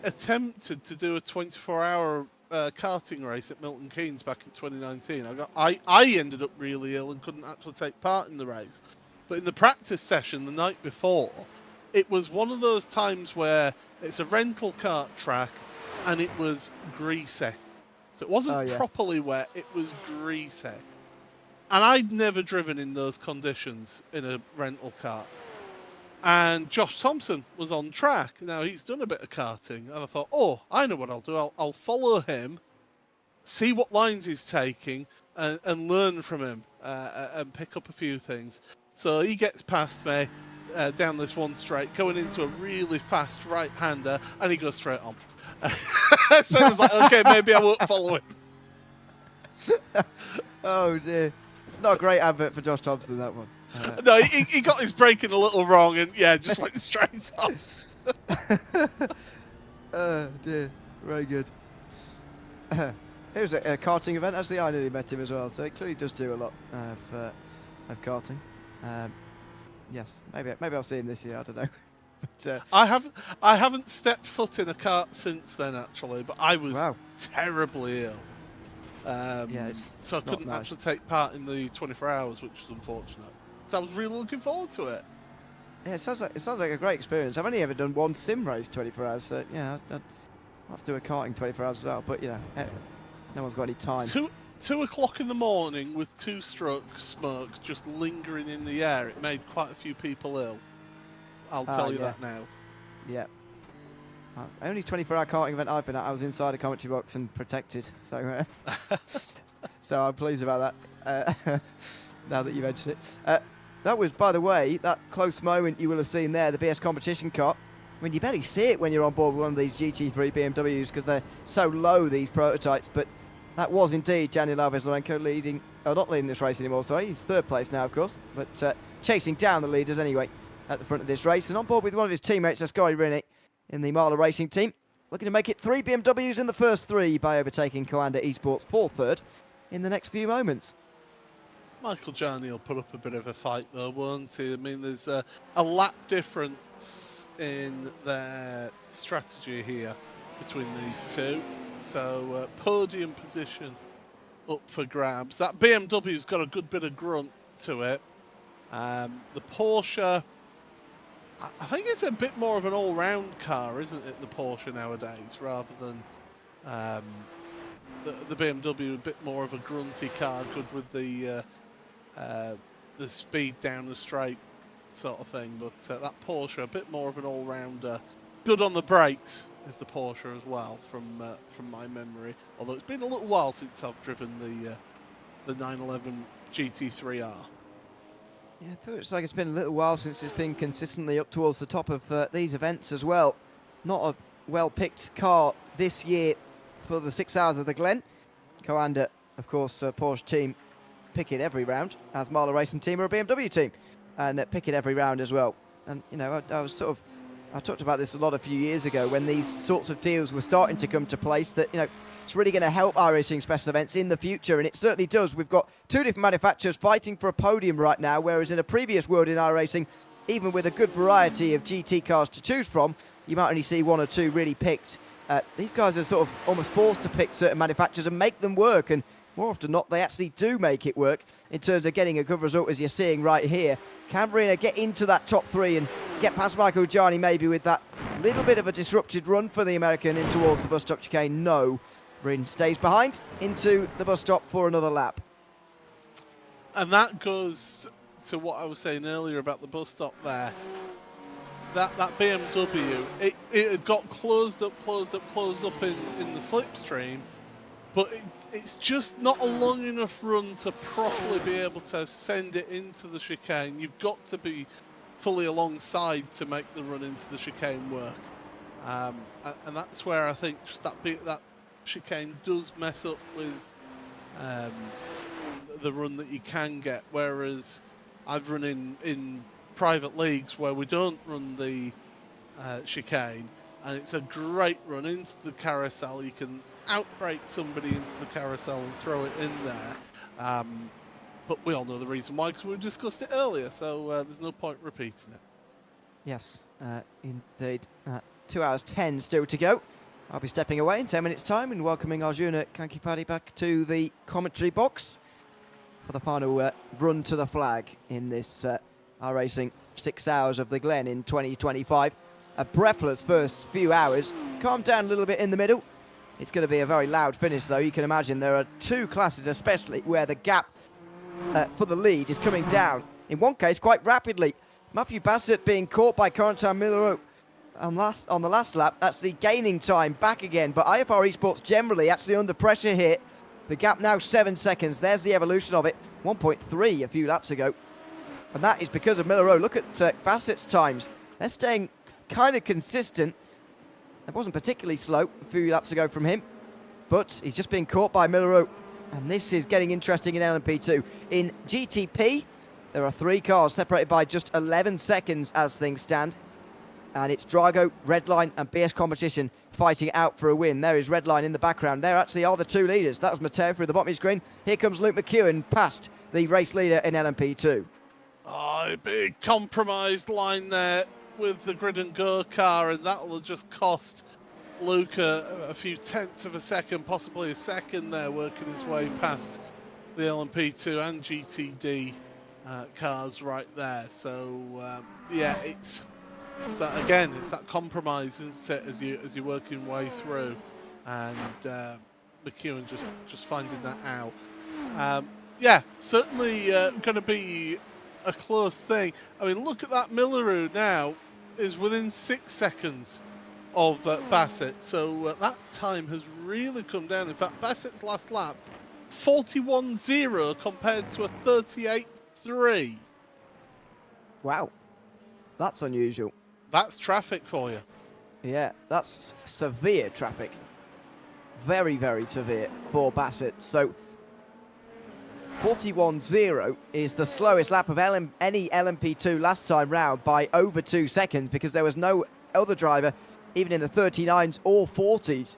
attempted to do a 24-hour karting race at Milton Keynes back in 2019. I ended up really ill and couldn't actually take part in the race. But in the practice session the night before, it was one of those times where it's a rental kart track and it was greasy. So it wasn't properly wet, it was greasy. And I'd never driven in those conditions in a rental kart. And Josh Thompson was on track. Now, he's done a bit of karting. And I thought, oh, I know what I'll do. I'll follow him, see what lines he's taking, and learn from him and pick up a few things. So he gets past me down this one straight, going into a really fast right-hander, and he goes straight on. So I was like, okay, maybe I won't follow him. Oh, dear. It's not a great advert for Josh Thompson, that one. No, he got his braking a little wrong, and just went straight off. Oh, dear. Very good. Here's a karting event. Actually, I nearly met him as well, so he clearly does do a lot of karting. Yes, maybe I'll see him this year. I don't know. But, I haven't stepped foot in a kart since then, actually, but I was terribly ill. So I couldn't actually take part in the 24 hours, which was unfortunate. So I was really looking forward to it. Yeah, it sounds like a great experience. I've only ever done one sim race 24 hours, so yeah, let's do a karting 24 hours as well. But you know, no one's got any time. 2 o'clock in the morning with 2-stroke smoke just lingering in the air. It made quite a few people ill. I'll tell you that now. Yeah. Only 24-hour karting event I've been at, I was inside a commentary box and protected. So, so I'm pleased about that. Now that you mention it, that was, by the way, that close moment you will have seen there, the BS competition car. I mean, you barely see it when you're on board with one of these GT3 BMWs because they're so low, these prototypes. But that was indeed Daniel Alves Lorenco leading not leading this race anymore, sorry. He's third place now, of course, but chasing down the leaders anyway at the front of this race. And on board with one of his teammates, Scotty Rinnick, in the Marla Racing team. Looking to make it 3 BMWs in the first 3 by overtaking Coanda Esports for third in the next few moments. Michael Jarney will put up a bit of a fight though, won't he? I mean, there's a lap difference in their strategy here between these two. So podium position up for grabs. That BMW's got a good bit of grunt to it. The Porsche, I think it's a bit more of an all-round car, isn't it, the Porsche nowadays, rather than the BMW, a bit more of a grunty car, good with the speed down the straight sort of thing. But that Porsche, a bit more of an all-rounder. Good on the brakes is the Porsche as well, from my memory. Although it's been a little while since I've driven the 911 GT3R. Yeah, it feels like it's been a little while since it's been consistently up towards the top of these events as well. Not a well-picked car this year for the 6 hours of the Glen. Coanda, of course, Porsche team pick it every round, as Marla Racing team are a BMW team, and pick it every round as well. And, you know, I talked about this a lot a few years ago when these sorts of deals were starting to come to place, that, you know, it's really going to help iRacing special events in the future, and it certainly does. We've got 2 different manufacturers fighting for a podium right now, whereas in a previous world in iRacing, even with a good variety of GT cars to choose from, you might only see 1 or 2 really picked. These guys are sort of almost forced to pick certain manufacturers and make them work, and more often than not, they actually do make it work in terms of getting a good result, as you're seeing right here. Can Marina get into that top 3 and get past Michael Jarney maybe with that little bit of a disrupted run for the American in towards the bus stop chicane? No. Bryn stays behind into the bus stop for another lap. And that goes to what I was saying earlier about the bus stop there. That BMW, it had got closed up in the slipstream, but it's just not a long enough run to properly be able to send it into the chicane. You've got to be fully alongside to make the run into the chicane work. And that's where I think just that chicane does mess up with the run that you can get, whereas I've run in private leagues where we don't run the chicane, and it's a great run into the carousel. You can outbrake somebody into the carousel and throw it in there, but we all know the reason why, because we discussed it earlier, so there's no point repeating it. Yes, indeed. 2 hours 10 still to go. I'll be stepping away in 10 minutes' time and welcoming Arjuna Kankipati back to the commentary box for the final run to the flag in this iRacing 6 hours of the Glen in 2025. A breathless first few hours. Calm down a little bit in the middle. It's going to be a very loud finish, though. You can imagine there are 2 classes especially where the gap for the lead is coming down. In one case, quite rapidly. Matthew Bassett being caught by Corentin Miller on the last lap, actually gaining time back again. But IFR Esports generally actually under pressure here. The gap now 7 seconds. There's the evolution of it. 1.3 a few laps ago. And that is because of Miller. Look at Bassett's times. They're staying kind of consistent. It wasn't particularly slow a few laps ago from him. But he's just being caught by Miller. And this is getting interesting in LMP2. In GTP, there are 3 cars separated by just 11 seconds as things stand. And it's Drago, Redline and BS Competition fighting out for a win. There is Redline in the background. There actually are the 2 leaders. That was Matteo through the bottom of his screen. Here comes Luke McEwen past the race leader in LMP2. Oh, a big compromised line there with the Grid and Go car, and that'll have just cost Luke a few tenths of a second, possibly a second there, working his way past the LMP2 and GTD cars right there. So yeah, it's that compromise, isn't it, as you're working your way through, and McEwen just finding that out. Yeah, certainly going to be a close thing. I mean, look at that. Miller now is within 6 seconds of Bassett, so that time has really come down. In fact, Bassett's last lap 41.0 compared to a 38.3. Wow, that's unusual. That's traffic for you. Yeah, that's severe traffic. Very, very severe for Bassett. So 41.0 is the slowest lap of any LMP2 last time round by over 2 seconds, because there was no other driver, even in the 39s or 40s.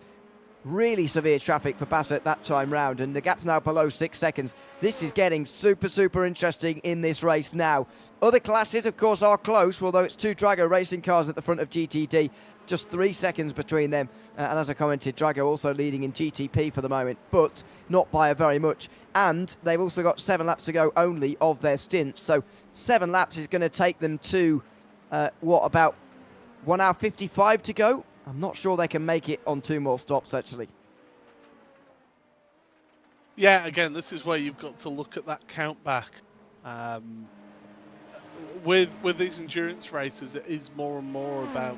Really severe traffic for Bassett that time round, and the gap's now below 6 seconds. This is getting super interesting in this race now. Other classes, of course, are close, although it's 2 Drago racing cars at the front of GTD. Just 3 seconds between them. And as I commented, Drago also leading in GTP for the moment, but not by a very much. And they've also got 7 laps to go only of their stints. So 7 laps is going to take them to, about 1 hour 55 to go? I'm not sure they can make it on 2 more stops, actually. Yeah, again, this is where you've got to look at that count back. With these endurance races, it is more and more about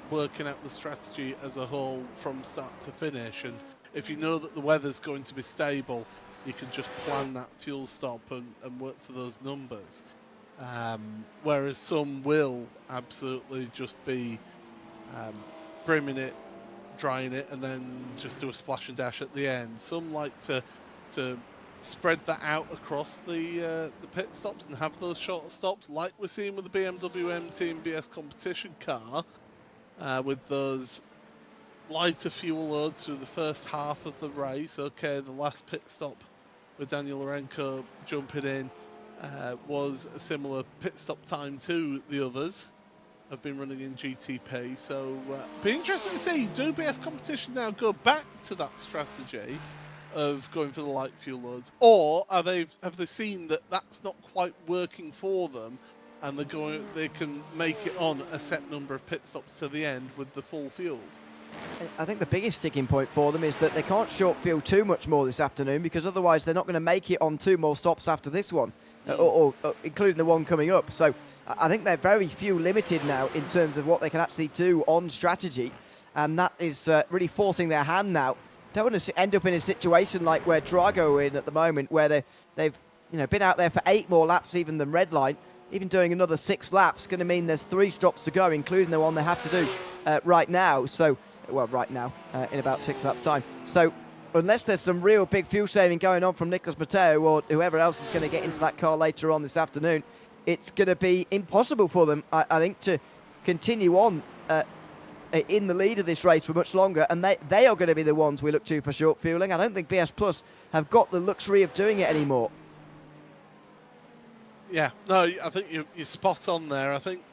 working out the strategy as a whole from start to finish. And if you know that the weather's going to be stable, you can just plan that fuel stop and work to those numbers. Whereas some will absolutely just be brimming it, drying it, and then just do a splash and dash at the end. Some like to spread that out across the pit stops and have those shorter stops, like we're seeing with the BMW M Team BS competition car, with those lighter fuel loads through the first half of the race. Okay, the last pit stop with Daniel Lorenko jumping in was a similar pit stop time to the others have been running in GTP. So be interesting to see, do BS competition now go back to that strategy of going for the light fuel loads, or have they seen that that's not quite working for them, and they can make it on a set number of pit stops to the end with the full fuels? I think the biggest sticking point for them is that they can't short fuel too much more this afternoon, because otherwise they're not going to make it on 2 more stops after this one, or including the one coming up. So I think they're very fuel limited now in terms of what they can actually do on strategy, and that is really forcing their hand now. Don't want to end up in a situation like where Drago are in at the moment, where they've been out there for 8 more laps even than Redline. Even doing another 6 laps going to mean there's 3 stops to go, including the one they have to do right now. So, well, right now, in about 6 laps' time. So, unless there's some real big fuel saving going on from Nicholas Matteo or whoever else is going to get into that car later on this afternoon, it's going to be impossible for them, I think, to continue on in the lead of this race for much longer, and they are going to be the ones we look to for short fueling. I don't think BS Plus have got the luxury of doing it anymore. Yeah, no, I think you're spot on there. I think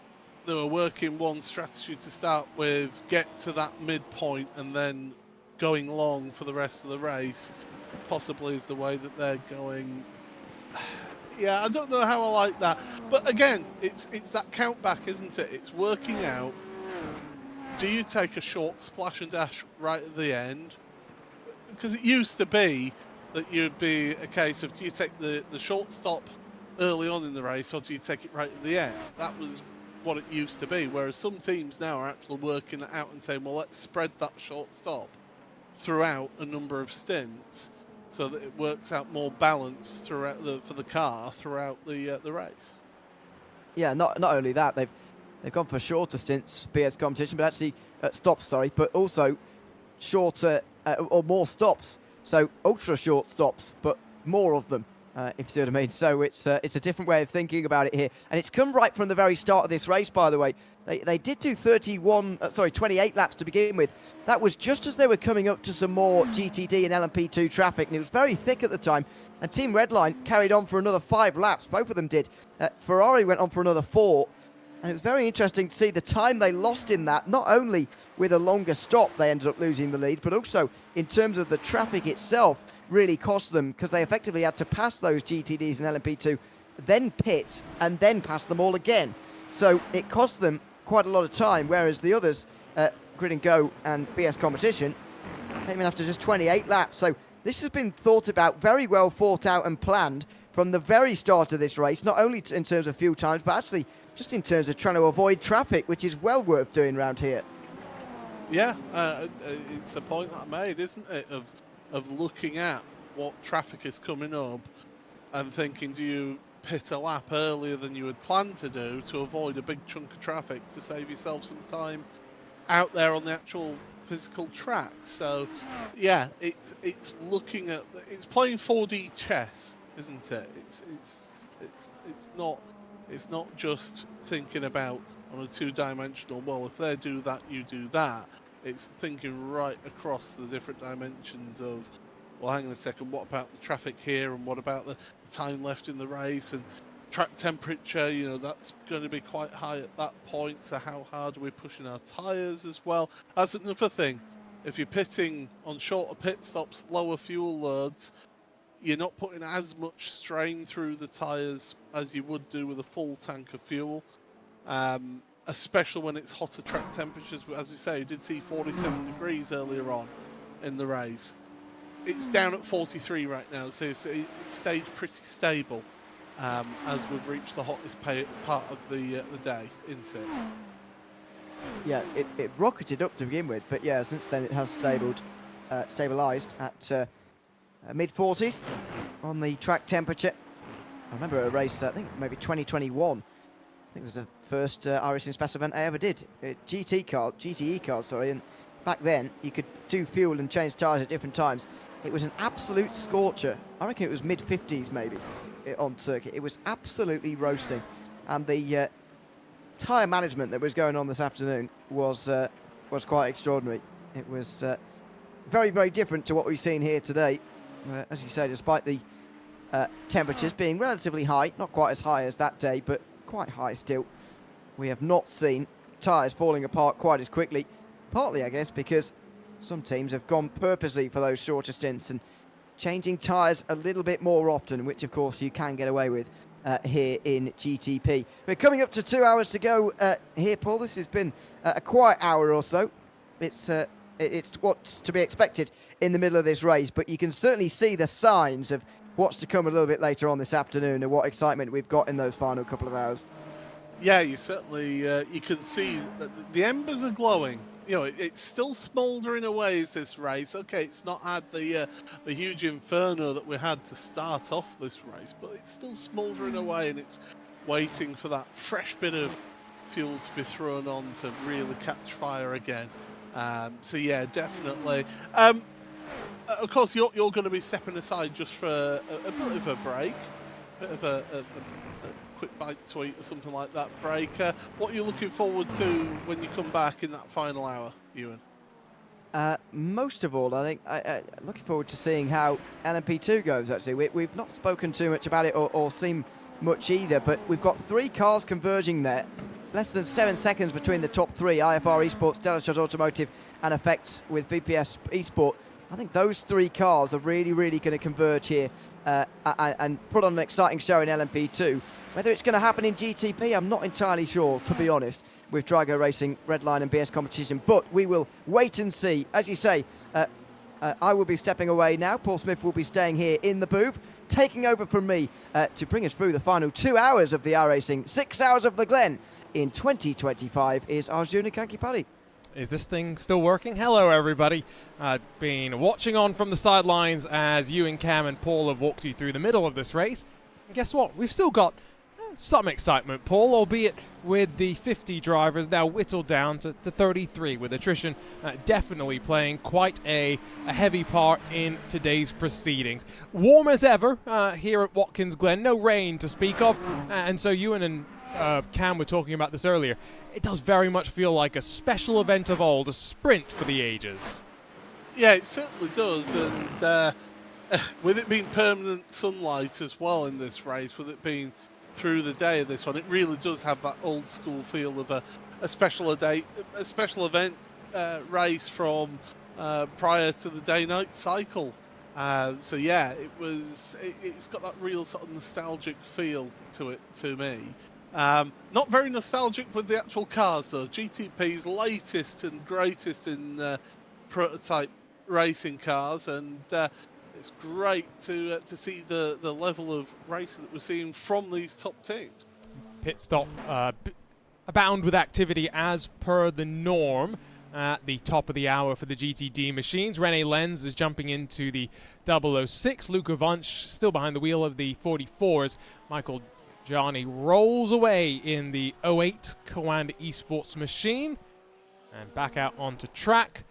they were working one strategy to start with, get to that midpoint, and then going long for the rest of the race possibly is the way that they're going. Yeah, I don't know how I like that, but again, it's that count back, isn't it? It's working out, do you take a short splash and dash right at the end? Because it used to be that you'd be a case of, do you take the short stop early on in the race, or do you take it right at the end? That was what it used to be, whereas some teams now are actually working it out and saying, well, let's spread that short stop throughout a number of stints so that it works out more balanced throughout for the car throughout the race. Yeah, not only that, they've gone for shorter stints, BS competition, but actually stops, sorry, but also shorter or more stops. So ultra short stops, but more of them, if you see what I mean. So it's a different way of thinking about it here, and it's come right from the very start of this race. By the way, they did do 28 laps to begin with. That was just as they were coming up to some more GTD and LMP2 traffic, and it was very thick at the time. And Team Redline carried on for another 5 laps. Both of them did. Ferrari went on for another 4. And it was very interesting to see the time they lost in that, not only with a longer stop they ended up losing the lead, but also in terms of the traffic itself really cost them, because they effectively had to pass those GTDs and LMP2, then pit, and then pass them all again. So it cost them quite a lot of time, whereas the others, Grid and Go and BS Competition, came in after just 28 laps. So this has been thought about, very well thought out and planned from the very start of this race, not only in terms of fuel times, but actually just in terms of trying to avoid traffic, which is well worth doing around here. Yeah, it's the point that I made, isn't it, of looking at what traffic is coming up and thinking, do you pit a lap earlier than you had planned to do to avoid a big chunk of traffic to save yourself some time out there on the actual physical track? So yeah, it's looking at, it's playing 4D chess isn't it? It's not just thinking about on a two-dimensional. Well, if they do that, you do that. It's thinking right across the different dimensions of, well, hang on a second, what about the traffic here, and what about the time left in the race, and track temperature, you know, that's going to be quite high at that point, so how hard are we pushing our tyres as well? That's another thing. If you're pitting on shorter pit stops, lower fuel loads, you're not putting as much strain through the tyres as you would do with a full tank of fuel, especially when it's hotter track temperatures. As you say, you did see 47 degrees earlier on in the race. It's down at 43 right now, so it stayed pretty stable as we've reached the hottest part of the day in sim. Yeah, it rocketed up to begin with, but yeah, since then it has stabilised at mid-40s on the track temperature. I remember a race, I think maybe 2021. I think it was the first iRacing special event I ever did. GTE cars, sorry, and back then you could do fuel and change tyres at different times. It was an absolute scorcher. I reckon it was mid-50s maybe on circuit. It was absolutely roasting, and the tyre management that was going on this afternoon was quite extraordinary. It was very, very different to what we've seen here today. As you say, despite the temperatures being relatively high, not quite as high as that day, but quite high still, we have not seen tyres falling apart quite as quickly. Partly, I guess, because some teams have gone purposely for those shorter stints and changing tyres a little bit more often, which of course you can get away with here in GTP. We're coming up to 2 hours to go here, Paul. This has been a quiet hour or so. It's what's to be expected in the middle of this race, but you can certainly see the signs of what's to come a little bit later on this afternoon and what excitement we've got in those final couple of hours. Yeah, you certainly you can see that the embers are glowing. You know, it's still smouldering away as this race. Okay, it's not had the huge inferno that we had to start off this race, but it's still smouldering away, and it's waiting for that fresh bit of fuel to be thrown on to really catch fire again. So yeah, definitely. Of course, you're going to be stepping aside just for a bit of a break, bit of a quick bite to eat or something like that break. What are you looking forward to when you come back in that final hour, Ewan? Most of all, I think I'm looking forward to seeing how LMP2 goes, actually. We've not spoken too much about it or seen much either, but we've got 3 cars converging there. Less than 7 seconds between the top 3, IFR Esports, Delashot Automotive and Effects with VPS Esport. I think those 3 cars are really, really going to converge here and put on an exciting show in LMP2. Whether it's going to happen in GTP, I'm not entirely sure, to be honest, with Drago Racing, Redline and BS Competition, but we will wait and see. As you say, I will be stepping away now. Paul Smith will be staying here in the booth, taking over from me to bring us through the final 2 hours of the iRacing, 6 hours of the Glen in 2025 is Arjuna Kankipali. Is this thing still working? Hello, everybody. Been watching on from the sidelines as you and Cam and Paul have walked you through the middle of this race. And guess what? We've still got some excitement, Paul, albeit with the 50 drivers now whittled down to 33, with attrition definitely playing quite a heavy part in today's proceedings. Warm as ever here at Watkins Glen, no rain to speak of, and so Ewan and Cam were talking about this earlier. It does very much feel like a special event of old, a sprint for the ages. Yeah, it certainly does, and with it being permanent sunlight as well in this race, with it being through the day of this one, it really does have that old school feel of a special event race from prior to the day-night cycle. So yeah, it's got that real sort of nostalgic feel to it to me. Not very nostalgic with the actual cars though. GTP's latest and greatest in prototype racing cars, and it's great to see the level of racing that we're seeing from these top teams. Pit stop abound with activity as per the norm at the top of the hour for the GTD machines. Rene Lenz is jumping into the 006. Luca Wunsch still behind the wheel of the 44s. Michael Johnny rolls away in the 08 Coand Esports machine and back out onto track.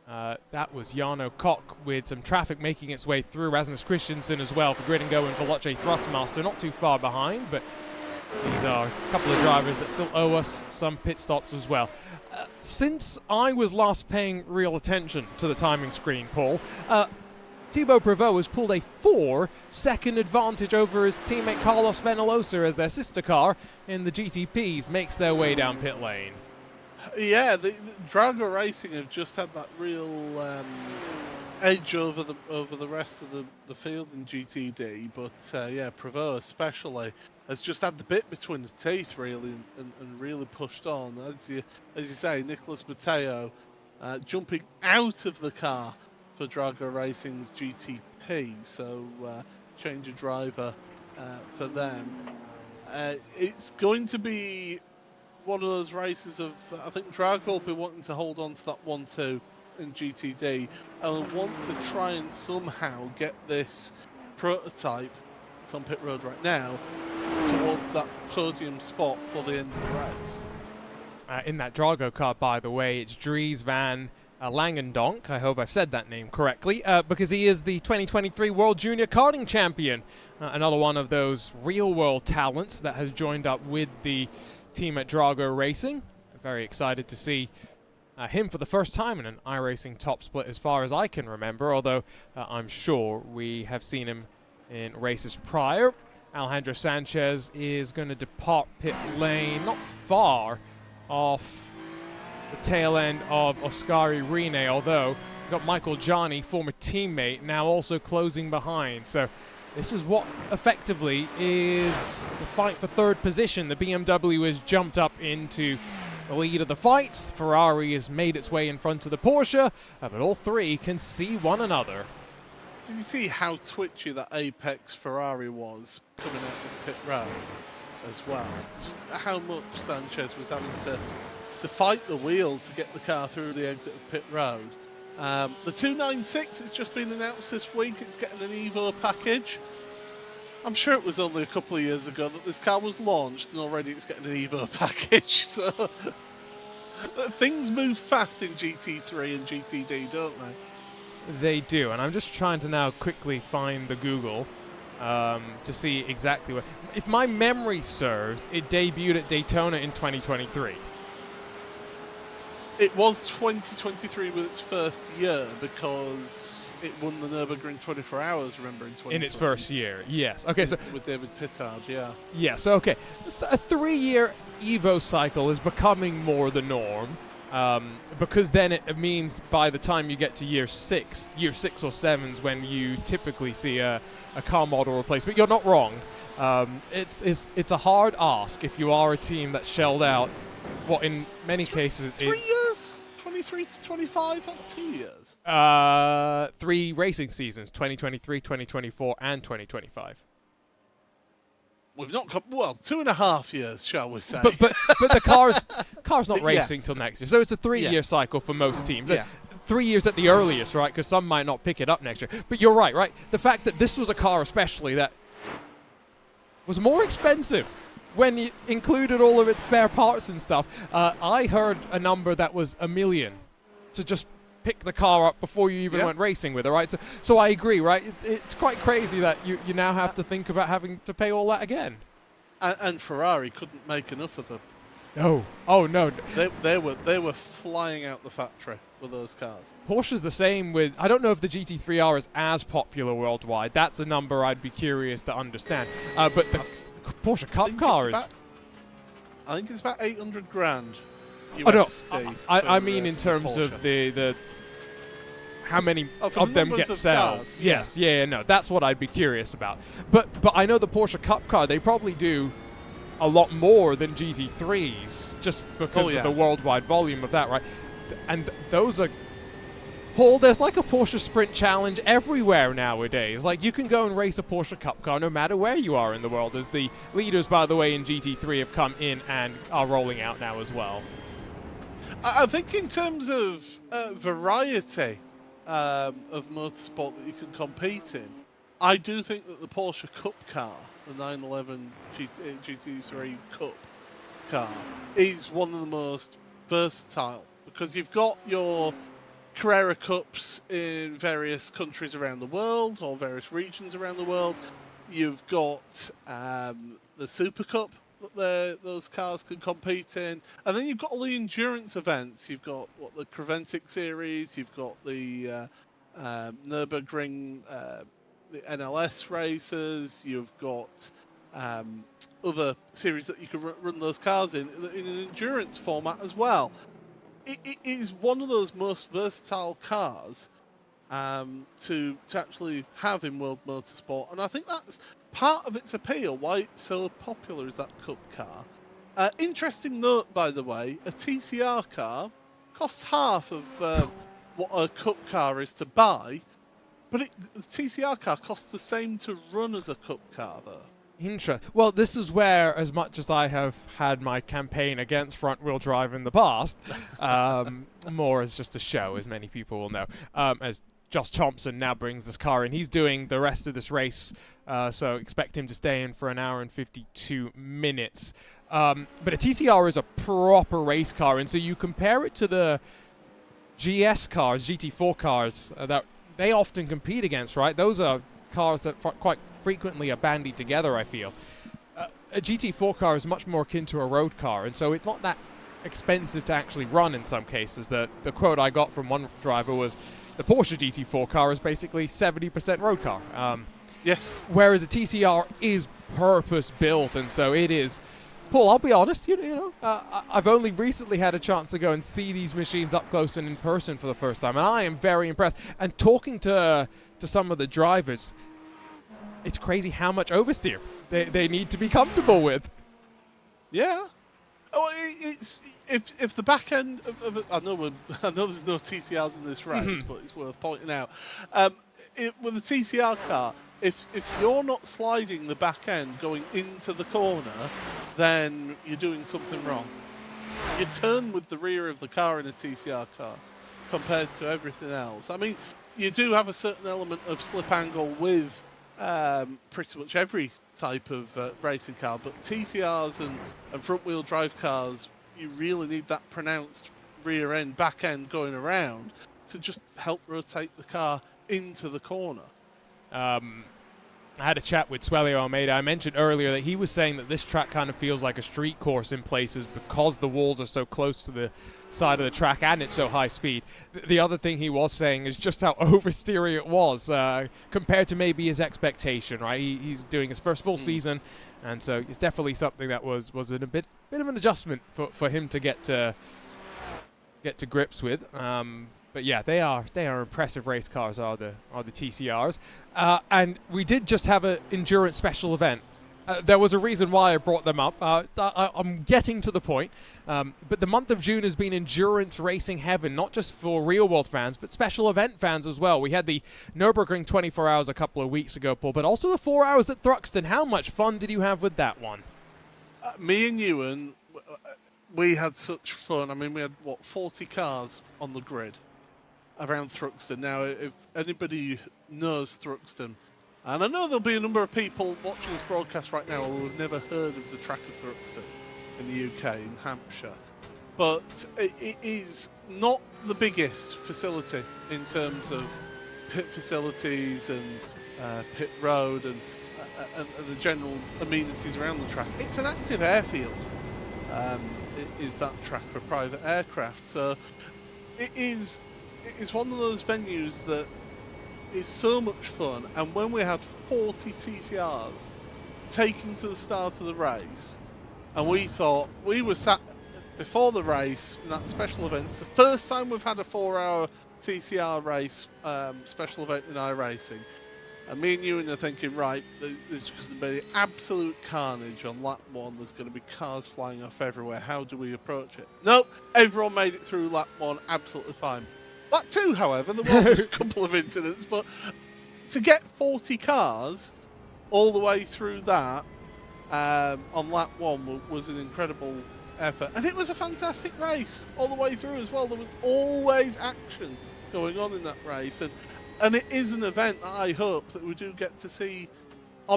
That was Jarno Koch with some traffic making its way through. Rasmus Christensen as well for Grid and Go and Veloce Thrustmaster, not too far behind, but these are a couple of drivers that still owe us some pit stops as well. Since I was last paying real attention to the timing screen, Paul, Thibaut Prevost has pulled a 4-second advantage over his teammate Carlos Venelosa as their sister car in the GTPs makes their way down pit lane. Yeah, the Drago Racing have just had that real edge over the rest of the field in GTD, but yeah, Prevost especially has just had the bit between the teeth really and really pushed on. As you say, Nicolas Matteo jumping out of the car for Drago Racing's GTP, so change of driver for them. It's going to be one of those races of, I think Drago will be wanting to hold on to that 1-2 in GTD and want to try and somehow get this prototype, it's on pit road right now, towards that podium spot for the end of the race. In that Drago car, by the way, it's Dries van Langendonk. I hope I've said that name correctly, because he is the 2023 World Junior Karting Champion. Another one of those real-world talents that has joined up with the team at Drago Racing. Very excited to see him for the first time in an iRacing top split as far as I can remember, although I'm sure we have seen him in races prior. Alejandro Sanchez is going to depart pit lane not far off the tail end of Oskari Rene, although we've got Michael Jani, former teammate, now also closing behind. So this is what effectively is the fight for third position. The BMW has jumped up into the lead of the fight. Ferrari has made its way in front of the Porsche, but all three can see one another. Did you see how twitchy that Apex Ferrari was coming out of pit road as well? Just how much Sanchez was having to fight the wheel to get the car through the exit of pit road. The 296 has just been announced this week. It's getting an Evo package. I'm sure it was only a couple of years ago that this car was launched, and already it's getting an Evo package. So things move fast in GT3 and GTD, don't they? They do, and I'm just trying to now quickly find the Google to see exactly what. If my memory serves, it debuted at Daytona in 2023. It was 2023 with its first year because it won the Nürburgring 24 Hours, remember, in 2020. In its first year, yes. Okay, so with David Pittard, yeah. Yeah, so okay. A 3-year Evo cycle is becoming more the norm. Because then it means by the time you get to year 6 or 7 is when you typically see a car model replaced. But you're not wrong. It's a hard ask if you are a team that's shelled out what in many cases 3 years? 23 to 25? That's 2 years. 3 racing seasons, 2023, 2024, and 2025. We've not got, well, 2.5 years, shall we say. But the car's not racing till next year. So it's a 3-year cycle for most teams. Yeah. 3 years at the earliest, right? Because some might not pick it up next year. But you're right? The fact that this was a car especially that was more expensive when you included all of its spare parts and stuff. I heard a number that was $1 million to just pick the car up before you even went racing with it, right? So I agree, right? It's quite crazy that you now have to think about having to pay all that again. And Ferrari couldn't make enough of them. No. Oh, no. They were flying out the factory with those cars. Porsche's the same with, I don't know if the GT3R is as popular worldwide. That's a number I'd be curious to understand. But the Porsche Cup car is... I think it's about 800 grand. USD I mean in terms of the how many of them get sold. Yes, yeah, no, that's what I'd be curious about. But I know the Porsche Cup car, they probably do a lot more than GT3s just because of the worldwide volume of that, right? And those are... Paul, there's like a Porsche Sprint Challenge everywhere nowadays. Like, you can go and race a Porsche Cup car no matter where you are in the world, as the leaders, by the way, in GT3 have come in and are rolling out now as well. I think in terms of variety of motorsport that you can compete in, I do think that the Porsche Cup car, the 911 GT3 Cup car, is one of the most versatile, because you've got your Carrera Cups in various countries around the world or various regions around the world. You've got the Super Cup that those cars can compete in, and then you've got all the endurance events. You've got the Creventic Series, you've got the Nürburgring, the NLS races, you've got other series that you can run those cars in an endurance format as well. It is one of those most versatile cars to actually have in World Motorsport, and I think that's part of its appeal, why it's so popular is that Cup car. Interesting note, by the way, a TCR car costs half of what a Cup car is to buy, but the TCR car costs the same to run as a Cup car, though. Well, this is where, as much as I have had my campaign against front-wheel drive in the past, more as just a show, as many people will know, as Josh Thompson now brings this car in. He's doing the rest of this race, so expect him to stay in for an hour and 52 minutes. But a TCR is a proper race car, and so you compare it to the GS cars, GT4 cars, that they often compete against, right? Those are cars that quite frequently are bandied together, I feel. A GT4 car is much more akin to a road car, and so it's not that expensive to actually run in some cases. The quote I got from one driver was, the Porsche GT4 car is basically 70% road car. Yes. Whereas a TCR is purpose-built, and so it is. Paul, I'll be honest, I've only recently had a chance to go and see these machines up close and in person for the first time, and I am very impressed. And talking to some of the drivers, it's crazy how much oversteer they need to be comfortable with. Yeah. Oh, it's if the back end of it, I know there's no TCRs in this race, but it's worth pointing out. With a TCR car, if you're not sliding the back end going into the corner, then you're doing something wrong. You turn with the rear of the car in a TCR car compared to everything else. I mean, you do have a certain element of slip angle with pretty much every type of racing car, but TCRs and front-wheel drive cars, you really need that pronounced rear end, back end going around to just help rotate the car into the corner. I had a chat with Suelio Almeida. I mentioned earlier that he was saying that this track kind of feels like a street course in places because the walls are so close to the side of the track and it's so high speed. The other thing he was saying is just how oversteery it was compared to maybe his expectation, right? He's doing his first full season, and so it's definitely something that was a bit of an adjustment for him to get to grips with. But yeah, they are impressive race cars, are the TCRs. And we did just have an endurance special event. There was a reason why I brought them up. I'm getting to the point. But the month of June has been endurance racing heaven, not just for real world fans, but special event fans as well. We had the Nürburgring 24 hours a couple of weeks ago, Paul, but also the 4 hours at Thruxton. How much fun did you have with that one? Me and Ewan, we had such fun. I mean, we had, 40 cars on the grid around Thruxton. Now, if anybody knows Thruxton, and I know there'll be a number of people watching this broadcast right now who have never heard of the track of Thruxton in the UK, in Hampshire, but it is not the biggest facility in terms of pit facilities and pit road and the general amenities around the track. It's an active airfield. It is that track for private aircraft, so it is one of those venues that is so much fun. And when we had 40 TCRs taking to the start of the race, and we thought, we were sat before the race in that special event. It's the first time we've had a 4-hour TCR race special event in iRacing. And me and Ewan are thinking, right, there's going to be absolute carnage on lap 1. There's going to be cars flying off everywhere. How do we approach it? Nope, everyone made it through lap 1 absolutely fine. Lap 2, however, there was a couple of incidents, but to get 40 cars all the way through that on lap 1 was an incredible effort. And it was a fantastic race all the way through as well. There was always action going on in that race. And it is an event that I hope that we do get to see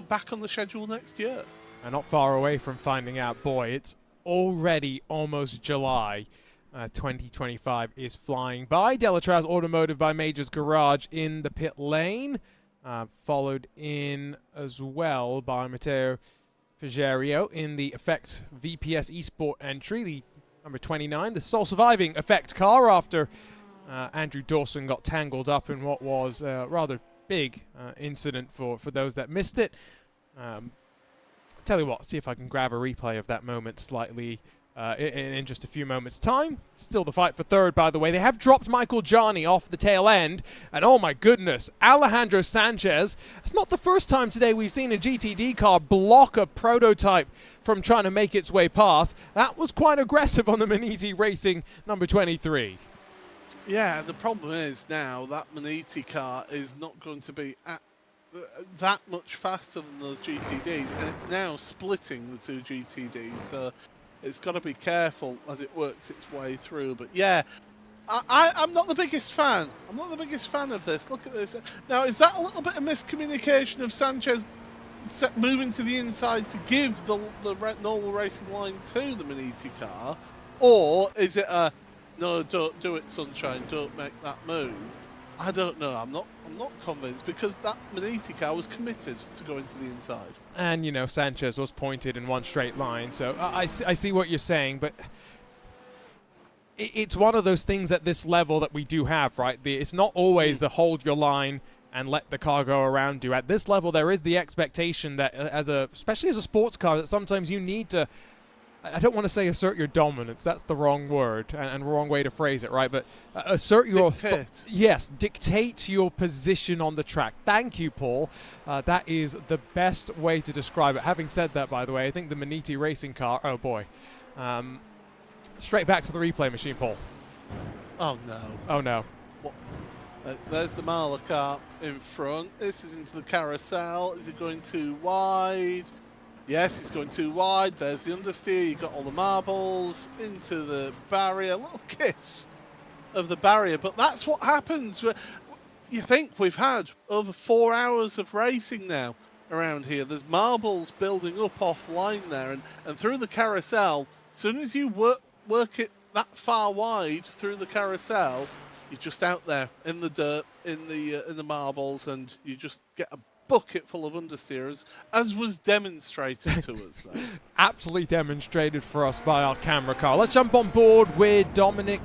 back on the schedule next year. And not far away from finding out, boy, it's already almost July. 2025 is flying by. Delatraz Automotive by Major's Garage in the pit lane. Followed in as well by Matteo Pajero in the Effect VPS Esport entry, the number 29, the sole surviving Effect car after Andrew Dawson got tangled up in what was a rather big incident for those that missed it. Tell you what, see if I can grab a replay of that moment slightly in just a few moments' time. Still the fight for third, by the way. They have dropped Michael Gianni off the tail end. And oh my goodness, Alejandro Sanchez. It's not the first time today we've seen a GTD car block a prototype from trying to make its way past. That was quite aggressive on the Maniti Racing number 23. Yeah, the problem is now that Maniti car is not going to be that much faster than those GTDs, and it's now splitting the two GTDs. So it's got to be careful as it works its way through. But yeah, I'm not the biggest fan. I'm not the biggest fan of this. Look at this. Now, is that a little bit of miscommunication of Sanchez moving to the inside to give the normal racing line to the Maniti car? Or is it a, no, don't do it, Sunshine, don't make that move? I don't know. I'm not convinced, because that Maniti car was committed to going to the inside. And, you know, Sanchez was pointed in one straight line. So I see what you're saying, but it's one of those things at this level that we do have, right? It's not always the hold your line and let the car go around you. At this level, there is the expectation that especially as a sports car, that sometimes you need to, I don't want to say assert your dominance. That's the wrong word and wrong way to phrase it, right? But assert your... dictate your position on the track. Thank you, Paul. That is the best way to describe it. Having said that, by the way, I think the Maniti Racing car... Oh, boy. Straight back to the replay machine, Paul. Oh, no. Oh, no. What? There's the Marla car in front. This is into the carousel. Is it going too wide? Yes, it's going too wide. There's the understeer. You've got all the marbles into the barrier. A little kiss of the barrier. But that's what happens. You think we've had over 4 hours of racing now around here. There's marbles building up offline there. And through the carousel, as soon as you work it that far wide through the carousel, you're just out there in the dirt, in the marbles, and you just get a bucket full of understeerers, as was demonstrated to us there. Absolutely demonstrated for us by our camera car. Let's jump on board with Dominic.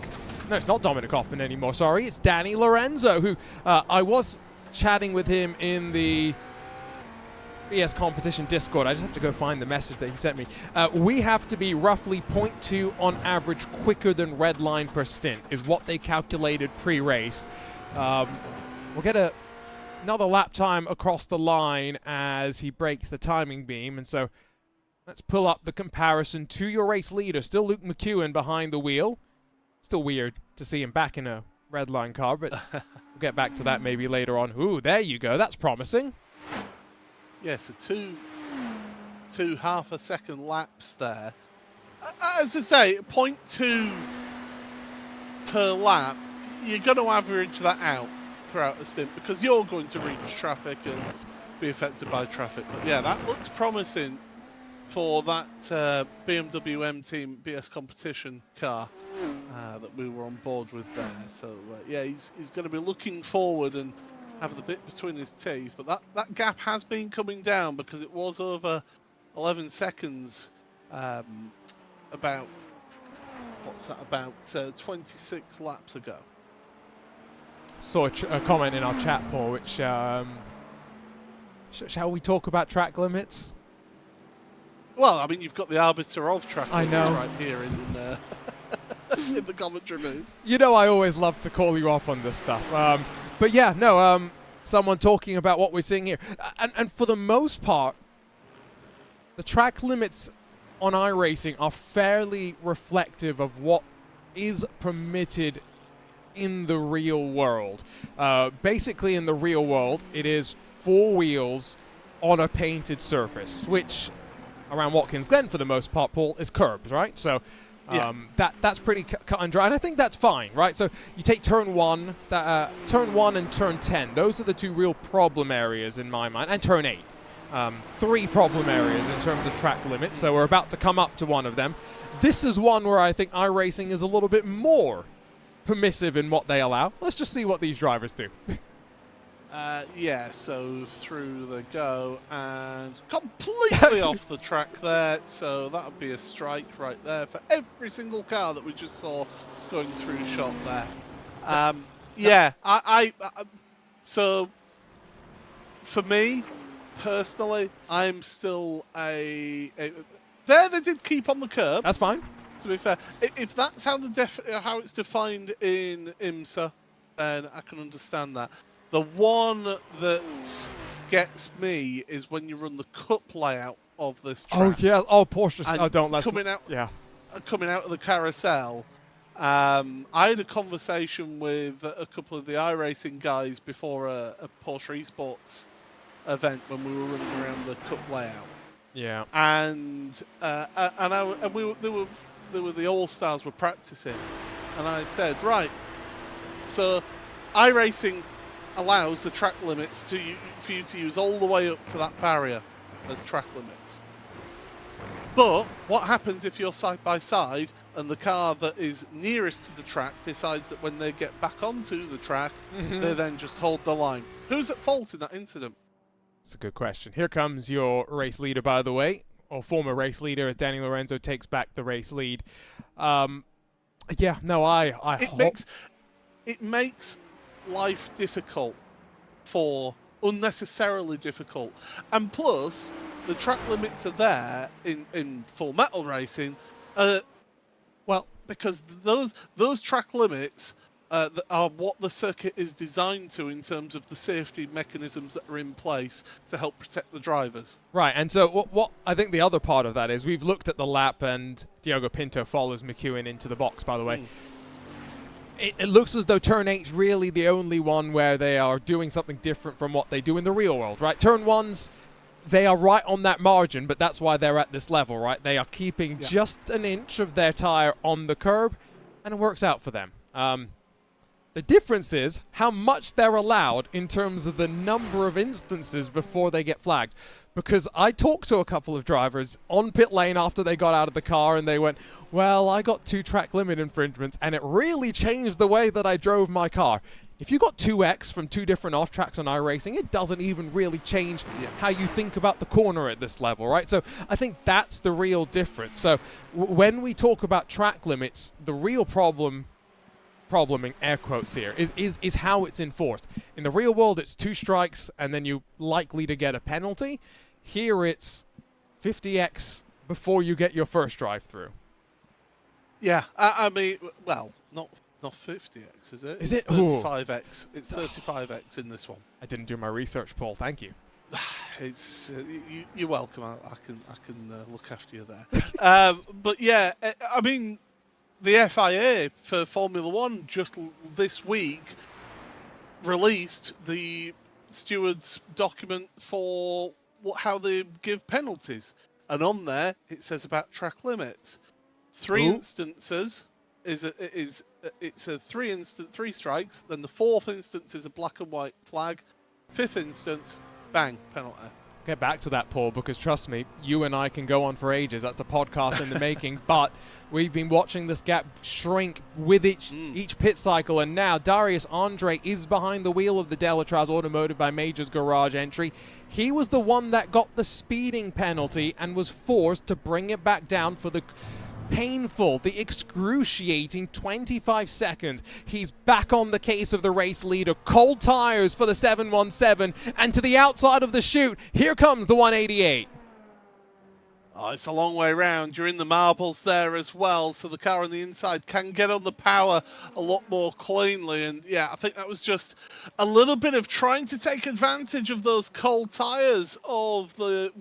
No, it's not Dominic Hoffman anymore, sorry. It's Danny Lorenzo, who I was chatting with him in the BS Competition Discord. I just have to go find the message that he sent me. We have to be roughly 0.2 on average quicker than red line per stint, is what they calculated pre-race. We'll get another lap time across the line as he breaks the timing beam. And so let's pull up the comparison to your race leader. Still Luke McEwen behind the wheel. Still weird to see him back in a red line car, but we'll get back to that maybe later on. Ooh, there you go. That's promising. Yes, two half-a-second laps there. As I say, 0.2 per lap, you're going to average that out throughout the stint, because you're going to reach traffic and be affected by traffic. But yeah, that looks promising for that BMW M Team BS Competition car that we were on board with there. So yeah, he's going to be looking forward and have the bit between his teeth. But that gap has been coming down, because it was over 11 seconds about, what's that, about 26 laps ago. Saw a comment in our chat, Paul, which shall we talk about track limits? Well, I mean, you've got the arbiter of track limits right here in the commentary booth. You know, I always love to call you up on this stuff. But yeah, no, someone talking about what we're seeing here. And for the most part, the track limits on iRacing are fairly reflective of what is permitted in the real world. Basically, in the real world, it is 4 wheels on a painted surface, which around Watkins Glen, for the most part, Paul, is curbs, right? So that's pretty cut and dry, and I think that's fine, right? So you take turn 1 and turn 10. Those are the 2 real problem areas in my mind, and turn 8. three problem areas in terms of track limits, so we're about to come up to one of them. This is one where I think iRacing is a little bit more permissive in what they allow. Let's just see what these drivers do. Yeah, so through they go and completely off the track there. So that would be a strike right there for every single car that we just saw going through shot there. Yeah, so for me personally, I'm still there. They did keep on the curb. That's fine. To be fair, if that's how how it's defined in IMSA, then I can understand that. The one that gets me is when you run the cup layout of this track. Oh yeah. Oh, Porsche. And Oh, don't let coming out. Yeah. Coming out of the carousel. I had a conversation with a couple of the iRacing guys before a Porsche Esports event when we were running around the cup layout. Yeah. And they were the All-Stars were practicing, and I said, right, so iRacing allows the track limits for you to use all the way up to that barrier as track limits. But what happens if you're side by side and the car that is nearest to the track decides that when they get back onto the track, they then just hold the line? Who's at fault in that incident? That's a good question. Here comes your race leader, by the way, or former race leader, as Danny Lorenzo takes back the race lead. Yeah, no, it makes life difficult, unnecessarily difficult, and plus the track limits are there in full metal racing. Well, because those track limits are what the circuit is designed to in terms of the safety mechanisms that are in place to help protect the drivers. Right, and so what I think the other part of that is we've looked at the lap, and Diogo Pinto follows McEwen into the box, by the way. It looks as though Turn 8's really the only one where they are doing something different from what they do in the real world, right? Turn 1's, they are right on that margin, but that's why they're at this level, right? They are keeping just an inch of their tire on the curb, and it works out for them. The difference is how much they're allowed in terms of the number of instances before they get flagged. Because I talked to a couple of drivers on pit lane after they got out of the car, and they went, well, I got 2 track limit infringements, and it really changed the way that I drove my car. If you got 2x from 2 different off-tracks on iRacing, it doesn't even really change how you think about the corner at this level, right? So I think that's the real difference. So when we talk about track limits, the real problem in air quotes here is how it's enforced. In the real world, it's 2 strikes and then you're likely to get a penalty. Here it's 50x before you get your first drive through. Yeah, I mean, well, not 50x, is it? Is it? 35x. It's 35x in this one. I didn't do my research, Paul. Thank you. It's you're welcome. I can look after you there. But yeah, I mean, the FIA for Formula One just this week released the stewards' document for how they give penalties, and on there it says about track limits. 3 instances it's a 3 strikes. Then the 4th instance is a black and white flag. 5th instance, bang, penalty. Get back to that, Paul, because trust me, you and I can go on for ages. That's a podcast in the making. But we've been watching this gap shrink with each pit cycle, and now Darius Andre is behind the wheel of the Delatraz Automotive by Major's garage entry. He was the one that got the speeding penalty and was forced to bring it back down for the painful, the excruciating 25 seconds. He's back on the case of the race leader. Cold tires for the 717, and to the outside of the chute, here comes the 188. Oh, it's a long way round. You're in the marbles there as well, so the car on the inside can get on the power a lot more cleanly. And yeah, I think that was just a little bit of trying to take advantage of those cold tyres of the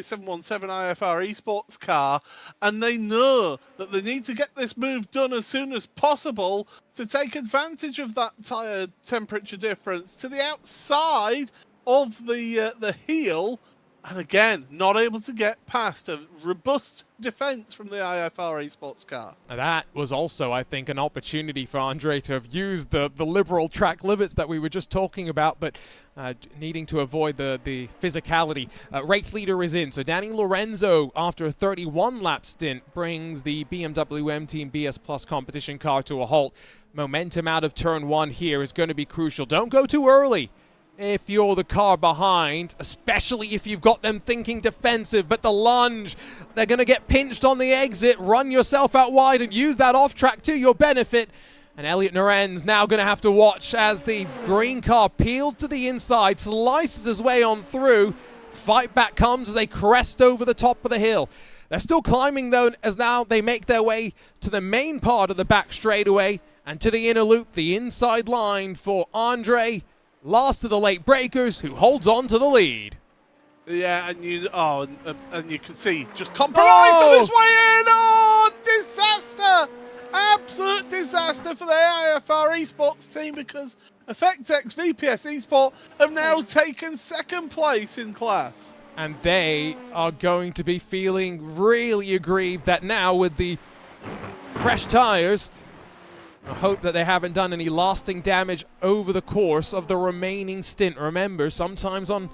717 IFR Esports car. And they know that they need to get this move done as soon as possible to take advantage of that tyre temperature difference to the outside of the heel And again, not able to get past a robust defense from the IFR Esports car. Now that was also, I think, an opportunity for Andre to have used the liberal track limits that we were just talking about, but needing to avoid the physicality. Race leader is in, so Danny Lorenzo, after a 31-lap stint, brings the BMW M Team BS Plus competition car to a halt. Momentum out of turn 1 here is going to be crucial. Don't go too early if you're the car behind, especially if you've got them thinking defensive, but the lunge, they're going to get pinched on the exit. Run yourself out wide and use that off track to your benefit. And Elliot Noren's now going to have to watch as the green car peels to the inside, slices his way on through. Fight back comes as they crest over the top of the hill. They're still climbing though, as now they make their way to the main part of the back straightaway and to the inner loop, the inside line for Andre. Last of the late breakers, who holds on to the lead. Yeah, and you can see just compromise on his way in. Oh, disaster! Absolute disaster for the IFR Esports team, because Effectex VPS Esport have now taken 2nd place in class. And they are going to be feeling really aggrieved that now with the fresh tires, I hope that they haven't done any lasting damage over the course of the remaining stint. Remember, sometimes on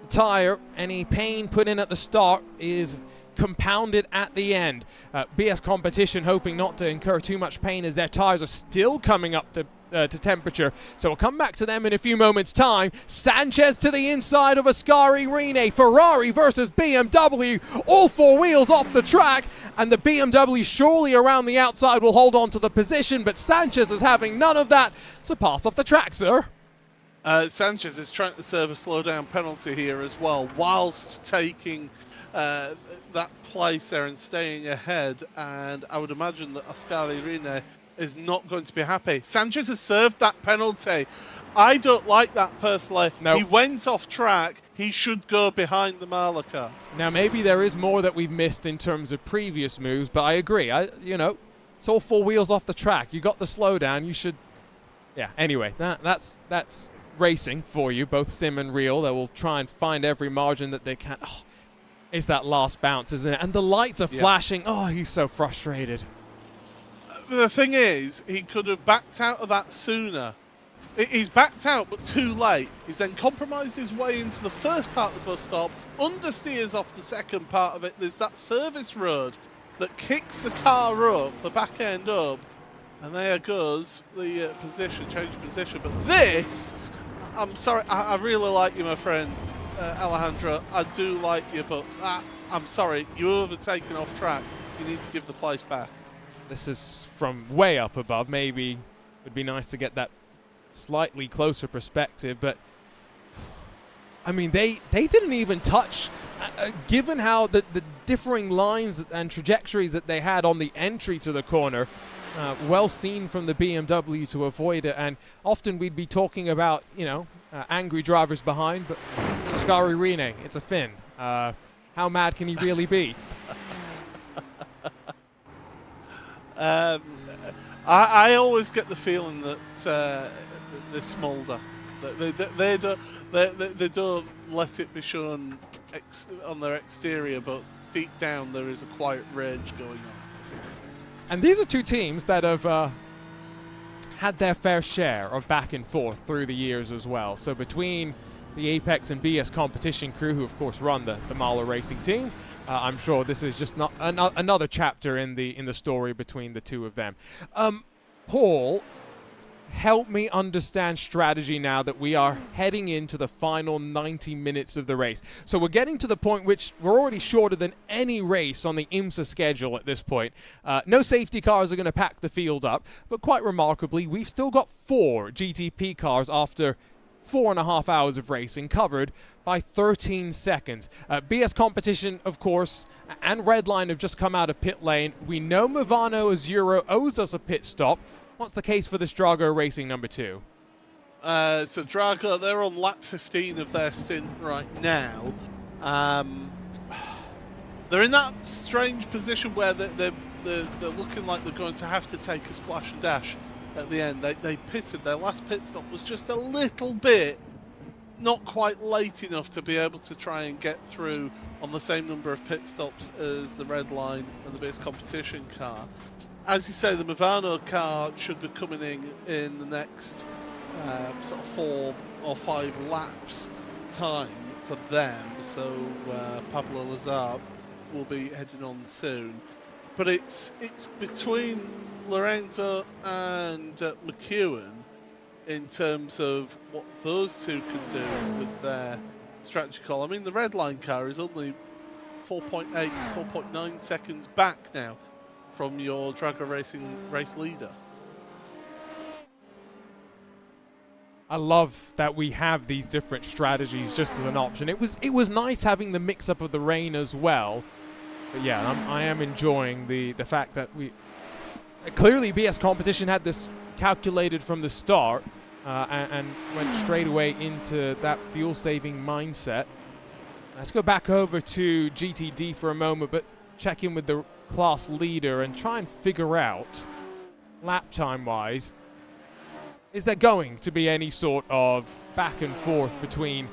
the tire, any pain put in at the start is compounded at the end. BS Competition hoping not to incur too much pain as their tires are still coming up to temperature. So we'll come back to them in a few moments' time. Sanchez to the inside of Ascari Rene. Ferrari versus BMW. All 4 wheels off the track. And the BMW surely around the outside will hold on to the position. But Sanchez is having none of that. So pass off the track, sir. Sanchez is trying to serve a slowdown penalty here as well, whilst taking that place there and staying ahead. And I would imagine that Ascari Rene is not going to be happy. Sanchez has served that penalty. I don't like that personally. No. He went off track. He should go behind the Marla car. Now maybe there is more that we've missed in terms of previous moves, but I agree. It's all 4 wheels off the track. You got the slowdown. You should. Yeah. Anyway, that's racing for you, both sim and real. They will try and find every margin that they can. Oh, it's that last bounce, isn't it? And the lights are flashing. Oh, he's so frustrated. The thing is, he could have backed out of that sooner. He's backed out, but too late. He's then compromised his way into the first part of the bus stop, understeers off the second part of it. There's that service road that kicks the car up, the back end up, and there goes the change position. But this, I'm sorry, I really like you, my friend, Alejandro. I do like you, but I'm sorry, you're overtaken off track. You need to give the place back. This is from way up above. Maybe it would be nice to get that slightly closer perspective, but I mean, they didn't even touch, given how the differing lines and trajectories that they had on the entry to the corner. Well seen from the BMW to avoid it, and often we'd be talking about, angry drivers behind, but Ascari Rene, it's a Finn. How mad can he really be? I always get the feeling that they smolder. They don't let it be shown on their exterior, but deep down there is a quiet rage going on. And these are 2 teams that have had their fair share of back and forth through the years as well. So between the Apex and BS Competition crew, who of course run the Marla Racing team, I'm sure this is just not another chapter in the story between the 2 of them. Paul, help me understand strategy now that we are heading into the final 90 minutes of the race. So we're getting to the point which we're already shorter than any race on the IMSA schedule at this point. No safety cars are going to pack the field up, but quite remarkably, we've still got 4 GTP cars after 4.5 hours of racing, covered by 13 seconds. BS Competition, of course, and Redline have just come out of pit lane. We know Movano Azuro owes us a pit stop. What's the case for this Drago Racing number 2? So Drago, they're on lap 15 of their stint right now. They're in that strange position where they're looking like they're going to have to take a splash and dash at the end. They pitted. Their last pit stop was just a little bit not quite late enough to be able to try and get through on the same number of pit stops as the red line and the base competition car. As you say, the Movano car should be coming in the next sort of 4 or 5 laps time for them, so Pablo Lazar will be heading on soon. But it's between Lorenzo and McEwen in terms of what those two can do with their strategy call. I mean, the red line car is only 4.8, 4.9 seconds back now from your Drago Racing race leader. I love that we have these different strategies just as an option. It was nice having the mix-up of the rain as well. But yeah, I am enjoying the fact that clearly BS Competition had this calculated from the start and went straight away into that fuel-saving mindset. Let's go back over to GTD for a moment, but check in with the class leader and try and figure out, lap time-wise, is there going to be any sort of back and forth between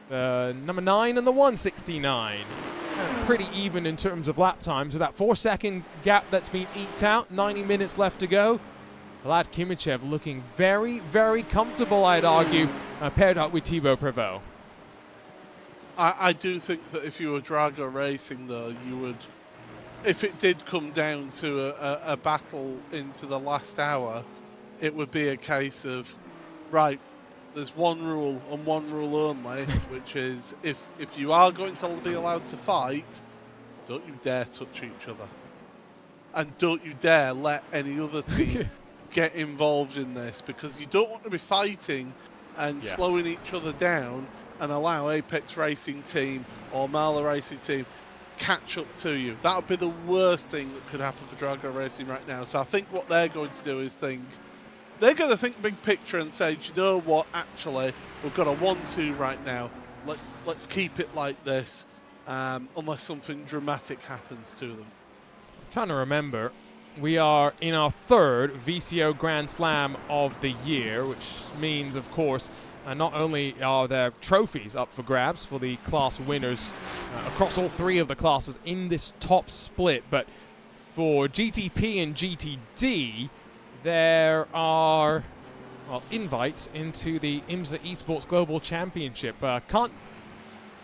the number 9 and the 169? Pretty even in terms of lap time, so that 4-second gap that's been eked out, 90 minutes left to go. Vlad Kimichev looking very, very comfortable, I'd argue, paired up with Thibaut Prevost. I do think that if you were Drago Racing, though, you would, if it did come down to a battle into the last hour, it would be a case of, right, there's one rule and one rule only, which is if you are going to be allowed to fight, don't you dare touch each other. And don't you dare let any other team get involved in this, because you don't want to be fighting and slowing each other down and allow Apex Racing Team or Marla Racing Team catch up to you. That would be the worst thing that could happen for Drago Racing right now. So I think what they're going to do is they're going to think big picture and say, do you know what, actually, we've got a 1-2 right now. Let's keep it like this, unless something dramatic happens to them. I'm trying to remember. We are in our 3rd VCO Grand Slam of the year, which means, of course, not only are there trophies up for grabs for the class winners across all 3 of the classes in this top split, but for GTP and GTD, there are invites into the IMSA Esports Global Championship. Can't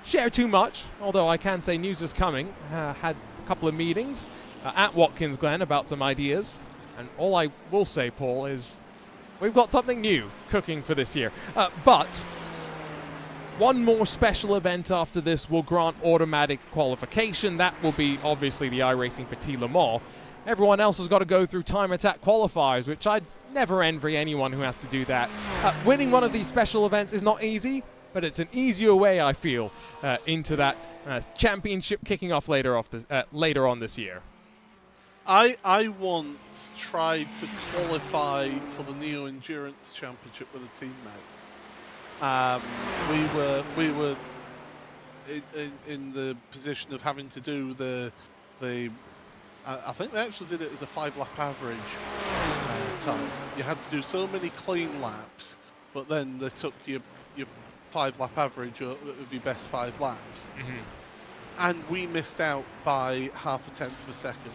share too much, although I can say news is coming. Had a couple of meetings at Watkins Glen about some ideas, and all I will say, Paul, is we've got something new cooking for this year. But one more special event after this will grant automatic qualification. That will be obviously the iRacing Petit Le Mans. Everyone else has got to go through time attack qualifiers, which I'd never envy anyone who has to do that. Winning one of these special events is not easy, but it's an easier way, I feel, into that championship kicking off later on this year. I once tried to qualify for the Neo Endurance Championship with a teammate. We were in the position of having to do the I think they actually did it as a 5-lap average time. You had to do so many clean laps, but then they took your 5-lap average of your best 5 laps. Mm-hmm. And we missed out by 0.5 of a second.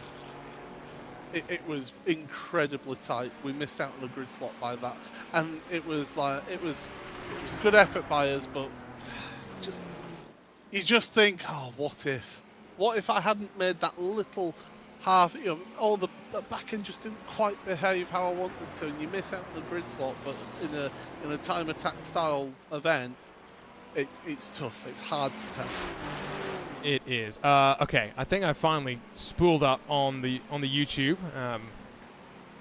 It was incredibly tight. We missed out on the grid slot by that, and it was a good effort by us, but you just think, oh, what if I hadn't made that little half, the back end just didn't quite behave how I wanted to, and you miss out on the grid slot. But in a time attack style event, it's tough. It's hard to take. It is. Okay, I think I finally spooled up on the YouTube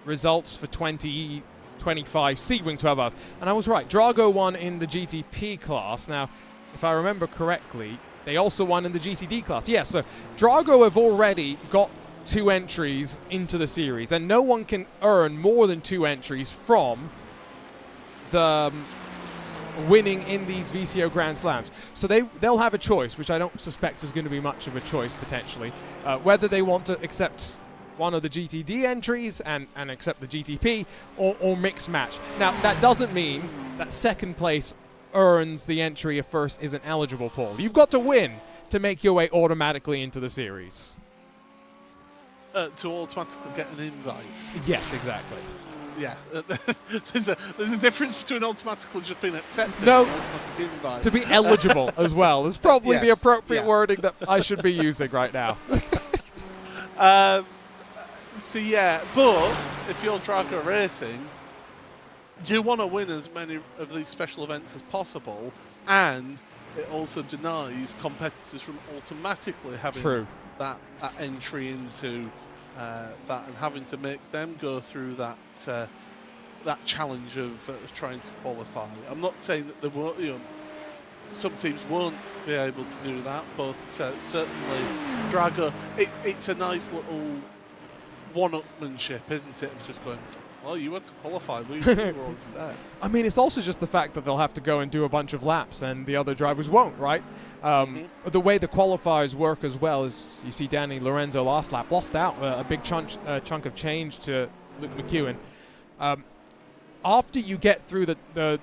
results for 2025 Sebring 12 hours, and I was right. Drago won in the GTP class. Now, if I remember correctly, they also won in the GTD class. Yes, so Drago have already got 2 entries into the series, and no one can earn more than 2 entries from the winning in these VCO Grand Slams. So they'll have a choice, which I don't suspect is going to be much of a choice potentially, whether they want to accept one of the GTD entries and accept the GTP or mix match. Now, that doesn't mean that second place earns the entry if first isn't eligible, Paul. You've got to win to make your way automatically into the series. To automatically get an invite. Yes, exactly. Yeah, there's a difference between automatically just being accepted No, and automatic invite. to be eligible as well is probably the Yes, appropriate yeah. wording that I should be using right now. So yeah, but if you're Drago Racing, you want to win as many of these special events as possible, and it also denies competitors from automatically having that entry into that and having to make them go through that that challenge of trying to qualify. I'm not saying that there won't, some teams won't be able to do that, but certainly Drago, it's a nice little one-upmanship, isn't it? Of just going, well, you had to qualify, we were already there. I mean, it's also just the fact that they'll have to go and do a bunch of laps and the other drivers won't, right? The way the qualifiers work as well is you see Danny Lorenzo last lap lost out a big chunk of change to Luke McEwen. After you get through the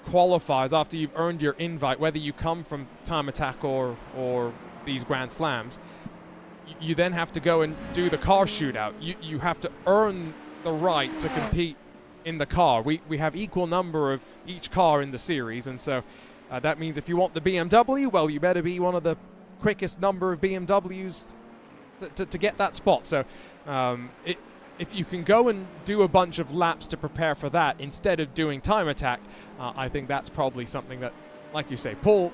qualifiers, after you've earned your invite, whether you come from Time Attack or these Grand Slams, you then have to go and do the car shootout. You have to earn the right to compete in the car. We have equal number of each car in the series, and so that means if you want the BMW, well, you better be one of the quickest number of BMWs to get that spot. So if you can go and do a bunch of laps to prepare for that instead of doing Time Attack, I think that's probably something that, like you say, Paul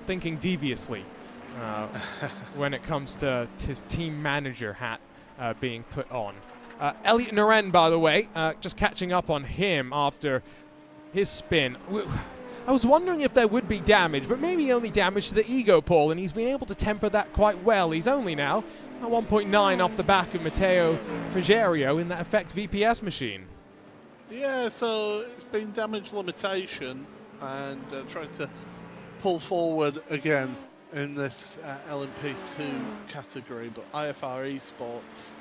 thinking deviously when it comes to his team manager hat being put on. Elliot Naren, by the way, just catching up on him after his spin. I was wondering if there would be damage, but maybe only damage to the ego, Paul, and he's been able to temper that quite well. He's only now at 1.9 off the back of Matteo Frigerio in that Effect VPS machine. Yeah, so it's been damage limitation and trying to pull forward again in this LMP2 category, but IFR Esports,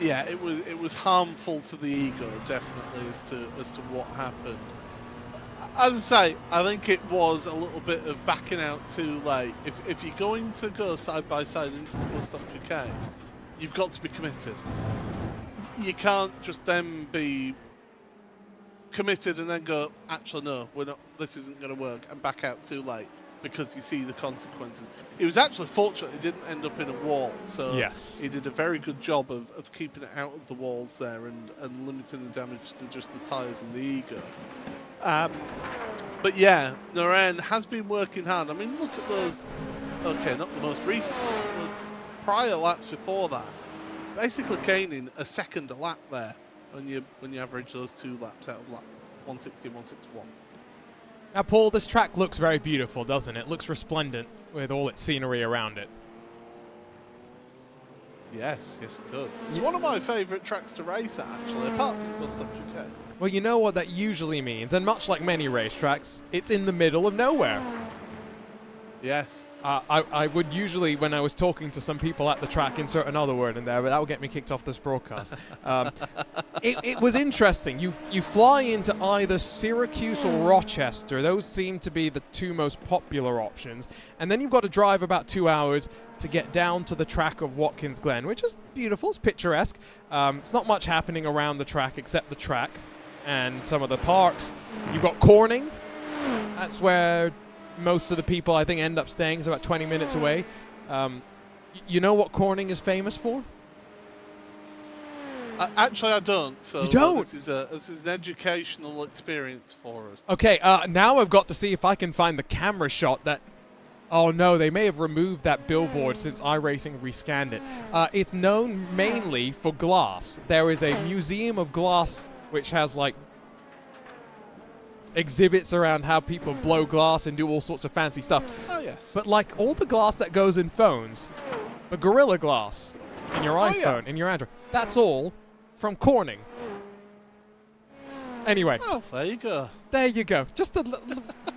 yeah, it was harmful to the ego, definitely, as to what happened. As I say, I think it was a little bit of backing out too late. If you're going to go side by side into the full stop chicane, you've got to be committed. You can't just then be committed and then go, actually no, we're not. This isn't going to work, and back out too late because you see the consequences. It was actually fortunate it didn't end up in a wall, so yes, he did a very good job of keeping it out of the walls there and limiting the damage to just the tyres and the ego. But yeah, Naren has been working hard. I mean, look at those, okay, not the most recent one, those prior laps before that. Basically gaining a second a lap there when you average those 2 laps out of lap 160 and 161. Now, Paul, this track looks very beautiful, doesn't it? It looks resplendent with all its scenery around it. Yes, it does. It's one of my favourite tracks to race at, actually, apart from Bus Stop Chicane. Well, you know what that usually means, and much like many racetracks, it's in the middle of nowhere. Yes. I would usually, when I was talking to some people at the track, insert another word in there, but that would get me kicked off this broadcast. It was interesting. You fly into either Syracuse or Rochester. Those seem to be the 2 most popular options. And then you've got to drive about 2 hours to get down to the track of Watkins Glen, which is beautiful. It's picturesque. It's not much happening around the track except the track and some of the parks. You've got Corning. That's where most of the people, I think, end up staying. It's about 20 minutes away. You know what Corning is famous for? Actually, I don't. So you don't? This is an educational experience for us. Okay, now I've got to see if I can find the camera shot that... Oh no, they may have removed that billboard since iRacing rescanned it. It's known mainly for glass. There is a museum of glass which has, like, exhibits around how people blow glass and do all sorts of fancy stuff. Oh, yes. But like all the glass that goes in phones, the Gorilla Glass in your iPhone, in your Android, that's all from Corning. Anyway. Oh, there you go. There you go. Just a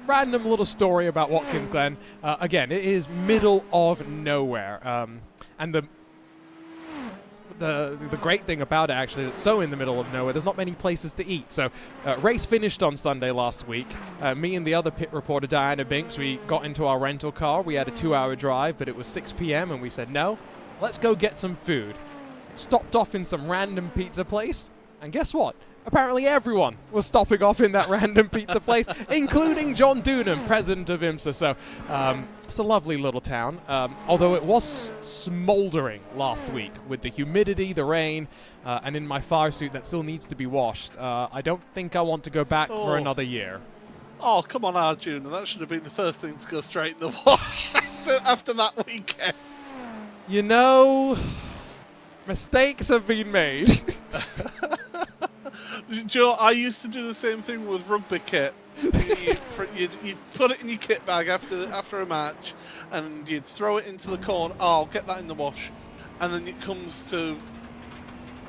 random little story about Watkins Glen. Again, it is middle of nowhere. And the great thing about it, actually, it's so in the middle of nowhere, there's not many places to eat. So race finished on Sunday last week. Me and the other pit reporter, Diana Binks, we got into our rental car. We had a 2-hour drive, but it was 6 p.m. and we said, no, let's go get some food. Stopped off in some random pizza place, and guess what? Apparently everyone was stopping off in that random pizza place, including John Doonan, president of IMSA. So it's a lovely little town, although it was smoldering last week with the humidity, the rain, and in my fire suit that still needs to be washed. I don't think I want to go back for another year. Oh, come on, Arjuna. That should have been the first thing to go straight in the wash after that weekend. You know, mistakes have been made. Joe, I used to do the same thing with rugby kit. You'd put it in your kit bag after a match, and you'd throw it into the corner. Oh, I'll get that in the wash. And then it comes to,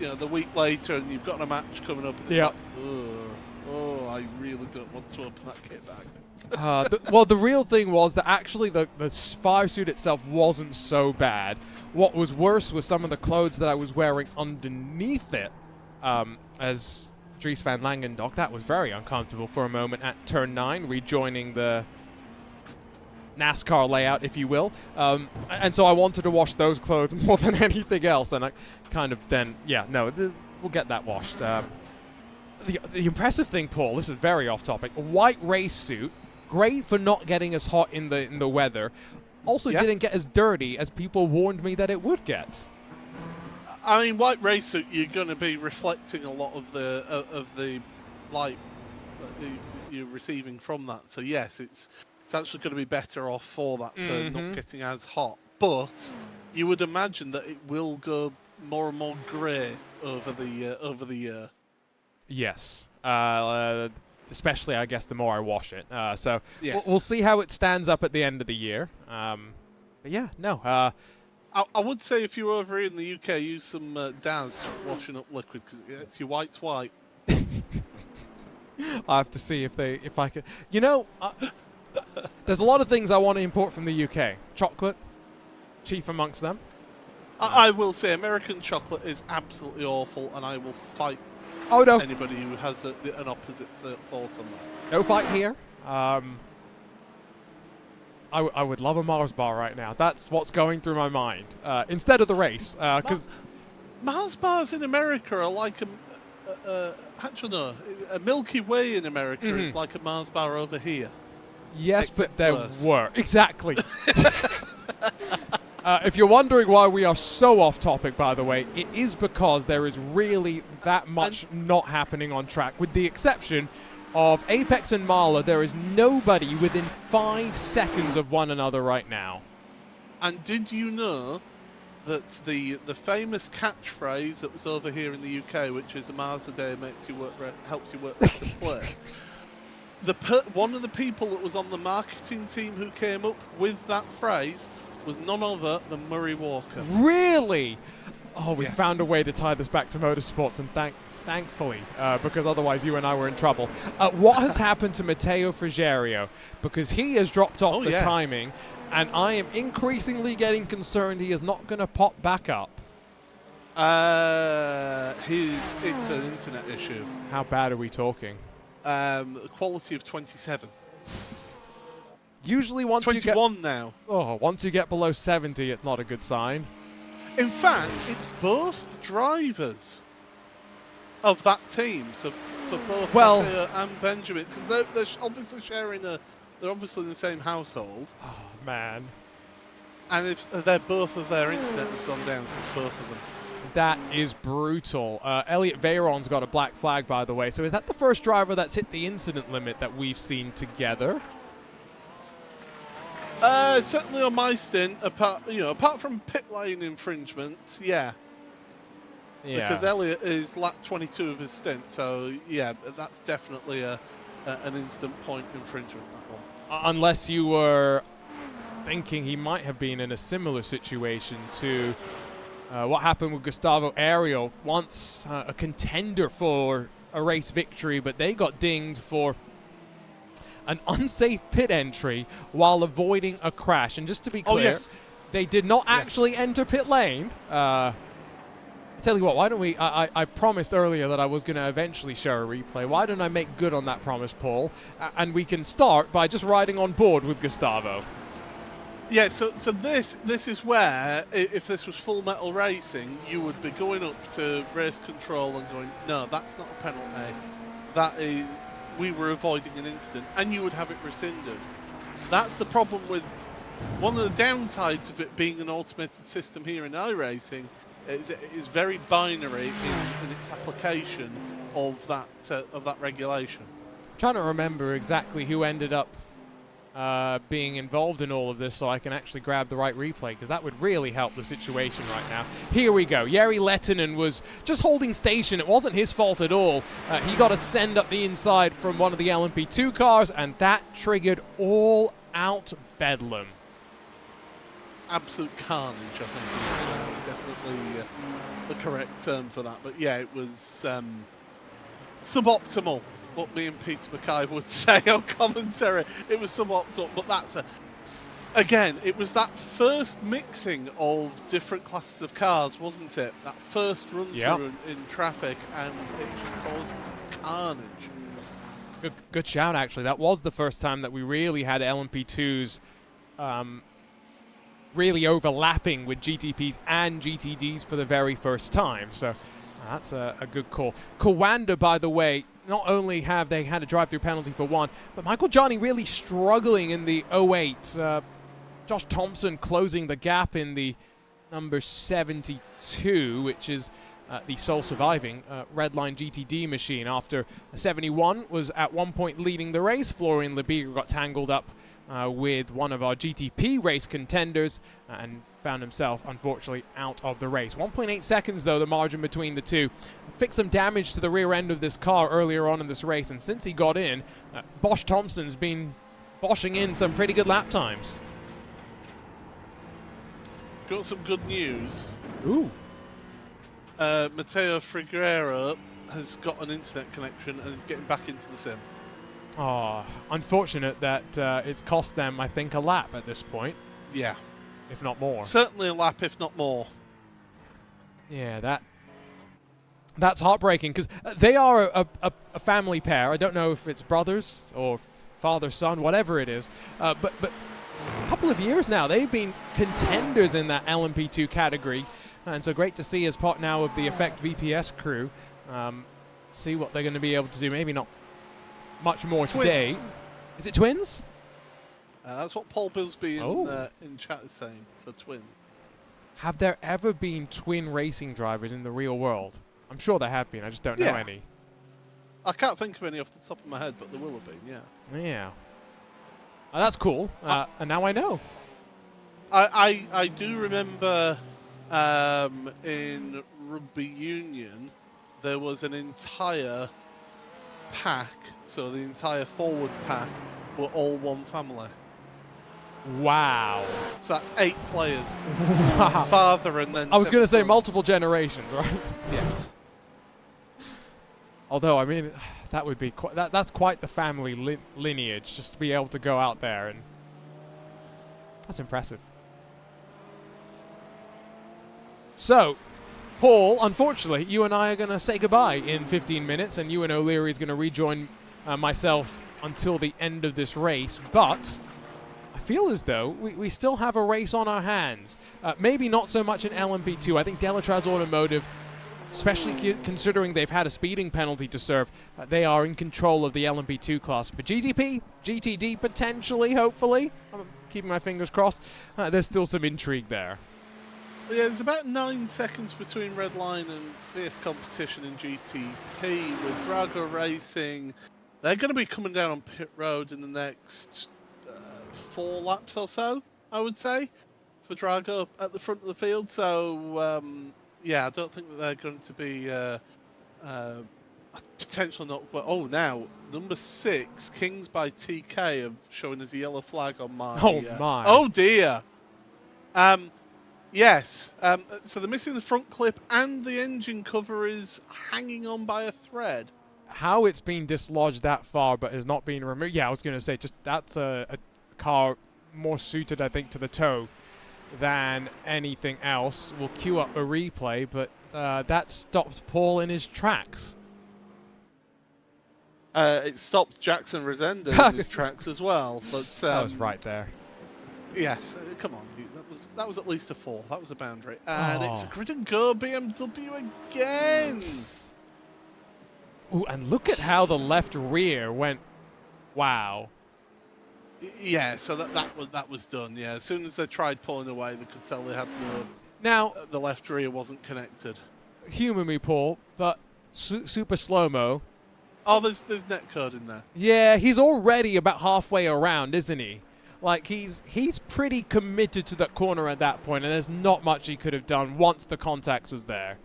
the week later, and you've got a match coming up, and it's like, oh, I really don't want to open that kit bag. Well, the real thing was that actually the fire suit itself wasn't so bad. What was worse was some of the clothes that I was wearing underneath it, as Dries van Langendock. That was very uncomfortable for a moment at turn 9, rejoining the NASCAR layout, if you will. And so I wanted to wash those clothes more than anything else. And I kind of then, we'll get that washed. The impressive thing, Paul, this is very off topic, a white race suit, great for not getting as hot in the weather. Also didn't get as dirty as people warned me that it would get. I mean, white race suit, you're going to be reflecting a lot of the light that you're receiving from that. So yes, it's actually going to be better off for that, for not getting as hot. But you would imagine that it will go more and more grey over the year. Yes, especially I guess the more I wash it. So yes. We'll see how it stands up at the end of the year. But yeah, no. I would say if you're over here in the UK, use some Daz washing up liquid, because it's your white's white. I have to see if I could. There's a lot of things I want to import from the UK. Chocolate, chief amongst them. I will say American chocolate is absolutely awful, and I will fight anybody who has an opposite thought on that. No fight here. I would love a Mars bar right now. That's what's going through my mind. Instead of the race, because Mars bars in America are like actually no, a Milky Way in America is like a Mars bar over here. Yes, but there were exactly. If you're wondering why we are so off topic, by the way, it is because there is really that much not happening on track, with the exception of Apex and Marla. There is nobody within 5 seconds of one another right now. And did you know that the famous catchphrase that was over here in the UK, which is a miles a day helps you work better play, one of the people that was on the marketing team who came up with that phrase was none other than Murray Walker. Really? Oh, we found a way to tie this back to motorsports, and thankfully, because otherwise you and I were in trouble. What has happened to Matteo Frigerio? Because he has dropped off the timing, and I am increasingly getting concerned he is not going to pop back up. It's an internet issue. How bad are we talking? The quality of 27. Usually once 21 now. Oh, once you get below 70, it's not a good sign. In fact, it's both drivers of that team, so for both Matteo and Benjamin, because they're obviously they're obviously in the same household. Oh man! And if both of their internet has gone down, so it's both of them. That is brutal. Elliot Veyron's got a black flag, by the way. So is that the first driver that's hit the incident limit that we've seen together? Certainly on my stint, apart from pit lane infringements, yeah. Because Elliot is lap 22 of his stint, so yeah, that's definitely an instant point infringement, that one. Unless you were thinking he might have been in a similar situation to what happened with Gustavo Ariel, once a contender for a race victory, but they got dinged for an unsafe pit entry while avoiding a crash. And just to be clear, they did not actually enter pit lane. Tell you what, why don't we, I promised earlier that I was going to eventually share a replay. Why don't I make good on that promise, Paul? And we can start by just riding on board with Gustavo. Yeah, so this is where, if this was Full Metal Racing, you would be going up to race control and going, no, that's not a penalty. That is, we were avoiding an incident, and you would have it rescinded. That's the problem with, one of the downsides of it being an automated system here in iRacing is very binary in its application of that regulation. I'm trying to remember exactly who ended up being involved in all of this so I can actually grab the right replay, because that would really help the situation right now. Here we go. Jari Lehtinen was just holding station. It wasn't his fault at all. He got a send up the inside from one of the LMP2 cars, and that triggered all out bedlam. Absolute carnage, I think, is definitely the correct term for that. But yeah, it was suboptimal, what me and Peter Mackay would say on commentary. It was suboptimal, but that's again, it was that first mixing of different classes of cars, wasn't it? That first run through in traffic, and it just caused carnage. Good shout, actually. That was the first time that we really had LMP2s really overlapping with GTPs and GTDs for the very first time. So that's a good call. Kawanda, by the way, not only have they had a drive-through penalty for one, but Michael Johnny really struggling in the 08. Josh Thompson closing the gap in the number 72, which is the sole surviving Redline GTD machine. After 71 was at one point leading the race, Florian Lebiger got tangled up with one of our GTP race contenders and found himself, unfortunately, out of the race. 1.8 seconds, though, the margin between the two. Fixed some damage to the rear end of this car earlier on in this race, and since he got in, Bosch Thompson's been boshing in some pretty good lap times. Got some good news. Ooh. Matteo Figueroa has got an internet connection and is getting back into the sim. Oh, unfortunate that it's cost them, I think, a lap at this point. Yeah. If not more. Certainly a lap, if not more. Yeah, that's heartbreaking, because they are a family pair. I don't know if it's brothers or father-son, whatever it is. But a couple of years now, they've been contenders in that LMP2 category. And so great to see as part now of the Effect VPS crew. See what they're going to be able to do. Maybe not much more today. Is it twins? That's what Paul Bilsby in chat is saying. So twins. Have there ever been twin racing drivers in the real world? I'm sure there have been. I just don't know any. I can't think of any off the top of my head, but there will have been, yeah. Yeah. That's cool. And now I know. I do remember in rugby union there was an entire pack, so the entire forward pack were all one family. Wow. So that's 8 players. Wow. Father and then I was going to say sons. multiple generations, right? Yes. Although, I mean, that would be quite, that's quite the family lineage, just to be able to go out there, and that's impressive. So, Paul, unfortunately, you and I are going to say goodbye in 15 minutes, and Ewan O'Leary is going to rejoin myself until the end of this race, but I feel as though we still have a race on our hands. Maybe not so much in LMP2. I think Delatraz Automotive, especially considering they've had a speeding penalty to serve, they are in control of the LMP2 class. But GTP, GTD, potentially, hopefully, I'm keeping my fingers crossed, there's still some intrigue there. Yeah, there's about 9 seconds between Redline and VS Competition in GTP with Drago Racing. They're going to be coming down on pit road in the next 4 laps or so, I would say, for Drago at the front of the field. So, yeah, I don't think that they're going to be potential not. But now number 6, Kings by TK, have showing as a yellow flag on my. Oh my! Oh dear. Yes. So they're missing the front clip, and the engine cover is hanging on by a thread. How it's been dislodged that far but has not been removed. Yeah, I was going to say, just that's a car more suited, I think, to the toe than anything else. We'll queue up a replay, but that stopped Paul in his tracks. It stopped Jackson Resendez in his tracks as well. But That was right there. Yes, come on, that was at least a 4. That was a boundary, and it's a grid and go BMW again. Ooh, and look at how the left rear went. Wow. Yeah, so that was done. Yeah, as soon as they tried pulling away, they could tell they had the left rear wasn't connected. Humour me, Paul, but super slow-mo. Oh, there's netcode in there. Yeah, he's already about halfway around, isn't he? Like, he's pretty committed to that corner at that point, and there's not much he could have done once the contact was there.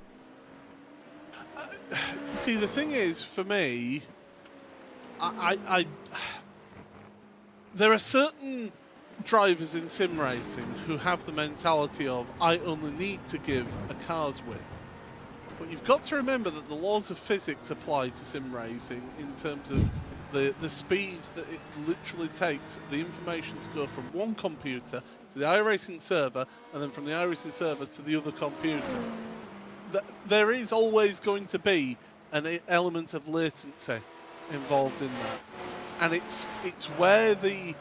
See, the thing is, for me, there are certain drivers in sim racing who have the mentality of, I only need to give a car's width. But you've got to remember that the laws of physics apply to sim racing in terms of the speed that it literally takes the information to go from one computer to the iRacing server, and then from the iRacing server to the other computer. There is always going to be an element of latency involved in that, and it's where the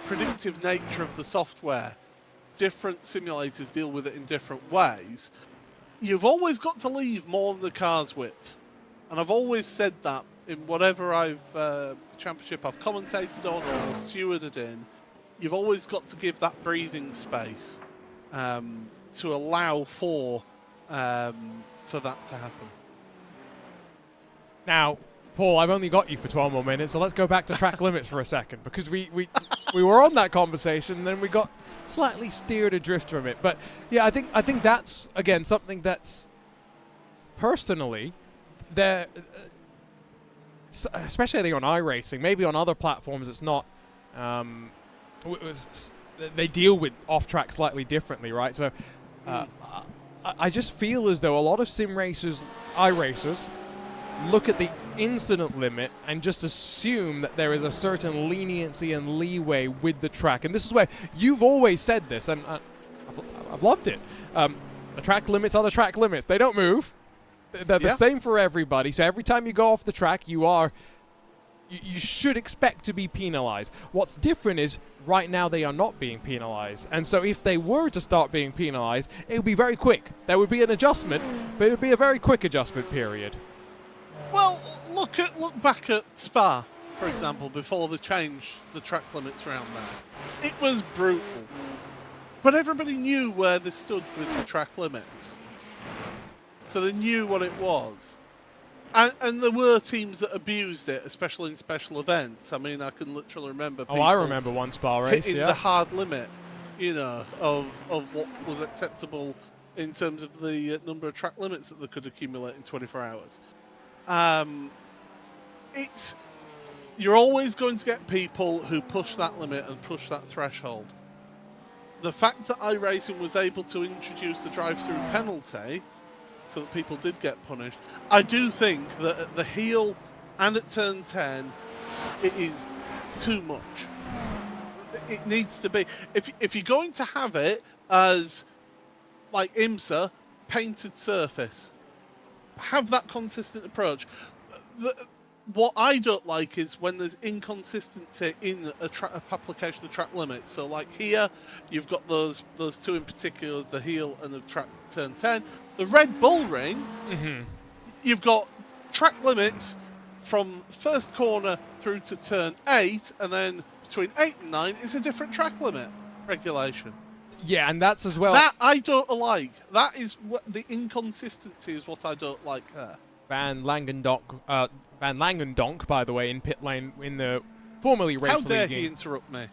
predictive nature of the software, different simulators deal with it in different ways. You've always got to leave more than the car's width, and I've always said that in whatever championship I've commentated on or stewarded in. You've always got to give that breathing space to allow for that to happen. Now, Paul, I've only got you for 12 more minutes, so let's go back to track limits for a second, because we were on that conversation, and then we got slightly steered adrift from it. But yeah, I think that's, again, something that's personally there, especially I think on iRacing, maybe on other platforms it's not. They deal with off-track slightly differently, right? So I just feel as though a lot of sim racers, iRacers, look at the incident limit and just assume that there is a certain leniency and leeway with the track. And this is where you've always said this, and I've loved it. The track limits are the track limits. They don't move. They're the same for everybody. So every time you go off the track, you should expect to be penalized. What's different is right now they are not being penalized. And so if they were to start being penalized, it would be very quick. There would be an adjustment, but it would be a very quick adjustment period. Well, look back at Spa, for example, before they changed the track limits around there. It was brutal. But everybody knew where they stood with the track limits. So they knew what it was. And there were teams that abused it, especially in special events. I mean, I can literally remember people I remember one Spa race, hitting the hard limit, of what was acceptable in terms of the number of track limits that they could accumulate in 24 hours. You're always going to get people who push that limit and push that threshold. The fact that iRacing was able to introduce the drive-through penalty so that people did get punished, I do think that at the heel and at turn 10, it is too much. It needs to be. If you're going to have it as, like IMSA, painted surface, have that consistent approach. What I don't like is when there's inconsistency in application of track limits. So like here, you've got those two in particular, the heel and the track turn 10. The Red Bull Ring, you've got track limits from first corner through to turn 8, and then between 8 and 9 is a different track limit regulation. Yeah, and that's as well. That I don't like. That is what the inconsistency is. What I don't like there. Van Langendonk, by the way, in pit lane in the formerly race leading. How dare he interrupt me?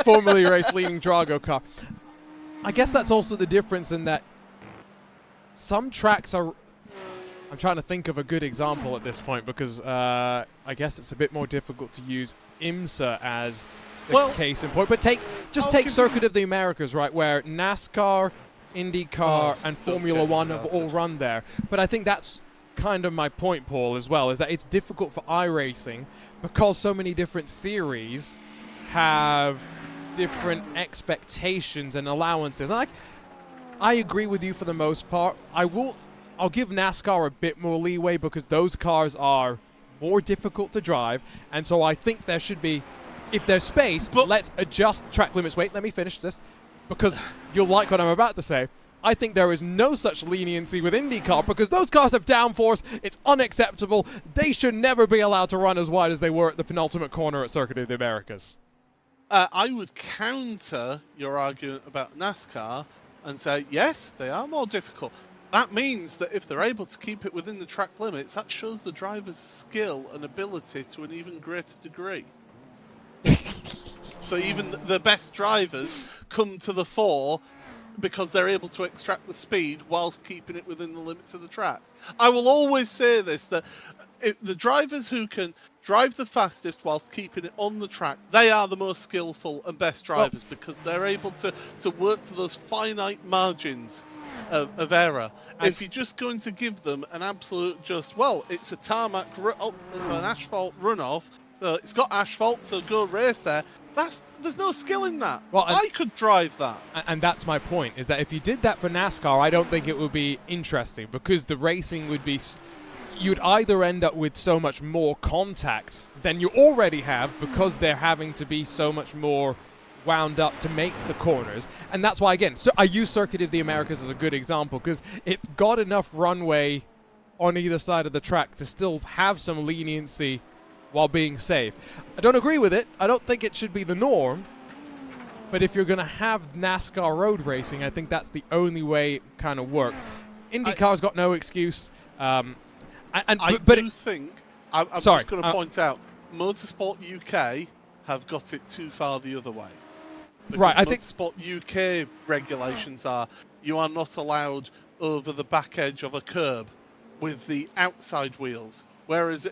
Formerly race leading Drago car. I guess that's also the difference in that some tracks are. I'm trying to think of a good example at this point because I guess it's a bit more difficult to use IMSA as the case in point. But take Circuit of the Americas, right, where NASCAR, IndyCar, and Formula One have all run there. But I think that's kind of my point, Paul, as well, is that it's difficult for iRacing because so many different series have different expectations and allowances. And I agree with you for the most part. I'll give NASCAR a bit more leeway because those cars are more difficult to drive, and so I think there should be, if there's space, let's adjust track limits. Wait, let me finish this, because you'll like what I'm about to say. I think there is no such leniency with IndyCar because those cars have downforce. It's unacceptable. They should never be allowed to run as wide as they were at the penultimate corner at Circuit of the Americas. I would counter your argument about NASCAR and say, yes, they are more difficult. That means that if they're able to keep it within the track limits, that shows the driver's skill and ability to an even greater degree. So even the best drivers come to the fore because they're able to extract the speed whilst keeping it within the limits of the track. I will always say this, that the drivers who can drive the fastest whilst keeping it on the track, they are the most skillful and best drivers because they're able to work to those finite margins of error. If you're just going to give them an absolute it's a tarmac, an asphalt runoff, so it's got asphalt, so go race there. There's no skill in that. Well, I could drive that. And that's my point, is that if you did that for NASCAR, I don't think it would be interesting because the racing would be... You'd either end up with so much more contacts than you already have because they're having to be so much more wound up to make the corners. And that's why, again, so I use Circuit of the Americas as a good example because it got enough runway on either side of the track to still have some leniency while being safe. I don't agree with it. I don't think it should be the norm. But if you're going to have NASCAR road racing, I think that's the only way it kind of works. IndyCar's got no excuse. I'm just going to point out, Motorsport UK have got it too far the other way. Because I think Motorsport UK regulations are you are not allowed over the back edge of a curb with the outside wheels. Whereas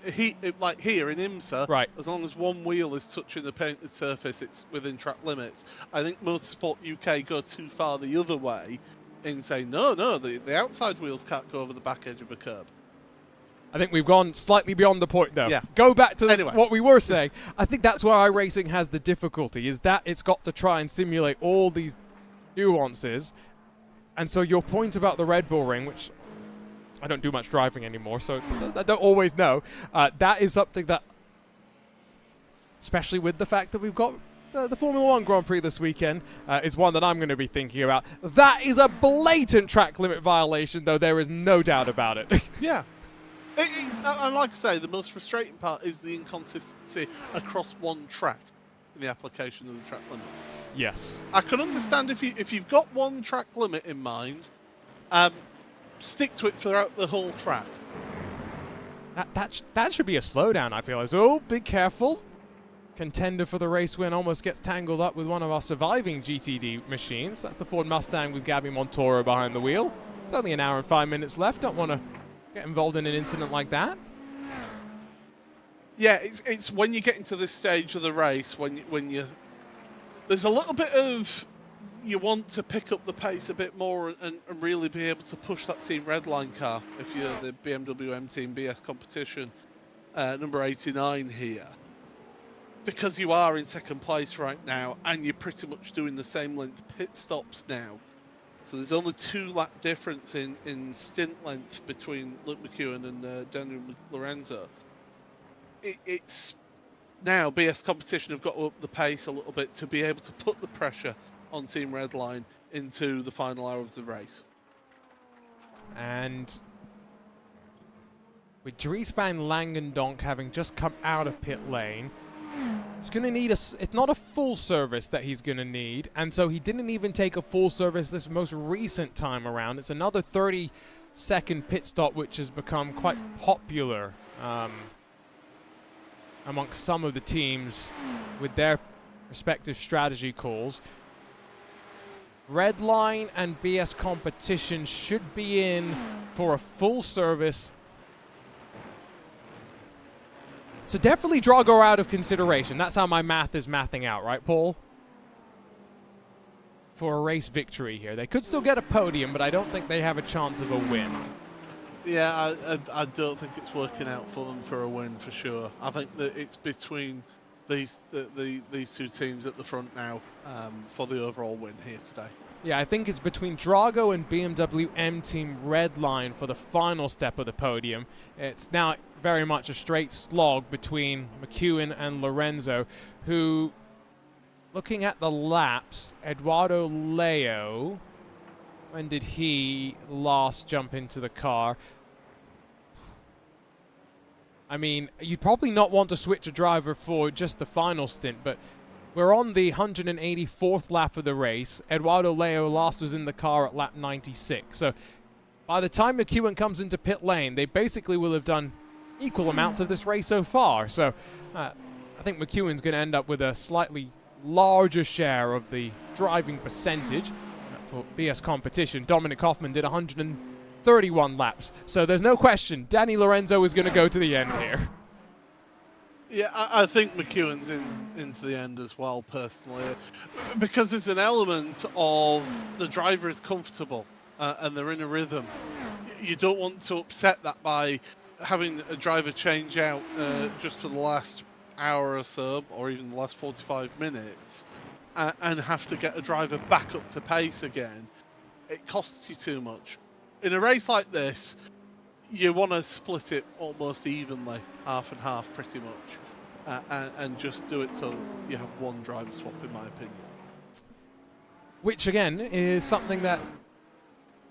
like here in IMSA, as long as one wheel is touching the painted surface, it's within track limits. I think Motorsport UK go too far the other way in saying, no, the outside wheels can't go over the back edge of a curb. I think we've gone slightly beyond the point, though. Yeah. Go back to what we were saying. I think that's where iRacing has the difficulty, is that it's got to try and simulate all these nuances. And so your point about the Red Bull Ring, which I don't do much driving anymore, so I don't always know, that is something that, especially with the fact that we've got the Formula 1 Grand Prix this weekend, is one that I'm going to be thinking about. That is a blatant track limit violation, though there is no doubt about it. Yeah. It is, and like I say, the most frustrating part is the inconsistency across one track in the application of the track limits. Yes. I can understand if you've got one track limit in mind, stick to it throughout the whole track. That should be a slowdown, I feel. Oh, be careful. Contender for the race win almost gets tangled up with one of our surviving GTD machines. That's the Ford Mustang with Gabby Montoro behind the wheel. It's only an hour and 5 minutes left. Don't want to get involved in an incident like that. Yeah, it's when you get into this stage of the race when there's a little bit of you want to pick up the pace a bit more and really be able to push that Team Redline car if you're the BMW M Team BS competition number 89 here, because you are in second place right now and you're pretty much doing the same length pit stops now. So there's only 2 lap difference in stint length between Luke McEwen and Daniel Lorenzo. It's now BS competition have got to up the pace a little bit to be able to put the pressure on Team Redline into the final hour of the race. And with Dries van Langendonk having just come out of pit lane, he's going to need it's not a full service that he's going to need, and so he didn't even take a full service this most recent time around. It's another 30-second pit stop, which has become quite popular amongst some of the teams with their respective strategy calls. Redline and BS competition should be in for a full service. So definitely Drago out of consideration. That's how my math is mathing out, right, Paul? For a race victory here. They could still get a podium, but I don't think they have a chance of a win. Yeah, I don't think it's working out for them for a win for sure. I think that it's between these two teams at the front now for the overall win here today. Yeah, I think it's between Drago and BMW M Team Redline for the final step of the podium. It's now very much a straight slog between McEwen and Lorenzo, who, looking at the laps, Eduardo Leo, when did he last jump into the car? I mean, you'd probably not want to switch a driver for just the final stint, but we're on the 184th lap of the race. Eduardo Leo last was in the car at lap 96. So by the time McEwen comes into pit lane, they basically will have done equal amounts of this race so far. So I think McEwen's going to end up with a slightly larger share of the driving percentage for BS competition. Dominic Hoffman did 131 laps. So there's no question Danny Lorenzo is going to go to the end here. Yeah, I think McEwen's into the end as well, personally, because there's an element of the driver is comfortable and they're in a rhythm. You don't want to upset that by having a driver change out just for the last hour or so, or even the last 45 minutes, and have to get a driver back up to pace again. It costs you too much. In a race like this, you want to split it almost evenly, half and half pretty much, and just do it so that you have one driver swap, in my opinion. Which, again, is something that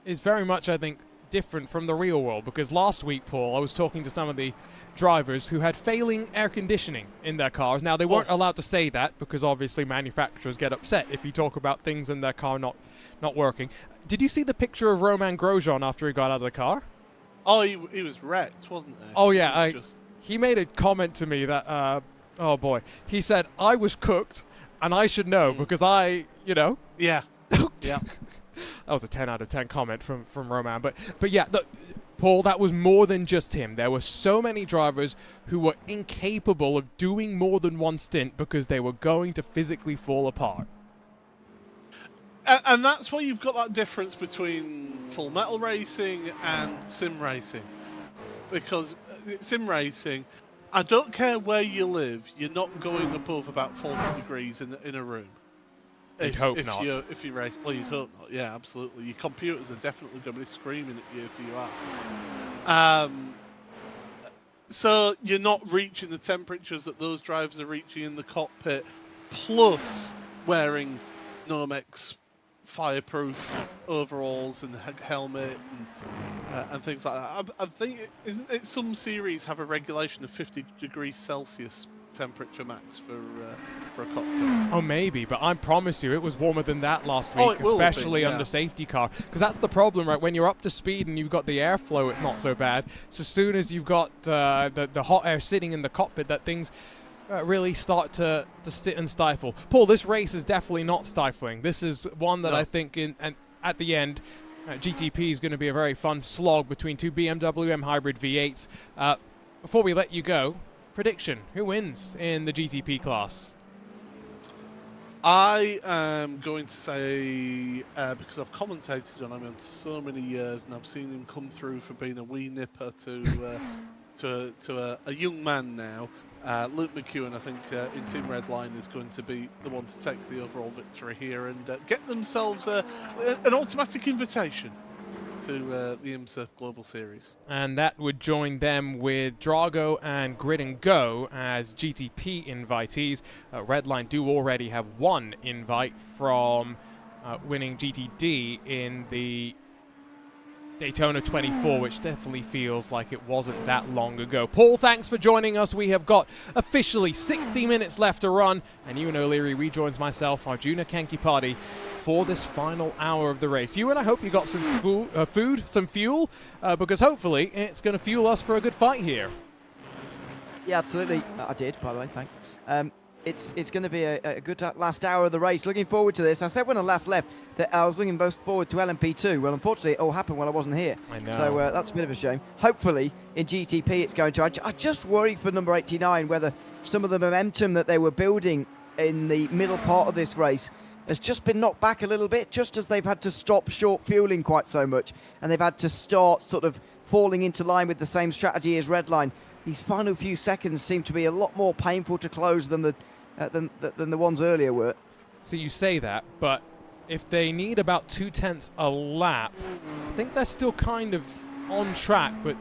is very much, I think, different from the real world, because last week, Paul, I was talking to some of the drivers who had failing air conditioning in their cars. Now, they weren't allowed to say that because obviously manufacturers get upset if you talk about things in their car not working. Did you see the picture of Romain Grosjean after he got out of the car? Oh, he was wrecked, wasn't he? Oh, yeah. He made a comment to me that, oh boy, he said, I was cooked and I should know because Yeah. Yeah. That was a 10 out of 10 comment from Romain. But yeah, look, Paul, that was more than just him. There were so many drivers who were incapable of doing more than one stint because they were going to physically fall apart. And that's why you've got that difference between full metal racing and sim racing. Because sim racing, I don't care where you live, you're not going above about 40 degrees in a room. You'd hope not. If you race, well, you'd hope not. Yeah, absolutely. Your computers are definitely going to be screaming at you if you are. So you're not reaching the temperatures that those drivers are reaching in the cockpit, plus wearing Nomex fireproof overalls and helmet and things like that. I think isn't it some series have a regulation of 50 degrees Celsius temperature max for a cockpit? Oh, maybe, but I promise you it was warmer than that last week, especially under safety car. Because that's the problem, right? When you're up to speed and you've got the airflow, it's not so bad. So as soon as you've got the hot air sitting in the cockpit, that things really start to sit and stifle. Paul, this race is definitely not stifling. This is one that I think at the end, GTP is going to be a very fun slog between two BMW M Hybrid V8s. Before we let you go, prediction, who wins in the GTP class? I am going to say, because I've commentated on him in so many years and I've seen him come through for being a wee nipper to a young man now, Luke McEwen, I think, in Team Redline is going to be the one to take the overall victory here and get themselves an automatic invitation to the IMSA Global Series. And that would join them with Drago and Grid and Go as GTP invitees. Redline do already have one invite from winning GTD in the Daytona 24, which definitely feels like it wasn't that long ago. Paul, thanks for joining us. We have got officially 60 minutes left to run, and Ewan O'Leary rejoins myself, Arjuna Kankipati, for this final hour of the race. Ewan, I hope you got some food, some fuel, because hopefully it's going to fuel us for a good fight here. Yeah, absolutely. I did, by the way, thanks. It's going to be a good last hour of the race. Looking forward to this. I said when I last left that I was looking most forward to LMP2. Well, unfortunately, it all happened while I wasn't here. I know. So that's a bit of a shame. Hopefully, in GTP, it's going to. I just worry for number 89 whether some of the momentum that they were building in the middle part of this race has just been knocked back a little bit, just as they've had to stop short fueling quite so much, and they've had to start sort of falling into line with the same strategy as Redline. these final few seconds seem to be a lot more painful to close than the ones earlier were. So you say that, but if they need about 0.2 a lap, I think they're still kind of on track, but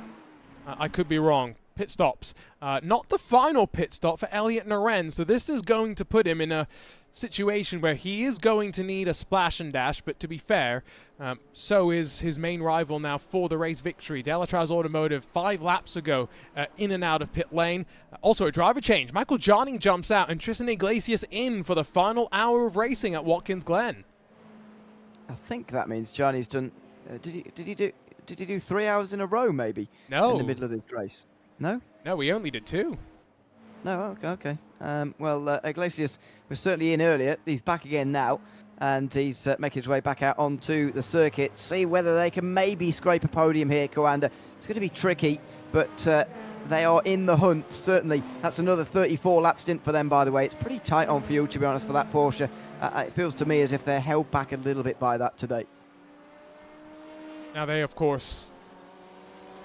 I could be wrong. Pit stops. Not the final pit stop for Elliot Naren, so this is going to put him in a situation where he is going to need a splash and dash, but to be fair, so is his main rival now for the race victory. Delatraz Automotive 5 laps ago in and out of pit lane. Also a driver change. Michael Johning jumps out and Tristan Iglesias in for the final hour of racing at Watkins Glen. I think that means Johnny's done. Did he do 3 hours in a row maybe? No. In the middle of this race. No? No, we only did 2. No, okay. Well, Iglesias was certainly in earlier. He's back again now, and he's making his way back out onto the circuit. See whether they can maybe scrape a podium here, Coanda. It's going to be tricky, but they are in the hunt, certainly. That's another 34-lap stint for them, by the way. It's pretty tight on fuel, to be honest, for that Porsche. It feels to me as if they're held back a little bit by that today. Now they, of course,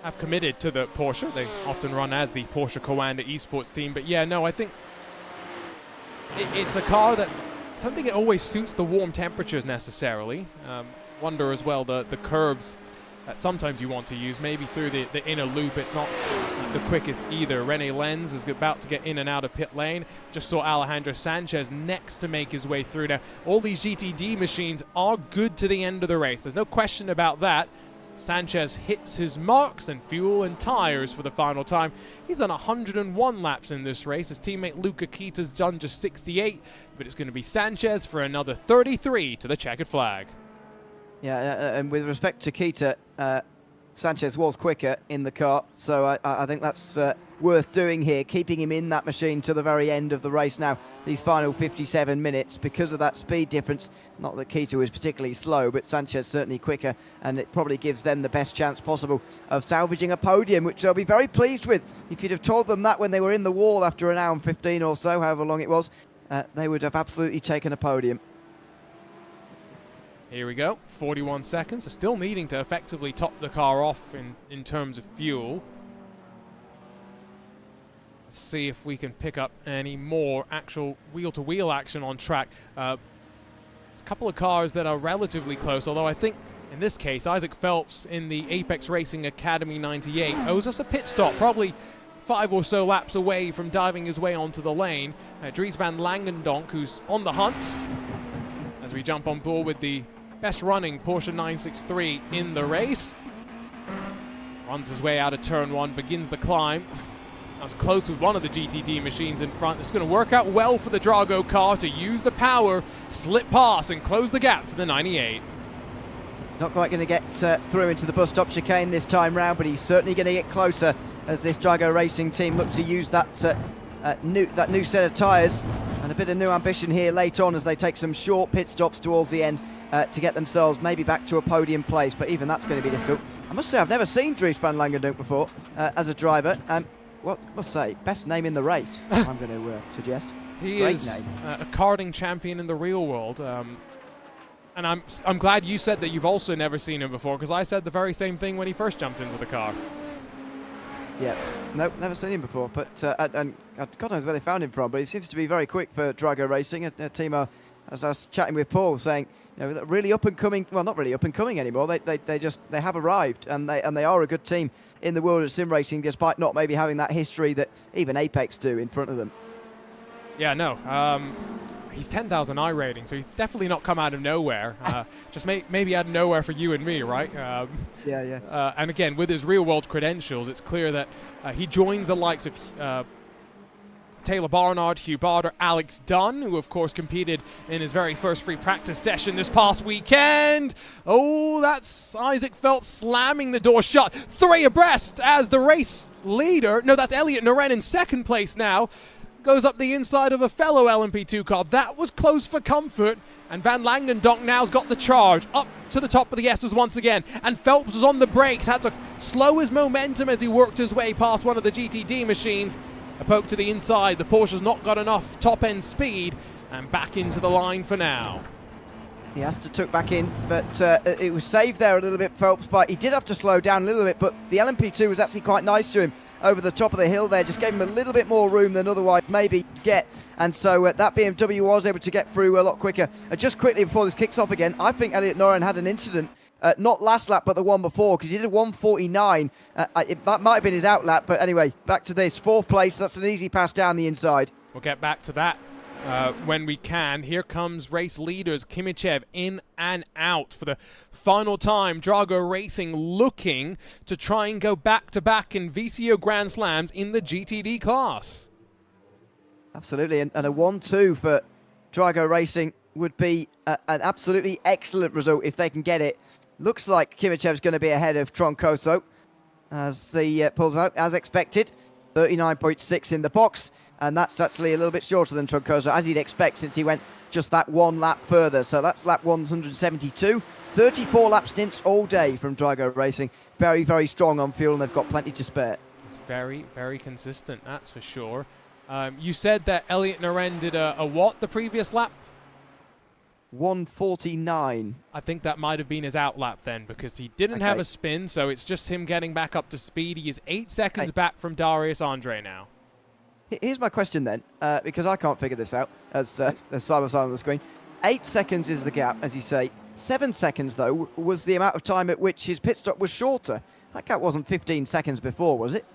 have committed to the Porsche. They often run as the Porsche Coanda esports team. But yeah, no, I think it's a car that I don't think it always suits the warm temperatures necessarily. Wonder as well the curbs that sometimes you want to use, maybe through the inner loop. It's not the quickest either. Rene Lenz is about to get in and out of pit lane. Just saw Alejandro Sanchez next to make his way through. Now, all these GTD machines are good to the end of the race. There's no question about that. Sanchez hits his marks and fuel and tires for the final time. He's done 101 laps in this race. His teammate Luca Keita's done just 68, but it's going to be Sanchez for another 33 to the checkered flag. Yeah, and with respect to Keita, Sanchez was quicker in the car, so I think that's worth doing here, keeping him in that machine to the very end of the race now, these final 57 minutes, because of that speed difference. Not that Keita was particularly slow, but Sanchez certainly quicker, and it probably gives them the best chance possible of salvaging a podium, which they'll be very pleased with. If you'd have told them that when they were in the wall after an hour and 15 or so, however long it was, they would have absolutely taken a podium. Here we go, 41 seconds. So still needing to effectively top the car off in terms of fuel. Let's see if we can pick up any more actual wheel-to-wheel action on track. There's a couple of cars that are relatively close, although I think in this case, Isaac Phelps in the Apex Racing Academy 98 owes us a pit stop, probably 5 or so laps away from diving his way onto the lane. Dries van Langendonk, who's on the hunt, as we jump on board with the best running Porsche 963 in the race. Runs his way out of turn 1, begins the climb. That's close with one of the GTD machines in front. It's going to work out well for the Drago car to use the power, slip past and close the gap to the 98. He's not quite going to get through into the bus stop chicane this time round, but he's certainly going to get closer as this Drago Racing team look to use that new set of tyres and a bit of new ambition here late on as they take some short pit stops towards the end to get themselves maybe back to a podium place, but even that's going to be difficult. I must say I've never seen Dries van Langendonk before as a driver. Well, I must say, best name in the race, I'm going to suggest. He Great is name. A karting champion in the real world. And I'm glad you said that you've also never seen him before, because I said the very same thing when he first jumped into the car. Yeah, no, never seen him before, but and God knows where they found him from, but he seems to be very quick for Drago Racing, a team as I was chatting with Paul, saying, you know, really up and coming. Well, not really up and coming anymore. They have arrived, and they are a good team in the world of sim racing, despite not maybe having that history that even Apex do in front of them. Yeah, no. He's 10,000 I rating, so he's definitely not come out of nowhere. Just maybe out of nowhere for you and me, right? Yeah. And again, with his real-world credentials, it's clear that he joins the likes of Taylor Barnard, Hugh Barter, Alex Dunn, who of course competed in his very first free practice session this past weekend. Oh, that's Isaac Phelps slamming the door shut. 3 abreast as the race leader. No, that's Elliot Naren in second place now. Goes up the inside of a fellow LMP2 car. That was close for comfort. And Van Langendonk now's got the charge up to the top of the S's once again. And Phelps was on the brakes, had to slow his momentum as he worked his way past one of the GTD machines. A poke to the inside. The Porsche's not got enough top-end speed. And back into the line for now. He has to tuck back in, but it was saved there a little bit, Phelps, but he did have to slow down a little bit, but the LMP2 was actually quite nice to him over the top of the hill there, just gave him a little bit more room than otherwise maybe get, and so that BMW was able to get through a lot quicker. Just quickly before this kicks off again, I think Elliot Noren had an incident, not last lap, but the one before, because he did a 1:49. That might have been his out lap, but anyway, back to this. 4th place, that's an easy pass down the inside. We'll get back to that when we can. Here comes race leaders Kimichev in and out for the final time. Drago Racing looking to try and go back-to-back in VCO Grand Slams in the GTD class. Absolutely, and a 1-2 for Drago Racing would be an absolutely excellent result if they can get it. Looks like Kimichev's going to be ahead of Troncoso as the pulls out, as expected. 39.6 in the box, and that's actually a little bit shorter than Troncoso, as you'd expect, since he went just that one lap further. So that's lap 172. 34 lap stints all day from Drago Racing. Very, very strong on fuel, and they've got plenty to spare. It's very, very consistent, that's for sure. You said that Elliot Noren did a what the previous lap? 1:49. I think that might have been his out lap then, because he didn't have a spin, so it's just him getting back up to speed. He is 8 seconds back from Darius Andre now. Here's my question then, because I can't figure this out, as side by side on the screen. 8 seconds is the gap, as you say. 7 seconds, though, was the amount of time at which his pit stop was shorter. That gap wasn't 15 seconds before, was it?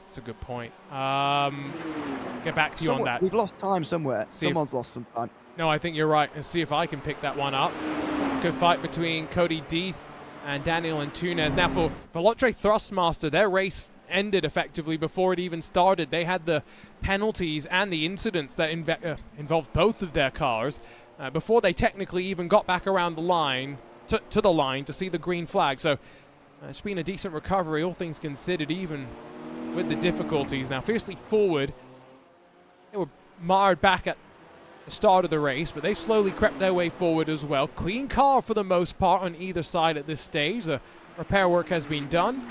That's a good point. Get back to you on that. We've lost time somewhere. Someone's lost some time. No, I think you're right. Let's see if I can pick that one up. Good fight between Cody Deeth and Daniel Antunes. Now, for Lotre Thrustmaster, their race ended effectively before it even started. They had the penalties and the incidents that involved both of their cars before they technically even got back around the line, to the line, to see the green flag. So it's been a decent recovery, all things considered, even with the difficulties. Now, fiercely forward, they were marred back at the start of the race, but they've slowly crept their way forward as well. Clean car for the most part on either side at this stage. The repair work has been done.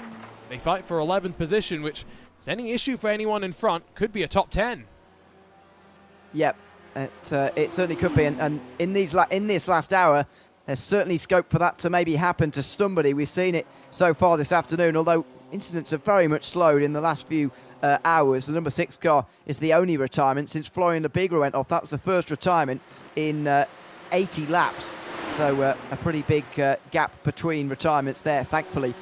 They fight for 11th position, which is any issue for anyone in front. Could be a top 10. Yep, it certainly could be. And in this last hour, there's certainly scope for that to maybe happen to somebody. We've seen it so far this afternoon, although incidents have very much slowed in the last few hours. The number 6 car is the only retirement since Florian Lebigra went off. That's the first retirement in 80 laps. So a pretty big gap between retirements there, thankfully,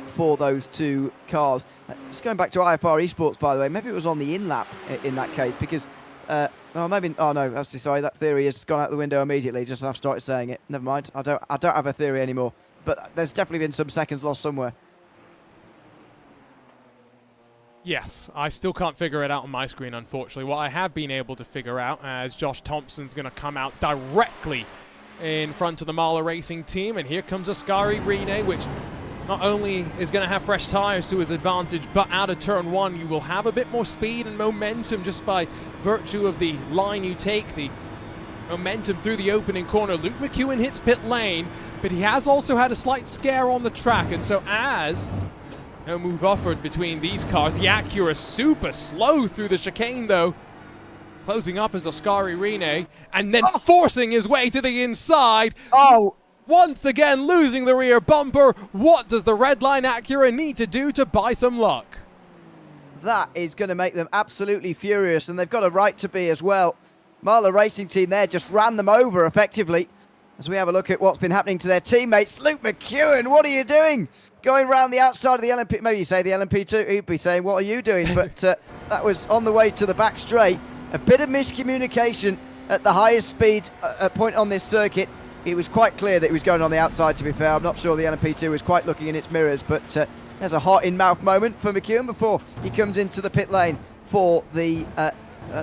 for those two cars. Just going back to IFR Esports, by the way, maybe it was on the in-lap in that case, because oh no, that's sorry, that theory has gone out the window immediately just as I've started saying it. Never mind, I don't have a theory anymore. But there's definitely been some seconds lost somewhere. Yes, I still can't figure it out on my screen, unfortunately. What I have been able to figure out as Josh Thompson's going to come out directly in front of the Mahler Racing team, and here comes Ascari Rene, which not only is going to have fresh tyres to his advantage, but out of turn 1 you will have a bit more speed and momentum just by virtue of the line you take, the momentum through the opening corner. Luke McEwen hits pit lane, but he has also had a slight scare on the track, and so as no move offered between these cars. The Acura super slow through the chicane, though. Closing up is Ascari Rene, and then forcing his way to the inside. Oh! Once again, losing the rear bumper. What does the Redline Acura need to do to buy some luck? That is going to make them absolutely furious, and they've got a right to be as well. Mahler Racing team there just ran them over effectively. As we have a look at what's been happening to their teammates. Luke McEwen, what are you doing? Going around the outside of the LMP, maybe you say the LMP2, he'd be saying, what are you doing? But that was on the way to the back straight. A bit of miscommunication at the highest speed point on this circuit. It was quite clear that he was going on the outside, to be fair. I'm not sure the LMP2 was quite looking in its mirrors, but there's a hot in-mouth moment for McEwen before he comes into the pit lane for the...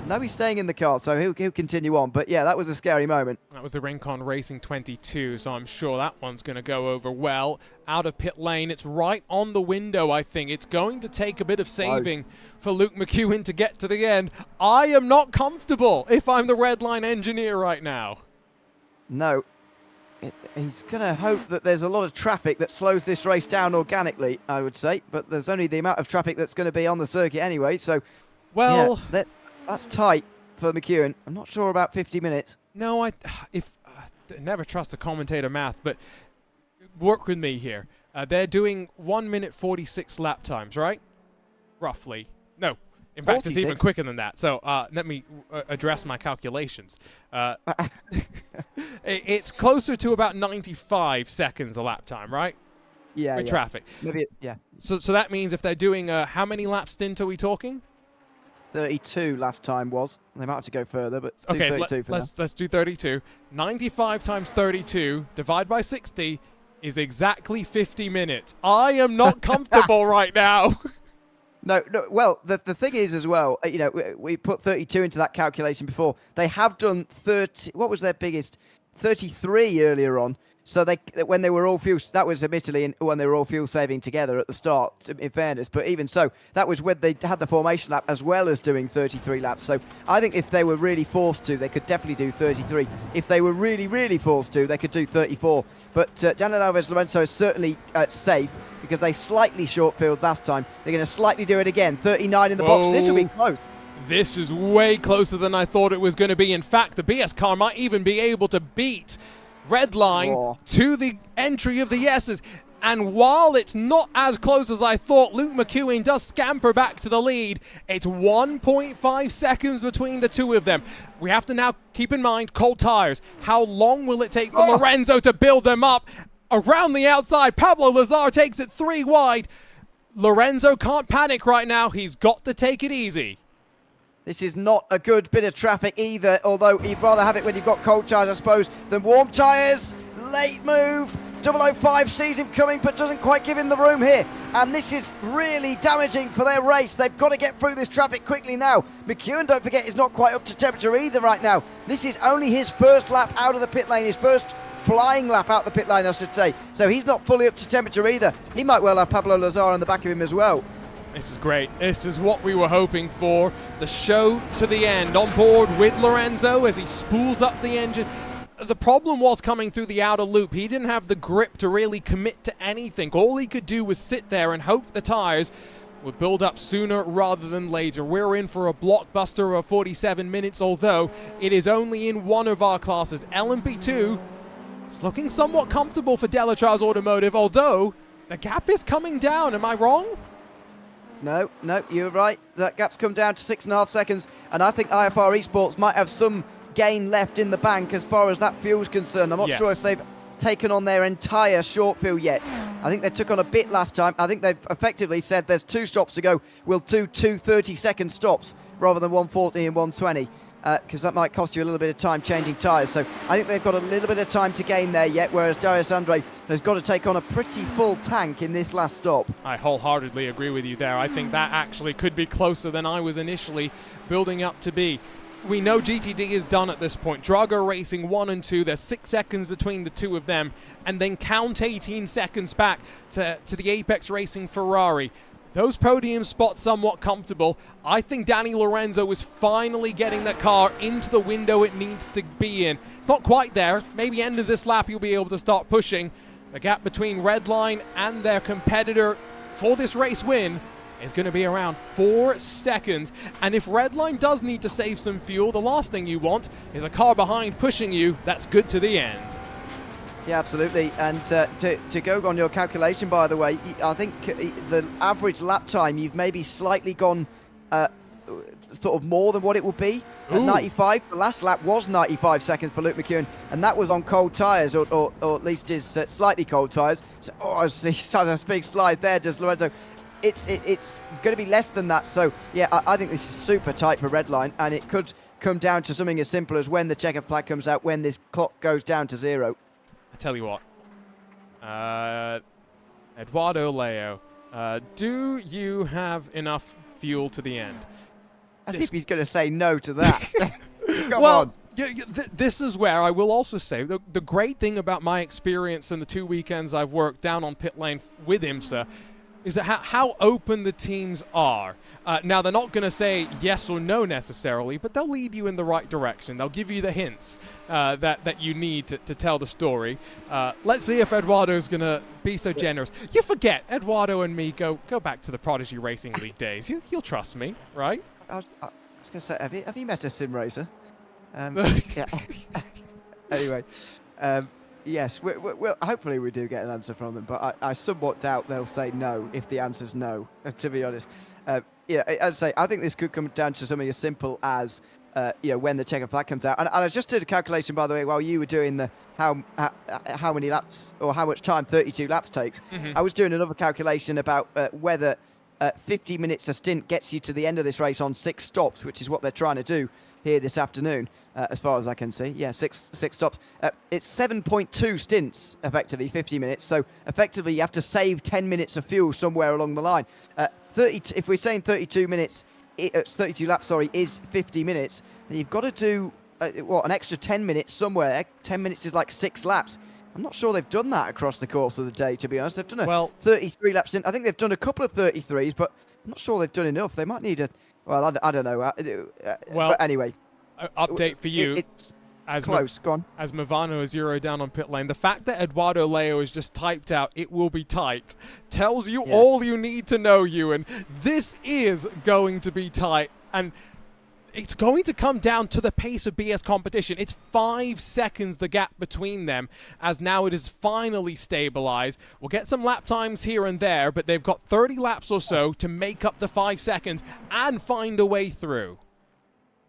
no, he's staying in the car, so he'll continue on. But yeah, that was a scary moment. That was the Rincon Racing 22, so I'm sure that one's going to go over well. Out of pit lane, it's right on the window, I think. It's going to take a bit of saving for Luke McEwen to get to the end. I am not comfortable if I'm the Redline engineer right now. No. He's going to hope that there's a lot of traffic that slows this race down organically, I would say. But there's only the amount of traffic that's going to be on the circuit anyway, so... Well... Yeah, that's tight for McEwen. I'm not sure about 50 minutes. No, if never trust a commentator math, but work with me here. They're doing 1 minute 46 lap times, right? Roughly. No. In fact, it's even quicker than that. So let me address my calculations. It's closer to about 95 seconds the lap time, right? Yeah. With traffic. Maybe. Yeah. So that means if they're doing how many lap stint are we talking? 32 last time was. They might have to go further, but do Okay, 32 for now. let's do 32. 95 times 32 divided by 60 is exactly 50 minutes. I am not comfortable right now. No. Well, the thing is as well, we put 32 into that calculation before. They have done 30. What was their biggest? 33 earlier on. So when they were all fuel, that was admittedly when they were all fuel saving together at the start, in fairness. But even so, that was when they had the formation lap as well as doing 33 laps. So I think if they were really forced to, they could definitely do 33. If they were really, really forced to, they could do 34. But Daniel Alves Lorenzo is certainly safe because they slightly short-filled last time. They're going to slightly do it again. 39 in the box. This will be close. This is way closer than I thought it was going to be. In fact, the BS car might even be able to beat Redline to the entry of the S's. And while it's not as close as I thought, Luke McEwen does scamper back to the lead. It's 1.5 seconds between the two of them. We have to now keep in mind cold tires. How long will it take for Lorenzo to build them up? Around the outside, Pablo Lazar takes it 3 wide. Lorenzo can't panic right now. He's got to take it easy. This is not a good bit of traffic either, although you'd rather have it when you've got cold tyres, I suppose, than warm tyres. Late move. 005 sees him coming, but doesn't quite give him the room here. And this is really damaging for their race. They've got to get through this traffic quickly now. McEwen, don't forget, is not quite up to temperature either right now. This is only his first lap out of the pit lane, his first flying lap out the pit lane, I should say. So he's not fully up to temperature either. He might well have Pablo Lazar on the back of him as well. This is great. This is what we were hoping for. The show to the end. On board with Lorenzo as he spools up the engine. The problem was coming through the outer loop. He didn't have the grip to really commit to anything. All he could do was sit there and hope the tires would build up sooner rather than later. We're in for a blockbuster of 47 minutes, although it is only in one of our classes. LMP2, it's looking somewhat comfortable for Delatraz Automotive, although the gap is coming down. Am I wrong? No, you're right. That gap's come down to 6.5 seconds, and I think IFR Esports might have some gain left in the bank as far as that fuel's concerned. I'm not sure if they've taken on their entire short fuel yet. I think they took on a bit last time. I think they've effectively said there's 2 stops to go. We'll do 2 30-second stops rather than 140 and 120. Because that might cost you a little bit of time changing tyres. So I think they've got a little bit of time to gain there yet, whereas Darius Andre has got to take on a pretty full tank in this last stop. I wholeheartedly agree with you there. I think that actually could be closer than I was initially building up to be. We know GTD is done at this point. Drago Racing 1 and 2, there's 6 seconds between the two of them, and then count 18 seconds back to the Apex Racing Ferrari. Those podium spots somewhat comfortable. I think Danny Lorenzo is finally getting that car into the window it needs to be in. It's not quite there. Maybe end of this lap he'll be able to start pushing. The gap between Redline and their competitor for this race win is going to be around 4 seconds. And if Redline does need to save some fuel, the last thing you want is a car behind pushing you. That's good to the end. Yeah, absolutely. And to go on your calculation, by the way, I think the average lap time, you've maybe slightly gone sort of more than what it would be at 95. The last lap was 95 seconds for Luke McEwen, and that was on cold tyres, or at least his slightly cold tyres. So, I see such a big slide there, does Lorenzo. It's going to be less than that. So, yeah, I think this is super tight for Redline, and it could come down to something as simple as when the checkered flag comes out, when this clock goes down to 0. I tell you what, Eduardo Leo, do you have enough fuel to the end? As if he's going to say no to that. Come on. This is where I will also say the great thing about my experience in the 2 weekends I've worked down on pit lane with IMSA is that how open the teams are. Now, they're not going to say yes or no necessarily, but they'll lead you in the right direction. They'll give you the hints that you need to tell the story. Let's see if Eduardo's going to be so generous. You forget, Eduardo and me go back to the Prodigy Racing League days. You'll trust me, right? I was going to say, have you met a sim racer? Yeah. Anyway, Yes, well, hopefully we do get an answer from them, but I somewhat doubt they'll say no if the answer's no, to be honest. Yeah, as I say, I think this could come down to something as simple as when the checkered flag comes out. And I just did a calculation, by the way, while you were doing the how many laps or how much time 32 laps takes. I was doing another calculation about whether 50 minutes a stint gets you to the end of this race on 6 stops, which is what they're trying to do here this afternoon, as far as I can see. Yeah, six stops. It's 7.2 stints, effectively, 50 minutes. So effectively, you have to save 10 minutes of fuel somewhere along the line. If we're saying 32 minutes, 32 laps, sorry, is 50 minutes, then you've got to do, an extra 10 minutes somewhere. 10 minutes is like 6 laps. I'm not sure they've done that across the course of the day, to be honest. They've done 33 laps in. I think they've done a couple of 33s, but I'm not sure they've done enough. They might need a... Well, I don't know. But anyway. Update for you. It's as close. Go on. As Movano is zeroed down on pit lane, the fact that Eduardo Leo has just typed out, "It will be tight," tells you all you need to know, Ewan. This is going to be tight. And it's going to come down to the pace of BS competition. It's 5 seconds the gap between them, as now it is finally stabilized. We'll get some lap times here and there, but they've got 30 laps or so to make up the 5 seconds and find a way through.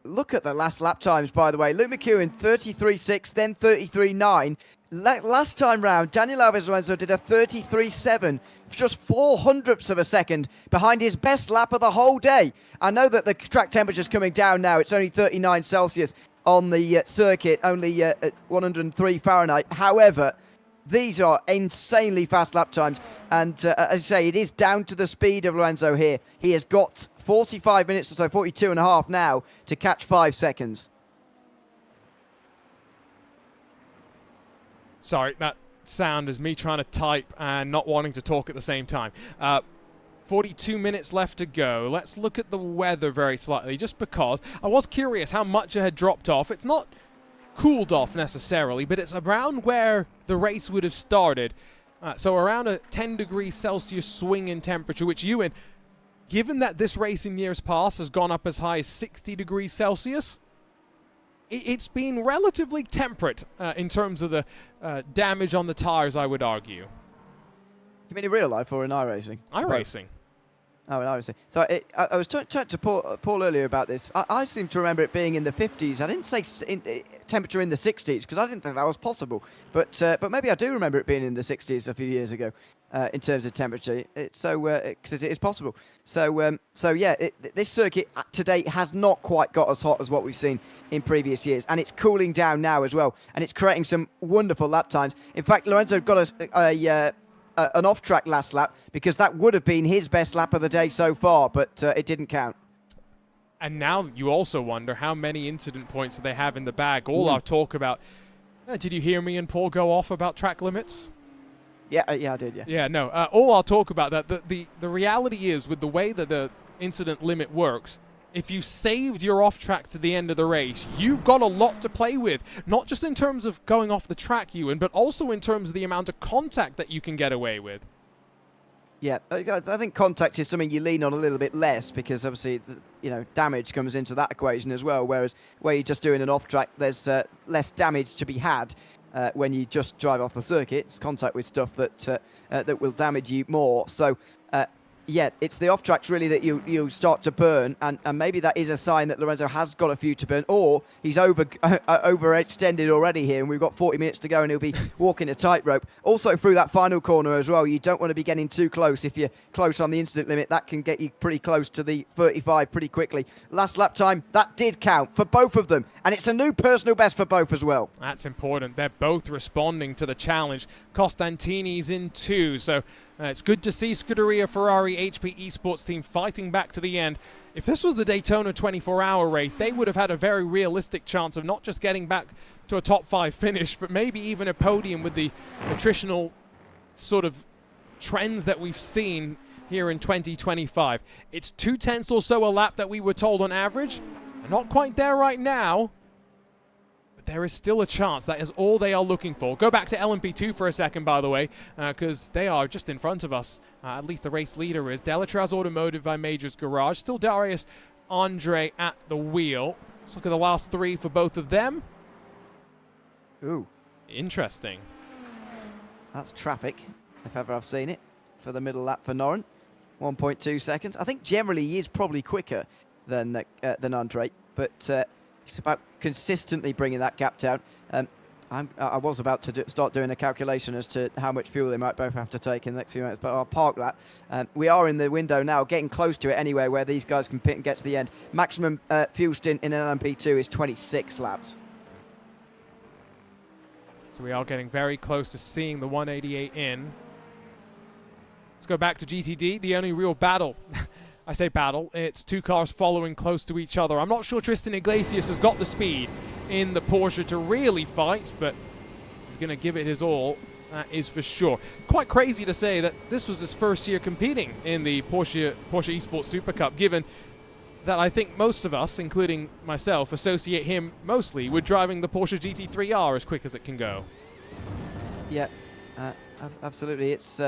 Look at the last lap times, by the way. Luke McEwen, 33.6, then 33.9. Last time round, Daniel Alves Lorenzo did a 33.7, just 0.04 of a second behind his best lap of the whole day. I know that the track temperature's coming down now. It's only 39 Celsius on the circuit, only 103 Fahrenheit. However, these are insanely fast lap times. And as I say, it is down to the speed of Lorenzo here. He has got 45 minutes or so, 42 and a half now to catch 5 seconds. Sorry, that sound is me trying to type and not wanting to talk at the same time. 42 minutes left to go. Let's look at the weather very slightly, just because I was curious how much it had dropped off. It's not cooled off necessarily, but it's around where the race would have started. So around a 10 degrees Celsius swing in temperature, which Ewan, given that this race in years past has gone up as high as 60 degrees Celsius, it's been relatively temperate in terms of the damage on the tires, I would argue. You mean in real life or in iRacing? iRacing. Oh, in iRacing. So I was talking to Paul earlier about this. I seem to remember it being in the 50s. I didn't say temperature in the 60s because I didn't think that was possible. But maybe I do remember it being in the 60s a few years ago in terms of temperature. Because it is possible. So yeah, this circuit to date has not quite got as hot as what we've seen in previous years, and it's cooling down now as well, and it's creating some wonderful lap times. In fact, Lorenzo got an off-track last lap because that would have been his best lap of the day so far, but it didn't count. And now you also wonder how many incident points do they have in the bag. All our talk about... did you hear me and Paul go off about track limits? Yeah, I did, yeah. Yeah, no. All I'll talk about that. The reality is, with the way that the incident limit works, if you saved your off-track to the end of the race, you've got a lot to play with. Not just in terms of going off the track, Ewan, but also in terms of the amount of contact that you can get away with. Yeah, I think contact is something you lean on a little bit less because obviously, damage comes into that equation as well, whereas where you're just doing an off-track, there's less damage to be had when you just drive off the circuit. It's contact with stuff that will damage you more. So, yeah, it's the off-tracks really that you start to burn, and maybe that is a sign that Lorenzo has got a few to burn, or he's overextended already here, and we've got 40 minutes to go, and he'll be walking a tightrope. Also through that final corner as well, you don't want to be getting too close. If you're close on the incident limit, that can get you pretty close to the 35 pretty quickly. Last lap time, that did count for both of them, and it's a new personal best for both as well. That's important. They're both responding to the challenge. Costantini's in 2, so it's good to see Scuderia Ferrari HP Esports team fighting back to the end. If this was the Daytona 24-hour race, they would have had a very realistic chance of not just getting back to a top 5 finish, but maybe even a podium with the attritional sort of trends that we've seen here in 2025. It's 0.2 or so a lap that we were told on average. They're not quite there right now, there is still a chance. That is all they are looking for. Go back to LMP2 for a second, by the way, because they are just in front of us. At least the race leader is. Delatraz Automotive by Majors Garage. Still Darius Andre at the wheel. Let's look at the last 3 for both of them. Ooh. Interesting. That's traffic, if ever I've seen it, for the middle lap for Noren. 1.2 seconds. I think generally he is probably quicker than Andre, but it's about consistently bringing that gap down. I was about to start doing a calculation as to how much fuel they might both have to take in the next few minutes, but I'll park that. We are in the window now, getting close to it anyway, where these guys can pit and get to the end. Maximum fuel stint in an LMP2 is 26 laps. So we are getting very close to seeing the 188 in. Let's go back to GTD, the only real battle. I say battle, it's two cars following close to each other. I'm not sure Tristan Iglesias has got the speed in the Porsche to really fight, but he's going to give it his all, that is for sure. Quite crazy to say that this was his first year competing in the Porsche Esports Super Cup, given that I think most of us, including myself, associate him mostly with driving the Porsche GT3R as quick as it can go. Yeah, absolutely. It's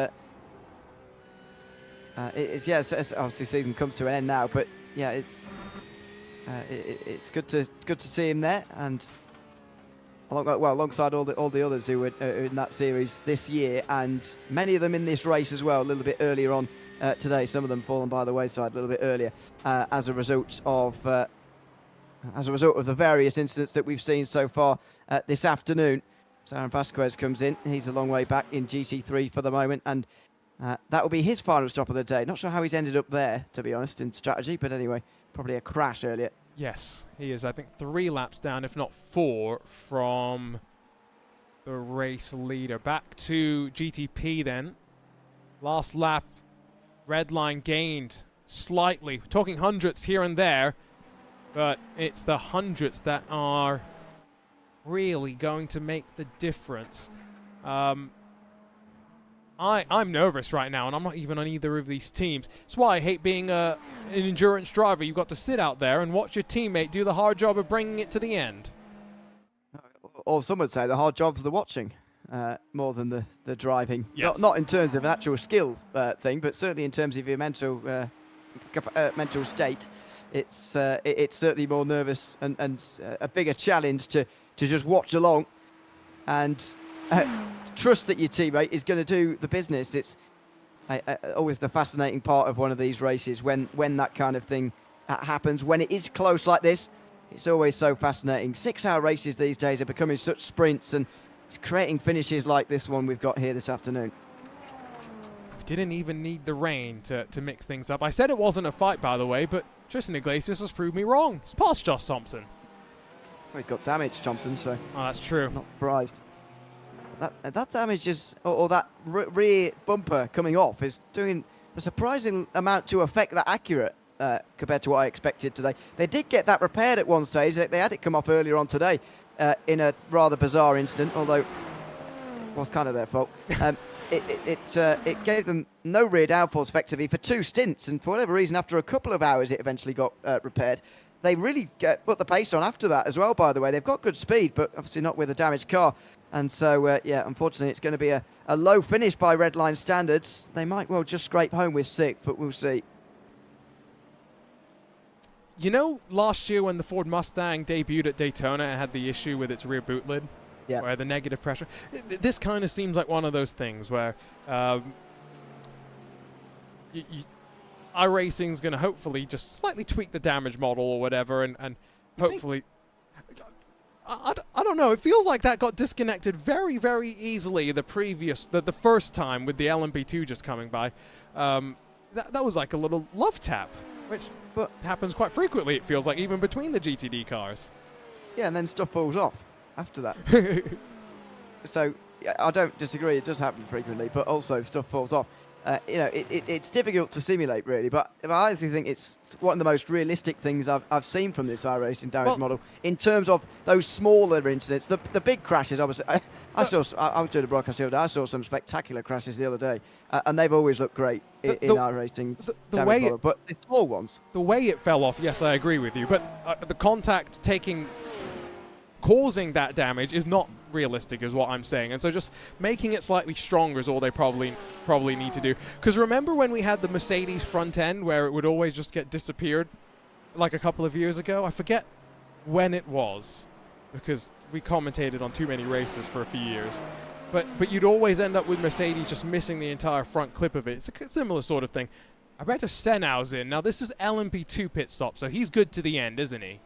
obviously season comes to an end now, but yeah, it's good to see him there, and alongside all the others who were in that series this year, and many of them in this race as well, a little bit earlier on today. Some of them fallen by the wayside a little bit earlier as a result of the various incidents that we've seen so far this afternoon. So Aaron Vasquez comes in. He's a long way back in GT3 for the moment, and that will be his final stop of the day. Not sure how he's ended up there, to be honest, in strategy, but anyway, probably a crash earlier. Yes, he is, I think, 3 laps down, if not 4, from the race leader. Back to GTP then. Last lap, red line gained slightly. We're talking hundredths here and there, but it's the hundredths that are really going to make the difference. I'm nervous right now, and I'm not even on either of these teams. That's why I hate being an endurance driver. You've got to sit out there and watch your teammate do the hard job of bringing it to the end. Or some would say the hard job's the watching more than the driving. Yes. Not in terms of an actual skill thing, but certainly in terms of your mental state. It's certainly more nervous and a bigger challenge to just watch along and trust that your teammate is going to do the business. It's always the fascinating part of one of these races when that kind of thing happens. When it is close like this, it's always so fascinating. 6-hour races these days are becoming such sprints, and it's creating finishes like this one we've got here this afternoon. We didn't even need the rain to mix things up. I said it wasn't a fight, by the way, but Tristan Iglesias has proved me wrong. It's past Josh Thompson. Well, he's got damage, Thompson, so Oh, that's true. not surprised. That damage is, or that rear bumper coming off is doing a surprising amount to affect that accurate compared to what I expected today. They did get that repaired at one stage. They had it come off earlier on today in a rather bizarre incident, although it was kind of their fault. It gave them no rear downforce effectively for 2 stints, and for whatever reason, after a couple of hours, it eventually got repaired. They really put the pace on after that as well, by the way. They've got good speed, but obviously not with a damaged car. And so, yeah, unfortunately, it's going to be a low finish by red line standards. They might well just scrape home with 6th, but we'll see. You know, last year when the Ford Mustang debuted at Daytona, it had the issue with its rear boot lid, Yeah. where the negative pressure. This kind of seems like one of those things where iRacing's going to hopefully just slightly tweak the damage model or whatever, and hopefully... I don't know. It feels like that got disconnected very, very easily the first time with the LMP2 just coming by. That was like a little love tap, which happens quite frequently, it feels like, even between the GTD cars. Yeah, and then stuff falls off after that. So, yeah, I don't disagree. It does happen frequently, but also stuff falls off. It's difficult to simulate, really, but I actually think it's one of the most realistic things I've seen from this iRacing damage model in terms of those smaller incidents. The big crashes, obviously, I was doing a broadcast the other day. I saw some spectacular crashes the other day, and they've always looked great in iRacing damage model. But the small ones, the way it fell off, yes, I agree with you, but the contact causing that damage is not realistic, is what I'm saying. And so just making it slightly stronger is all they probably need to do. Because remember when we had the Mercedes front end where it would always just get disappeared like a couple of years ago? I forget when it was. because we commentated on too many races for a few years. But you'd always end up with Mercedes just missing the entire front clip of it. It's a similar sort of thing. I bet Senau's in. Now, this is LMP2 pit stop, so he's good to the end, isn't he?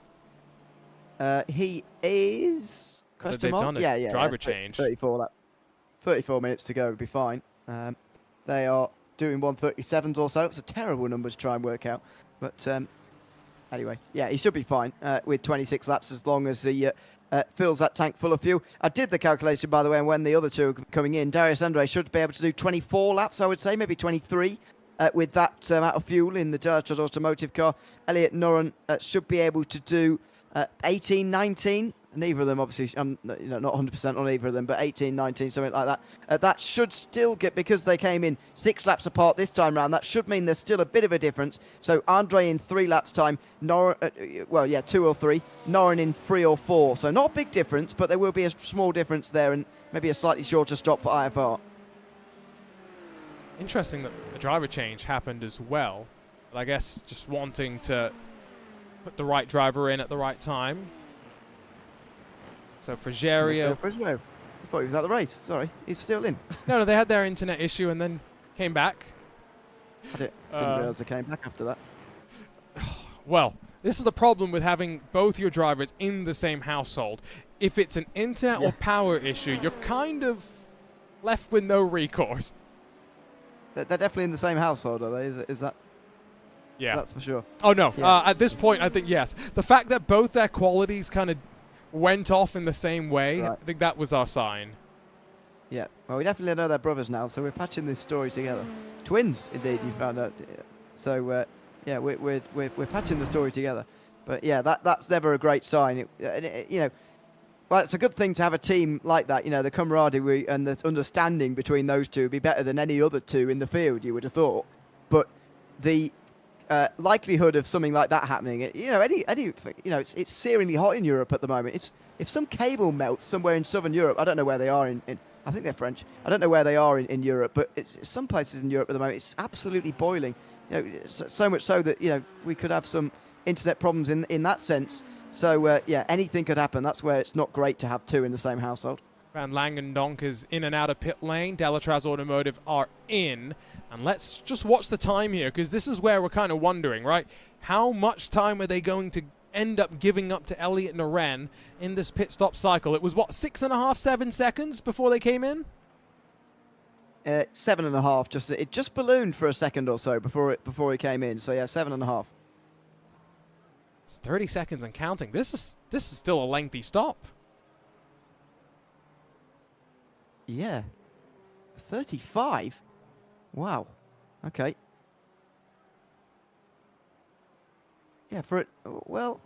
He is. They've done a driver change. 34 minutes to go would be fine. They are doing 137s or so. It's a terrible number to try and work out. But anyway, yeah, he should be fine with 26 laps as long as he fills that tank full of fuel. I did the calculation, by the way, and when the other two are coming in, Darius Andre should be able to do 24 laps, I would say, maybe 23 with that amount of fuel in the Dutch Automotive car. Elliot Noren should be able to do 18, 19. Neither of them, obviously, I'm not 100% on either of them, but 18, 19, something like that. That should still get, because they came in 6 laps apart this time round, that should mean there's still a bit of a difference. So Andre in 3 laps time, 2 or 3, Noren in 3 or 4. So not a big difference, but there will be a small difference there and maybe a slightly shorter stop for IFR. Interesting that a driver change happened as well. But I guess just wanting to put the right driver in at the right time. So Frigerio. I thought he was out the race. Sorry, he's still in. No, they had their internet issue and then came back. I didn't realise they came back after that. Well, this is the problem with having both your drivers in the same household. If it's an internet or power issue, you're kind of left with no recourse. They're definitely in the same household, are they? Is that? Yeah. That's for sure. Oh, no. Yeah. At this point, I think yes. The fact that both their qualities kind of went off in the same way, right. I think that was our sign. Yeah. Well, we definitely know they're brothers now, so we're patching this story together. Twins, indeed, you found out. So, yeah, we're patching the story together. But, yeah, that's never a great sign. Well, it's a good thing to have a team like that. The camaraderie and the understanding between those two would be better than any other two in the field, you would have thought. But the likelihood of something like that happening, it's searingly hot in Europe at the moment. If some cable melts somewhere in southern Europe, I don't know where they are in I think they're French. I don't know where they are in Europe, but it's some places in Europe at the moment, it's absolutely boiling. So much so that, we could have some internet problems in that sense. So, yeah, anything could happen. That's where it's not great to have two in the same household. Van Langendonk is in and out of pit lane. Delatraz Automotive are in. And let's just watch the time here, because this is where we're kind of wondering, right? How much time are they going to end up giving up to Elliot Noren in this pit stop cycle? It was, 6.5, 7 seconds before they came in? 7.5. It just ballooned for a second or so before he came in. So, yeah, 7.5. It's 30 seconds and counting. This is still a lengthy stop. Yeah. 35? Wow. Okay. Yeah, well,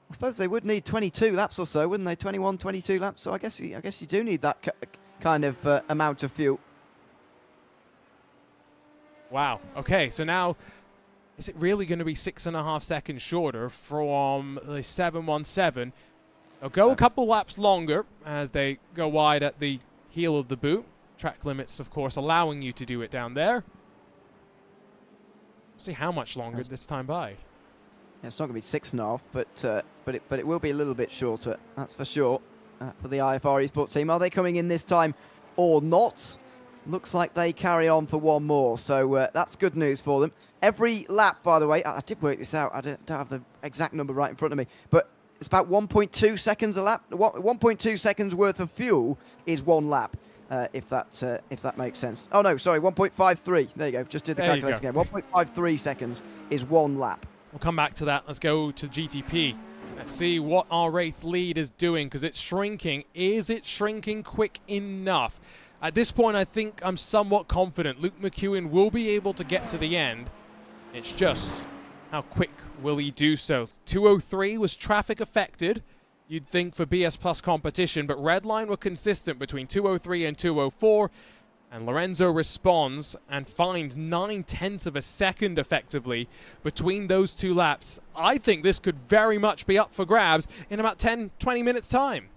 I suppose they would need 22 laps or so, wouldn't they? 21, 22 laps. So I guess you do need that kind of amount of fuel. Wow. Okay, so now, is it really going to be 6.5 seconds shorter from the 717? They'll go a couple laps longer as they go wide at the heel of the boot. Track limits, of course, allowing you to do it down there. See how much longer this time by. Yeah, it's not going to be 6.5, but it will be a little bit shorter. That's for sure. For the IFR Esports team, are they coming in this time or not? Looks like they carry on for one more, so that's good news for them. Every lap, by the way, I did work this out. I don't have the exact number right in front of me, but it's about 1.2 seconds a lap. 1.2 seconds worth of fuel is one lap, if that makes sense. Oh no, sorry, 1.53. There you go. Just did the calculation again. 1.53 seconds is one lap. We'll come back to that. Let's go to GTP. Let's see what our race lead is doing, because it's shrinking. Is it shrinking quick enough? At this point, I think I'm somewhat confident Luke McEwen will be able to get to the end. It's just, how quick will he do so? 203 was traffic affected, you'd think, for BS Plus competition, but Redline were consistent between 203 and 204, and Lorenzo responds and finds 9/10 of a second effectively between those two laps. I think this could very much be up for grabs in about 10-20 minutes time.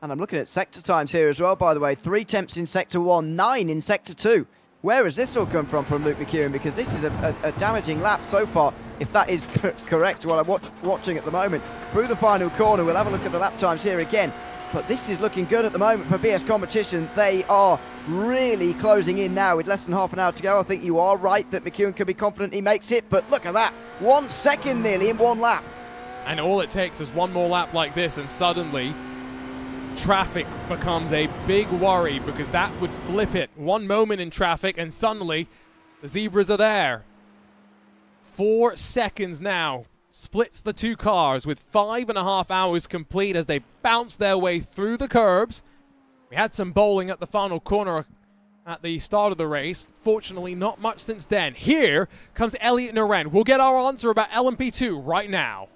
And I'm looking at sector times here as well, by the way. 3 temps in Sector 1, 9 in Sector 2. where has this all come from Luke McEwen? Because this is a damaging lap so far, if that is correct, what I'm watching at the moment. Through the final corner, we'll have a look at the lap times here again. But this is looking good at the moment for BS Competition. They are really closing in now with less than half an hour to go. I think you are right that McEwen can be confident he makes it, but look at that. 1 second nearly in one lap. And all it takes is one more lap like this, and suddenly traffic becomes a big worry, because that would flip it. One moment in traffic and suddenly the zebras are there. 4 seconds now splits the two cars with 5.5 hours complete as they bounce their way through the curbs. We had some bowling at the final corner at the start of the race. Fortunately, not much since then. Here comes Elliot Noren. We'll get our answer about LMP2 right now.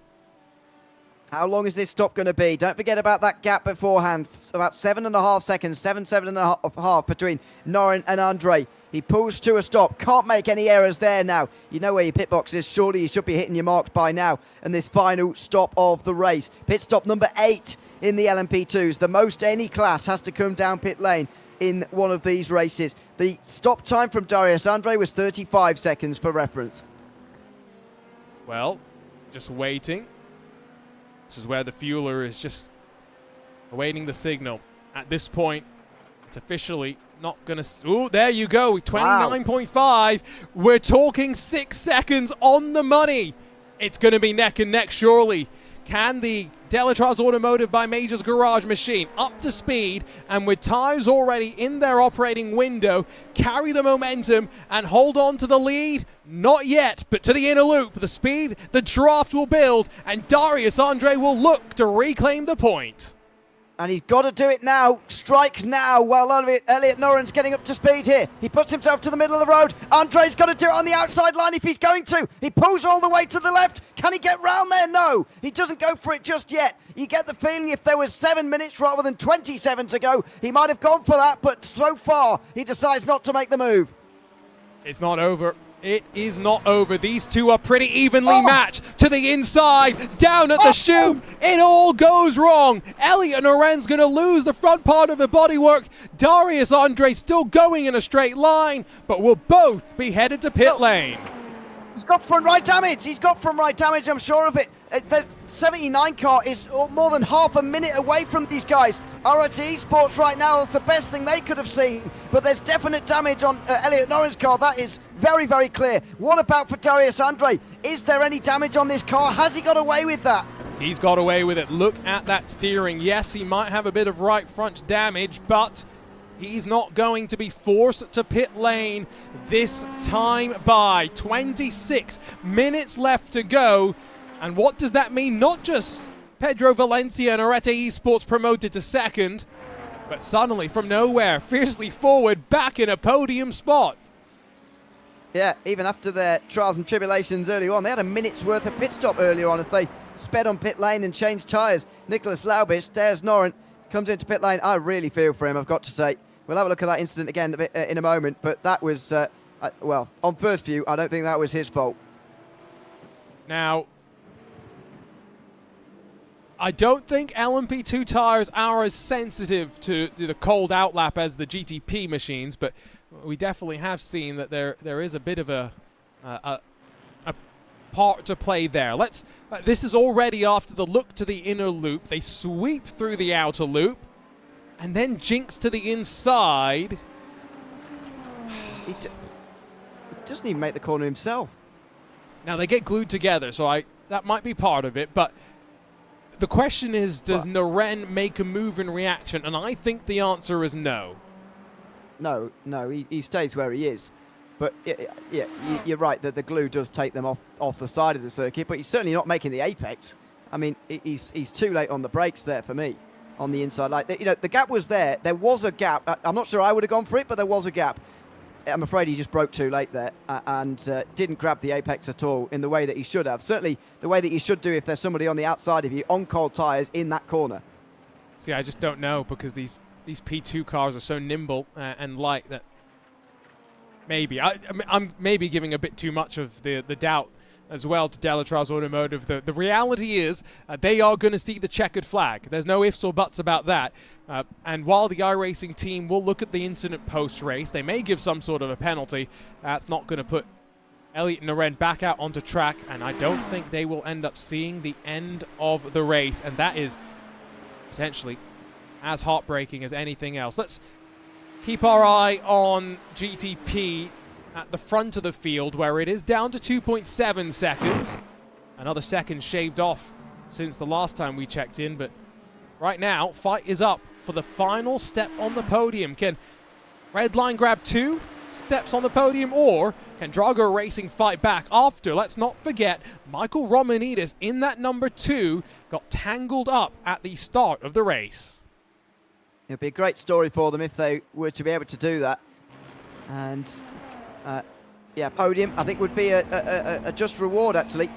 How long is this stop going to be? Don't forget about that gap beforehand. About 7.5 seconds, 7.5 between Noren and Andre. He pulls to a stop. Can't make any errors there now. You know where your pit box is. Surely you should be hitting your marks by now. And this final stop of the race. Pit stop number 8 in the LMP2s. The most any class has to come down pit lane in one of these races. The stop time from Darius Andre was 35 seconds for reference. Well, just waiting. This is where the fueler is just awaiting the signal. At this point, it's officially not going to... Oh, there you go. 29.5. Wow. We're talking 6 seconds on the money. It's going to be neck and neck, surely. Can the Delatraz Automotive by Majors Garage machine, up to speed and with tires already in their operating window, carry the momentum and hold on to the lead? Not yet, but to the inner loop, the speed, the draft will build, and Darius Andre will look to reclaim the point. And he's got to do it now, strike now, while Elliot Noren's getting up to speed here. He puts himself to the middle of the road. Andre's got to do it on the outside line if he's going to. He pulls all the way to the left. Can he get round there? No, he doesn't go for it just yet. You get the feeling if there was 7 minutes rather than 27 to go, he might have gone for that, but so far, he decides not to make the move. It's not over. It is not over. These two are pretty evenly matched. To the inside, down at the chute. It all goes wrong. Elliot Noren's going to lose the front part of the bodywork. Darius Andre still going in a straight line, but will both be headed to pit lane. He's got front right damage. He's got front right damage, I'm sure of it. The 79 car is more than half a minute away from these guys. RRT Sports right now, that's the best thing they could have seen. But there's definite damage on Elliot Noren's car. That is very, very clear. What about for Darius Andre? Is there any damage on this car? Has he got away with that? He's got away with it. Look at that steering. Yes, he might have a bit of right front damage, but he's not going to be forced to pit lane this time by 26 minutes left to go. And what does that mean? Not just Pedro Valencia and Arete Esports promoted to second, but suddenly from nowhere, fiercely forward, back in a podium spot. Yeah, even after their trials and tribulations early on, they had a minute's worth of pit stop earlier on if they sped on pit lane and changed tyres. Nicholas Laubich, there's Noren, comes into pit lane. I really feel for him, I've got to say. We'll have a look at that incident again in a moment, but that was, well, on first view, I don't think that was his fault. Now, I don't think LMP2 tires are as sensitive to the cold outlap as the GTP machines, but we definitely have seen that there is a bit of a part to play there. This is already after the look to the inner loop. They sweep through the outer loop and then jinx to the inside. He doesn't even make the corner himself. Now they get glued together, so that might be part of it, but the question is, does Noren make a move in reaction? And I think the answer is no. No, he stays where he is. But yeah, you're right that the glue does take them off the side of the circuit, but he's certainly not making the apex. I mean, he's too late on the brakes there for me, on the inside. Like, you know, the gap was there. There was a gap. I'm not sure I would have gone for it, but there was a gap. I'm afraid he just broke too late there and didn't grab the apex at all in the way that he should have. Certainly the way that he should do if there's somebody on the outside of you on cold tyres in that corner. See, I just don't know, because these P2 cars are so nimble and light that maybe I'm maybe giving a bit too much of the doubt as well to Delatraz Automotive. The reality is they are going to see the checkered flag. There's no ifs or buts about that. And while the iRacing team will look at the incident post-race, they may give some sort of a penalty. That's not going to put Elliott and Naren back out onto track, and I don't think they will end up seeing the end of the race, and that is potentially as heartbreaking as anything else. Let's keep our eye on GTP at the front of the field, where it is down to 2.7 seconds. Another second shaved off since the last time we checked in, but right now, fight is up for the final step on the podium. Can Redline grab 2 steps on the podium, or can Drago Racing fight back after, let's not forget, Michael Romanidis in that number 2 got tangled up at the start of the race. It'd be a great story for them if they were to be able to do that. And yeah, podium I think would be a just reward actually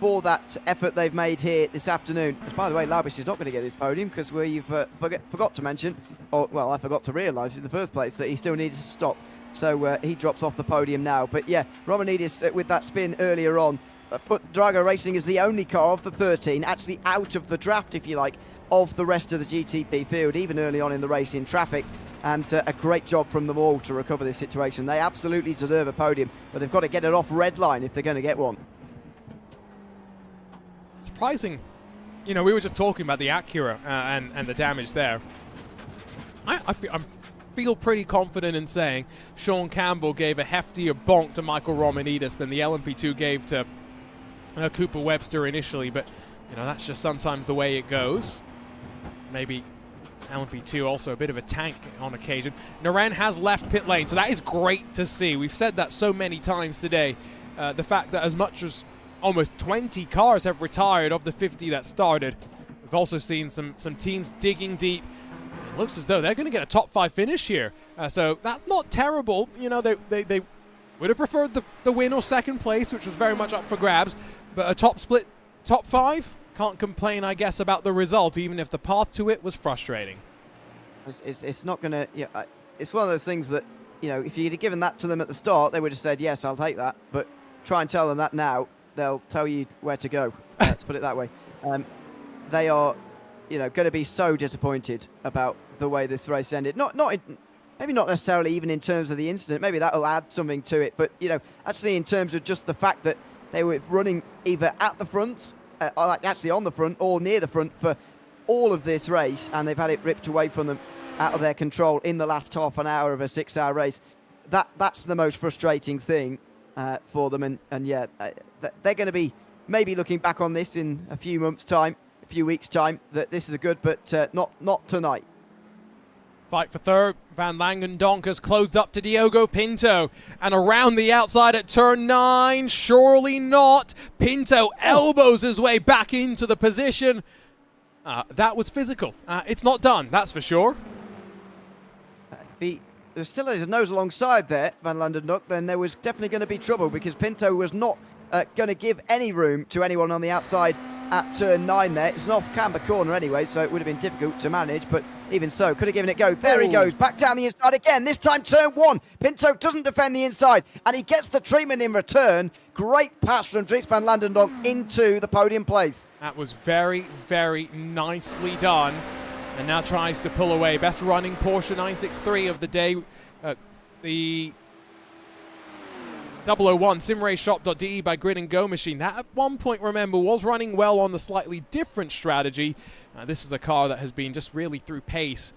for that effort they've made here this afternoon. As by the way, Laubich is not going to get his podium because we've forgot to mention, or well, I forgot to realise in the first place that he still needed to stop. So he drops off the podium now. But yeah, Romanidis with that spin earlier on put Drago Racing as the only car of the 13 actually out of the draft, if you like, of the rest of the GTP field, even early on in the race in traffic. And a great job from them all to recover this situation. They absolutely deserve a podium, but they've got to get it off Redline if they're going to get one. Surprising. You know, we were just talking about the Acura and the damage there. I feel pretty confident in saying Sean Campbell gave a heftier bonk to Michael Romanidis than the LMP2 gave to Cooper Webster initially, but you know, that's just sometimes the way it goes. Maybe LMP2 also a bit of a tank on occasion. Naren has left pit lane, so that is great to see. We've said that so many times today. The fact that as much as almost 20 cars have retired of the 50 that started. We've also seen some teams digging deep. It looks as though they're going to get a top 5 finish here. So that's not terrible. You know, they would have preferred the win or second place, which was very much up for grabs. But a top split, top 5, can't complain, I guess, about the result, even if the path to it was frustrating. It's not going to... Yeah, it's one of those things that, you know, if you'd have given that to them at the start, they would have said, yes, I'll take that. But try and tell them that now, they'll tell you where to go. Let's put it that way. They are, you know, going to be so disappointed about the way this race ended. Maybe not necessarily even in terms of the incident. Maybe that'll add something to it. But, you know, actually in terms of just the fact that they were running either at the front, actually on the front or near the front for all of this race, and they've had it ripped away from them out of their control in the last half an hour of a 6-hour race. That's the most frustrating thing for them. And yeah, they're going to be maybe looking back on this in a few months' time, a few weeks' time, that this is a good, but not tonight. Fight for third. Van Langendonk has closed up to Diogo Pinto. And around the outside at turn 9. Surely not. Pinto elbows his way back into the position. That was physical. It's not done, that's for sure. If he still had his nose alongside there, Van Langendonk, then there was definitely going to be trouble, because Pinto was not going to give any room to anyone on the outside at turn 9 there. It's an off-camber corner anyway, so it would have been difficult to manage, but even so, could have given it a go. There he goes, back down the inside again, this time turn 1. Pinto doesn't defend the inside, and he gets the treatment in return. Great pass from Dries Van Langendonk into the podium place. That was very, very nicely done, and now tries to pull away. Best running Porsche 963 of the day. The 001 simraceshop.de by Grid and Go machine. That at one point, remember, was running well on the slightly different strategy. This is a car that has been just really through pace,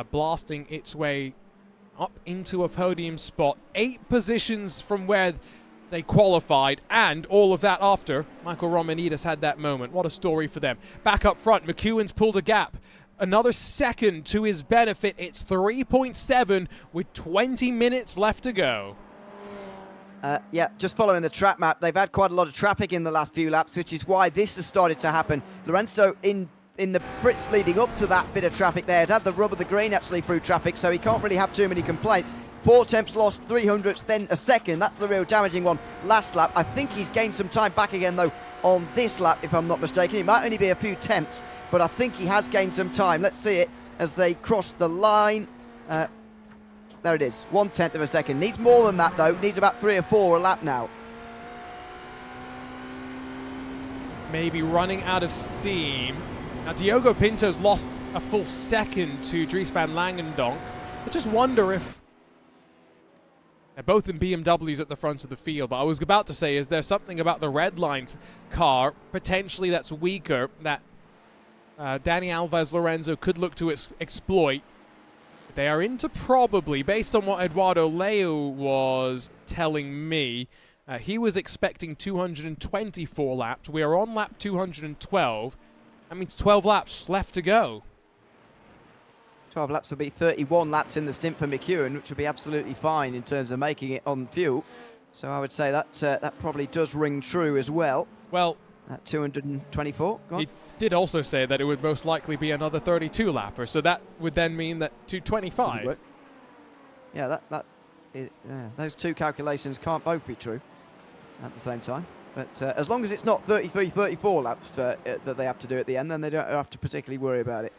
blasting its way up into a podium spot. 8 positions from where they qualified, and all of that after Michael Romanidis had that moment. What a story for them. Back up front, McEwen's pulled a gap. Another second to his benefit. It's 3.7 with 20 minutes left to go. Yeah, just following the track map, they've had quite a lot of traffic in the last few laps, which is why this has started to happen. Lorenzo, in the Brits leading up to that bit of traffic there, had the rub of the green actually through traffic, so he can't really have too many complaints. 4 temps lost, 300ths, then a second. That's the real damaging one last lap. I think he's gained some time back again, though, on this lap, if I'm not mistaken. It might only be a few temps, but I think he has gained some time. Let's see it as they cross the line. There it is, 1/10 of a second. Needs more than that, though. Needs about 3 or 4 a lap now. maybe running out of steam. Now, Diogo Pinto's lost a full second to Dries van Langendonk. I just wonder if they're both in BMWs at the front of the field, but I was about to say, is there something about the Red Line's car potentially that's weaker that Danny Alves Lorenzo could look to exploit? They are into probably, based on what Eduardo Leo was telling me, he was expecting 224 laps. We are on lap 212. That means 12 laps left to go. 12 laps will be 31 laps in the stint for McEwen, which will be absolutely fine in terms of making it on fuel. So I would say that that probably does ring true as well. Well, at 224. Go on. He did also say that it would most likely be another 32 lapper, so that would then mean that 225. Yeah, those two calculations can't both be true at the same time. But as long as it's not 33, 34 laps that they have to do at the end, then they don't have to particularly worry about it.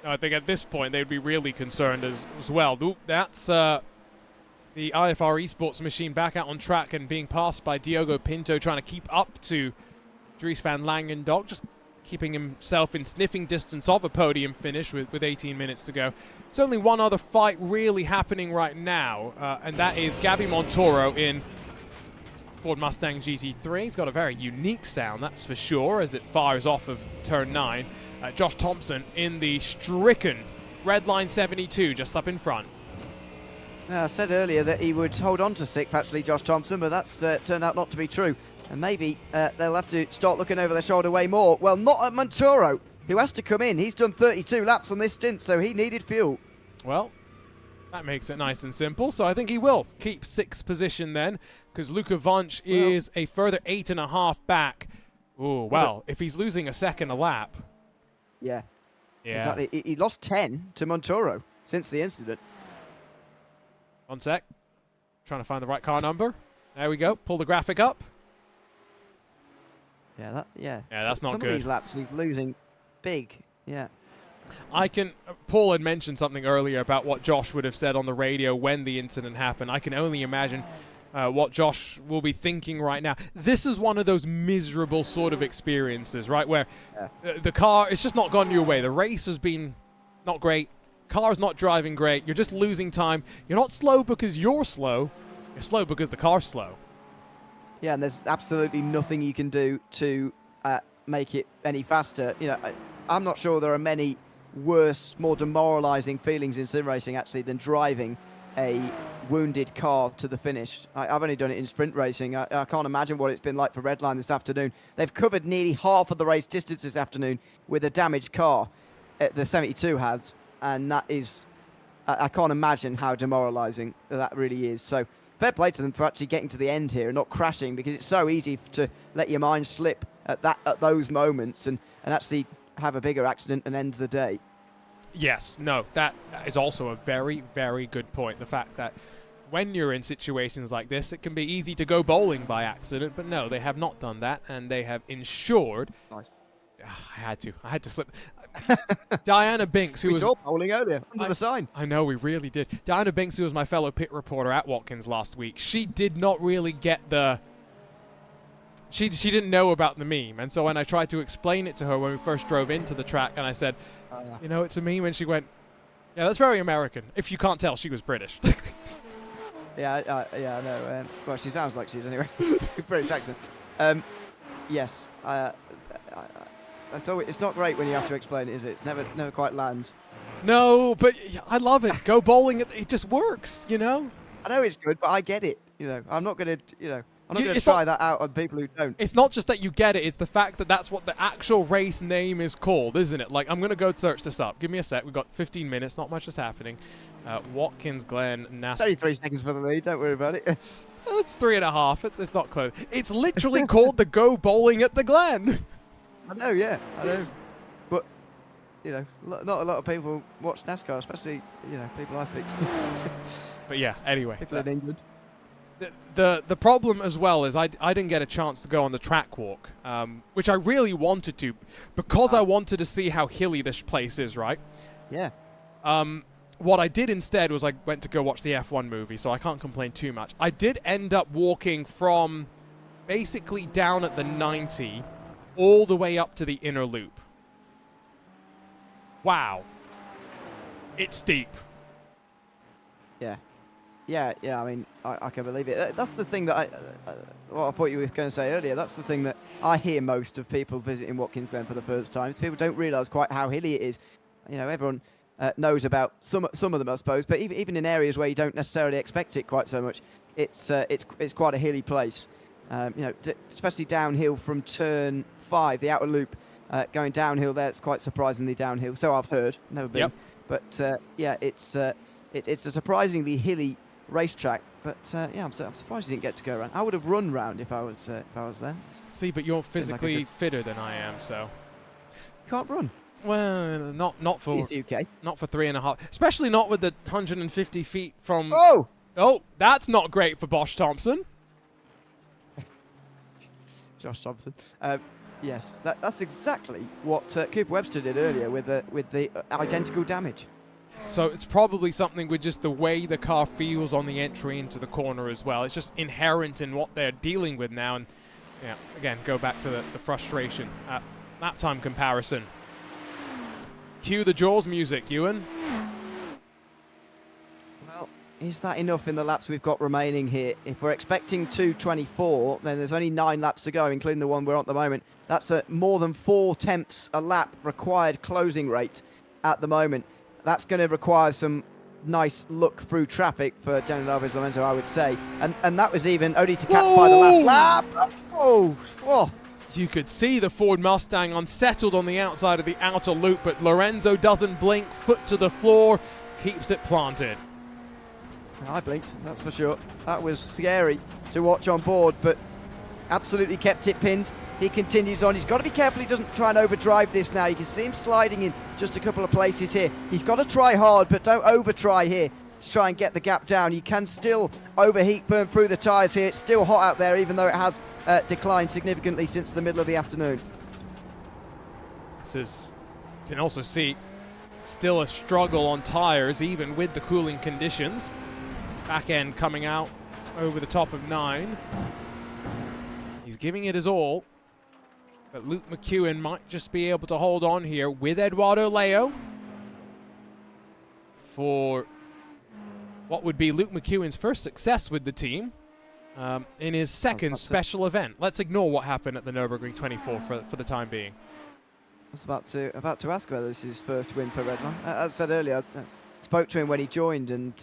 I think at this point they'd be really concerned as well. That's the IFR Esports machine back out on track and being passed by Diogo Pinto, trying to keep up to Dries van Langendonk, just keeping himself in sniffing distance of a podium finish with 18 minutes to go. There's only one other fight really happening right now, and that is Gabby Montoro in Ford Mustang GT3. He's got a very unique sound, that's for sure, as it fires off of turn 9. Josh Thompson in the stricken Red Line 72, just up in front. I said earlier that he would hold on to 6th, actually, Josh Thompson, but that's turned out not to be true. And maybe they'll have to start looking over their shoulder way more. Well, not at Montoro, who has to come in. He's done 32 laps on this stint, so he needed fuel. Well, that makes it nice and simple. So I think he will keep 6th position then, because Luca Vonch is a further 8.5 back. Oh, well, if he's losing a second a lap. Yeah. Yeah. Exactly. He lost 10 to Montoro since the incident. 1 sec. Trying to find the right car number. There we go. Pull the graphic up. Yeah, that's not good. Some of these laps he's losing big. Yeah. Paul had mentioned something earlier about what Josh would have said on the radio when the incident happened. I can only imagine what Josh will be thinking right now. This is one of those miserable sort of experiences, right, where the car, it's just not gone your way. The race has been not great. Car's not driving great. You're just losing time. You're not slow because you're slow. You're slow because the car's slow. Yeah, and there's absolutely nothing you can do to make it any faster. You know, I'm not sure there are many worse, more demoralising feelings in sim racing actually than driving a wounded car to the finish. I've only done it in sprint racing. I can't imagine what it's been like for Redline this afternoon. They've covered nearly half of the race distance this afternoon with a damaged car, the 72 has, and that is, I can't imagine how demoralising that really is. So fair play to them for actually getting to the end here and not crashing, because it's so easy to let your mind slip at those moments and actually have a bigger accident and end the day. Yes, no, that is also a very, very good point. The fact that when you're in situations like this, it can be easy to go bowling by accident, but no, they have not done that, and they have ensured... Nice. I had to slip. Diana Binks, who we was... saw bowling earlier, under the sign. I know, we really did. Diana Binks, who was my fellow pit reporter at Watkins last week, she did not really get the... She didn't know about the meme, and so when I tried to explain it to her when we first drove into the track, and I said, you know, it's a meme, and she went, yeah, that's very American. If you can't tell, she was British. Yeah, I know. Well, she sounds like she's anyway. British accent. Yes, so it's not great when you have to explain it, is it? It never quite lands. No, but I love it. Go bowling, it just works, you know? I know it's good, but I get it. You know, I'm not going to, I'm not going to try that out on people who don't. It's not just that you get it, it's the fact that that's what the actual race name is called, isn't it? Like, I'm going to go search this up. Give me a sec. We've got 15 minutes. Not much is happening. Watkins Glen NASCAR. 33 seconds for the lead. Don't worry about it. It's 3.5. It's not close. It's literally called the Go Bowling at the Glen. I know, yeah. I know. But, not a lot of people watch NASCAR, especially, people I speak to. But yeah, anyway. People in England. The problem as well is I didn't get a chance to go on the track walk, which I really wanted to, because I wanted to see how hilly this place is, right? Yeah. What I did instead was I went to go watch the F1 movie, so I can't complain too much. I did end up walking from basically down at the 90 all the way up to the inner loop. Wow. It's steep. Yeah. Yeah, I mean, I can believe it. That's the thing that what I thought you were going to say earlier. That's the thing that I hear most of people visiting Watkins Glen for the first time. People don't realise quite how hilly it is. You know, everyone knows about some of them, I suppose, but even in areas where you don't necessarily expect it quite so much, it's quite a hilly place. You know, especially downhill from turn 5, the outer loop, going downhill there, it's quite surprisingly downhill. So I've heard, never been, but yeah, it's a surprisingly hilly racetrack, but yeah, I'm surprised you didn't get to go around. I would have run round if I was there. See, but you're physically fitter than I am, so Can't run. well, not for UK. not for 3.5, especially not with the 150 feet from. Oh, That's not great for Bosch Thompson. Josh Thompson. Yes, that's exactly what Cooper Webster did earlier with the identical damage. So it's probably something with just the way the car feels on the entry into the corner as well. It's just inherent in what they're dealing with now. And yeah, again, go back to the frustration. Lap time comparison. Cue the Jaws music, Ewan. Well, is that enough in the laps we've got remaining here? If we're expecting 2:24, then there's only 9 laps to go, including the one we're on at the moment. That's more than 4/10 a lap required closing rate at the moment. That's going to require some nice look through traffic for Daniel Alves Lorenzo, I would say. And that was even only to catch by the last lap. Oh, whoa. You could see the Ford Mustang unsettled on the outside of the outer loop, but Lorenzo doesn't blink, foot to the floor, keeps it planted. I blinked, that's for sure. That was scary to watch on board, but absolutely kept it pinned. He continues on. He's got to be careful he doesn't try and overdrive this now. You can see him sliding in just a couple of places here. He's got to try hard, but don't over-try here to try and get the gap down. You can still overheat, burn through the tyres here. It's still hot out there, even though it has declined significantly since the middle of the afternoon. This is, you can also see, still a struggle on tyres, even with the cooling conditions. Back end coming out over the top of 9. He's giving it his all. But Luke McEwen might just be able to hold on here with Eduardo Leo for what would be Luke McEwen's first success with the team in his second special event. Let's ignore what happened at the Nürburgring 24 for the time being. I was about to ask whether this is his first win for Redline. As I said earlier, I spoke to him when he joined, and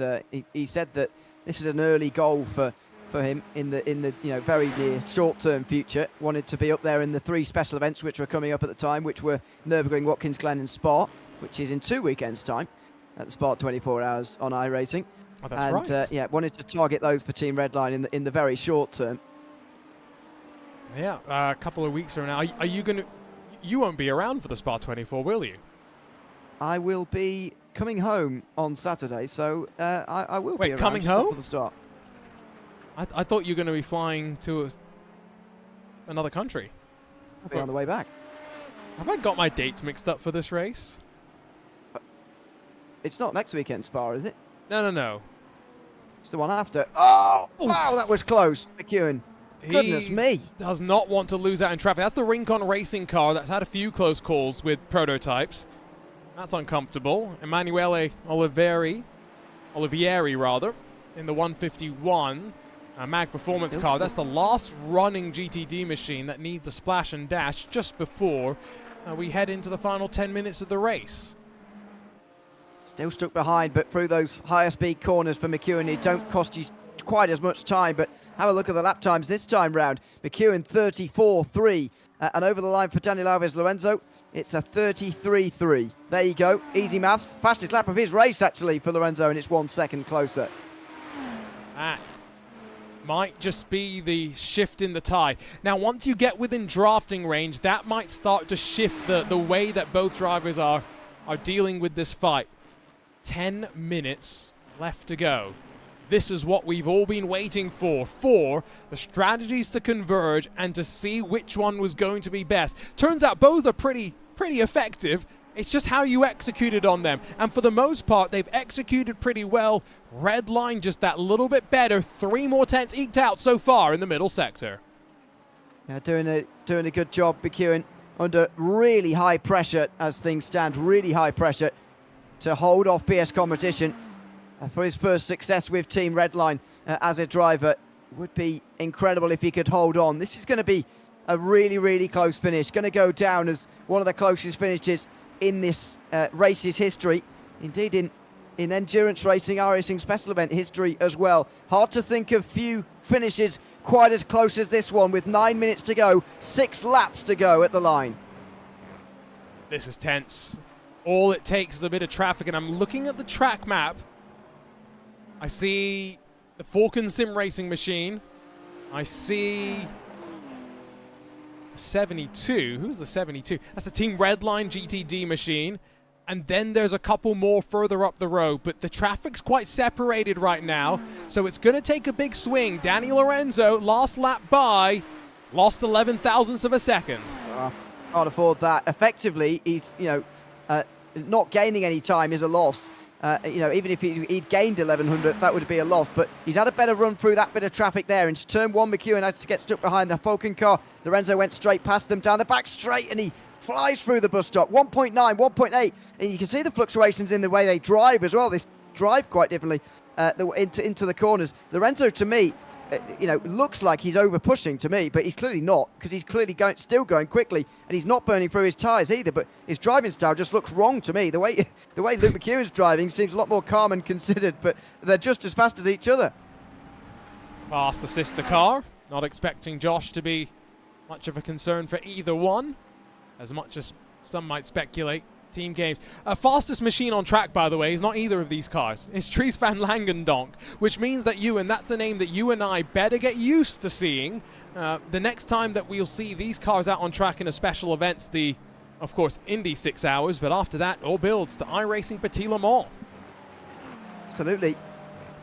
he said that this is an early goal for him in the very near short-term future. Wanted to be up there in the 3 special events which were coming up at the time, which were Nürburgring, Watkins Glen and Spa, which is in 2 weekends' time at the Spa 24 Hours on iRacing. Oh, that's right. Yeah, wanted to target those for Team Redline in the very short term. Yeah, a couple of weeks from now. Are you going to... You won't be around for the Spa 24, will you? I will be coming home on Saturday, so I will be around. Wait, coming home? For the start. I thought you were going to be flying to another country. I'll be on the way back. Have I got my dates mixed up for this race? It's not next weekend, Spa, is it? No. It's the one after. Oh, Oof. wow, that was close. McEwen. Goodness me. Does not want to lose out in traffic. That's the Rincon racing car that's had a few close calls with prototypes. That's uncomfortable. Emanuele Olivieri, in the 151 Mag Performance car. That's the last running GTD machine that needs a splash and dash just before we head into the final 10 minutes of the race. Still stuck behind, but through those higher speed corners for McEwen, it don't cost you quite as much time. But have a look at the lap times this time round. McEwen 34.3, and over the line for Daniel Alves Lorenzo, it's a 33.3. There you go, easy maths. Fastest lap of his race actually for Lorenzo, and it's 1 second closer. That might just be the shift in the tie. Now, once you get within drafting range, that might start to shift the way that both drivers are dealing with this fight. 10 minutes left to go. This is what we've all been waiting for the strategies to converge and to see which one was going to be best. Turns out both are pretty effective. It's just how you executed on them. And for the most part, they've executed pretty well. Redline just that little bit better. 3 more tenths eked out so far in the middle sector. Yeah, doing doing a good job, McEwen, under really high pressure as things stand, really high pressure to hold off PS Competition for his first success with Team Redline as a driver. Would be incredible if he could hold on. This is going to be a really, really close finish. Going to go down as one of the closest finishes in this race's history. Indeed, in endurance racing, iRacing special event history as well. Hard to think of few finishes quite as close as this one, with 9 minutes to go, 6 laps to go at the line. This is tense. All it takes is a bit of traffic, and I'm looking at the track map. I see the Falcon Sim Racing machine. I see 72. Who's the 72? That's the Team Redline GTD machine. And then there's a couple more further up the road, but the traffic's quite separated right now, so it's going to take a big swing. Danny Lorenzo, last lap by, lost 11 thousandths of a second. Can't afford that. Effectively, he's not gaining any time is a loss. Even if he'd gained 1100th, that would be a loss. But he's had a better run through that bit of traffic there. Into turn 1, McEwen had to get stuck behind the Falcon car. Lorenzo went straight past them down the back straight, and he flies through the bus stop. 1.9, 1.8. And you can see the fluctuations in the way they drive as well. They drive quite differently into the corners. Lorenzo, to me, looks like he's over pushing to me, but he's clearly not, because he's clearly still going quickly, and he's not burning through his tyres either. But his driving style just looks wrong to me. The way Luke McEwen's driving seems a lot more calm and considered, but they're just as fast as each other. Past the sister car. Not expecting Josh to be much of a concern for either one, as much as some might speculate. Team games. Fastest machine on track, by the way, is not either of these cars. It's Dries van Langendonk, which means that that's a name that you and I better get used to seeing. The next time that we'll see these cars out on track in a special events, of course, Indy 6 hours, but after that, all builds to iRacing Petit Le Mans. Absolutely.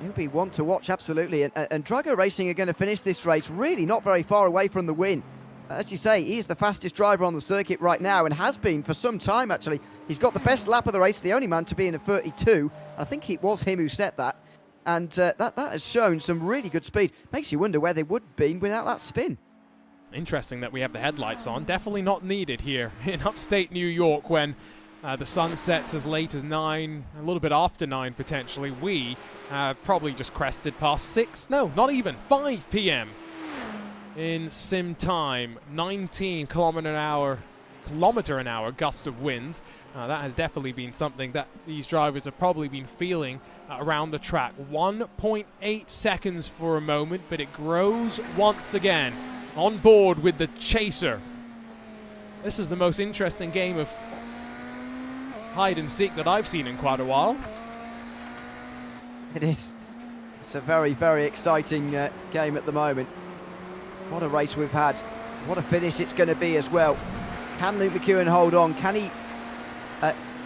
He'll be one to watch, absolutely. And Drago Racing are going to finish this race really not very far away from the win. As you say, he is the fastest driver on the circuit right now, and has been for some time, actually. He's got the best lap of the race, the only man to be in a 32. I think it was him who set that. And that has shown some really good speed. Makes you wonder where they would have been without that spin. Interesting that we have the headlights on. Definitely not needed here in upstate New York when the sun sets as late as 9, a little bit after 9 potentially. We probably just crested past 6. No, not even. 5 p.m. in sim time. 19 kilometer an hour gusts of wind. That has definitely been something that these drivers have probably been feeling around the track. 1.8 seconds for a moment, but it grows once again. On board with the chaser. This is the most interesting game of hide and seek that I've seen in quite a while. It is. It's a very, very exciting game at the moment. What a race we've had. What a finish it's going to be as well. Can Luke McEwen hold on? Can he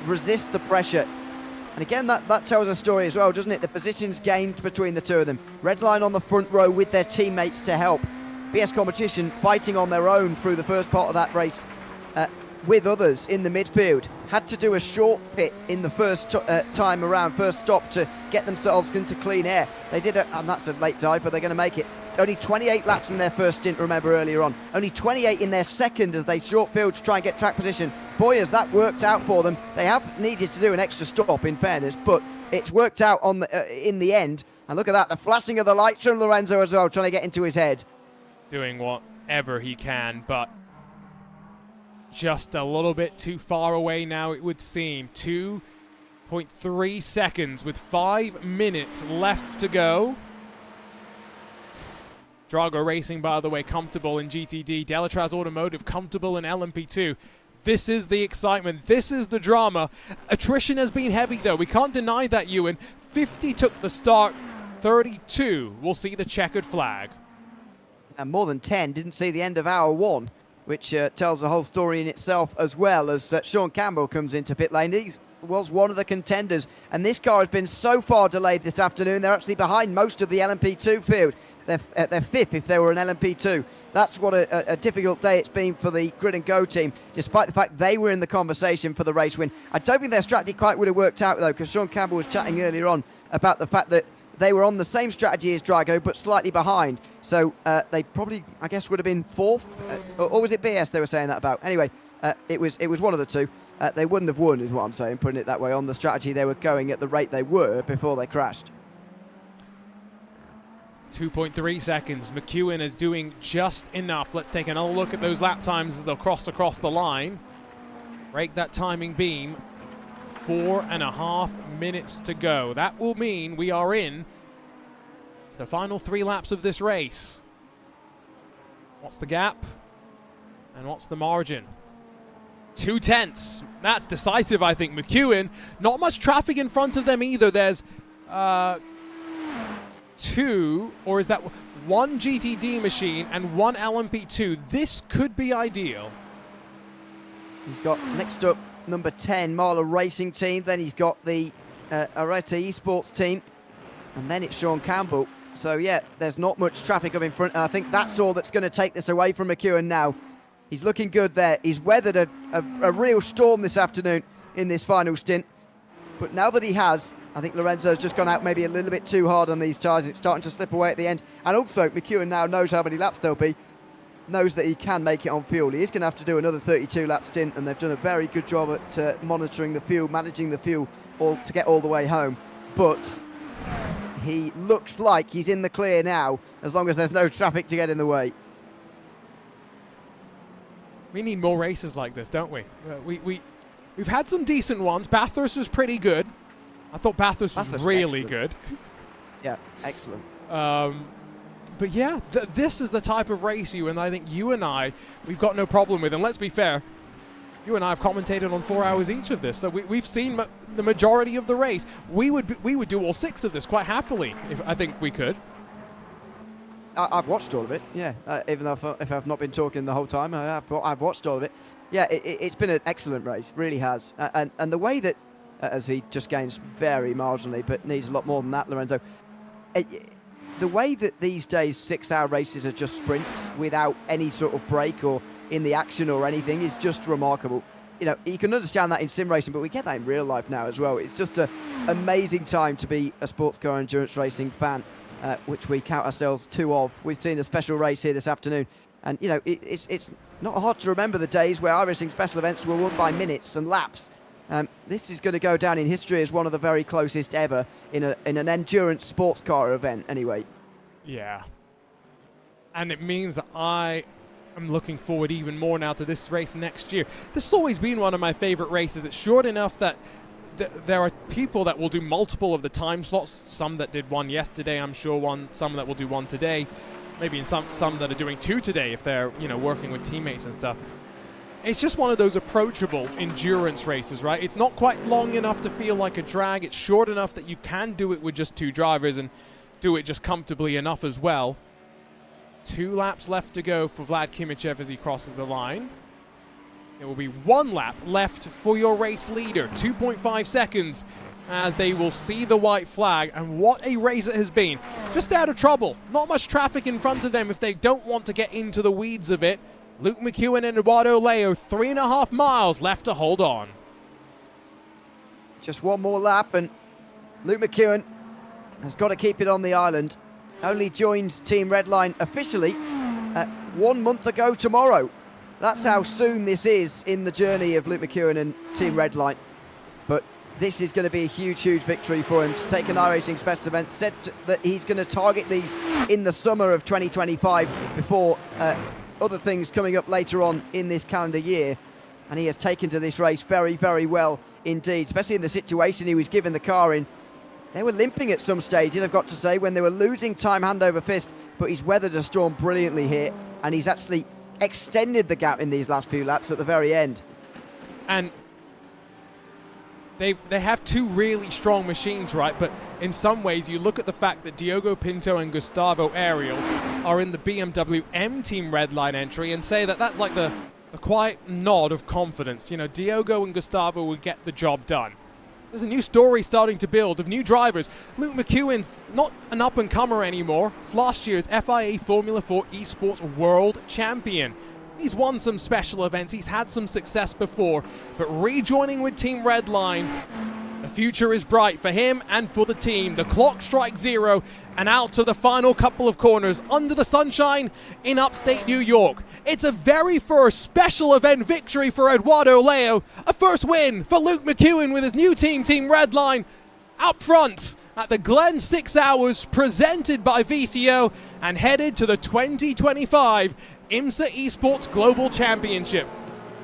resist the pressure? And again, that tells a story as well, doesn't it? The positions gained between the two of them. Redline on the front row with their teammates to help. PS Competition fighting on their own through the first part of that race with others in the midfield. Had to do a short pit in the first time around, first stop, to get themselves into clean air. They did it, and that's a late dive, but they're going to make it. Only 28 laps in their first stint, remember, earlier on. Only 28 in their second as they short field to try and get track position. Boy, has that worked out for them. They have needed to do an extra stop, in fairness, but it's worked out in the end. And look at that, the flashing of the lights from Lorenzo as well, trying to get into his head. Doing whatever he can, but just a little bit too far away now, it would seem. 2.3 seconds with 5 minutes left to go. Drago Racing, by the way, comfortable in GTD. Delatraz Automotive comfortable in LMP2. This is the excitement. This is the drama. Attrition has been heavy, though. We can't deny that, Ewan. 50 took the start. 32 will see the checkered flag. And more than 10 didn't see the end of hour 1, which tells the whole story in itself, as well as Sean Campbell comes into pit lane. He was one of the contenders, and this car has been so far delayed this afternoon. They're actually behind most of the LMP2 field. They're fifth if they were an LMP2. That's what a difficult day it's been for the Grid and Go team, despite the fact they were in the conversation for the race win. I don't think their strategy quite would have worked out, though, because Sean Campbell was chatting earlier on about the fact that they were on the same strategy as Drago, but slightly behind. So they probably, I guess, would have been fourth. Or was it BS they were saying that about? Anyway, it was one of the two. They wouldn't have won, is what I'm saying, putting it that way, on the strategy they were going at the rate they were before they crashed. 2.3 seconds. McEwen is doing just enough. Let's take another look at those lap times as they'll cross across the line. Break that timing beam. 4.5 minutes to go. That will mean we are in to the final 3 laps of this race. What's the gap? And what's the margin? 0.2. That's decisive, I think. McEwen, not much traffic in front of them either. There's 2, or is that 1 GTD machine and 1 LMP2? This could be ideal. He's got next up number 10, Marla Racing Team. Then he's got the Areta Esports team. And then it's Sean Campbell. So, yeah, there's not much traffic up in front. And I think that's all that's going to take this away from McEwen now. He's looking good there. He's weathered a real storm this afternoon in this final stint. But now that he has, I think Lorenzo's just gone out maybe a little bit too hard on these tyres. It's starting to slip away at the end. And also, McEwen now knows how many laps there'll be. Knows that he can make it on fuel. He is going to have to do another 32-lap stint, and they've done a very good job at monitoring the fuel, managing the fuel to get all the way home. But he looks like he's in the clear now, as long as there's no traffic to get in the way. We need more races like this, don't we? We've had some decent ones. Bathurst was pretty good. I thought Bathurst was really good. Yeah, excellent. But yeah, this is the type of race and I think you and I, we've got no problem with. And let's be fair, you and I have commentated on 4 hours each of this, so we've seen the majority of the race. We would do all 6 of this quite happily, if I think we could. I've watched all of it, yeah. Even though if I've not been talking the whole time, I've watched all of it. Yeah, it's been an excellent race, really has. And the way that, as he just gains very marginally, but needs a lot more than that, Lorenzo. The way that these days 6-hour races are just sprints without any sort of break or in the action or anything is just remarkable. You know, you can understand that in sim racing, but we get that in real life now as well. It's just an amazing time to be a sports car endurance racing fan, which we count ourselves 2 of. We've seen a special race here this afternoon. And, you know, it's not hard to remember the days where iRacing special events were won by minutes and laps. This is going to go down in history as one of the very closest ever in an endurance sports car event, anyway. Yeah. And it means that I am looking forward even more now to this race next year. This has always been one of my favorite races. It's short enough that there are people that will do multiple of the time slots. Some that did one yesterday, I'm sure some that will do one today. Maybe in some that are doing 2 today if they're, working with teammates and stuff. It's just one of those approachable endurance races, right? It's not quite long enough to feel like a drag. It's short enough that you can do it with just 2 drivers and do it just comfortably enough as well. 2 laps left to go for Vlad Kimichev as he crosses the line. There will be 1 lap left for your race leader. 2.5 seconds as they will see the white flag. And what a race it has been. Just out of trouble. Not much traffic in front of them if they don't want to get into the weeds of it. Luke McEwen and Eduardo Leo, 3.5 miles left to hold on. Just 1 more lap and Luke McEwen has got to keep it on the island. Only joined Team Redline officially 1 month ago tomorrow. That's how soon this is in the journey of Luke McEwen and Team Redline. But this is going to be a huge, huge victory for him to take an iRacing special event. Said that he's going to target these in the summer of 2025 before other things coming up later on in this calendar year. And he has taken to this race very, very well indeed, especially in the situation he was given the car in. They were limping at some stages, I've got to say, when they were losing time hand over fist, but he's weathered a storm brilliantly here, and he's actually extended the gap in these last few laps at the very end. And they have 2 really strong machines, right? But in some ways, you look at the fact that Diogo Pinto and Gustavo Ariel are in the BMW M Team Redline entry and say that that's like a quiet nod of confidence. Diogo and Gustavo will get the job done. There's a new story starting to build of new drivers. Luke McEwen's not an up-and-comer anymore. It's last year's FIA Formula 4 Esports World Champion. He's won some special events. He's had some success before. But rejoining with Team Redline, The future is bright for him and for the team. The clock strikes 0 and out to the final couple of corners under the sunshine in upstate New York. It's a very first special event victory for Eduardo Leo. A first win for Luke McEwen with his new team, Team Redline, out front at the Glen 6 Hours presented by VCO and headed to the 2025 IMSA Esports Global Championship.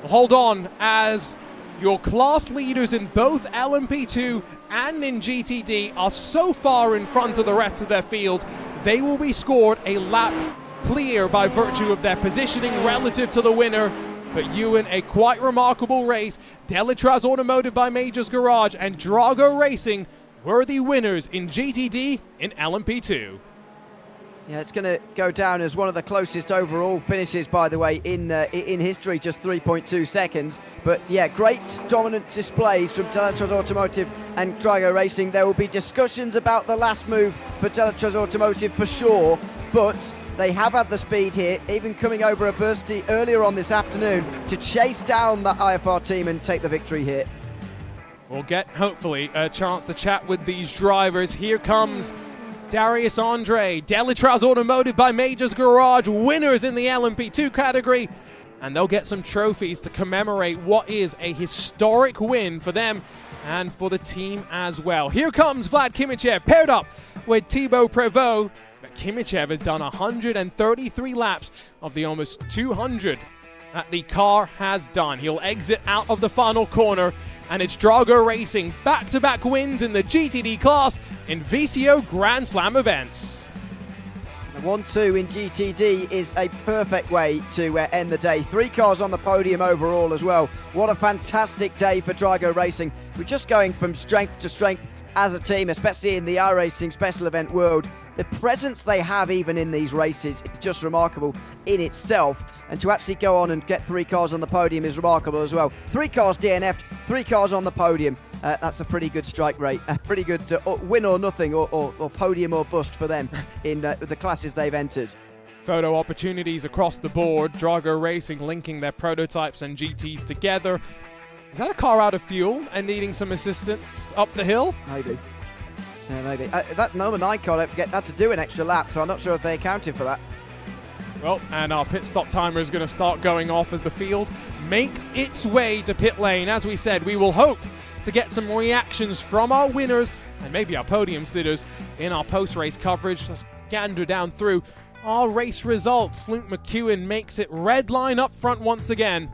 Hold on, as your class leaders in both LMP2 and in GTD are so far in front of the rest of their field, they will be scored a lap clear by virtue of their positioning relative to the winner. But Ewan, a quite remarkable race. Delatraz Automotive by Majors Garage and Drago Racing were the winners in GTD in LMP2. Yeah, it's going to go down as one of the closest overall finishes, by the way, in history, just 3.2 seconds. But yeah, great dominant displays from Delatraz Automotive and Drago Racing. There will be discussions about the last move for Delatraz Automotive for sure, but they have had the speed here, even coming over adversity earlier on this afternoon to chase down that IFR team and take the victory here. We'll get, hopefully, a chance to chat with these drivers. Here comes Darius Andre, Delatraz Automotive by Majors Garage, winners in the LMP2 category, and they'll get some trophies to commemorate what is a historic win for them and for the team as well. Here comes Vlad Kimichev, paired up with Thibaut Prévost. But Kimichev has done 133 laps of the almost 200 that the car has done. He'll exit out of the final corner, and it's Drago Racing back-to-back wins in the GTD class in VCO Grand Slam events. The 1-2 in GTD is a perfect way to end the day. 3 cars on the podium overall as well. What a fantastic day for Drago Racing. We're just going from strength to strength as a team, especially in the iRacing special event world. The presence they have even in these races is just remarkable in itself, and to actually go on and get 3 cars on the podium is remarkable as well. 3 cars DNF'd, 3 cars on the podium. That's a pretty good strike rate, a pretty good win or nothing, or podium or bust for them in the classes they've entered. Photo opportunities across the board. Drago Racing linking their prototypes and GTs together. Is that a car out of fuel and needing some assistance up the hill? Maybe. Yeah, maybe. That number 9 car, don't forget, had to do an extra lap, so I'm not sure if they accounted for that. Well, and our pit stop timer is going to start going off as the field makes its way to pit lane. As we said, we will hope to get some reactions from our winners and maybe our podium sitters in our post-race coverage. Let's gander down through our race results. Luke McEwen makes it red line up front once again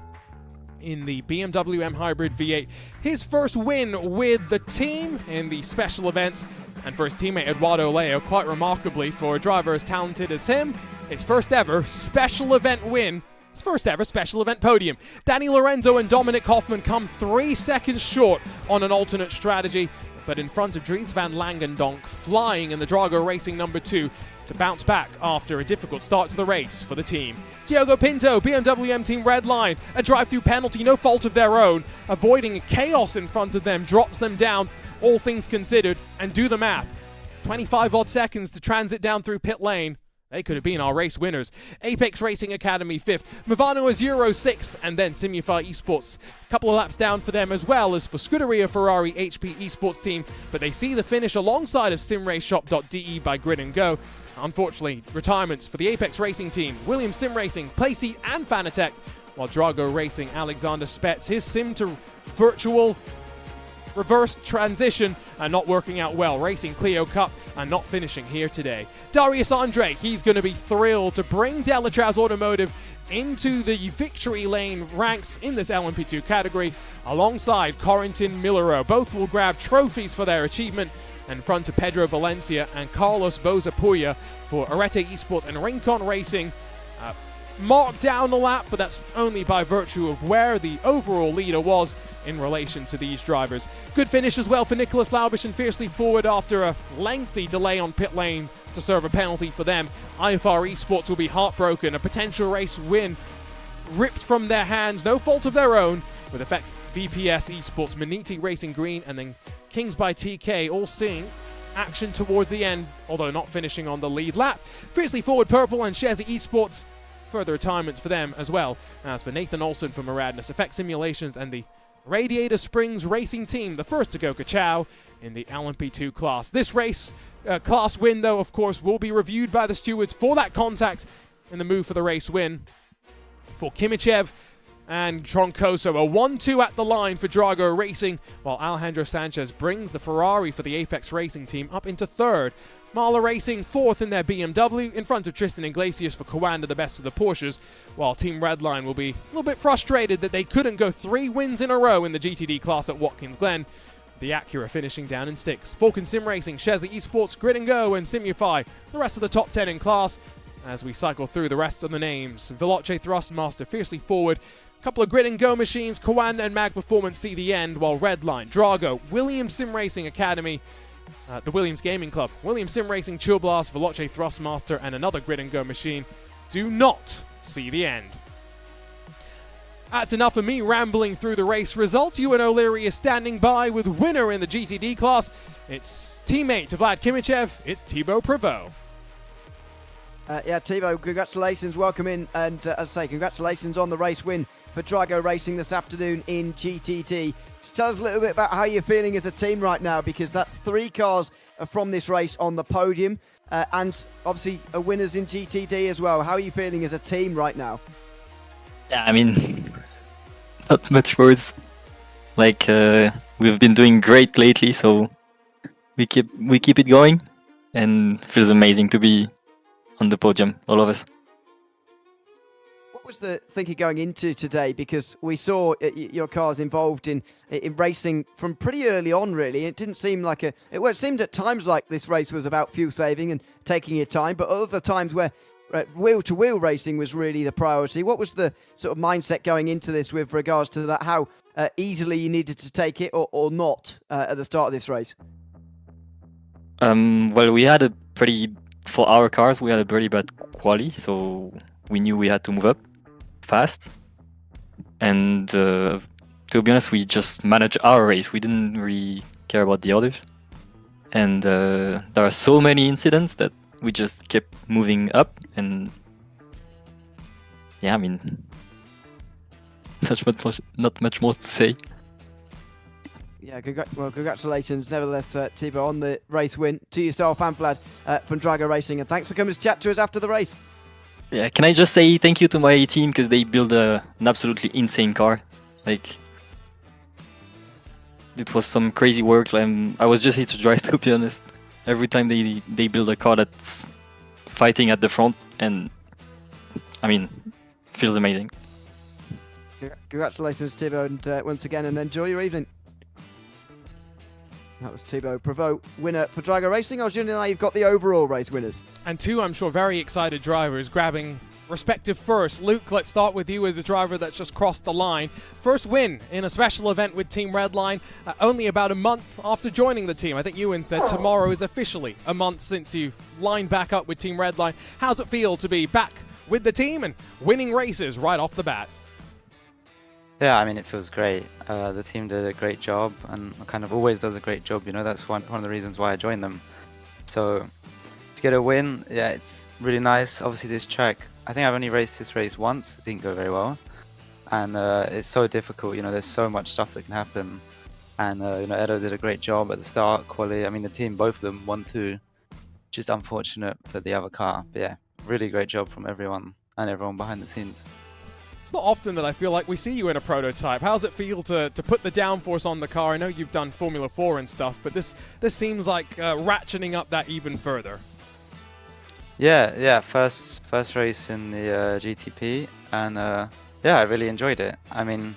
in the BMW M Hybrid V8. His first win with the team in the special events, and for his teammate Eduardo Leo, quite remarkably for a driver as talented as him, his first ever special event win, his first ever special event podium. Danny Lorenzo and Dominic Hoffman come 3 seconds short on an alternate strategy, but in front of Dries van Langendonk flying in the Drago Racing number 2 to bounce back after a difficult start to the race for the team. Diogo Pinto, BMW M Team Redline, a drive-through penalty, no fault of their own, avoiding chaos in front of them, drops them down, all things considered, and do the math. 25 odd seconds to transit down through pit lane. They could have been our race winners. Apex Racing Academy 5th, Movano Azuro 6th, and then Simufy Esports. A couple of laps down for them, as well as for Scuderia Ferrari HP Esports team, but they see the finish alongside of simraceshop.de by Grid and Go. Unfortunately, retirements for the Apex Racing team, Williams Sim Racing, Playseat and Fanatec, while Drago Racing, Alexander Spetz, his sim to virtual reverse transition and not working out well. Racing Clio Cup and not finishing here today. Darius Andre, he's going to be thrilled to bring Delatraz Automotive into the victory lane ranks in this LMP2 category alongside Corentin Millero. Both will grab trophies for their achievement in front of Pedro Valencia and Carlos Bozapuya for Arete Esports and Rincon Racing. Marked down the lap, but that's only by virtue of where the overall leader was in relation to these drivers. Good finish as well for Nicholas Laubish and Fiercely Forward after a lengthy delay on pit lane to serve a penalty for them. IFR Esports will be heartbroken. A potential race win ripped from their hands, no fault of their own, with effect VPS Esports, Maniti Racing Green, and then Kings by TK all seeing action towards the end, although not finishing on the lead lap. Fiercely Forward Purple and Shezi Esports, further retirements for them, as well as for Nathan Olsen from Maradness, Effect Simulations, and the Radiator Springs Racing Team, the first to go ka-chow in the LMP2 class. This race class win, though, of course, will be reviewed by the stewards for that contact in the move for the race win. For Kimichev and Troncoso, a 1-2 at the line for Drago Racing, while Alejandro Sanchez brings the Ferrari for the Apex Racing team up into third. Marla Racing fourth in their BMW, in front of Tristan Iglesias for Coanda, the best of the Porsches, while Team Redline will be a little bit frustrated that they couldn't go 3 wins in a row in the GTD class at Watkins Glen. The Acura finishing down in 6th. Falcon Sim Racing, Sheza Esports, Grid and Go, and Simufy, the rest of the top 10 in class. As we cycle through the rest of the names, Veloce Thrustmaster fiercely forward. A couple of Grid and Go machines, Coanda and Mag Performance see the end, while Redline, Drago, Williams Sim Racing Academy, the Williams Gaming Club, Williams Sim Racing, Chill Blast, Veloce Thrustmaster, and another Grid and Go machine do not see the end. That's enough of me rambling through the race results. Ewan O'Leary is standing by with winner in the GTD class. It's teammate to Vlad Kimichev, it's Thibaut Prevost. Yeah, Thibaut, congratulations, welcome in, and as I say, congratulations on the race win for Drago Racing this afternoon in GTD. Just tell us a little bit about how you're feeling as a team right now, because that's 3 cars from this race on the podium, and obviously winners in GTD as well. How are you feeling as a team right now? Yeah, I mean, not much words. Like, we've been doing great lately, so we keep it going, and it feels amazing to be on the podium, all of us. What was the thinking going into today? Because we saw your cars involved in racing from pretty early on, really. It didn't seem like it seemed at times like this race was about fuel saving and taking your time, but other times where wheel-to-wheel racing was really the priority. What was the sort of mindset going into this with regards to that? How easily you needed to take it or not at the start of this race? Well, we had for our cars, we had a pretty bad quali, so we knew we had to move up fast. And to be honest, we just managed our race. We didn't really care about the others. And there are so many incidents that we just kept moving up, and yeah, I mean, not much more to say. Yeah, congratulations, nevertheless, Thibaut, on the race win to yourself and Vlad from Drago Racing, and thanks for coming to chat to us after the race. Yeah, can I just say thank you to my team, because they built an absolutely insane car. Like, it was some crazy work. I was just here to drive, to be honest. Every time they build a car that's fighting at the front, and I mean, feels amazing. Congratulations, Thibaut, and once again, and enjoy your evening. That was Thibaut Prevost, winner for Drago Racing. Arjun, and you've got the overall race winners. And 2, I'm sure, very excited drivers grabbing respective first. Luke, let's start with you as the driver that's just crossed the line. First win in a special event with Team Redline, only about a month after joining the team. I think Ewan said tomorrow is officially a month since you lined back up with Team Redline. How's it feel to be back with the team and winning races right off the bat? Yeah, I mean, it feels great. The team did a great job, and kind of always does a great job. You know, that's one of the reasons why I joined them. So to get a win, yeah, it's really nice. Obviously, this track, I think I've only raced this race once. It didn't go very well, and it's so difficult. You know, there's so much stuff that can happen, and you know, Edo did a great job at the start. Quali, I mean, the team, both of them, 1-2. Just unfortunate for the other car, but yeah, really great job from everyone and everyone behind the scenes. It's not often that I feel like we see you in a prototype. How's it feel to put the downforce on the car? I know you've done Formula 4 and stuff, but this seems like ratcheting up that even further. Yeah, first race in the GTP, and yeah, I really enjoyed it. I mean,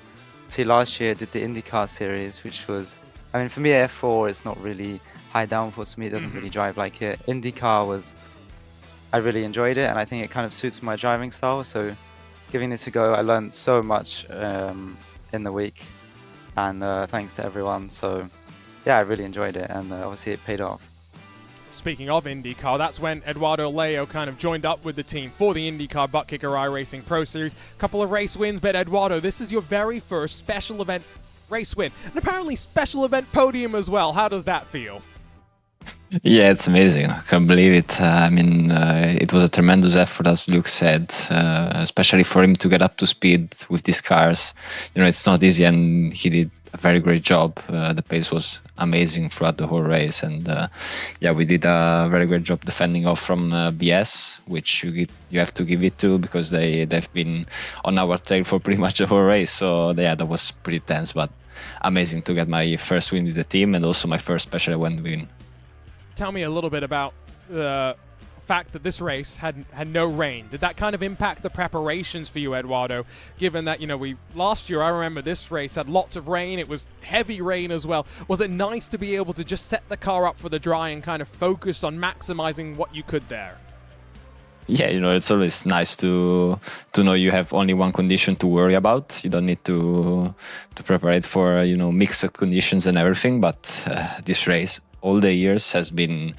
see, last year I did the IndyCar series, which was, I mean, for me, F4 is not really high downforce for me. It doesn't really drive like it. IndyCar was, I really enjoyed it, and I think it kind of suits my driving style. So giving this a go, I learned so much in the week, and thanks to everyone. So yeah, I really enjoyed it, and obviously it paid off. Speaking of IndyCar, that's when Eduardo Leo kind of joined up with the team for the IndyCar Butt Kicker iRacing Pro Series. Couple of race wins, but Eduardo, this is your very first special event race win, and apparently special event podium as well. How does that feel? Yeah, it's amazing. I can't believe it. I mean, it was a tremendous effort, as Luke said, especially for him to get up to speed with these cars. You know, it's not easy, and he did a very great job. The pace was amazing throughout the whole race, and we did a very great job defending off from BS, which you have to give it to, because they've been on our tail for pretty much the whole race. So that was pretty tense, but amazing to get my first win with the team, and also my first special event win. Tell me a little bit about the fact that this race had no rain. Did that kind of impact the preparations for you, Eduardo, given that, last year, I remember this race had lots of rain. It was heavy rain as well. Was it nice to be able to just set the car up for the dry and kind of focus on maximizing what you could there? Yeah, it's always nice to know you have only one condition to worry about. You don't need to prepare for mixed conditions and everything. But this race, all the years, has been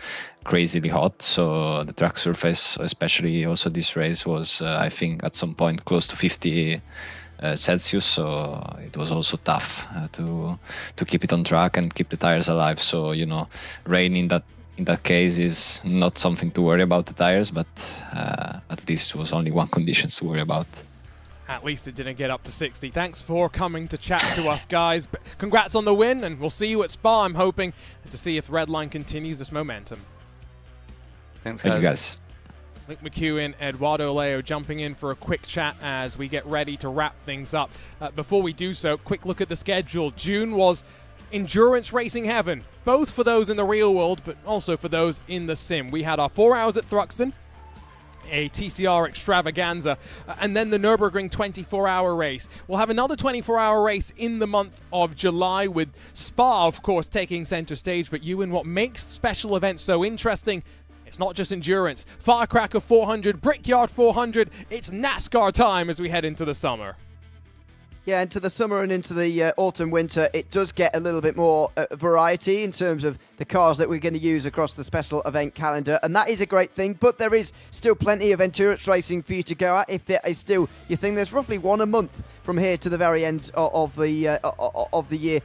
crazily hot. So the track surface, especially also this race, was I think at some point close to 50 Celsius. So it was also tough to keep it on track and keep the tires alive. So rain in that case is not something to worry about the tires, but at least it was only one condition to worry about. At least it didn't get up to 60. Thanks for coming to chat to us, guys. Congrats on the win, and we'll see you at Spa. I'm hoping to see if Redline continues this momentum. Thanks, Thank you, guys. guys. Link McEwen, Eduardo Leo jumping in for a quick chat as we get ready to wrap things up. Before we do so, quick look at the schedule. June was endurance racing heaven, both for those in the real world, but also for those in the sim. We had our 4 hours at Thruxton, a TCR extravaganza, and then the Nürburgring 24-hour race. We'll have another 24-hour race in the month of July, with Spa, of course, taking center stage. But Ewan, what makes special events so interesting, it's not just endurance. Firecracker 400, Brickyard 400, it's NASCAR time as we head into the summer. Yeah, into the summer and into the autumn, winter, it does get a little bit more variety in terms of the cars that we're going to use across the special event calendar, and that is a great thing. But there is still plenty of endurance racing for you to go at. If there is still, you think there's roughly one a month from here to the very end of the year,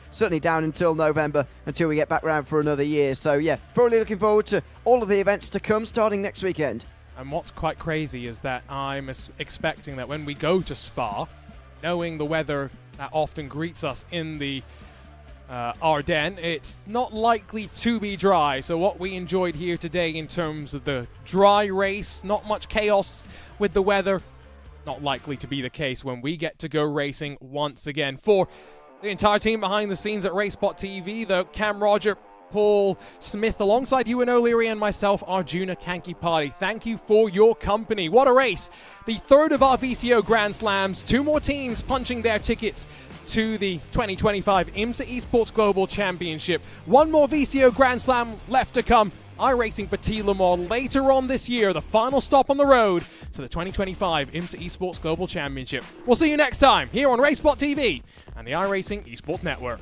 certainly down until November, until we get back round for another year. So yeah, thoroughly looking forward to all of the events to come starting next weekend. And what's quite crazy is that I'm expecting that when we go to Spa, knowing the weather that often greets us in the Ardennes, it's not likely to be dry. So what we enjoyed here today in terms of the dry race, not much chaos with the weather, not likely to be the case when we get to go racing once again. For the entire team behind the scenes at RaceSpotTV, though, Cam Roger, Paul Smith, alongside Ewan O'Leary and myself, Arjuna Kankipati. Thank you for your company. What a race. The third of our VCO Grand Slams. 2 more teams punching their tickets to the 2025 IMSA Esports Global Championship. 1 more VCO Grand Slam left to come. iRacing Petit Le Mans later on this year. The final stop on the road to the 2025 IMSA Esports Global Championship. We'll see you next time here on RaceSpotTV and the iRacing Esports Network.